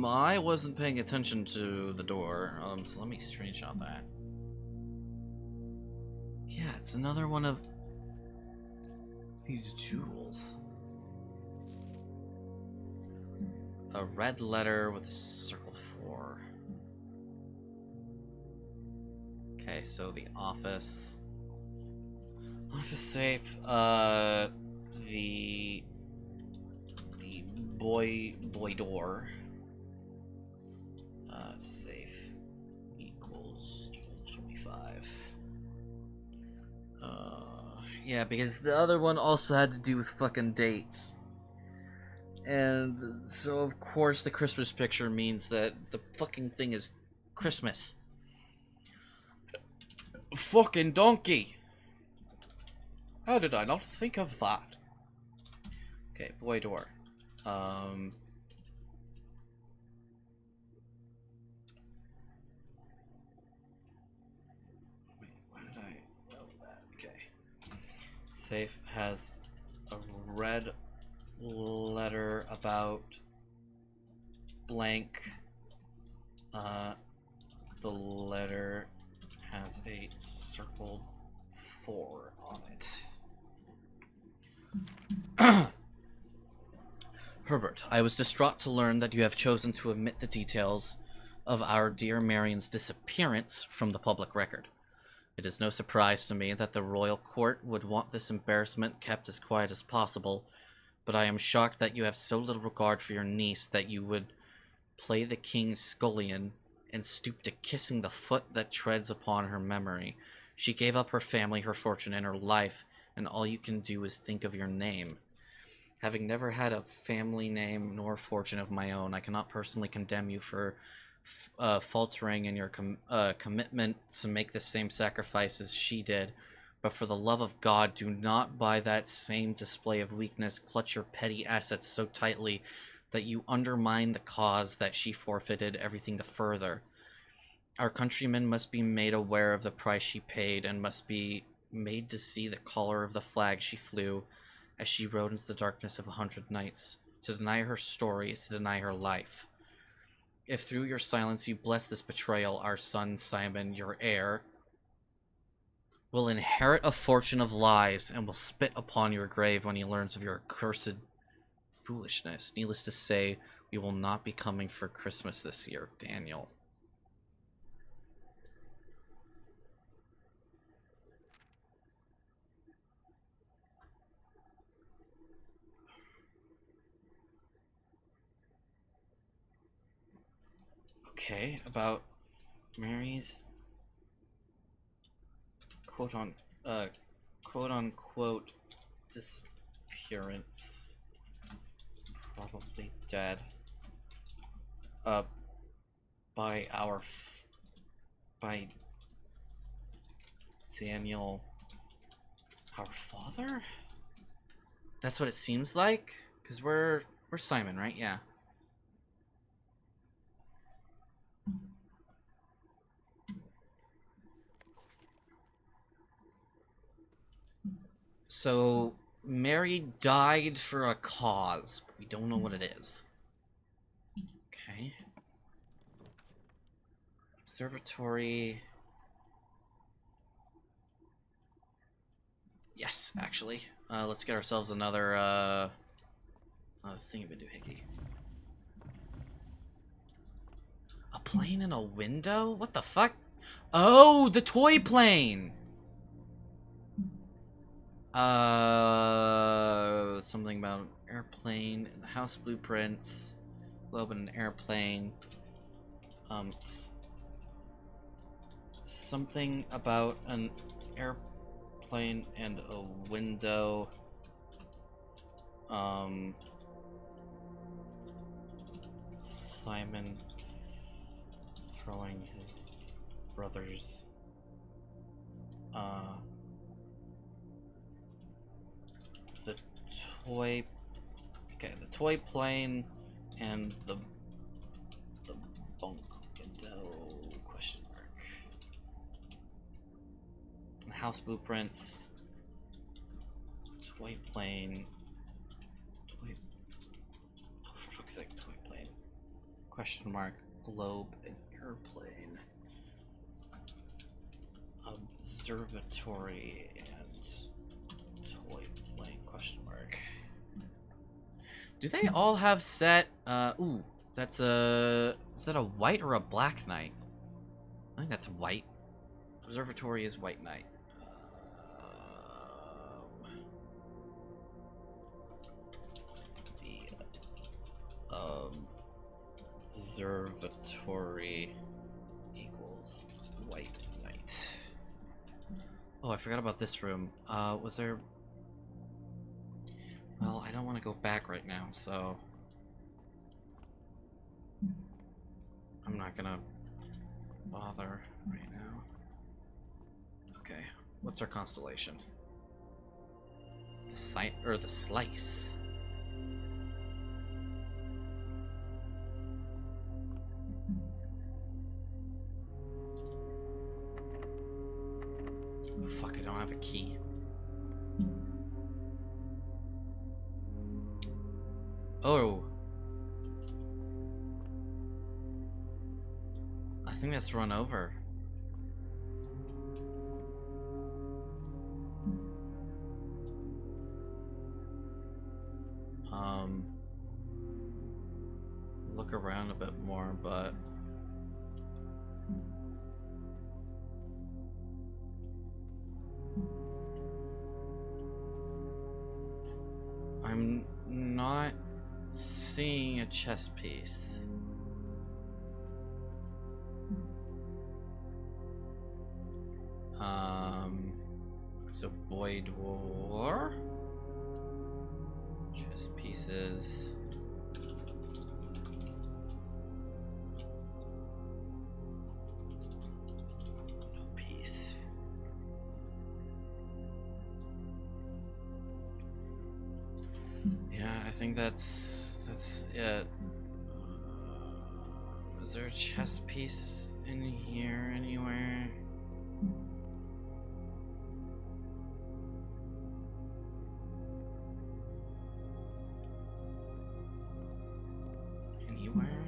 I wasn't paying attention to the door. So let me screenshot that. Yeah, it's another one of these jewels. A red letter with a circled 4. Okay, so the office. Office safe. The boy door. Safe equals 12:25. Yeah, because the other one also had to do with fucking dates. And so of course the Christmas picture means that the fucking thing is Christmas. Fucking donkey! How did I not think of that? Okay, boy door. Wait, why did I know that? Okay. Safe has a red letter about blank. The letter has a circled 4 on it. Herbert, I was distraught to learn that you have chosen to omit the details of our dear Marion's disappearance from the public record. It is no surprise to me that the royal court would want this embarrassment kept as quiet as possible, but I am shocked that you have so little regard for your niece that you would play the king's scullion and stoop to kissing the foot that treads upon her memory. She gave up her family, her fortune, and her life, and all you can do is think of your name. Having never had a family name nor fortune of my own, I cannot personally condemn you for faltering in your commitment to make the same sacrifice as she did. But for the love of God, do not by that same display of weakness clutch your petty assets so tightly that you undermine the cause that she forfeited everything to further. Our countrymen must be made aware of the price she paid and must be made to see the color of the flag she flew as she rode into the darkness of 100 nights. To deny her story is to deny her life. If through your silence you bless this betrayal, our son Simon, your heir, will inherit a fortune of lies and will spit upon your grave when he learns of your accursed foolishness. Needless to say, we will not be coming for Christmas this year, Daniel. Okay, about Mary's quote unquote disappearance. Probably dead. By by Daniel, our father? That's what it seems like? Because we're Simon, right? Yeah. So, Mary died for a cause, but we don't know what it is. Okay. Observatory. Yes, actually. Let's get ourselves another thingy-ma-doohickey. A plane in a window? What the fuck? Oh, the toy plane! Something about an airplane, the house blueprints, globe and an airplane. Something about an airplane and a window. Simon throwing his brother's the toy the toy plane and the bunk window question mark. House blueprints, toy plane, toy, oh for fuck's sake, toy plane, question mark, globe and airplane, observatory and toy plane, question mark. Do they all have set, ooh, that's a, is that a white or a black knight? I think that's white. Observatory is white knight. Observatory equals white knight. Oh, I forgot about this room. Was there... Well, I don't want to go back right now, so... I'm not gonna bother right now. Okay, what's our constellation? The site, or the slice. Oh, fuck, I don't have a key. Oh. I think that's run over. Look around a bit more, but... I'm not seeing a chess piece. So Boyd War? Chess pieces. I think that's it. Is there a chess piece in here anywhere? Anywhere?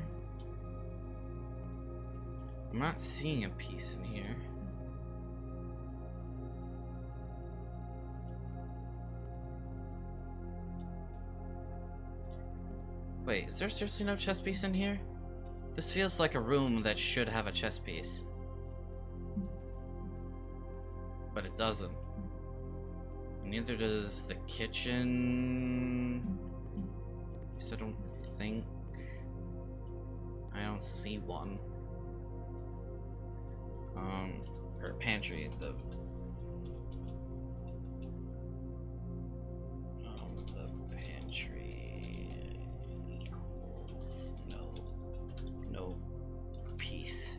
I'm not seeing a piece in here. Wait, is there seriously no chess piece in here? This feels like a room that should have a chess piece. But it doesn't. Neither does the kitchen. At least I don't think. I don't see one. Or pantry, the pantry equals no piece.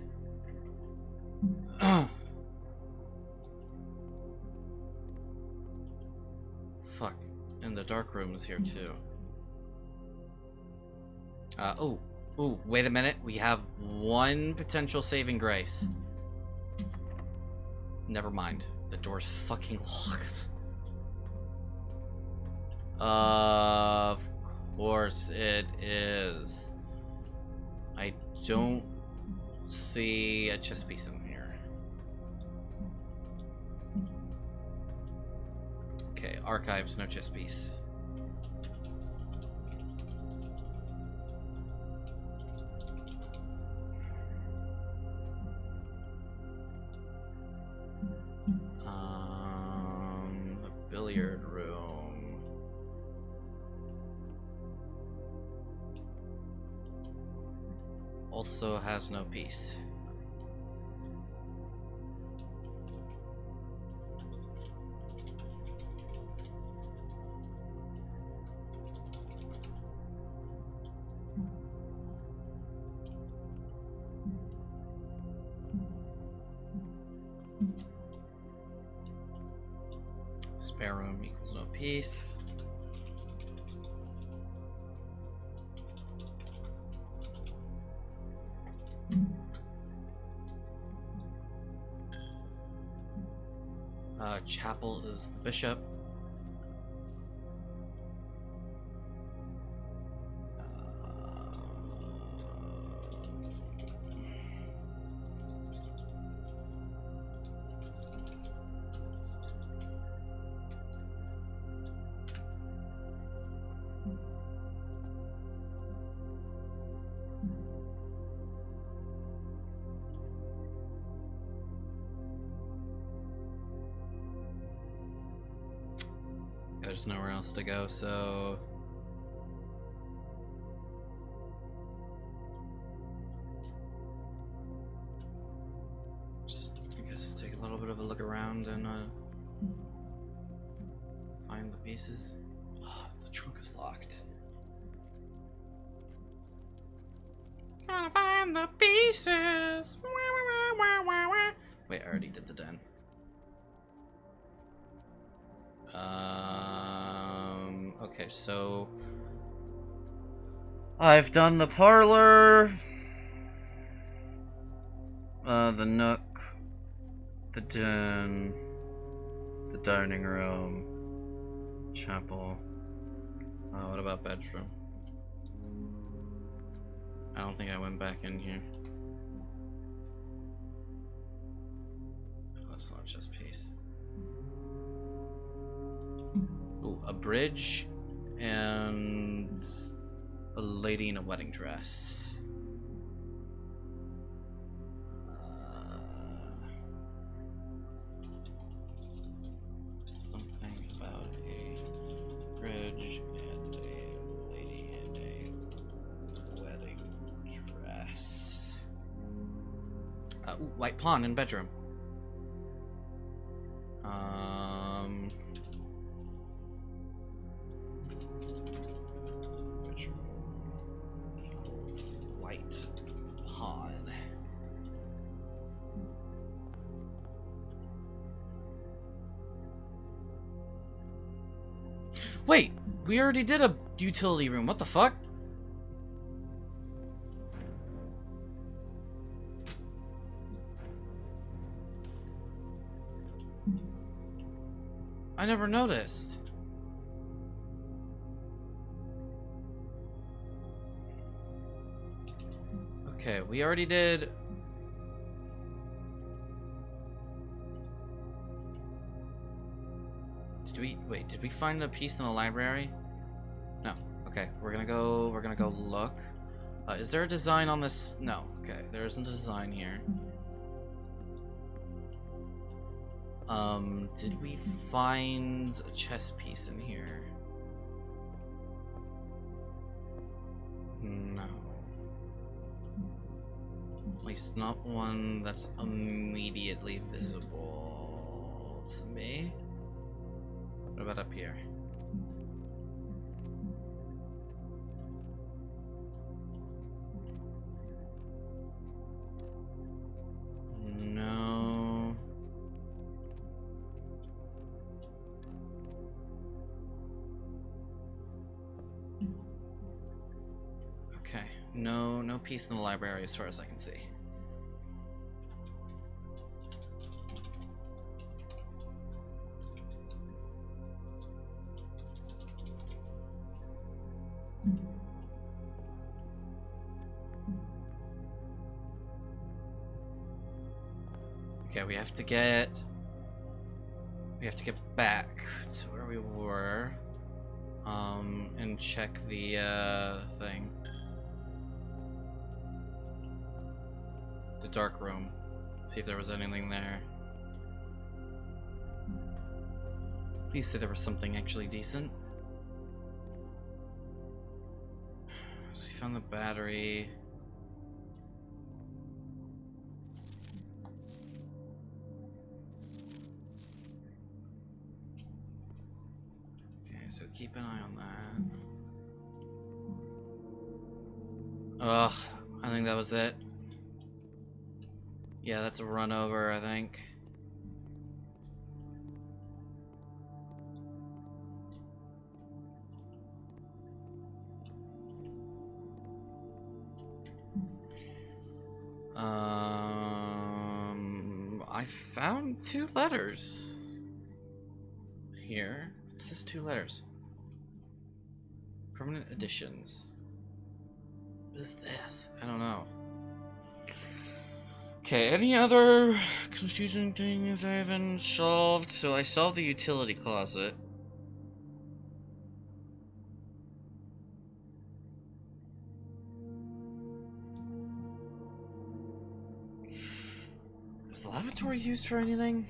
Fuck. And the dark room is here too. Oh, wait a minute. We have one potential saving grace. Never mind. The door's fucking locked. Of course it is. I don't see a chess piece in here. Okay, archives, no chess piece. The billiard room. Also has no piece. Spare room equals no piece. Chapel is the bishop. There's nowhere else to go, so just, I guess, take a little bit of a look around and find the pieces. Oh, the trunk is locked. Gotta find the pieces. Wait, I already did the den. Okay, so I've done the parlor, the nook, the den, the dining room, chapel. What about bedroom? I don't think I went back in here. Oh, that's not a chess piece. Ooh, a bridge and a lady in a wedding dress. Something about a bridge and a lady in a wedding dress. Ooh, white pawn in bedroom. Equals white pawn. Wait, We already did a utility room. What the fuck? I never noticed. Okay, we already did. Did we find a piece in the library? No. Okay, we're gonna go look. Is there a design on this? No. Okay, there isn't a design here. Did we find a chess piece in here? No. At least not one that's immediately visible to me. What about up here? No. Okay. No piece in the library as far as I can see. Okay, we have to get back to where we were, and check the thing, the dark room, see if there was anything there. Please say there was something actually decent. So we found the battery. So keep an eye on that. Ugh, I think that was it. Yeah, that's a run over, I think. I found 2 letters here. It says 2 letters. Permanent additions. What is this? I don't know. Okay, any other confusing things I haven't solved? So I solved the utility closet. Is the lavatory used for anything?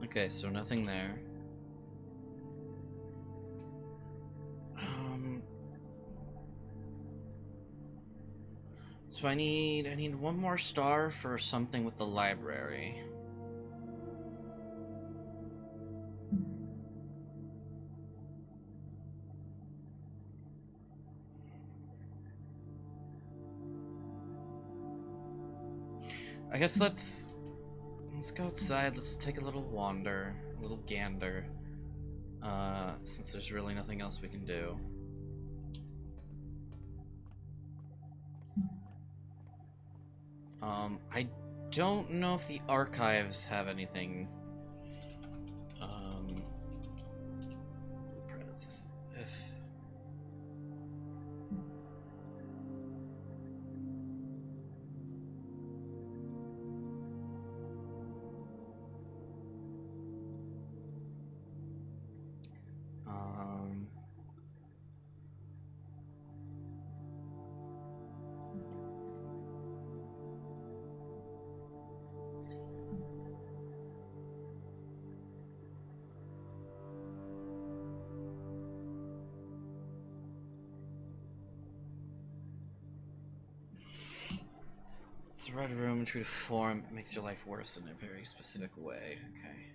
Okay, so nothing there. So I need 1 more star for something with the library. I guess let's go outside. Let's take a little wander, a little gander. Since there's really nothing else we can do. I don't know if the archives have anything. Blueprints. If the red room, true to form, makes your life worse in a very specific way. Okay.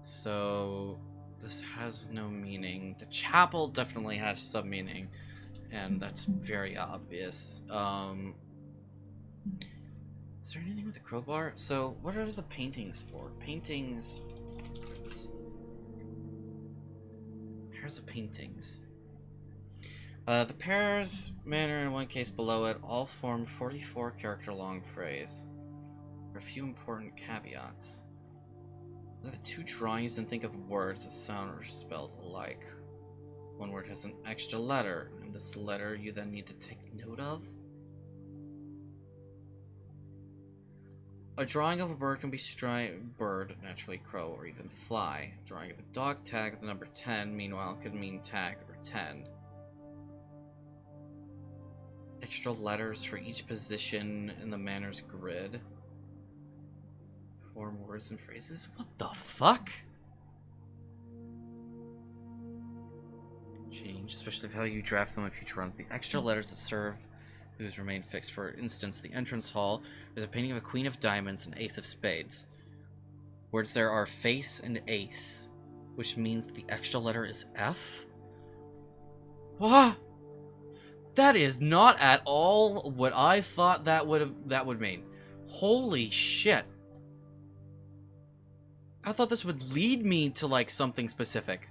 So, this has no meaning. The chapel definitely has some meaning, and that's very obvious. Is there anything with the crowbar? So, what are the paintings for? Paintings... Here's the paintings. The pairs, manner, and one case below it all form 44-character-long phrase. There are a few important caveats. Look at the two drawings and think of words that sound or spelled alike. One word has an extra letter, and this letter you then need to take note of. A drawing of a bird can be bird, naturally crow, or even fly. A drawing of a dog tag with the number 10, meanwhile, could mean tag or 10. Extra letters for each position in the manner's grid. Form words and phrases? What the fuck? Change, especially how you draft them in future runs. The extra letters that serve who's remained fixed. For instance, the entrance hall is a painting of a queen of diamonds and ace of spades. Words there are face and ace, which means the extra letter is F? What? That is not at all what I thought that would mean. Holy shit. I thought this would lead me to like something specific.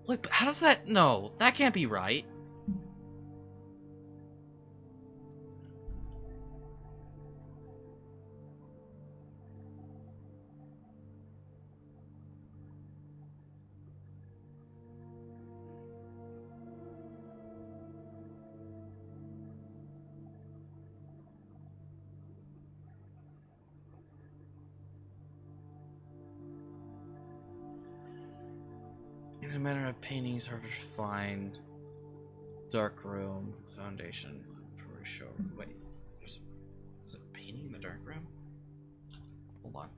Like, how does that? No, that can't be right. In a manner of paintings harder to find. Dark room, foundation, show. Wait, there's a painting in the dark room? Hold on.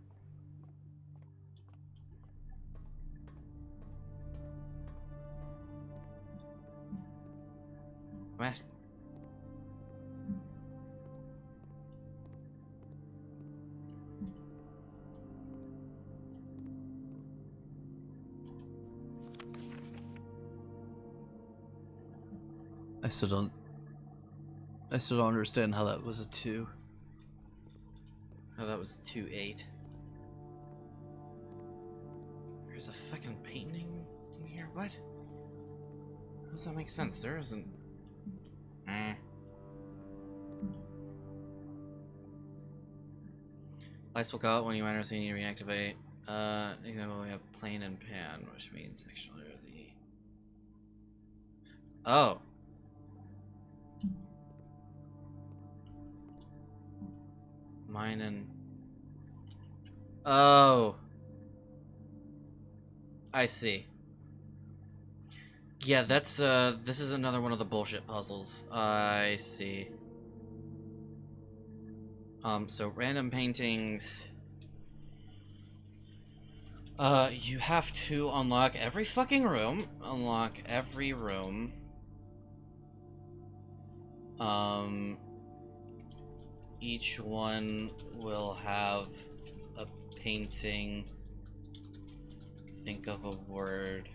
What? I still don't understand how that was a 2. How that was 2-8. There's a fucking painting in here? What? How does that make sense? There isn't... Lights will go out when you enter, so you need to reactivate. Example, we have plane and pan, which means actually the... Oh. Mine and... Oh. I see. Yeah, that's, this is another one of the bullshit puzzles. I see. So random paintings... you have to unlock every fucking room. Unlock every room. Each one will have a painting. Think of a word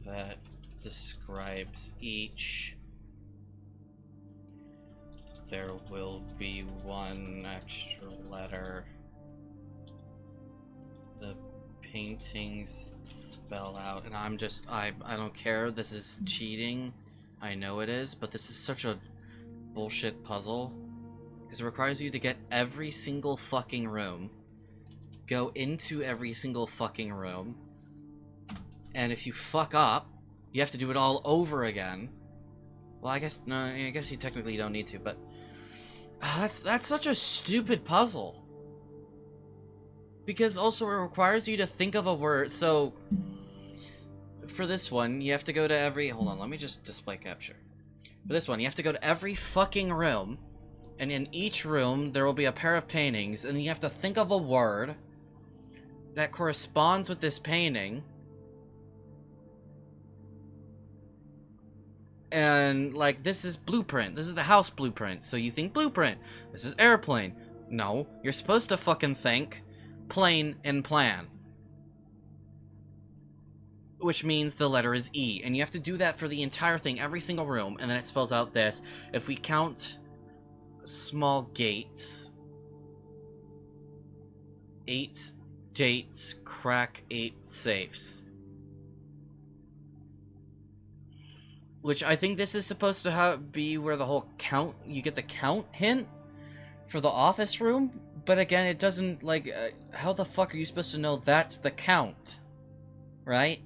that describes each. There will be one extra letter. The paintings spell out, and I don't care. This is cheating. I know it is, but this is such a bullshit puzzle because it requires you to get every single fucking room, go into every single fucking room, and if you fuck up, you have to do it all over again. Well, I guess no. I guess you technically don't need to, but that's such a stupid puzzle. Because also it requires you to think of a word. So for this one, you have to go to every. Hold on, let me just display capture. For this one, you have to go to every fucking room, and in each room there will be a pair of paintings, and you have to think of a word that corresponds with this painting. And, like, this is blueprint. This is the house blueprint. So you think blueprint. This is airplane. No, you're supposed to fucking think plane and plan. Which means the letter is E. And you have to do that for the entire thing, every single room. And then it spells out this. If we count small gates, 8 dates, crack 8 safes. Which I think this is supposed to be where the whole count, you get the count hint for the office room. But again, it doesn't, like, how the fuck are you supposed to know that's the count? Right?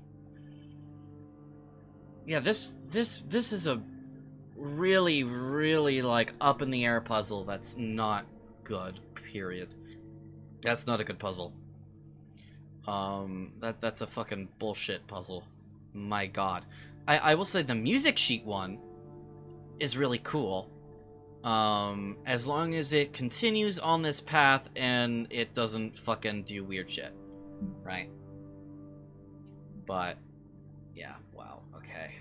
Yeah, this is a really, really, like, up in the air puzzle that's not good, period. That's not a good puzzle. That's a fucking bullshit puzzle. My god. I will say the music sheet one is really cool. As long as it continues on this path and it doesn't fucking do weird shit. Right? But yeah, wow. Okay.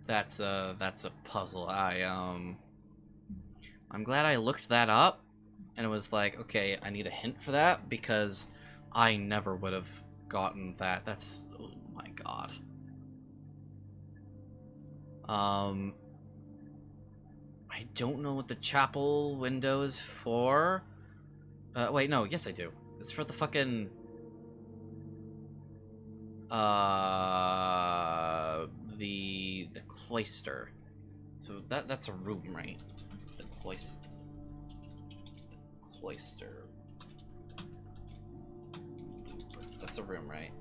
That's a puzzle. I'm glad I looked that up and it was like, okay, I need a hint for that because I never would have gotten that. That's, oh my god. I don't know what the chapel window is for. Wait, no, yes I do. It's for the fucking... the cloister. So that's a room, right? The cloister. That's a room, right?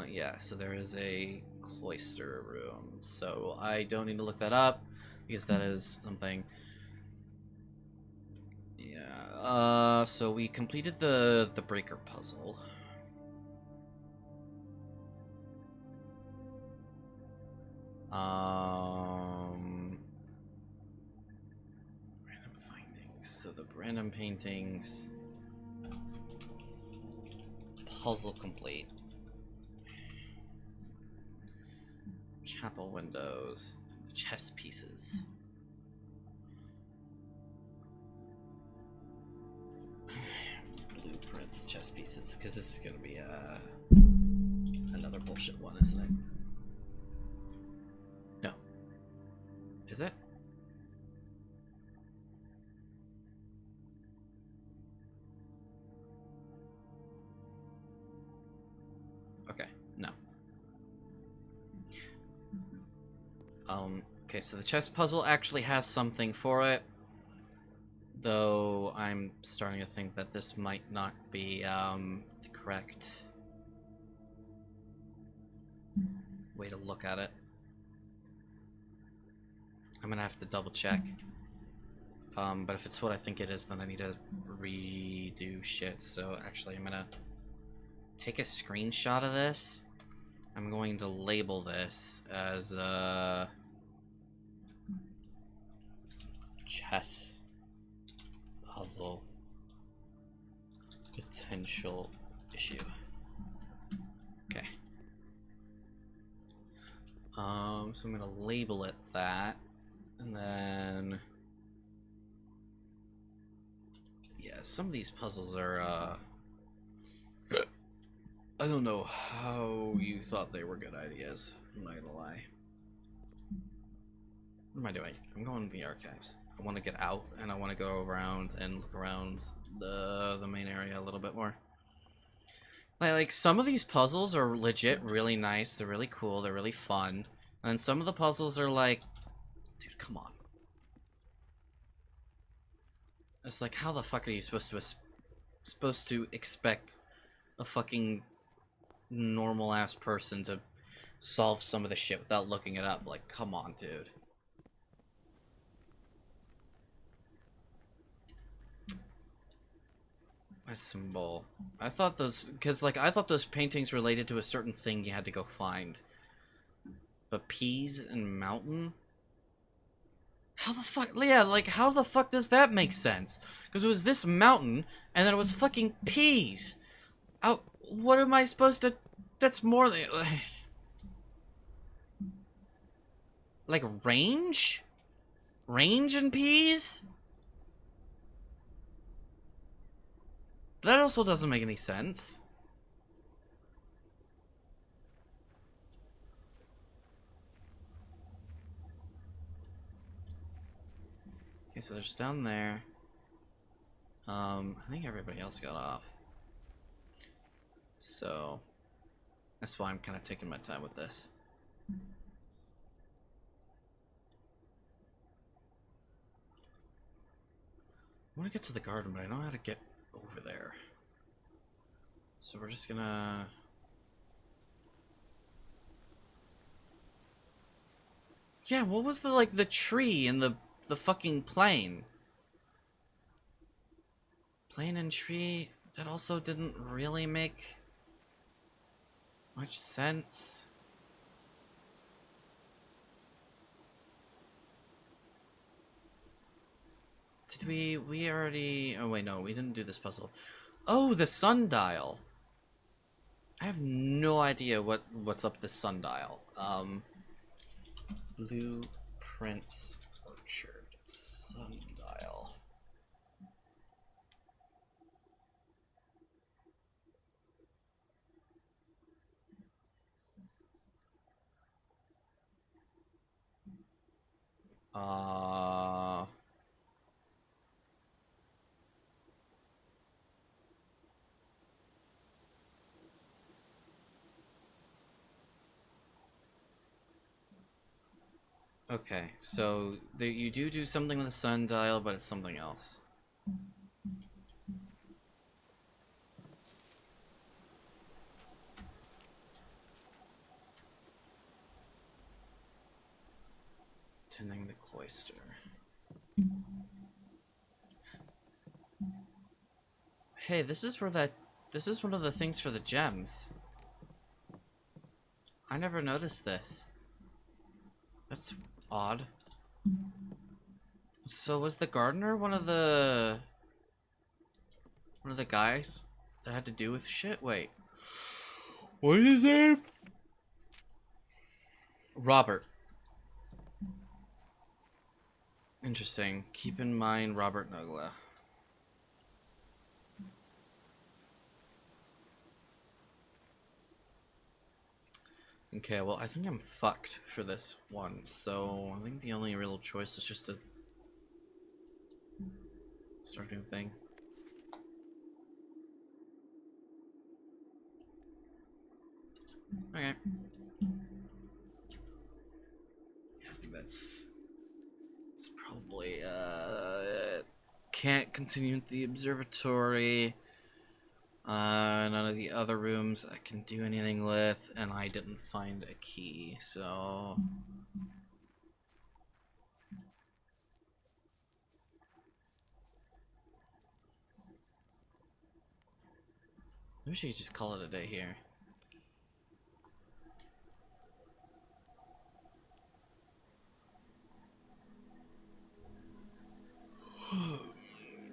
Yeah, so there is a cloister room. So I don't need to look that up because that is something. Yeah, so we completed the breaker puzzle. Random findings. So the random paintings. Puzzle complete. Chapel windows. Chess pieces. Blueprints, chess pieces. Because this is going to be another bullshit one, isn't it? No. Is it? Okay, no. Okay, so the chess puzzle actually has something for it. Though I'm starting to think that this might not be the correct way to look at it. I'm gonna have to double check. But if it's what I think it is, then I need to redo shit. So actually, I'm gonna take a screenshot of this. I'm going to label this as a chess puzzle potential issue. Okay. So I'm gonna label it that, and then yeah, some of these puzzles are I don't know how you thought they were good ideas. I'm not gonna lie. What am I doing? I'm going to the archives. I want to get out, and I want to go around and look around the main area a little bit more. Like some of these puzzles are legit really nice. They're really cool. They're really fun. And some of the puzzles are like, dude, come on. It's like, how the fuck are you supposed to expect a fucking normal ass person to solve some of the shit without looking it up? Like, come on, dude. That's some bull. I thought those, because like I thought those paintings related to a certain thing you had to go find. But peas and mountain? How the fuck? Yeah, like how the fuck does that make sense? Because it was this mountain, and then it was fucking peas. What am I supposed to? that's more than like range and peas. That also doesn't make any sense. Okay, so there's down there. I think everybody else got off. So that's why I'm kind of taking my time with this. I want to get to the garden, but I don't know how to get over there. So we're just gonna... Yeah, what was the, like, the tree and the fucking plane? Plane and tree, that also didn't really make much sense. Did we already... Oh, wait, no, we didn't do this puzzle. Oh, the sundial! I have no idea what's up this sundial. Blueprints Orchard sundial. Okay, so you do something with the sundial, but it's something else. Tending the cloister. Hey, this is one of the things for the gems. I never noticed this. That's odd. So was the gardener one of the guys that had to do with shit? Wait. What is his name? Robert. Interesting. Keep in mind Robert Nogla. Okay, well, I think I'm fucked for this one, so I think the only real choice is just to start a new thing. Okay. Yeah, I think it's probably, can't continue with the observatory. None of the other rooms I can do anything with, and I didn't find a key, so... Maybe we should just call it a day here.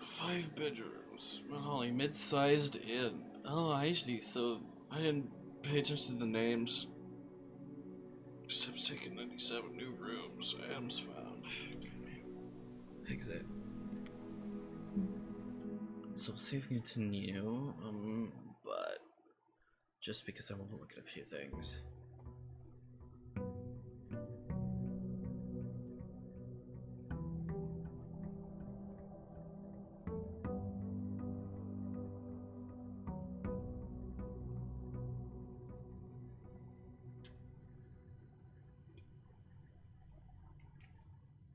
Five bedrooms. Holly, mid-sized inn. Oh, I see. So I didn't pay attention to the names. Except taking 97 new rooms. Items found. Exit. So we'll save continue. But just because I want to look at a few things.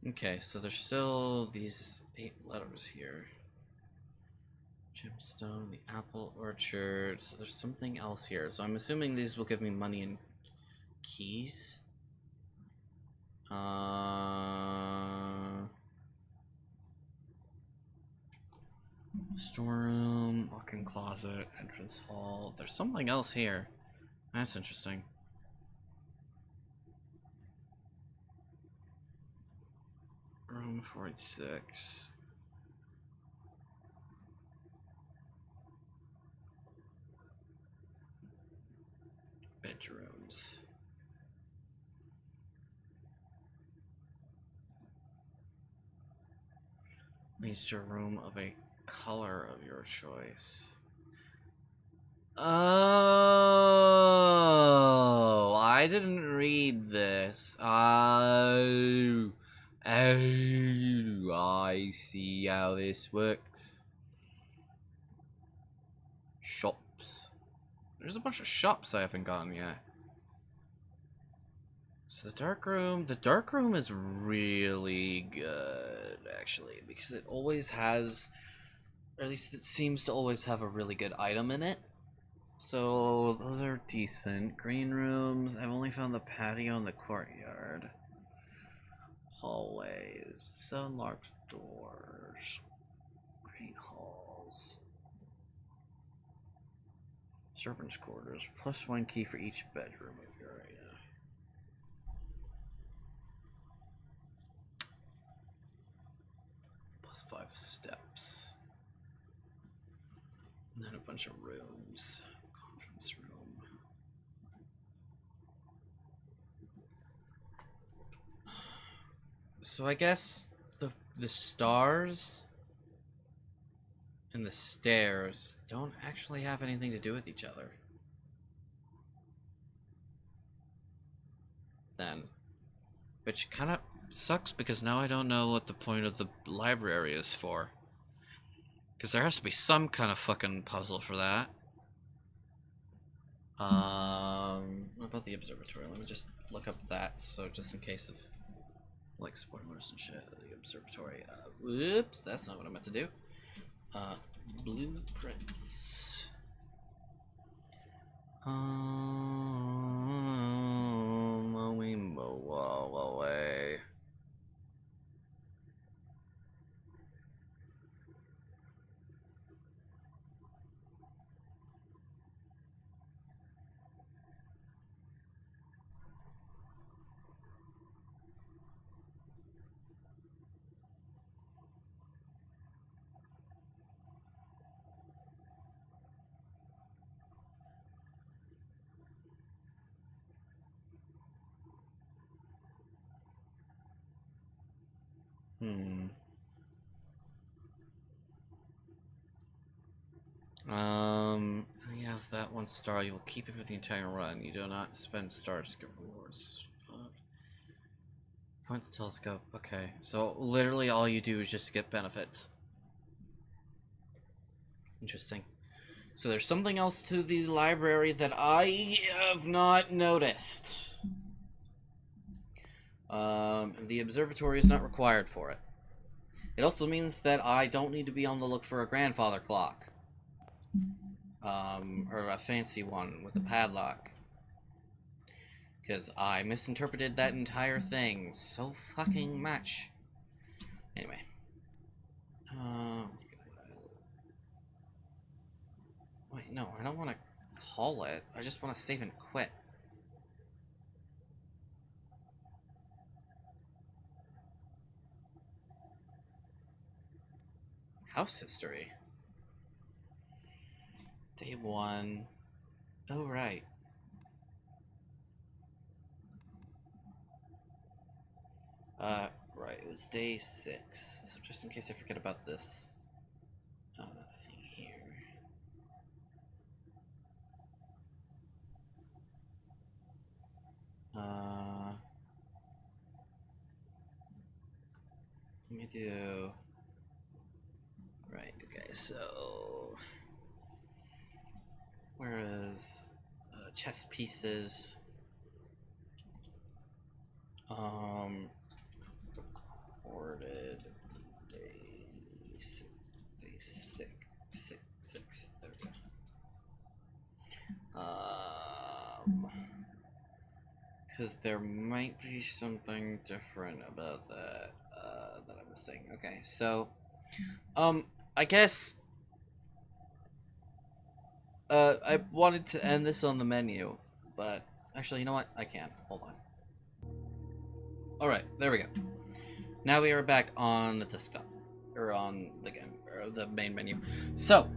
Okay, so there's still these 8 letters here. Gemstone, the apple orchard. So there's something else here. So I'm assuming these will give me money and keys. Storeroom, walk-in closet, entrance hall. There's something else here. That's interesting. Room 46. bedrooms. Needs a room of a color of your choice. Oh, I didn't read this. Oh, I see how this works. Shops. There's a bunch of shops I haven't gotten yet. So the dark room is really good, actually, because it always has, or at least it seems to always have a really good item in it. So those are decent. Green rooms. I've only found the patio and the courtyard. Hallways. Unlocked doors. Great halls. Servants' quarters. Plus 1 key for each bedroom of your area. Plus 5 steps. And then a bunch of rooms. Conference room. So I guess the stars and the stairs don't actually have anything to do with each other. Then. Which kind of sucks because now I don't know what the point of the library is for. Because there has to be some kind of fucking puzzle for that. What about the observatory? Let me just look up that, so just in case of, like, spoilers and shit. The observatory. Whoops, that's not what I meant to do. Blueprints. We move all away. You have that 1 star. You will keep it for the entire run. You do not spend stars to get rewards. Point the telescope. Okay, so literally all you do is just get benefits. Interesting. So there's something else to the library that I have not noticed. The observatory is not required for it. It also means that I don't need to be on the look for a grandfather clock. Or a fancy one with a padlock. Because I misinterpreted that entire thing so fucking much. Anyway. Wait, no, I don't want to call it. I just want to save and quit. House history. Day 1. Oh, right. Right, it was day 6. So just in case I forget about this thing here. Let me do... Right, okay, so... Where is chess pieces? Recorded day 6. There we go. Because there might be something different about that that I'm missing. Okay, so I guess I wanted to end this on the menu, but actually, you know what? I can. Hold on. Alright, there we go. Now we are back on the desktop. Or on the game, or the main menu. So,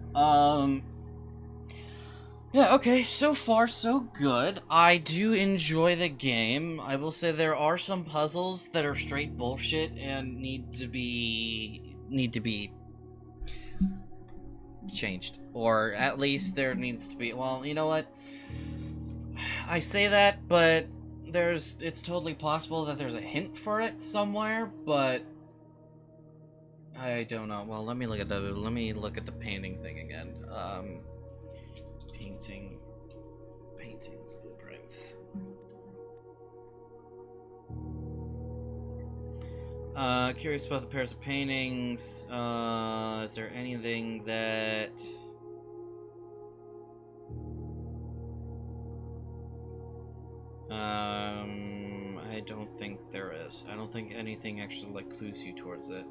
Yeah, okay, so far so good. I do enjoy the game. I will say there are some puzzles that are straight bullshit and need to be changed. Or at least there needs to be, well, you know what? I say that, but it's totally possible that there's a hint for it somewhere, but I don't know. Well, let me look at the painting thing again. Paintings, blueprints. Curious about the pairs of paintings. Is there anything that... I don't think there is. I don't think anything actually, like, clues you towards it.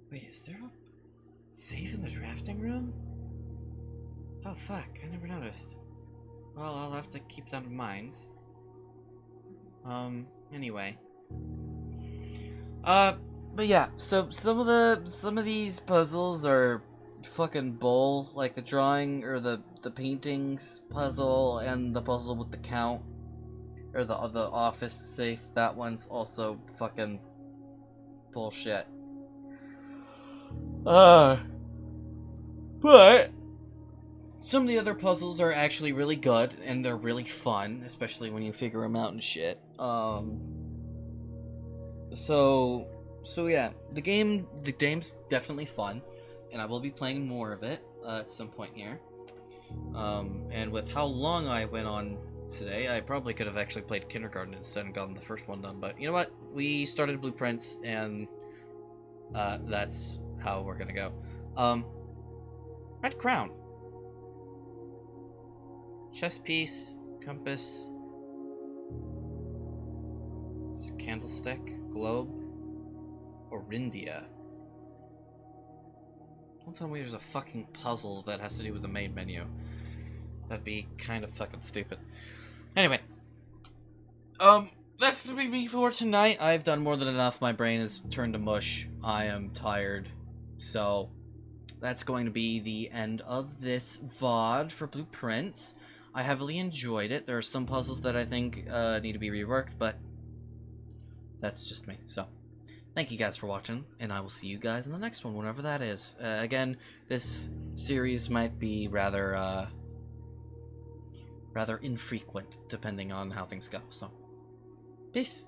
Wait, is there a safe in the drafting room? Oh, fuck, I never noticed. Well, I'll have to keep that in mind. Anyway. But yeah, so some of these puzzles are fucking bull, like the drawing or the paintings puzzle and the puzzle with the count or the office safe. That one's also fucking bullshit. But some of the other puzzles are actually really good and they're really fun, especially when you figure them out and shit. So yeah, the game's definitely fun, and I will be playing more of it at some point here. And with how long I went on today, I probably could have actually played Kindergarten instead and gotten the first one done. But you know what? We started Blueprints, and that's how we're gonna go. Red crown, chess piece, compass, candlestick, globe. Orindia. Don't tell me there's a fucking puzzle that has to do with the main menu. That'd be kind of fucking stupid. Anyway. That's gonna be me for tonight. I've done more than enough. My brain is turned to mush. I am tired. So, that's going to be the end of this VOD for Blueprints. I heavily enjoyed it. There are some puzzles that I think need to be reworked, but that's just me. So, thank you guys for watching, and I will see you guys in the next one, whenever that is. Again, this series might be rather infrequent, depending on how things go. So, peace.